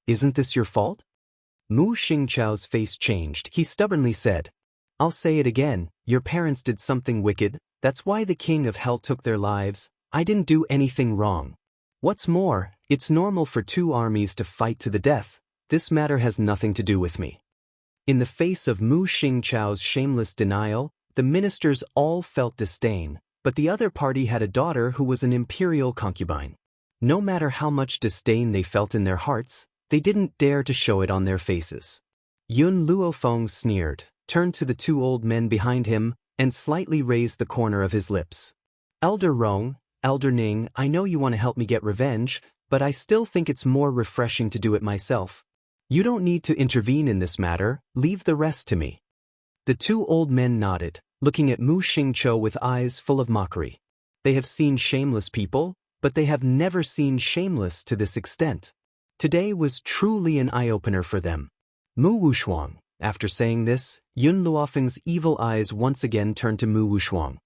Isn't this your fault? Mu Xingqiu's face changed. He stubbornly said, I'll say it again, your parents did something wicked, that's why the king of hell took their lives. I didn't do anything wrong. What's more, it's normal for two armies to fight to the death. This matter has nothing to do with me. In the face of Mu Xingqiu's shameless denial, the ministers all felt disdain, but the other party had a daughter who was an imperial concubine. No matter how much disdain they felt in their hearts, they didn't dare to show it on their faces. Yun Luofeng sneered, turned to the two old men behind him, and slightly raised the corner of his lips. Elder Rong, Elder Ning, I know you want to help me get revenge, but I still think it's more refreshing to do it myself. You don't need to intervene in this matter, leave the rest to me. The two old men nodded, looking at Mu Xingqiu with eyes full of mockery. They have seen shameless people, but they have never seen shameless to this extent. Today was truly an eye-opener for them. Mu Wuxuan. After saying this, Yun Luofeng's evil eyes once again turned to Mu Wuxuan.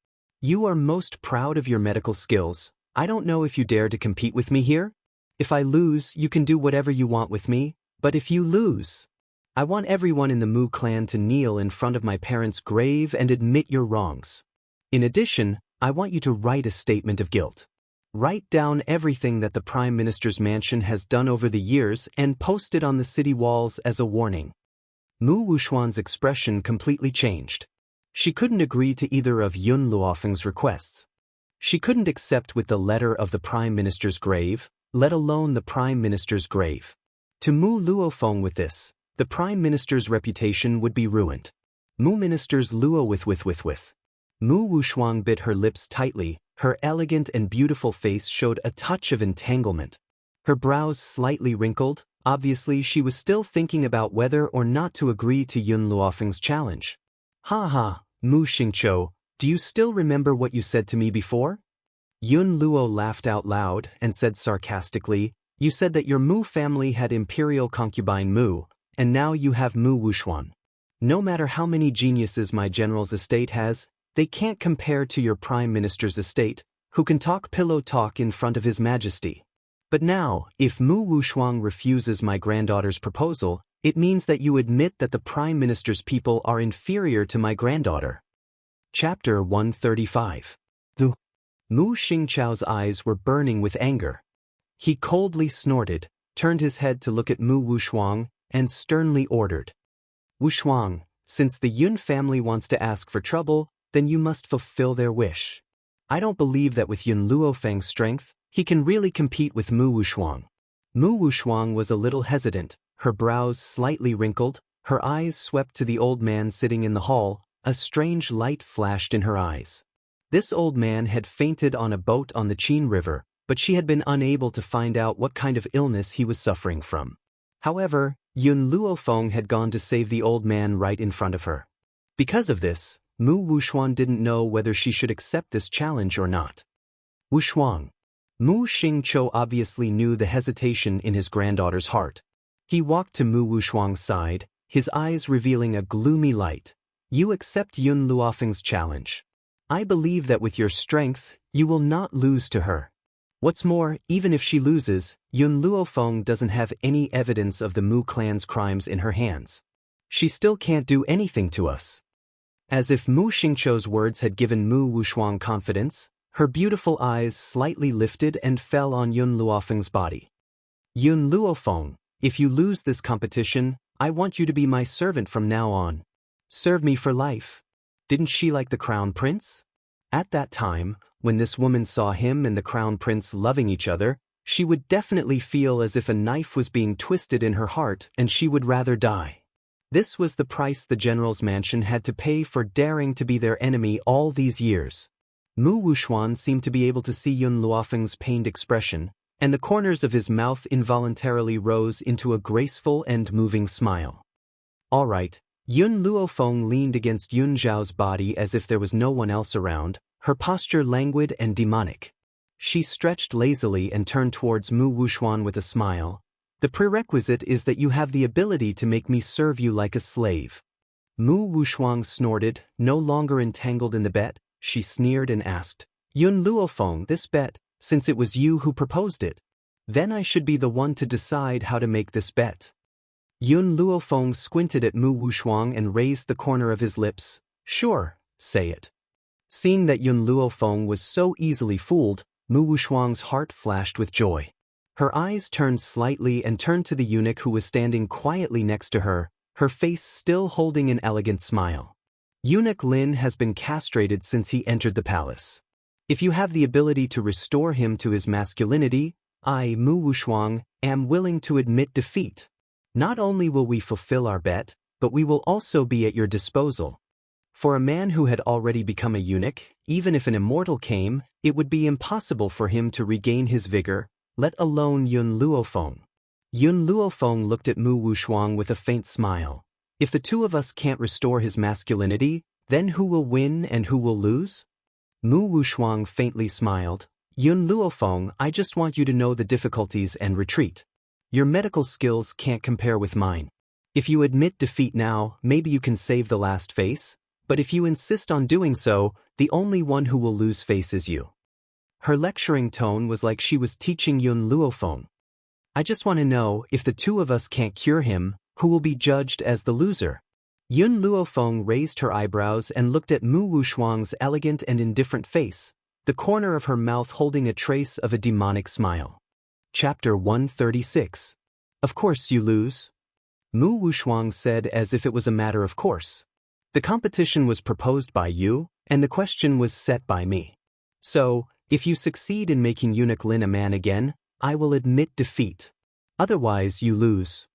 You are most proud of your medical skills. I don't know if you dare to compete with me here. If I lose, you can do whatever you want with me, but if you lose, I want everyone in the Mu clan to kneel in front of my parents' grave and admit your wrongs. In addition, I want you to write a statement of guilt. Write down everything that the Prime Minister's mansion has done over the years and post it on the city walls as a warning. Mu Wuxuan's expression completely changed. She couldn't agree to either of Yun Luofeng's requests. She couldn't accept with the letter of the Prime Minister's grave, let alone the Prime Minister's grave. To Mu Luofeng with this, the Prime Minister's reputation would be ruined. Mu Minister's Luo with. Mu Wuxuang bit her lips tightly, her elegant and beautiful face showed a touch of entanglement. Her brows slightly wrinkled, obviously she was still thinking about whether or not to agree to Yun Luofeng's challenge. Ha ha, Mu Xingqiu, do you still remember what you said to me before? Yun Luo laughed out loud and said sarcastically, you said that your Mu family had imperial concubine Mu, and now you have Mu Wuxuan. No matter how many geniuses my general's estate has, they can't compare to your Prime Minister's estate, who can talk pillow talk in front of His Majesty. But now, if Mu Wuxuang refuses my granddaughter's proposal, it means that you admit that the Prime Minister's people are inferior to my granddaughter. Chapter 135. Mu Xingqiu's eyes were burning with anger. He coldly snorted, turned his head to look at Mu Wuxuang, and sternly ordered. Wuxuang, since the Yun family wants to ask for trouble, then you must fulfill their wish. I don't believe that with Yun Luofeng's strength, he can really compete with Mu Wuxuang. Mu Wuxuang was a little hesitant, her brows slightly wrinkled, her eyes swept to the old man sitting in the hall, a strange light flashed in her eyes. This old man had fainted on a boat on the Qin River, but she had been unable to find out what kind of illness he was suffering from. However, Yun Luofeng had gone to save the old man right in front of her. Because of this, Mu Wuxuan didn't know whether she should accept this challenge or not. Wuxuang. Mu Xingqiu obviously knew the hesitation in his granddaughter's heart. He walked to Mu Wuxuang's side, his eyes revealing a gloomy light. You accept Yun Luofeng's challenge. I believe that with your strength, you will not lose to her. What's more, even if she loses, Yun Luofeng doesn't have any evidence of the Mu clan's crimes in her hands. She still can't do anything to us. As if Mu Xingqiu's words had given Mu Wuxuang confidence, her beautiful eyes slightly lifted and fell on Yun Luofeng's body. Yun Luofeng, if you lose this competition, I want you to be my servant from now on. Serve me for life. Didn't she like the crown prince? At that time, when this woman saw him and the crown prince loving each other, she would definitely feel as if a knife was being twisted in her heart and she would rather die. This was the price the general's mansion had to pay for daring to be their enemy all these years. Mu Wuxuan seemed to be able to see Yun Luofeng's pained expression, and the corners of his mouth involuntarily rose into a graceful and moving smile. All right, Yun Luofeng leaned against Yun Zhao's body as if there was no one else around, her posture languid and demonic. She stretched lazily and turned towards Mu Wuxuan with a smile. The prerequisite is that you have the ability to make me serve you like a slave. Mu Wuxuang snorted, no longer entangled in the bet. She sneered and asked, Yun Luofeng, this bet, since it was you who proposed it, then I should be the one to decide how to make this bet. Yun Luofeng squinted at Mu Wuxuang and raised the corner of his lips. Sure, say it. Seeing that Yun Luofeng was so easily fooled, Mu Wuxuang's heart flashed with joy. Her eyes turned slightly and turned to the eunuch who was standing quietly next to her, her face still holding an elegant smile. Eunuch Lin has been castrated since he entered the palace. If you have the ability to restore him to his masculinity, I, Mu Wuxuang, am willing to admit defeat. Not only will we fulfill our bet, but we will also be at your disposal. For a man who had already become a eunuch, even if an immortal came, it would be impossible for him to regain his vigor, let alone Yun Luofeng. Yun Luofeng looked at Mu Wuxuang with a faint smile. If the two of us can't restore his masculinity, then who will win and who will lose? Mu Wuxuang faintly smiled. Yun Luofeng, I just want you to know the difficulties and retreat. Your medical skills can't compare with mine. If you admit defeat now, maybe you can save the last face, But if you insist on doing so, the only one who will lose face is you. Her lecturing tone was like she was teaching Yun Luofeng. I just want to know, if the two of us can't cure him, who will be judged as the loser? Yun Luofeng raised her eyebrows and looked at Mu Wushuang's elegant and indifferent face, the corner of her mouth holding a trace of a demonic smile. Chapter 136. Of course you lose. Mu Wushuang said as if it was a matter of course. The competition was proposed by you, and the question was set by me. So, if you succeed in making Eunuch Lin a man again, I will admit defeat. Otherwise you lose.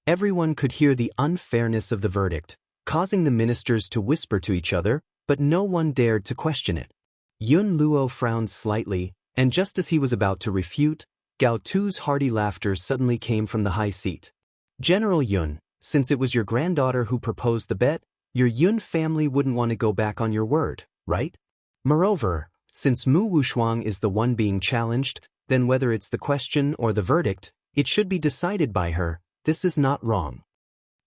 Everyone could hear the unfairness of the verdict, causing the ministers to whisper to each other, but no one dared to question it. Yun Luo frowned slightly, and just as he was about to refute, Gao Tu's hearty laughter suddenly came from the high seat. General Yun, since it was your granddaughter who proposed the bet, your Yun family wouldn't want to go back on your word, right? Moreover, since Mu Wushuang is the one being challenged, then whether it's the question or the verdict, it should be decided by her. This is not wrong.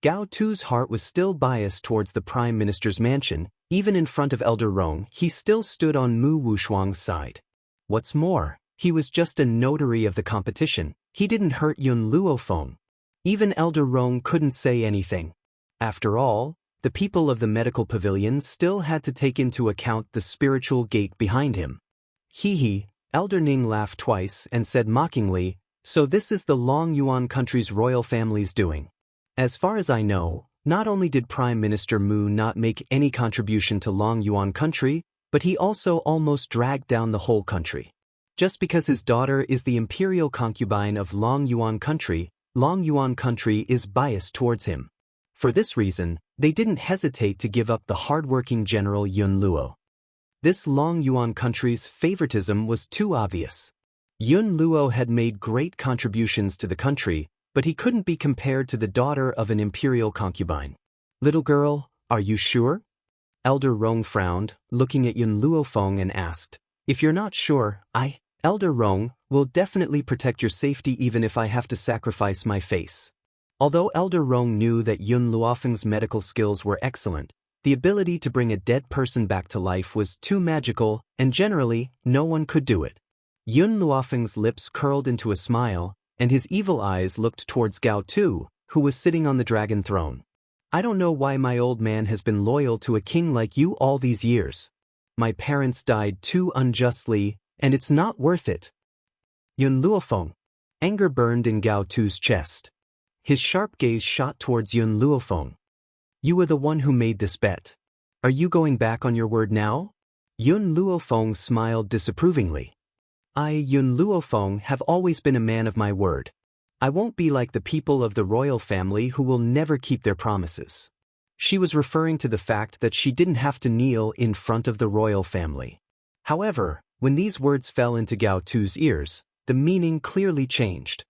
Gao Tu's heart was still biased towards the Prime Minister's mansion. Even in front of Elder Rong, he still stood on Mu Wushuang's side. What's more, he was just a notary of the competition. He didn't hurt Yun Luofeng. Even Elder Rong couldn't say anything. After all, the people of the medical pavilion still had to take into account the spiritual gate behind him. Hee. Elder Ning laughed twice and said mockingly, so this is the Long Yuan country's royal family's doing. As far as I know, not only did Prime Minister Mu not make any contribution to Long Yuan country, but he also almost dragged down the whole country. Just because his daughter is the imperial concubine of Long Yuan country is biased towards him. For this reason, they didn't hesitate to give up the hard-working General Yun Luo. This Long Yuan country's favoritism was too obvious. Yun Luo had made great contributions to the country, but he couldn't be compared to the daughter of an imperial concubine. Little girl, are you sure? Elder Rong frowned, looking at Yun Luofeng and asked, if you're not sure, Elder Rong, will definitely protect your safety even if I have to sacrifice my face. Although Elder Rong knew that Yun Luofeng's medical skills were excellent, the ability to bring a dead person back to life was too magical, and generally, no one could do it. Yun Luofeng's lips curled into a smile, and his evil eyes looked towards Gao Tu, who was sitting on the dragon throne. I don't know why my old man has been loyal to a king like you all these years. My parents died too unjustly, and it's not worth it. Yun Luofeng. Anger burned in Gao Tu's chest. His sharp gaze shot towards Yun Luofeng. You were the one who made this bet. Are you going back on your word now? Yun Luofeng smiled disapprovingly. Yun Luofeng, have always been a man of my word. I won't be like the people of the royal family who will never keep their promises. She was referring to the fact that she didn't have to kneel in front of the royal family. However, when these words fell into Gao Tu's ears, the meaning clearly changed.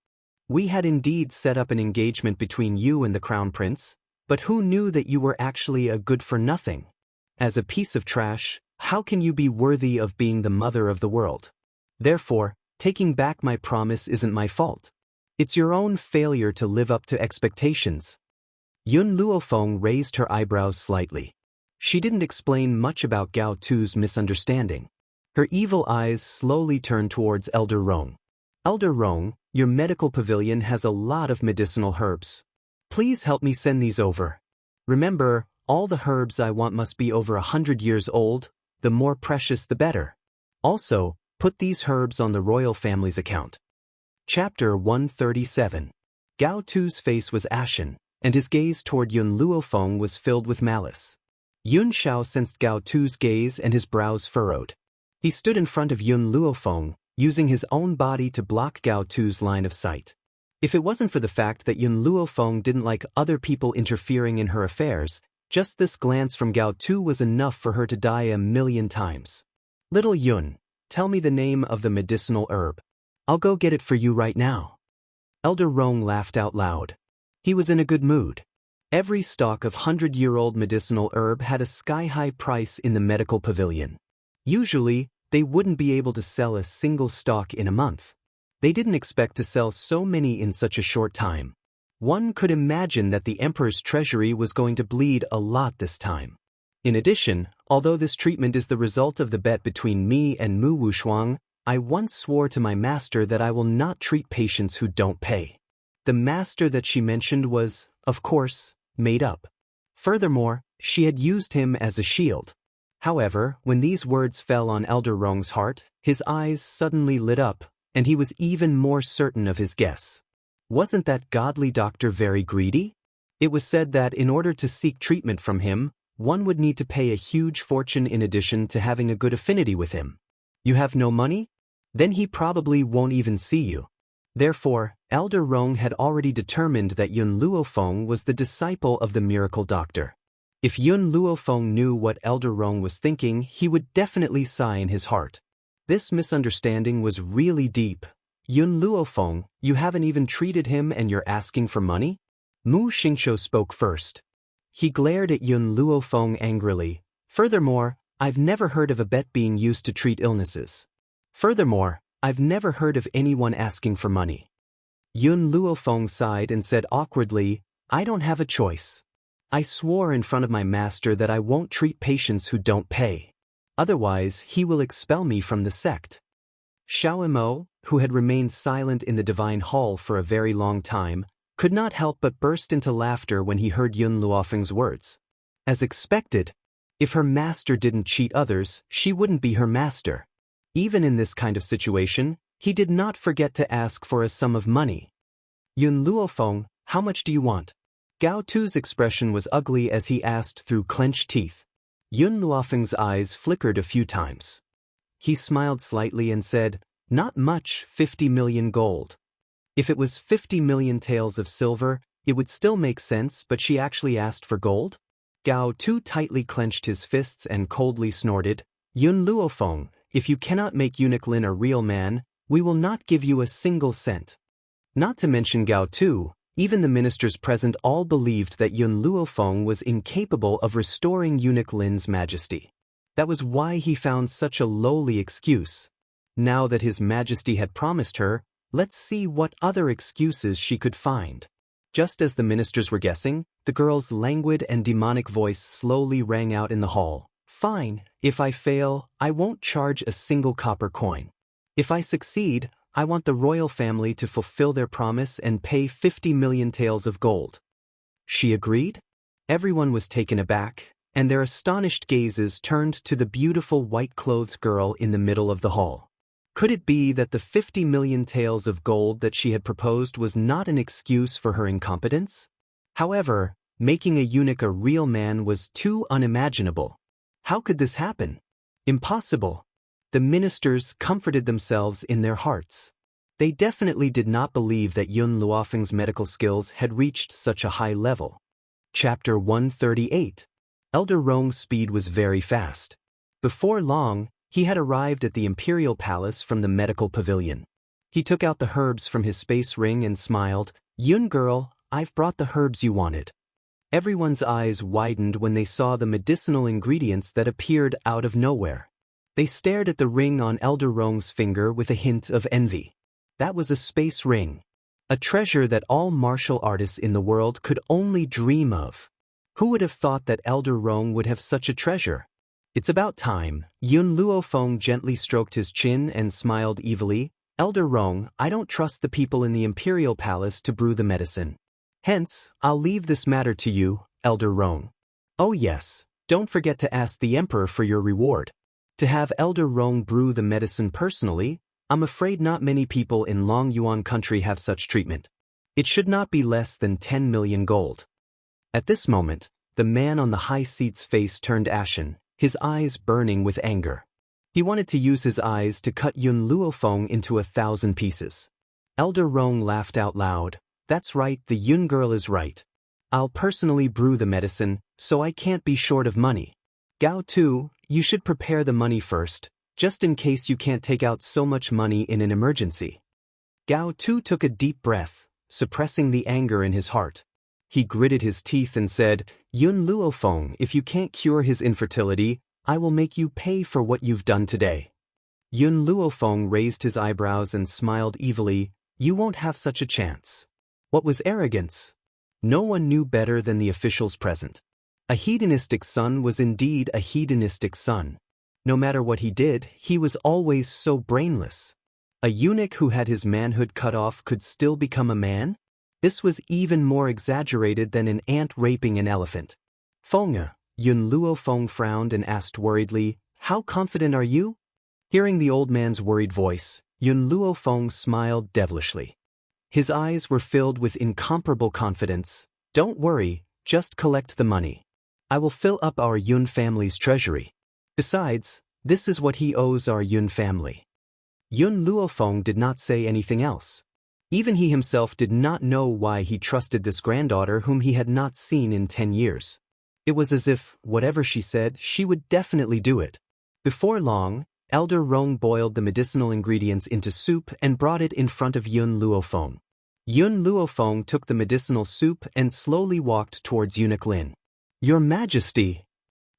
We had indeed set up an engagement between you and the crown prince, but who knew that you were actually a good-for-nothing? As a piece of trash, how can you be worthy of being the mother of the world? Therefore, taking back my promise isn't my fault. It's your own failure to live up to expectations. Yun Luofeng raised her eyebrows slightly. She didn't explain much about Gao Tu's misunderstanding. Her evil eyes slowly turned towards Elder Rong. Elder Rong, your medical pavilion has a lot of medicinal herbs. Please help me send these over. Remember, all the herbs I want must be over 100 years old, the more precious the better. Also, put these herbs on the royal family's account. Chapter 137. Gao Tu's face was ashen, and his gaze toward Yun Luofeng was filled with malice. Yun Shao sensed Gao Tu's gaze and his brows furrowed. He stood in front of Yun Luofeng, using his own body to block Gao Tu's line of sight. If it wasn't for the fact that Yun Luofeng didn't like other people interfering in her affairs, just this glance from Gao Tu was enough for her to die 1,000,000 times. Little Yun, tell me the name of the medicinal herb. I'll go get it for you right now. Elder Rong laughed out loud. He was in a good mood. Every stalk of 100-year-old medicinal herb had a sky-high price in the medical pavilion. Usually, they wouldn't be able to sell a single stalk in a month. They didn't expect to sell so many in such a short time. One could imagine that the emperor's treasury was going to bleed a lot this time. In addition, although this treatment is the result of the bet between me and Mu Wushuang, I once swore to my master that I will not treat patients who don't pay. The master that she mentioned was, of course, made up. Furthermore, she had used him as a shield. However, when these words fell on Elder Rong's heart, his eyes suddenly lit up, and he was even more certain of his guess. Wasn't that godly doctor very greedy? It was said that in order to seek treatment from him, one would need to pay a huge fortune in addition to having a good affinity with him. You have no money? Then he probably won't even see you. Therefore, Elder Rong had already determined that Yun Luofeng was the disciple of the miracle doctor. If Yun Luofeng knew what Elder Rong was thinking, he would definitely sigh in his heart. This misunderstanding was really deep. Yun Luofeng, you haven't even treated him and you're asking for money? Mu Xingqiu spoke first. He glared at Yun Luofeng angrily. Furthermore, I've never heard of a bet being used to treat illnesses. Furthermore, I've never heard of anyone asking for money. Yun Luofeng sighed and said awkwardly, I don't have a choice. I swore in front of my master that I won't treat patients who don't pay. Otherwise, he will expel me from the sect. Xiao Imo, who had remained silent in the divine hall for a very long time, could not help but burst into laughter when he heard Yun Luofeng's words. As expected, if her master didn't cheat others, she wouldn't be her master. Even in this kind of situation, he did not forget to ask for a sum of money. Yun Luofeng, how much do you want? Gao Tu's expression was ugly as he asked through clenched teeth. Yun Luofeng's eyes flickered a few times. He smiled slightly and said, not much, 50 million gold. If it was 50 million taels of silver, it would still make sense, but she actually asked for gold? Gao Tu tightly clenched his fists and coldly snorted, Yun Luofeng, if you cannot make Eunuch Lin a real man, we will not give you a single cent. Not to mention Gao Tu, even the ministers present all believed that Yun Luofeng was incapable of restoring Eunuch Lin's majesty. That was why he found such a lowly excuse. Now that his majesty had promised her, let's see what other excuses she could find. Just as the ministers were guessing, the girl's languid and demonic voice slowly rang out in the hall. Fine, if I fail, I won't charge a single copper coin. If I succeed, I want the royal family to fulfill their promise and pay 50 million taels of gold. She agreed? Everyone was taken aback, and their astonished gazes turned to the beautiful white-clothed girl in the middle of the hall. Could it be that the 50 million taels of gold that she had proposed was not an excuse for her incompetence? However, making a eunuch a real man was too unimaginable. How could this happen? Impossible. The ministers comforted themselves in their hearts. They definitely did not believe that Yun Luofeng's medical skills had reached such a high level. Chapter 138. Elder Rong's speed was very fast. Before long, he had arrived at the imperial palace from the medical pavilion. He took out the herbs from his space ring and smiled, Yun girl, I've brought the herbs you wanted. Everyone's eyes widened when they saw the medicinal ingredients that appeared out of nowhere. They stared at the ring on Elder Rong's finger with a hint of envy. That was a space ring. A treasure that all martial artists in the world could only dream of. Who would have thought that Elder Rong would have such a treasure? It's about time. Yun Luofeng gently stroked his chin and smiled evilly. Elder Rong, I don't trust the people in the imperial palace to brew the medicine. Hence, I'll leave this matter to you, Elder Rong. Oh yes, don't forget to ask the emperor for your reward. To have Elder Rong brew the medicine personally, I'm afraid not many people in Long Yuan country have such treatment. It should not be less than 10 million gold. At this moment, the man on the high seat's face turned ashen, his eyes burning with anger. He wanted to use his eyes to cut Yun Luofeng into 1,000 pieces. Elder Rong laughed out loud. That's right, the Yun girl is right. I'll personally brew the medicine, so I can't be short of money. Gao Tu, you should prepare the money first, just in case you can't take out so much money in an emergency. Gao Tu took a deep breath, suppressing the anger in his heart. He gritted his teeth and said, Yun Luofeng, if you can't cure his infertility, I will make you pay for what you've done today. Yun Luofeng raised his eyebrows and smiled evilly, you won't have such a chance. What was arrogance? No one knew better than the officials present. A hedonistic son was indeed a hedonistic son. No matter what he did, he was always so brainless. A eunuch who had his manhood cut off could still become a man? This was even more exaggerated than an ant raping an elephant. Feng, Yun Luofeng frowned and asked worriedly, "How confident are you?" Hearing the old man's worried voice, Yun Luofeng smiled devilishly. His eyes were filled with incomparable confidence. "Don't worry, just collect the money. I will fill up our Yun family's treasury. Besides, this is what he owes our Yun family." Yun Luofeng did not say anything else. Even he himself did not know why he trusted this granddaughter whom he had not seen in 10 years. It was as if, whatever she said, she would definitely do it. Before long, Elder Rong boiled the medicinal ingredients into soup and brought it in front of Yun Luofeng. Yun Luofeng took the medicinal soup and slowly walked towards Eunuch Lin. "Your Majesty!"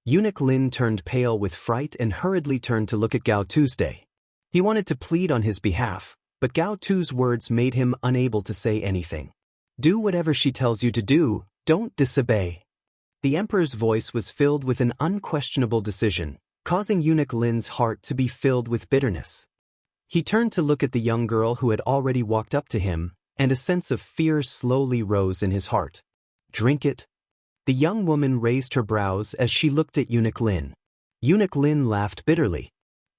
Eunuch Lin turned pale with fright and hurriedly turned to look at Gao Tuesday. He wanted to plead on his behalf, but Gao Tu's words made him unable to say anything. "Do whatever she tells you to do, don't disobey." The Emperor's voice was filled with an unquestionable decision, causing Eunuch Lin's heart to be filled with bitterness. He turned to look at the young girl who had already walked up to him, and a sense of fear slowly rose in his heart. "Drink it." The young woman raised her brows as she looked at Eunuch Lin. Eunuch Lin laughed bitterly.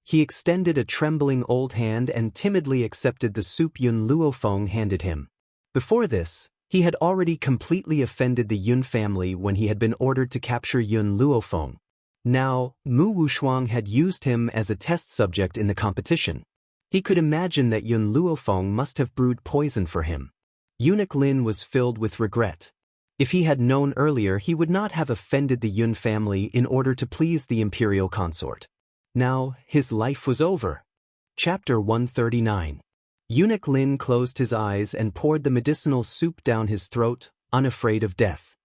He extended a trembling old hand and timidly accepted the soup Yun Luofeng handed him. Before this, he had already completely offended the Yun family when he had been ordered to capture Yun Luofeng. Now, Mu Wushuang had used him as a test subject in the competition. He could imagine that Yun Luofeng must have brewed poison for him. Eunuch Lin was filled with regret. If he had known earlier, he would not have offended the Yun family in order to please the imperial consort. Now, his life was over. Chapter 139. Eunuch Lin closed his eyes and poured the medicinal soup down his throat, unafraid of death.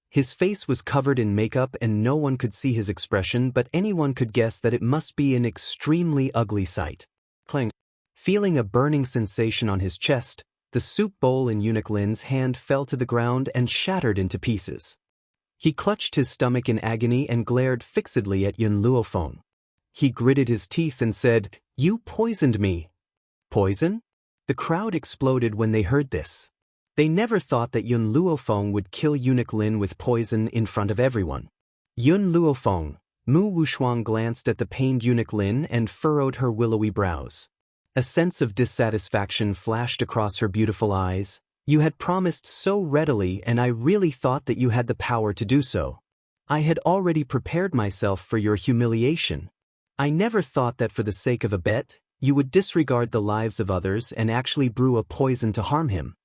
His face was covered in makeup and no one could see his expression, but anyone could guess that it must be an extremely ugly sight. Clang. Feeling a burning sensation on his chest, the soup bowl in Eunuch Lin's hand fell to the ground and shattered into pieces. He clutched his stomach in agony and glared fixedly at Yun Luofeng. He gritted his teeth and said, "You poisoned me." Poison? The crowd exploded when they heard this. They never thought that Yun Luofeng would kill Eunuch Lin with poison in front of everyone. Yun Luofeng, Mu Wushuang glanced at the pained Eunuch Lin and furrowed her willowy brows. A sense of dissatisfaction flashed across her beautiful eyes. "You had promised so readily and I really thought that you had the power to do so. I had already prepared myself for your humiliation. I never thought that for the sake of a bet, you would disregard the lives of others and actually brew a poison to harm him."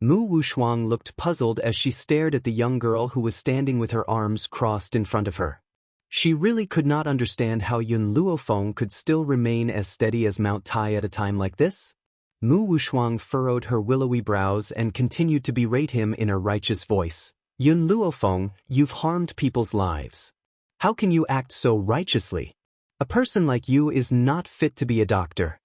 Mu Wushuang looked puzzled as she stared at the young girl who was standing with her arms crossed in front of her. She really could not understand how Yun Luofeng could still remain as steady as Mount Tai at a time like this. Mu Wushuang furrowed her willowy brows and continued to berate him in a righteous voice. "Yun Luofeng, you've harmed people's lives. How can you act so righteously? A person like you is not fit to be a doctor."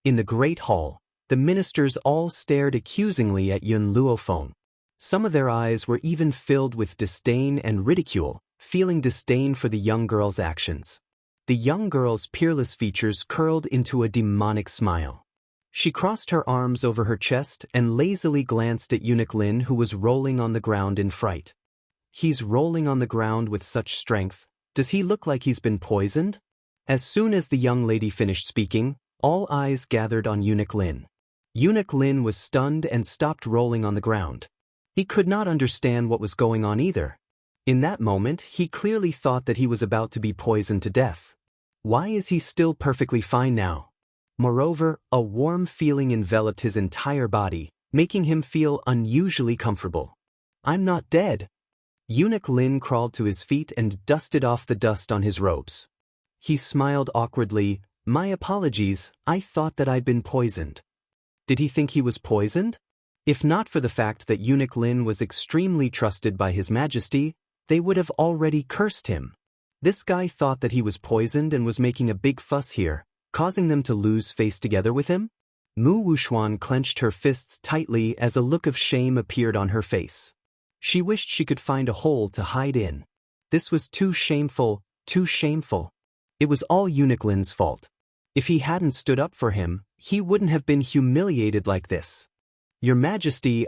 In the great hall, the ministers all stared accusingly at Yun Luofeng. Some of their eyes were even filled with disdain and ridicule, feeling disdain for the young girl's actions. The young girl's peerless features curled into a demonic smile. She crossed her arms over her chest and lazily glanced at Eunuch Lin, who was rolling on the ground in fright. "He's rolling on the ground with such strength. Does he look like he's been poisoned?" As soon as the young lady finished speaking, all eyes gathered on Eunuch Lin. Eunuch Lin was stunned and stopped rolling on the ground. He could not understand what was going on either. In that moment, he clearly thought that he was about to be poisoned to death. Why is he still perfectly fine now? Moreover, a warm feeling enveloped his entire body, making him feel unusually comfortable. "I'm not dead." Eunuch Lin crawled to his feet and dusted off the dust on his robes. He smiled awkwardly. "My apologies, I thought that I'd been poisoned." Did he think he was poisoned? If not for the fact that Eunuch Lin was extremely trusted by His Majesty, they would have already cursed him. This guy thought that he was poisoned and was making a big fuss here, causing them to lose face together with him? Mu Wushuan clenched her fists tightly as a look of shame appeared on her face. She wished she could find a hole to hide in. This was too shameful, too shameful. It was all Eunuch Lin's fault. If he hadn't stood up for him, he wouldn't have been humiliated like this. Your Majesty,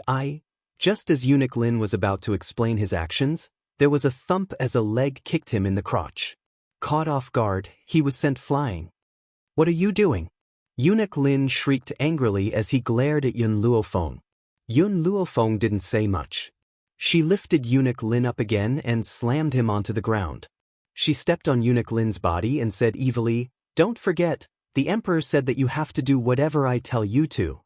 Just as Eunuch Lin was about to explain his actions, there was a thump as a leg kicked him in the crotch. Caught off guard, he was sent flying. What are you doing? Eunuch Lin shrieked angrily as he glared at Yun Luofeng. Yun Luofeng didn't say much. She lifted Eunuch Lin up again and slammed him onto the ground. She stepped on Eunuch Lin's body and said evilly, "Don't forget, the Emperor said that you have to do whatever I tell you to."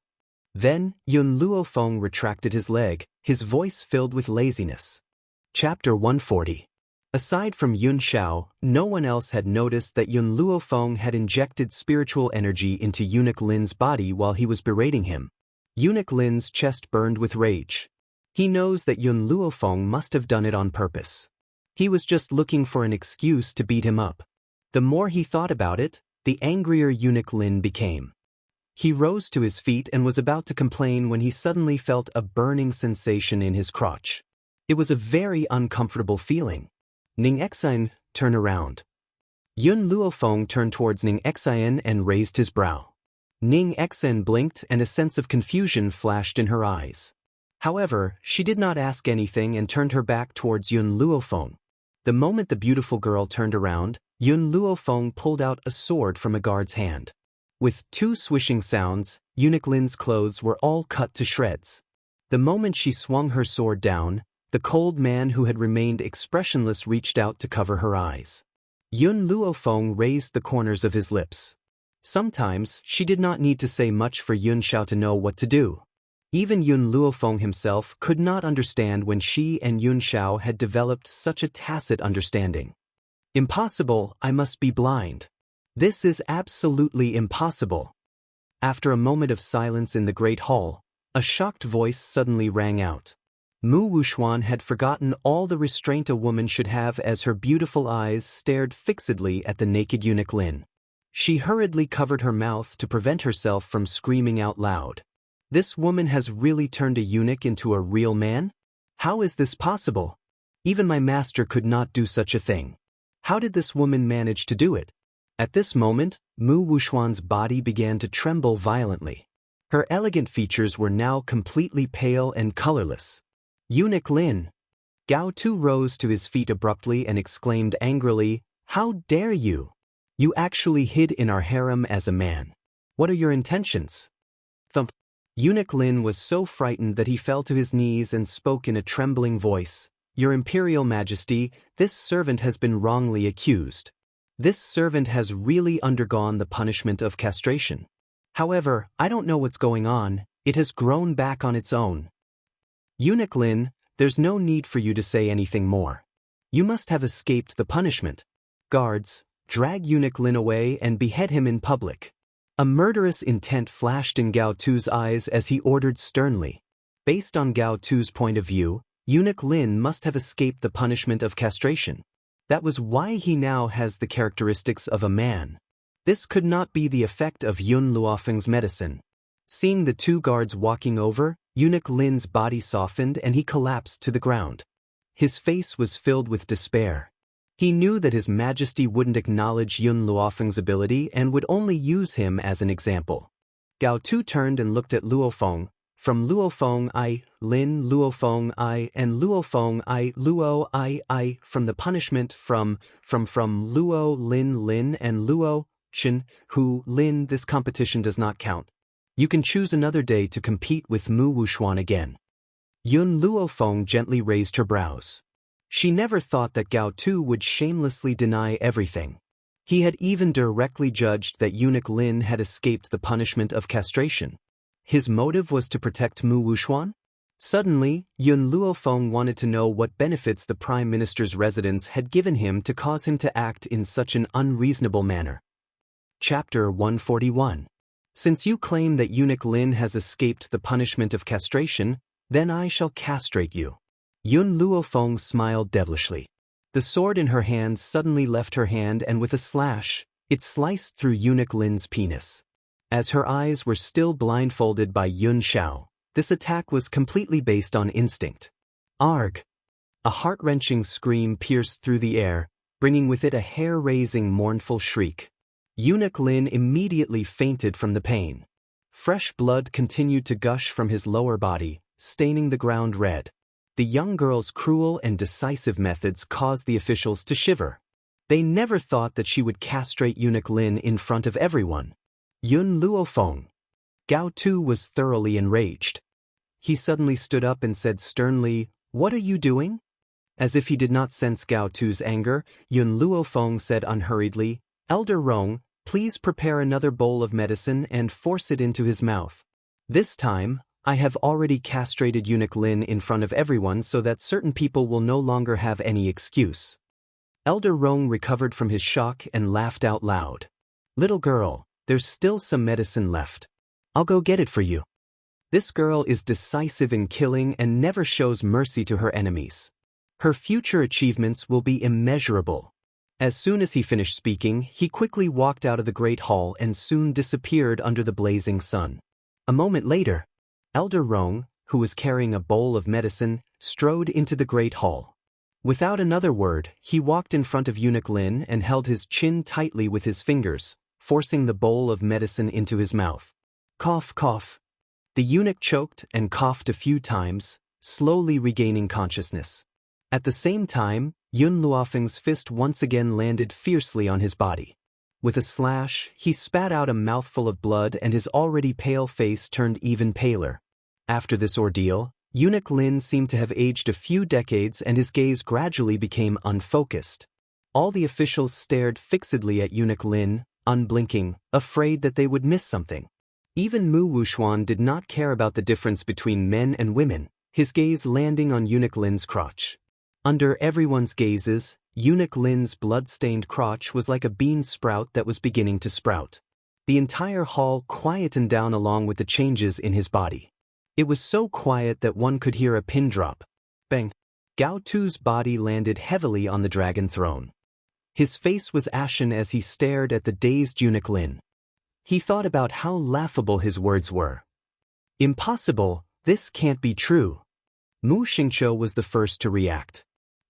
Then, Yun Luofeng retracted his leg, his voice filled with laziness. Chapter 140. Aside from Yun Xiao, no one else had noticed that Yun Luofeng had injected spiritual energy into Eunuch Lin's body while he was berating him. Eunuch Lin's chest burned with rage. He knows that Yun Luofeng must have done it on purpose. He was just looking for an excuse to beat him up. The more he thought about it, the angrier Eunuch Lin became. He rose to his feet and was about to complain when he suddenly felt a burning sensation in his crotch. It was a very uncomfortable feeling. Ning Exine, turn around. Yun Luofeng turned towards Ning Exine and raised his brow. Ning Exine blinked and a sense of confusion flashed in her eyes. However, she did not ask anything and turned her back towards Yun Luofeng. The moment the beautiful girl turned around, Yun Luofeng pulled out a sword from a guard's hand. With two swishing sounds, Eunuch Lin's clothes were all cut to shreds. The moment she swung her sword down, the cold man who had remained expressionless reached out to cover her eyes. Yun Luofeng raised the corners of his lips. Sometimes, she did not need to say much for Yun Xiao to know what to do. Even Yun Luofeng himself could not understand when she and Yun Xiao had developed such a tacit understanding. Impossible, I must be blind. This is absolutely impossible. After a moment of silence in the great hall, a shocked voice suddenly rang out. Mu Wuxuan had forgotten all the restraint a woman should have as her beautiful eyes stared fixedly at the naked Eunuch Lin. She hurriedly covered her mouth to prevent herself from screaming out loud. This woman has really turned a eunuch into a real man? How is this possible? Even my master could not do such a thing. How did this woman manage to do it? At this moment, Mu Wuxuan's body began to tremble violently. Her elegant features were now completely pale and colorless. Eunuch Lin! Gao Tu rose to his feet abruptly and exclaimed angrily, "How dare you? You actually hid in our harem as a man. What are your intentions?" Thump. Eunuch Lin was so frightened that he fell to his knees and spoke in a trembling voice, "Your Imperial Majesty, this servant has been wrongly accused. This servant has really undergone the punishment of castration. However, I don't know what's going on, it has grown back on its own." Eunuch Lin, there's no need for you to say anything more. You must have escaped the punishment. Guards, drag Eunuch Lin away and behead him in public. A murderous intent flashed in Gao Tu's eyes as he ordered sternly. Based on Gao Tu's point of view, Eunuch Lin must have escaped the punishment of castration. That was why he now has the characteristics of a man. This could not be the effect of Yun Luofeng's medicine. Seeing the two guards walking over, Eunuch Lin's body softened and he collapsed to the ground. His face was filled with despair. He knew that His Majesty wouldn't acknowledge Yun Luofeng's ability and would only use him as an example. Gao Tu turned and looked at Luofeng. From Luofeng I, Lin Luofeng I, and Luofeng I, Luo I, from the punishment from Luo Lin and Luo Shin, Hu Lin. This competition does not count. You can choose another day to compete with Mu Wuxuan again. Yun Luofeng gently raised her brows. She never thought that Gao Tu would shamelessly deny everything. He had even directly judged that Eunuch Lin had escaped the punishment of castration. His motive was to protect Mu Wuxuan? Suddenly, Yun Luofeng wanted to know what benefits the Prime Minister's residence had given him to cause him to act in such an unreasonable manner. Chapter 141. Since you claim that Eunuch Lin has escaped the punishment of castration, then I shall castrate you. Yun Luofeng smiled devilishly. The sword in her hand suddenly left her hand and with a slash, it sliced through Eunuch Lin's penis. As her eyes were still blindfolded by Yun Xiao, this attack was completely based on instinct. Arg! A heart-wrenching scream pierced through the air, bringing with it a hair-raising mournful shriek. Eunuch Lin immediately fainted from the pain. Fresh blood continued to gush from his lower body, staining the ground red. The young girl's cruel and decisive methods caused the officials to shiver. They never thought that she would castrate Eunuch Lin in front of everyone. Yun Luofeng. Gao Tu was thoroughly enraged. He suddenly stood up and said sternly, "What are you doing?" As if he did not sense Gao Tu's anger, Yun Luofeng said unhurriedly, "Elder Rong, please prepare another bowl of medicine and force it into his mouth. This time, I have already castrated Eunuch Lin in front of everyone so that certain people will no longer have any excuse." Elder Rong recovered from his shock and laughed out loud. "Little girl, there's still some medicine left. I'll go get it for you." This girl is decisive in killing and never shows mercy to her enemies. Her future achievements will be immeasurable. As soon as he finished speaking, he quickly walked out of the great hall and soon disappeared under the blazing sun. A moment later, Elder Rong, who was carrying a bowl of medicine, strode into the great hall. Without another word, he walked in front of Eunuch Lin and held his chin tightly with his fingers, forcing the bowl of medicine into his mouth. Cough, cough. The eunuch choked and coughed a few times, slowly regaining consciousness. At the same time, Yun Luofeng's fist once again landed fiercely on his body. With a slash, he spat out a mouthful of blood and his already pale face turned even paler. After this ordeal, Eunuch Lin seemed to have aged a few decades and his gaze gradually became unfocused. All the officials stared fixedly at Eunuch Lin, unblinking, afraid that they would miss something. Even Mu Wuxuan did not care about the difference between men and women, his gaze landing on Eunuch Lin's crotch. Under everyone's gazes, Eunuch Lin's blood-stained crotch was like a bean sprout that was beginning to sprout. The entire hall quietened down along with the changes in his body. It was so quiet that one could hear a pin drop. Bang! Gao Tu's body landed heavily on the dragon throne. His face was ashen as he stared at the dazed Eunuch Lin. He thought about how laughable his words were. Impossible, this can't be true. Mu Xingqiu was the first to react.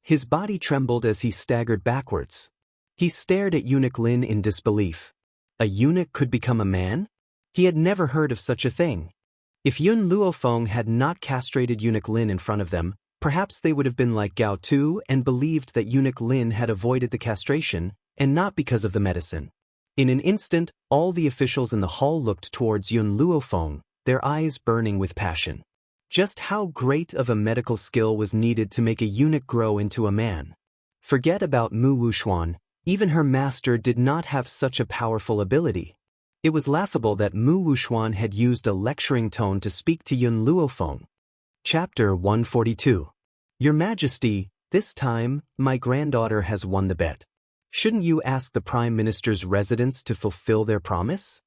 His body trembled as he staggered backwards. He stared at Eunuch Lin in disbelief. A eunuch could become a man? He had never heard of such a thing. If Yun Luofeng had not castrated Eunuch Lin in front of them, perhaps they would have been like Gao Tu and believed that Eunuch Lin had avoided the castration, and not because of the medicine. In an instant, all the officials in the hall looked towards Yun Luofeng, their eyes burning with passion. Just how great of a medical skill was needed to make a eunuch grow into a man? Forget about Mu Wuxuan, even her master did not have such a powerful ability. It was laughable that Mu Wuxuan had used a lecturing tone to speak to Yun Luofeng. Chapter 142. Your Majesty, this time, my granddaughter has won the bet. Shouldn't you ask the Prime Minister's residents to fulfill their promise?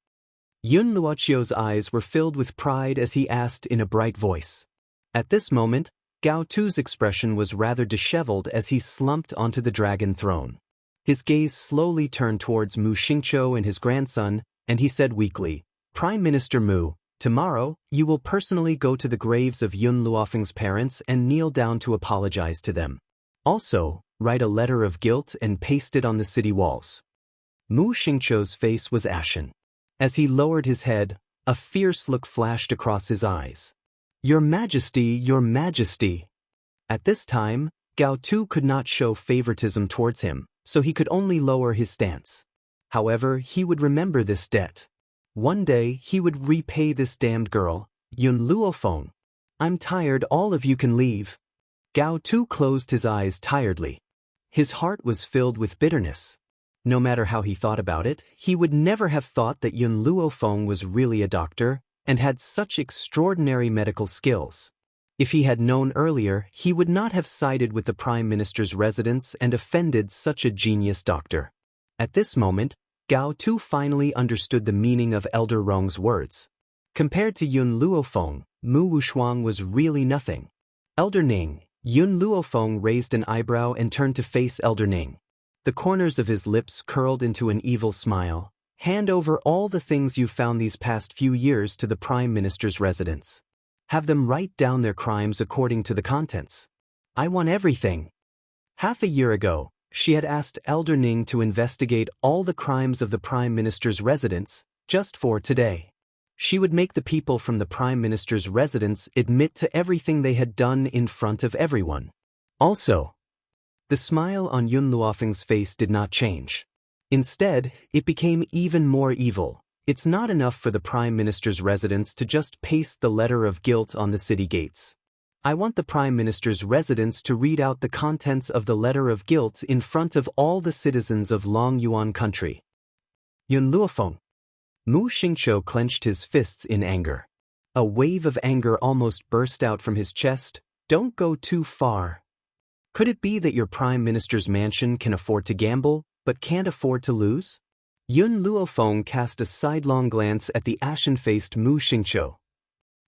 Yun Luoqiu's eyes were filled with pride as he asked in a bright voice. At this moment, Gao Tu's expression was rather disheveled as he slumped onto the dragon throne. His gaze slowly turned towards Mu Xingqiu and his grandson, and he said weakly, "Prime Minister Mu, tomorrow, you will personally go to the graves of Yun Luofeng's parents and kneel down to apologize to them. Also, write a letter of guilt and paste it on the city walls." Mu Xingqiu's face was ashen. As he lowered his head, a fierce look flashed across his eyes. Your Majesty, Your Majesty. At this time, Gao Tu could not show favoritism towards him, so he could only lower his stance. However, he would remember this debt. One day, he would repay this damned girl, Yun Luofeng. I'm tired, all of you can leave. Gao Tu closed his eyes tiredly. His heart was filled with bitterness. No matter how he thought about it, he would never have thought that Yun Luofeng was really a doctor and had such extraordinary medical skills. If he had known earlier, he would not have sided with the Prime Minister's residents and offended such a genius doctor. At this moment, Gao Tu finally understood the meaning of Elder Rong's words. Compared to Yun Luofeng, Mu Wuxuan was really nothing. Elder Ning. Yun Luofeng raised an eyebrow and turned to face Elder Ning. The corners of his lips curled into an evil smile. Hand over all the things you've found these past few years to the Prime Minister's residents. Have them write down their crimes according to the contents. I want everything. Half a year ago, she had asked Elder Ning to investigate all the crimes of the Prime Minister's residence, just for today. She would make the people from the Prime Minister's residence admit to everything they had done in front of everyone. Also, the smile on Yun Luofeng's face did not change. Instead, it became even more evil. It's not enough for the Prime Minister's residence to just paste the letter of guilt on the city gates. I want the Prime Minister's residence to read out the contents of the letter of guilt in front of all the citizens of Long Yuan country. Yun Luofeng. Mu Xingqiu clenched his fists in anger. A wave of anger almost burst out from his chest. Don't go too far. Could it be that your Prime Minister's mansion can afford to gamble, but can't afford to lose? Yun Luofeng cast a sidelong glance at the ashen-faced Mu Xingqiu.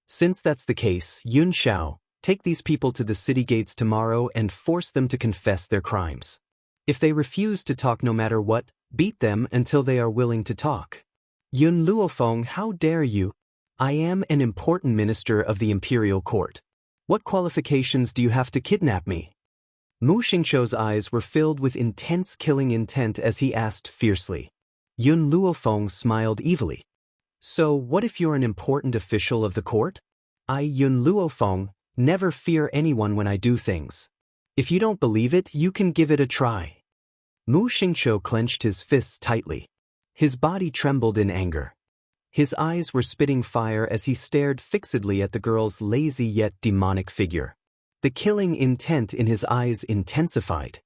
Since that's the case, Yun Xiao, take these people to the city gates tomorrow and force them to confess their crimes. If they refuse to talk no matter what, beat them until they are willing to talk. Yun Luofeng, how dare you? I am an important minister of the imperial court. What qualifications do you have to kidnap me? Mu Xingqiu's eyes were filled with intense killing intent as he asked fiercely. Yun Luofeng smiled evilly. So what if you're an important official of the court? I, Yun Luofeng, never fear anyone when I do things. If you don't believe it, you can give it a try. Mu Xingqiu clenched his fists tightly. His body trembled in anger. His eyes were spitting fire as he stared fixedly at the girl's lazy yet demonic figure. The killing intent in his eyes intensified.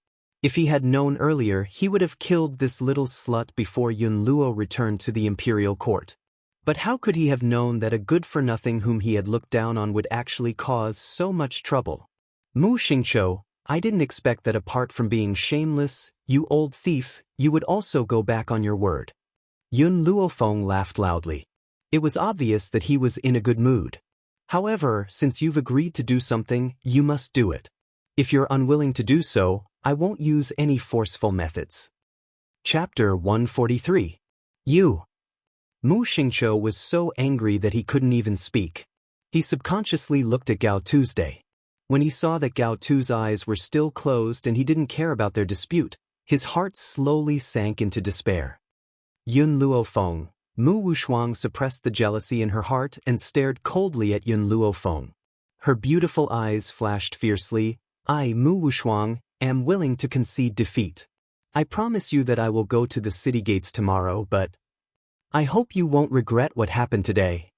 If he had known earlier, he would have killed this little slut before Yun Luo returned to the imperial court. But how could he have known that a good-for-nothing whom he had looked down on would actually cause so much trouble? Mu Xingqiu, I didn't expect that apart from being shameless, you old thief, you would also go back on your word. Yun Luofeng laughed loudly. It was obvious that he was in a good mood. However, since you've agreed to do something, you must do it. If you're unwilling to do so, I won't use any forceful methods. Chapter 143. You. Mu Xingqiu was so angry that he couldn't even speak. He subconsciously looked at Gao Tuesday. When he saw that Gao Tu's eyes were still closed and he didn't care about their dispute, his heart slowly sank into despair. Yun Luofeng. Mu Wushuang suppressed the jealousy in her heart and stared coldly at Yun Luofeng. Her beautiful eyes flashed fiercely. I, Mu Wushuang, am willing to concede defeat. I promise you that I will go to the city gates tomorrow, but I hope you won't regret what happened today.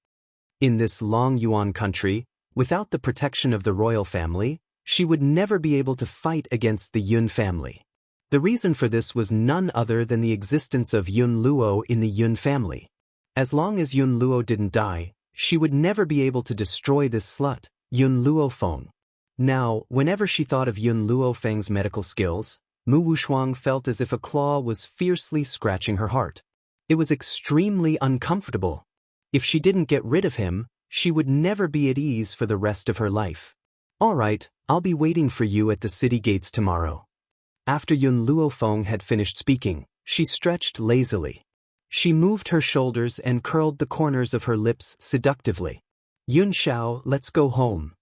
In this Long Yuan country, without the protection of the royal family, she would never be able to fight against the Yun family. The reason for this was none other than the existence of Yun Luo in the Yun family. As long as Yun Luo didn't die, she would never be able to destroy this slut, Yun Luofeng. Now, whenever she thought of Yun Luofeng's medical skills, Mu Wushuang felt as if a claw was fiercely scratching her heart. It was extremely uncomfortable. If she didn't get rid of him, she would never be at ease for the rest of her life. All right, I'll be waiting for you at the city gates tomorrow. After Yun Luofeng had finished speaking, she stretched lazily. She moved her shoulders and curled the corners of her lips seductively. Yun Xiao, let's go home.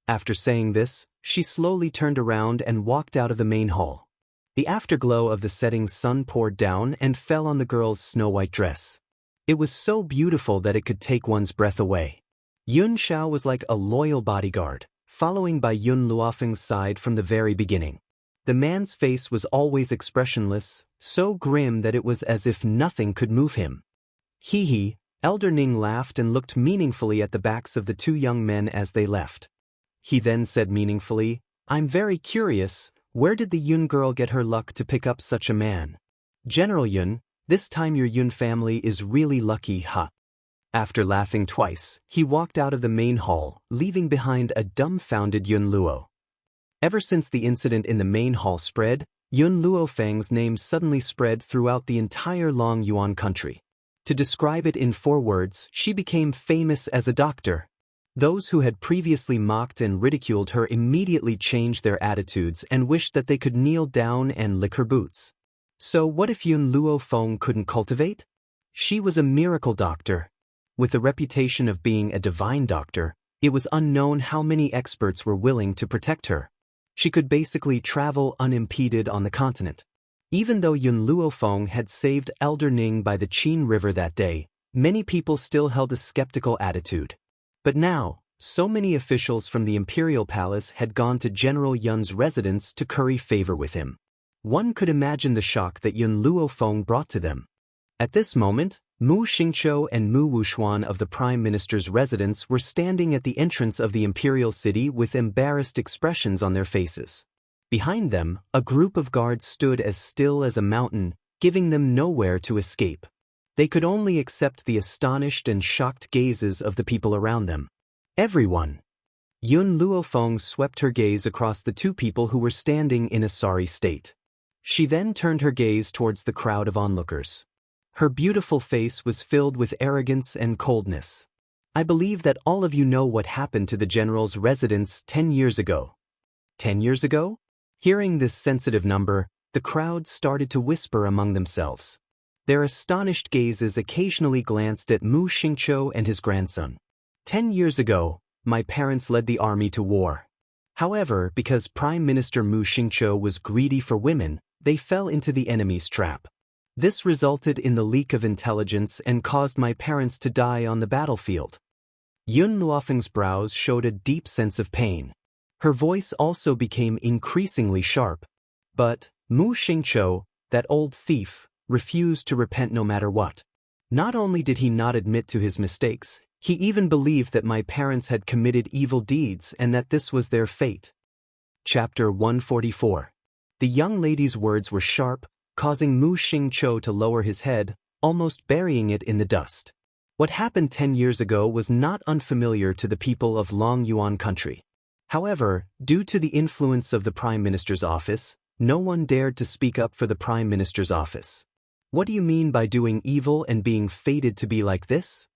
After saying this, she slowly turned around and walked out of the main hall. The afterglow of the setting sun poured down and fell on the girl's snow-white dress. It was so beautiful that it could take one's breath away. Yun Xiao was like a loyal bodyguard, following by Yun Luofeng's side from the very beginning. The man's face was always expressionless, so grim that it was as if nothing could move him. Hee. Elder Ning laughed and looked meaningfully at the backs of the two young men as they left. He then said meaningfully, I'm very curious, where did the Yun girl get her luck to pick up such a man? General Yun, this time your Yun family is really lucky, huh? After laughing twice, he walked out of the main hall, leaving behind a dumbfounded Yun Luo. Ever since the incident in the main hall spread, Yun Luofeng's name suddenly spread throughout the entire Long Yuan country. To describe it in 4 words, she became famous as a doctor. Those who had previously mocked and ridiculed her immediately changed their attitudes and wished that they could kneel down and lick her boots. So what if Yun Luofeng couldn't cultivate? She was a miracle doctor. With the reputation of being a divine doctor, it was unknown how many experts were willing to protect her. She could basically travel unimpeded on the continent. Even though Yun Luofeng had saved Elder Ning by the Qin River that day, many people still held a skeptical attitude. But now, so many officials from the imperial palace had gone to General Yun's residence to curry favor with him. One could imagine the shock that Yun Luofeng brought to them. At this moment, Mu Xingqiu and Mu Wuxuan of the Prime Minister's residence were standing at the entrance of the imperial city with embarrassed expressions on their faces. Behind them, a group of guards stood as still as a mountain, giving them nowhere to escape. They could only accept the astonished and shocked gazes of the people around them. Everyone! Yun Luofeng swept her gaze across the two people who were standing in a sorry state. She then turned her gaze towards the crowd of onlookers. Her beautiful face was filled with arrogance and coldness. I believe that all of you know what happened to the general's residence 10 years ago. 10 years ago? Hearing this sensitive number, the crowd started to whisper among themselves. Their astonished gazes occasionally glanced at Mu Xingqiu and his grandson. 10 years ago, my parents led the army to war. However, because Prime Minister Mu Xingqiu was greedy for women, they fell into the enemy's trap. This resulted in the leak of intelligence and caused my parents to die on the battlefield. Yun Luofeng's brows showed a deep sense of pain. Her voice also became increasingly sharp. But Mu Xingqiu, that old thief, refused to repent no matter what. Not only did he not admit to his mistakes, he even believed that my parents had committed evil deeds and that this was their fate. Chapter 144. The young lady's words were sharp, causing Mu Xingqiu to lower his head, almost burying it in the dust. What happened 10 years ago was not unfamiliar to the people of Long Yuan country. However, due to the influence of the Prime Minister's office, no one dared to speak up for the Prime Minister's office. What do you mean by doing evil and being fated to be like this?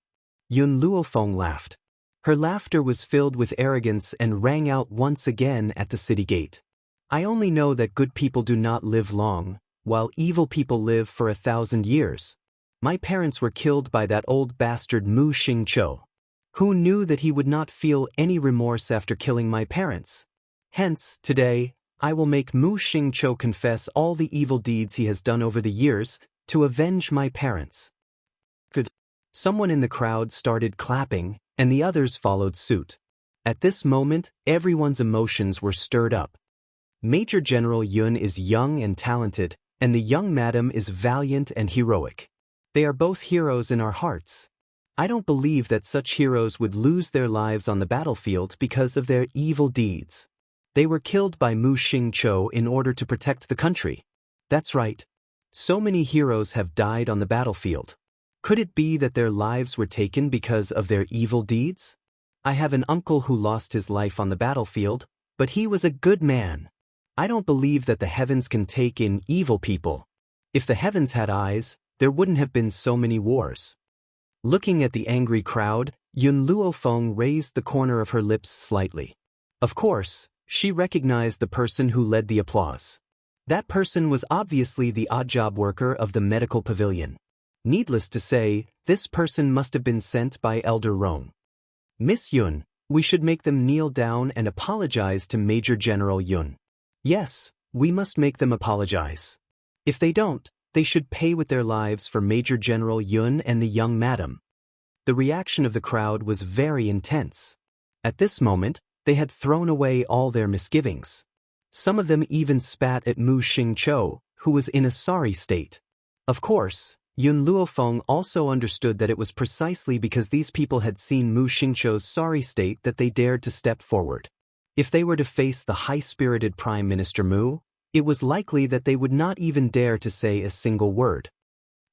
Yun Luofeng laughed. Her laughter was filled with arrogance and rang out once again at the city gate. I only know that good people do not live long, while evil people live for 1,000 years. My parents were killed by that old bastard Mu Xingqiu. Who knew that he would not feel any remorse after killing my parents? Hence, today, I will make Mu Xingqiu confess all the evil deeds he has done over the years to avenge my parents. Good. Someone in the crowd started clapping, and the others followed suit. At this moment, everyone's emotions were stirred up. Major General Yun is young and talented, and the young madam is valiant and heroic. They are both heroes in our hearts. I don't believe that such heroes would lose their lives on the battlefield because of their evil deeds. They were killed by Mu Xingqiu in order to protect the country. That's right. So many heroes have died on the battlefield. Could it be that their lives were taken because of their evil deeds? I have an uncle who lost his life on the battlefield, but he was a good man. I don't believe that the heavens can take in evil people. If the heavens had eyes, there wouldn't have been so many wars. Looking at the angry crowd, Yun Luofeng raised the corner of her lips slightly. Of course, she recognized the person who led the applause. That person was obviously the odd job worker of the medical pavilion. Needless to say, this person must have been sent by Elder Rong. Miss Yun, we should make them kneel down and apologize to Major General Yun. Yes, we must make them apologize. If they don't, they should pay with their lives for Major General Yun and the young madam. The reaction of the crowd was very intense. At this moment, they had thrown away all their misgivings. Some of them even spat at Mu Xingqiu, who was in a sorry state. Of course, Yun Luofeng also understood that it was precisely because these people had seen Mu Xingqiu's sorry state that they dared to step forward. If they were to face the high-spirited Prime Minister Mu, it was likely that they would not even dare to say a single word.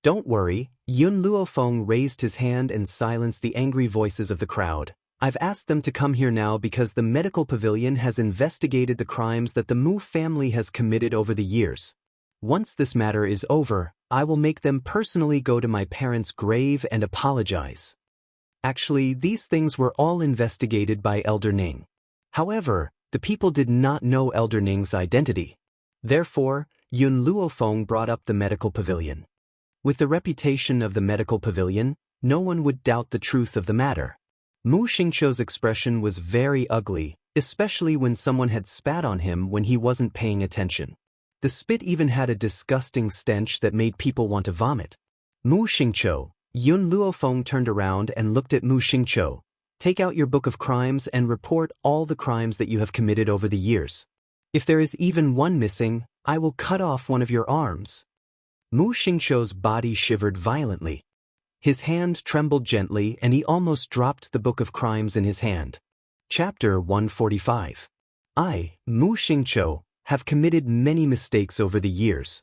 Don't worry, Yun Luofeng raised his hand and silenced the angry voices of the crowd. I've asked them to come here now because the medical pavilion has investigated the crimes that the Mu family has committed over the years. Once this matter is over, I will make them personally go to my parents' grave and apologize. Actually, these things were all investigated by Elder Ning. However, the people did not know Elder Ning's identity. Therefore, Yun Luofeng brought up the medical pavilion. With the reputation of the medical pavilion, no one would doubt the truth of the matter. Mu Xingqiu's expression was very ugly, especially when someone had spat on him when he wasn't paying attention. The spit even had a disgusting stench that made people want to vomit. Mu Xingqiu, Yun Luofeng turned around and looked at Mu Xingqiu. Take out your book of crimes and report all the crimes that you have committed over the years. If there is even one missing, I will cut off one of your arms. Mu Xingqiu's body shivered violently. His hand trembled gently and he almost dropped the book of crimes in his hand. Chapter 145. I, Mu Xingqiu, have committed many mistakes over the years.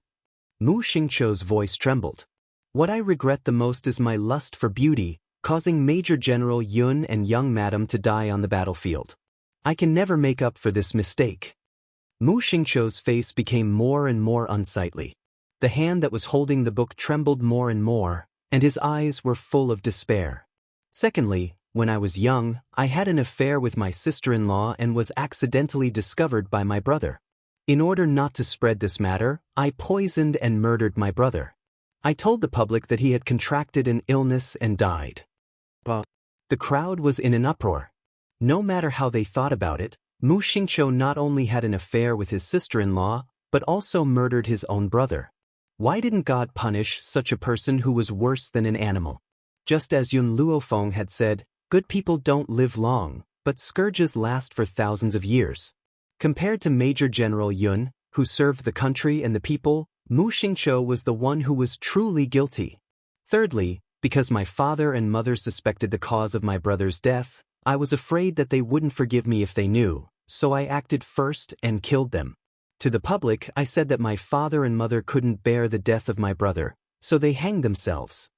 Mu Xingqiu's voice trembled. What I regret the most is my lust for beauty, causing Major General Yun and young Madam to die on the battlefield. I can never make up for this mistake. Mu Xingqiu's face became more and more unsightly. The hand that was holding the book trembled more and more, and his eyes were full of despair. Secondly, when I was young, I had an affair with my sister-in-law and was accidentally discovered by my brother. In order not to spread this matter, I poisoned and murdered my brother. I told the public that he had contracted an illness and died. The crowd was in an uproar. No matter how they thought about it, Mu Xingqiu not only had an affair with his sister-in-law, but also murdered his own brother. Why didn't God punish such a person who was worse than an animal? Just as Yun Luofeng had said, good people don't live long, but scourges last for thousands of years. Compared to Major General Yun, who served the country and the people, Mu Xingqiu was the one who was truly guilty. Thirdly, because my father and mother suspected the cause of my brother's death, I was afraid that they wouldn't forgive me if they knew, so I acted first and killed them. To the public, I said that my father and mother couldn't bear the death of my brother, so they hanged themselves.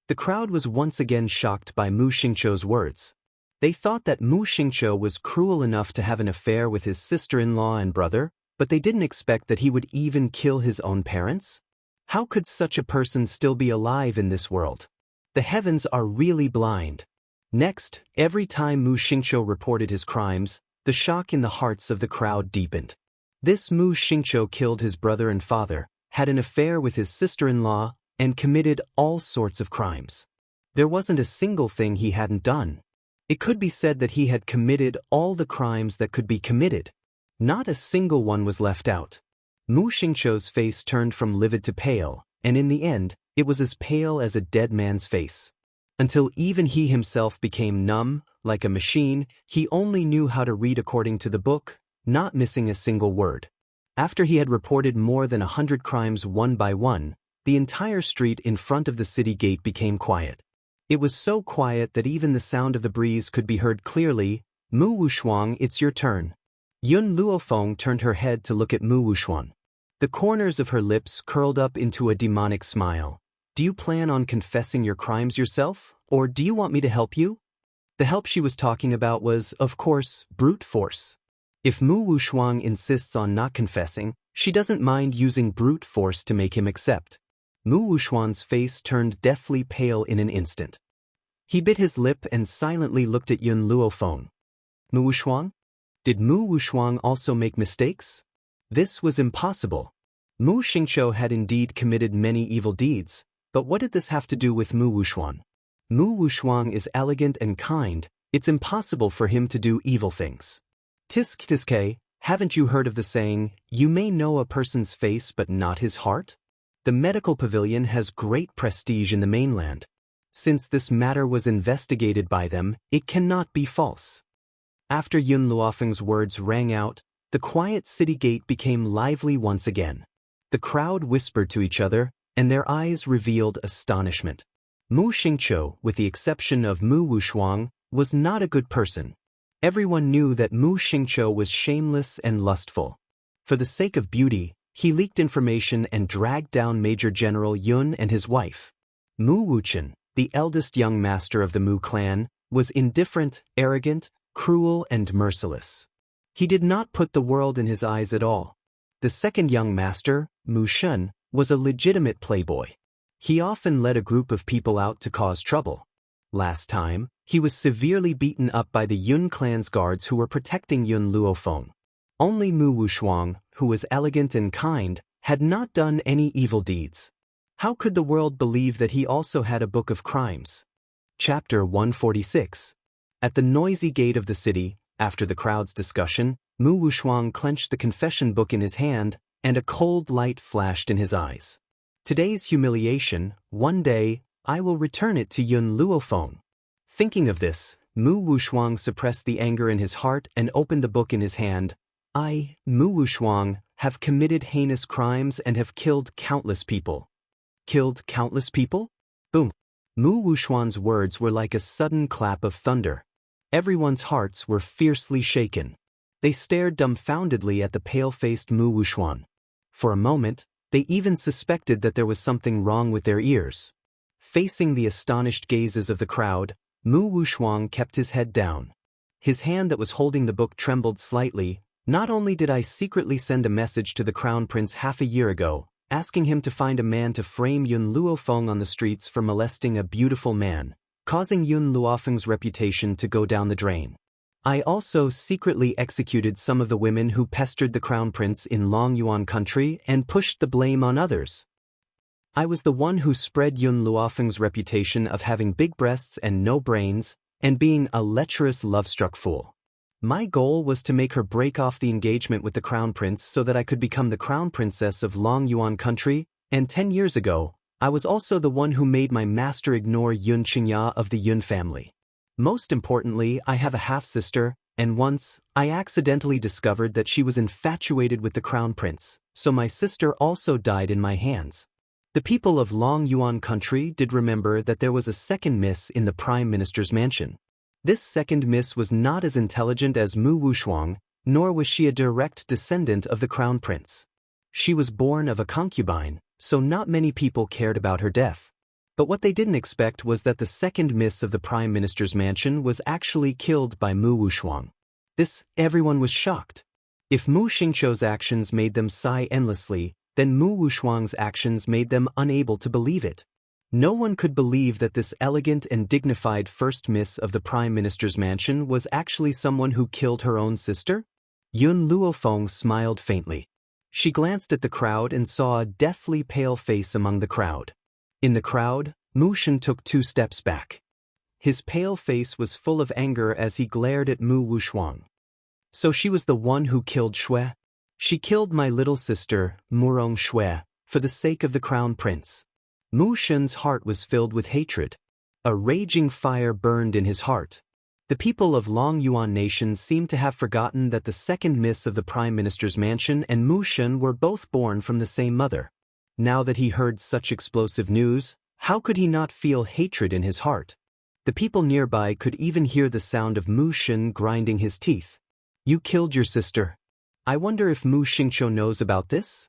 The crowd was once again shocked by Mu Xingqiu's words. They thought that Mu Xingqiu was cruel enough to have an affair with his sister-in-law and brother, but they didn't expect that he would even kill his own parents? How could such a person still be alive in this world? The heavens are really blind. Next, every time Mu Xingqiu reported his crimes, the shock in the hearts of the crowd deepened. This Mu Xingqiu killed his brother and father, had an affair with his sister-in-law, and committed all sorts of crimes. There wasn't a single thing he hadn't done. It could be said that he had committed all the crimes that could be committed. Not a single one was left out. Mu Xingqiu's face turned from livid to pale, and in the end, it was as pale as a dead man's face. Until even he himself became numb, like a machine, he only knew how to read according to the book, not missing a single word. After he had reported more than 100 crimes one by one, the entire street in front of the city gate became quiet. It was so quiet that even the sound of the breeze could be heard clearly. Mu Wushuang, it's your turn. Yun Luofeng turned her head to look at Mu Wushuang. The corners of her lips curled up into a demonic smile. Do you plan on confessing your crimes yourself, or do you want me to help you? The help she was talking about was, of course, brute force. If Mu Wushuang insists on not confessing, she doesn't mind using brute force to make him accept. Mu Wushuang's face turned deathly pale in an instant. He bit his lip and silently looked at Yun Luofeng. Mu Wushuang? Did Mu Wushuang also make mistakes? This was impossible. Mu Xingqiu had indeed committed many evil deeds, but what did this have to do with Mu Wushuang? Mu Wushuang is elegant and kind, it's impossible for him to do evil things. Tiske, haven't you heard of the saying, you may know a person's face but not his heart? The medical pavilion has great prestige in the mainland. Since this matter was investigated by them, it cannot be false. After Yun Luofeng's words rang out, the quiet city gate became lively once again. The crowd whispered to each other, and their eyes revealed astonishment. Mu Xingqiu, with the exception of Mu Wushuang, was not a good person. Everyone knew that Mu Xingqiu was shameless and lustful. For the sake of beauty, he leaked information and dragged down Major General Yun and his wife. Mu Wuchen, the eldest young master of the Mu clan, was indifferent, arrogant, cruel, and merciless. He did not put the world in his eyes at all. The second young master, Mu Shun, was a legitimate playboy. He often led a group of people out to cause trouble. Last time, he was severely beaten up by the Yun clan's guards who were protecting Yun Luofeng. Only Mu Wushuang, who was elegant and kind, had not done any evil deeds. How could the world believe that he also had a book of crimes? Chapter 146. At the noisy gate of the city, After the crowd's discussion, Mu Wushuang clenched the confession book in his hand, and a cold light flashed in his eyes. Today's humiliation, one day, I will return it to Yun Luofeng. Thinking of this, Mu Wushuang suppressed the anger in his heart and opened the book in his hand. I, Mu Wushuang, have committed heinous crimes and have killed countless people. Killed countless people? Boom. Mu Wushuang's words were like a sudden clap of thunder. Everyone's hearts were fiercely shaken. They stared dumbfoundedly at the pale-faced Mu Wushuang. For a moment, they even suspected that there was something wrong with their ears. Facing the astonished gazes of the crowd, Mu Wushuang kept his head down. His hand that was holding the book trembled slightly. Not only did I secretly send a message to the Crown Prince half a year ago, asking him to find a man to frame Yun Luofeng on the streets for molesting a beautiful man, causing Yun Luofeng's reputation to go down the drain. I also secretly executed some of the women who pestered the Crown Prince in Long Yuan country and pushed the blame on others. I was the one who spread Yun Luofeng's reputation of having big breasts and no brains, and being a lecherous love-struck fool. My goal was to make her break off the engagement with the Crown Prince so that I could become the Crown Princess of Long Yuan country, and 10 years ago, I was also the one who made my master ignore Yun Qingya of the Yun family. Most importantly, I have a half-sister, and once, I accidentally discovered that she was infatuated with the Crown Prince, so my sister also died in my hands. The people of Long Yuan country did remember that there was a second miss in the Prime Minister's mansion. This second miss was not as intelligent as Mu Wushuang, nor was she a direct descendant of the Crown Prince. She was born of a concubine, so not many people cared about her death. But what they didn't expect was that the second miss of the Prime Minister's mansion was actually killed by Mu Wushuang. Everyone was shocked. If Mu Xingqiu's actions made them sigh endlessly, then Mu Wushuang's actions made them unable to believe it. No one could believe that this elegant and dignified first miss of the Prime Minister's mansion was actually someone who killed her own sister. Yun Luofeng smiled faintly. She glanced at the crowd and saw a deathly pale face among the crowd. In the crowd, Mu Shen took 2 steps back. His pale face was full of anger as he glared at Mu Wushuang. So she was the one who killed Shui? She killed my little sister, Murong Shui, for the sake of the Crown Prince. Mu Shen's heart was filled with hatred. A raging fire burned in his heart. The people of Long Yuan nation seemed to have forgotten that the second miss of the Prime Minister's mansion and Mu Shen were both born from the same mother. Now that he heard such explosive news, how could he not feel hatred in his heart? The people nearby could even hear the sound of Mu Shen grinding his teeth. You killed your sister. I wonder if Mu Xingqiu knows about this?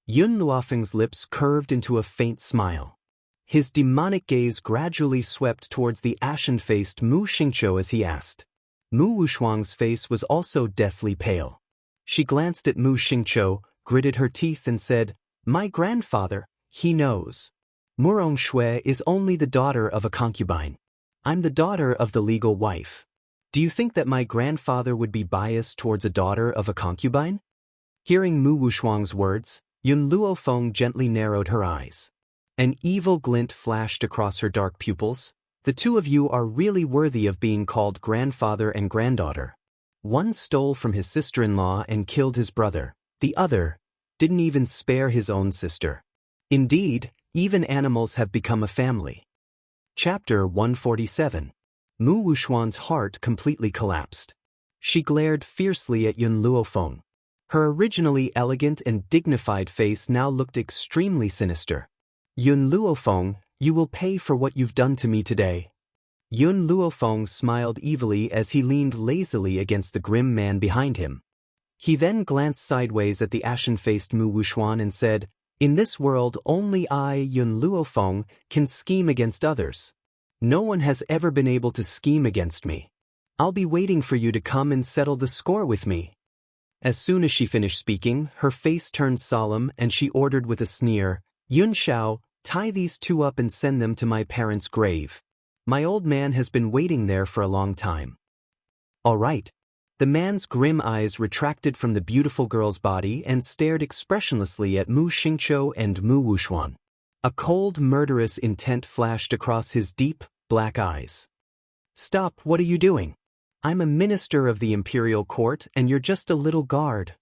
Yun Luofeng's lips curved into a faint smile. His demonic gaze gradually swept towards the ashen-faced Mu Xingqiu as he asked. Mu Wushuang's face was also deathly pale. She glanced at Mu Xingqiu, gritted her teeth and said, My grandfather, he knows. Murong Shui is only the daughter of a concubine. I'm the daughter of the legal wife. Do you think that my grandfather would be biased towards a daughter of a concubine? Hearing Mu Wushuang's words, Yun Luofeng gently narrowed her eyes. An evil glint flashed across her dark pupils. The two of you are really worthy of being called grandfather and granddaughter. One stole from his sister-in-law and killed his brother. The other didn't even spare his own sister. Indeed, even animals have become a family. Chapter 147. Mu Wushuang's heart completely collapsed. She glared fiercely at Yun Luofeng. Her originally elegant and dignified face now looked extremely sinister. Yun Luofeng, you will pay for what you've done to me today. Yun Luofeng smiled evilly as he leaned lazily against the grim man behind him. He then glanced sideways at the ashen-faced Mu Wushuang and said, In this world only I, Yun Luofeng, can scheme against others. No one has ever been able to scheme against me. I'll be waiting for you to come and settle the score with me. As soon as she finished speaking, her face turned solemn and she ordered with a sneer, Yun Xiao, tie these 2 up and send them to my parents' grave. My old man has been waiting there for a long time. All right. The man's grim eyes retracted from the beautiful girl's body and stared expressionlessly at Mu Xingqiu and Mu Wushuang. A cold, murderous intent flashed across his deep, black eyes. Stop, what are you doing? I'm a minister of the imperial court and you're just a little guard.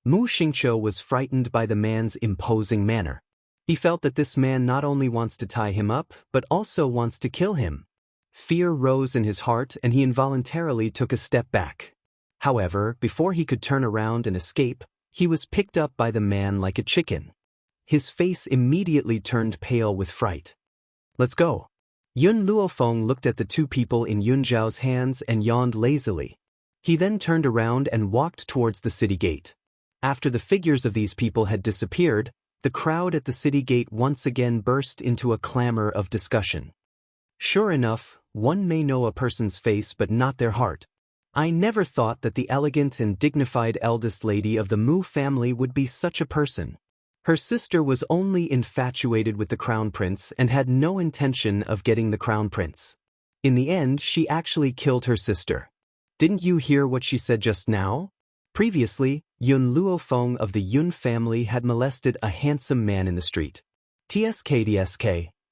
Mu Xingqiu was frightened by the man's imposing manner. He felt that this man not only wants to tie him up, but also wants to kill him. Fear rose in his heart and he involuntarily took a step back. However, before he could turn around and escape, he was picked up by the man like a chicken. His face immediately turned pale with fright. Let's go. Yun Luofeng looked at the two people in Yun Zhao's hands and yawned lazily. He then turned around and walked towards the city gate. After the figures of these people had disappeared, the crowd at the city gate once again burst into a clamor of discussion. Sure enough, one may know a person's face but not their heart. I never thought that the elegant and dignified eldest lady of the Mu family would be such a person. Her sister was only infatuated with the crown prince and had no intention of getting the crown prince. In the end, she actually killed her sister. Didn't you hear what she said just now? Previously, Yun Luofeng of the Yun family had molested a handsome man in the street. TSK,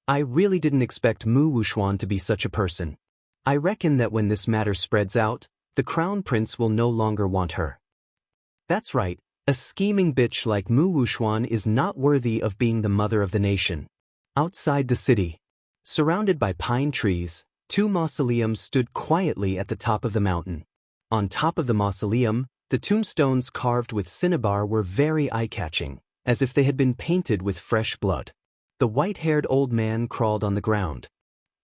I really didn't expect Mu Wuxuan to be such a person. I reckon that when this matter spreads out, the crown prince will no longer want her. That's right. A scheming bitch like Mu Wuxuan is not worthy of being the mother of the nation. Outside the city, surrounded by pine trees, two mausoleums stood quietly at the top of the mountain. On top of the mausoleum, the tombstones carved with cinnabar were very eye-catching, as if they had been painted with fresh blood. The white-haired old man crawled on the ground.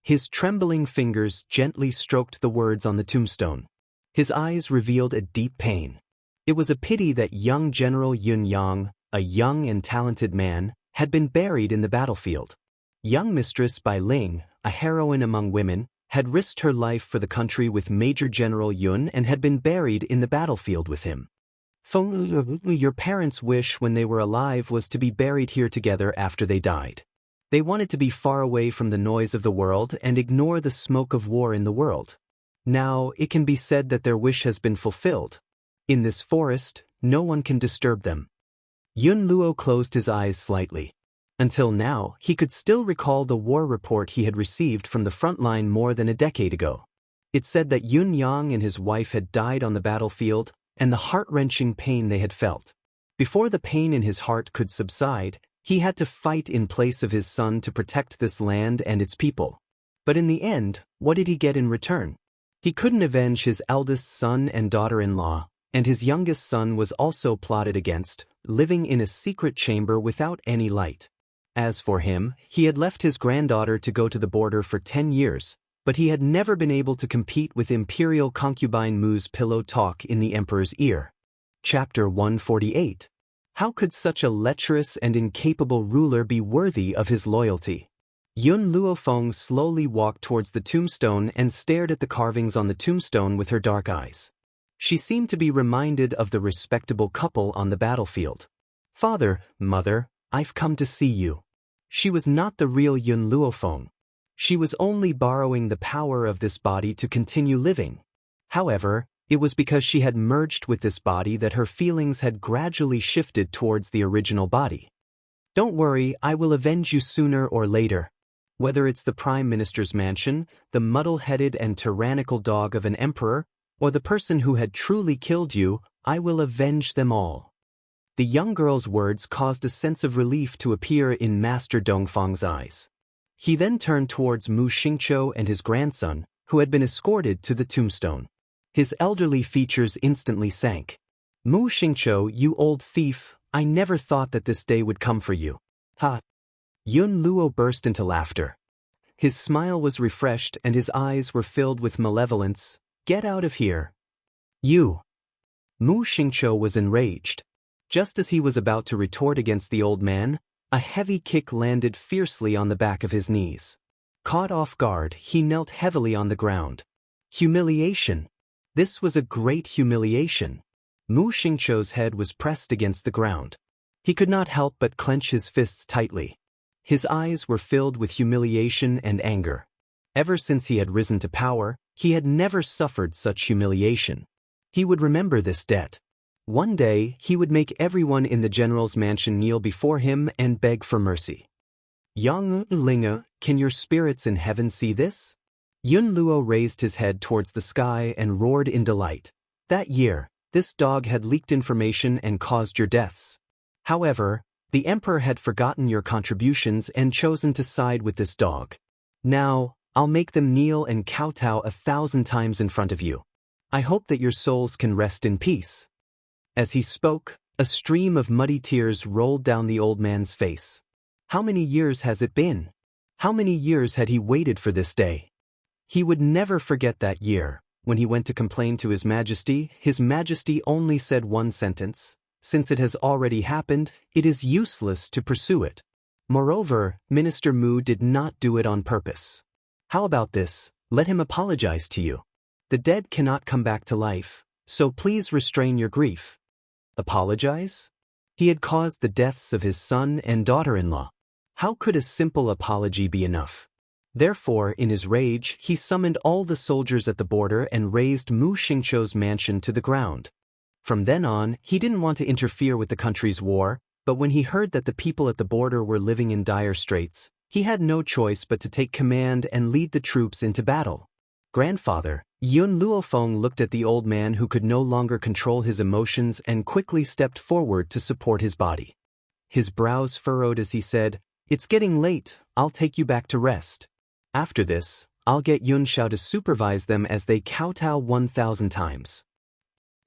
His trembling fingers gently stroked the words on the tombstone. His eyes revealed a deep pain. It was a pity that young General Yun Yang, a young and talented man, had been buried in the battlefield. Young Mistress Bai Ling, a heroine among women, had risked her life for the country with Major General Yun and had been buried in the battlefield with him. Your parents' wish when they were alive was to be buried here together after they died. They wanted to be far away from the noise of the world and ignore the smoke of war in the world. Now, it can be said that their wish has been fulfilled. In this forest, no one can disturb them. Yun Luo closed his eyes slightly. Until now, he could still recall the war report he had received from the front line more than a decade ago. It said that Yun Yang and his wife had died on the battlefield, and the heart-wrenching pain they had felt. Before the pain in his heart could subside, he had to fight in place of his son to protect this land and its people. But in the end, what did he get in return? He couldn't avenge his eldest son and daughter-in-law, and his youngest son was also plotted against, living in a secret chamber without any light. As for him, he had left his granddaughter to go to the border for 10 years, but he had never been able to compete with imperial concubine Mu's pillow talk in the emperor's ear. Chapter 148. How could such a lecherous and incapable ruler be worthy of his loyalty? Yun Luofeng slowly walked towards the tombstone and stared at the carvings on the tombstone with her dark eyes. She seemed to be reminded of the respectable couple on the battlefield. Father, mother, I've come to see you. She was not the real Yun Luofeng. She was only borrowing the power of this body to continue living. However, it was because she had merged with this body that her feelings had gradually shifted towards the original body. Don't worry, I will avenge you sooner or later. Whether it's the Prime Minister's mansion, the muddle-headed and tyrannical dog of an emperor, or the person who had truly killed you, I will avenge them all. The young girl's words caused a sense of relief to appear in Master Dongfang's eyes. He then turned towards Mu Xingqiu and his grandson, who had been escorted to the tombstone. His elderly features instantly sank. Mu Xingqiu, you old thief, I never thought that this day would come for you. Ha! Yun Luo burst into laughter. His smile was refreshed and his eyes were filled with malevolence. Get out of here. You. Mu Xingqiu was enraged. Just as he was about to retort against the old man, a heavy kick landed fiercely on the back of his knees. Caught off guard, he knelt heavily on the ground. Humiliation. This was a great humiliation. Mu Xingqiu's head was pressed against the ground. He could not help but clench his fists tightly. His eyes were filled with humiliation and anger. Ever since he had risen to power, he had never suffered such humiliation. He would remember this debt. One day, he would make everyone in the general's mansion kneel before him and beg for mercy. Yang Linge, can your spirits in heaven see this? Yun Luo raised his head towards the sky and roared in delight. That year, this dog had leaked information and caused your deaths. However, the emperor had forgotten your contributions and chosen to side with this dog. Now, I'll make them kneel and kowtow 1,000 times in front of you. I hope that your souls can rest in peace. As he spoke, a stream of muddy tears rolled down the old man's face. How many years has it been? How many years had he waited for this day? He would never forget that year. When he went to complain to His Majesty only said one sentence: "Since it has already happened, it is useless to pursue it." Moreover, Minister Mu did not do it on purpose. How about this? Let him apologize to you. The dead cannot come back to life, so please restrain your grief. Apologize? He had caused the deaths of his son and daughter-in-law. How could a simple apology be enough? Therefore, in his rage, he summoned all the soldiers at the border and razed Mu Xingqiu's mansion to the ground. From then on, he didn't want to interfere with the country's war, but when he heard that the people at the border were living in dire straits, he had no choice but to take command and lead the troops into battle. Grandfather, Yun Luofeng looked at the old man who could no longer control his emotions and quickly stepped forward to support his body. His brows furrowed as he said, "It's getting late, I'll take you back to rest. After this, I'll get Yun Xiao to supervise them as they kowtow 1,000 times."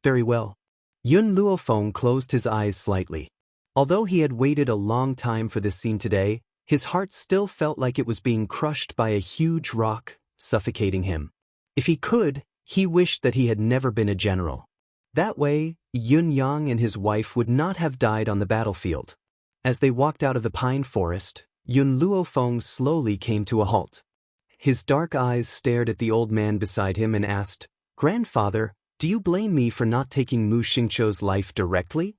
Very well. Yun Luofeng closed his eyes slightly. Although he had waited a long time for this scene today, his heart still felt like it was being crushed by a huge rock, suffocating him. If he could, he wished that he had never been a general. That way, Yun Yang and his wife would not have died on the battlefield. As they walked out of the pine forest, Yun Luofeng slowly came to a halt. His dark eyes stared at the old man beside him and asked, "Grandfather, do you blame me for not taking Mu Xingqiu's life directly?"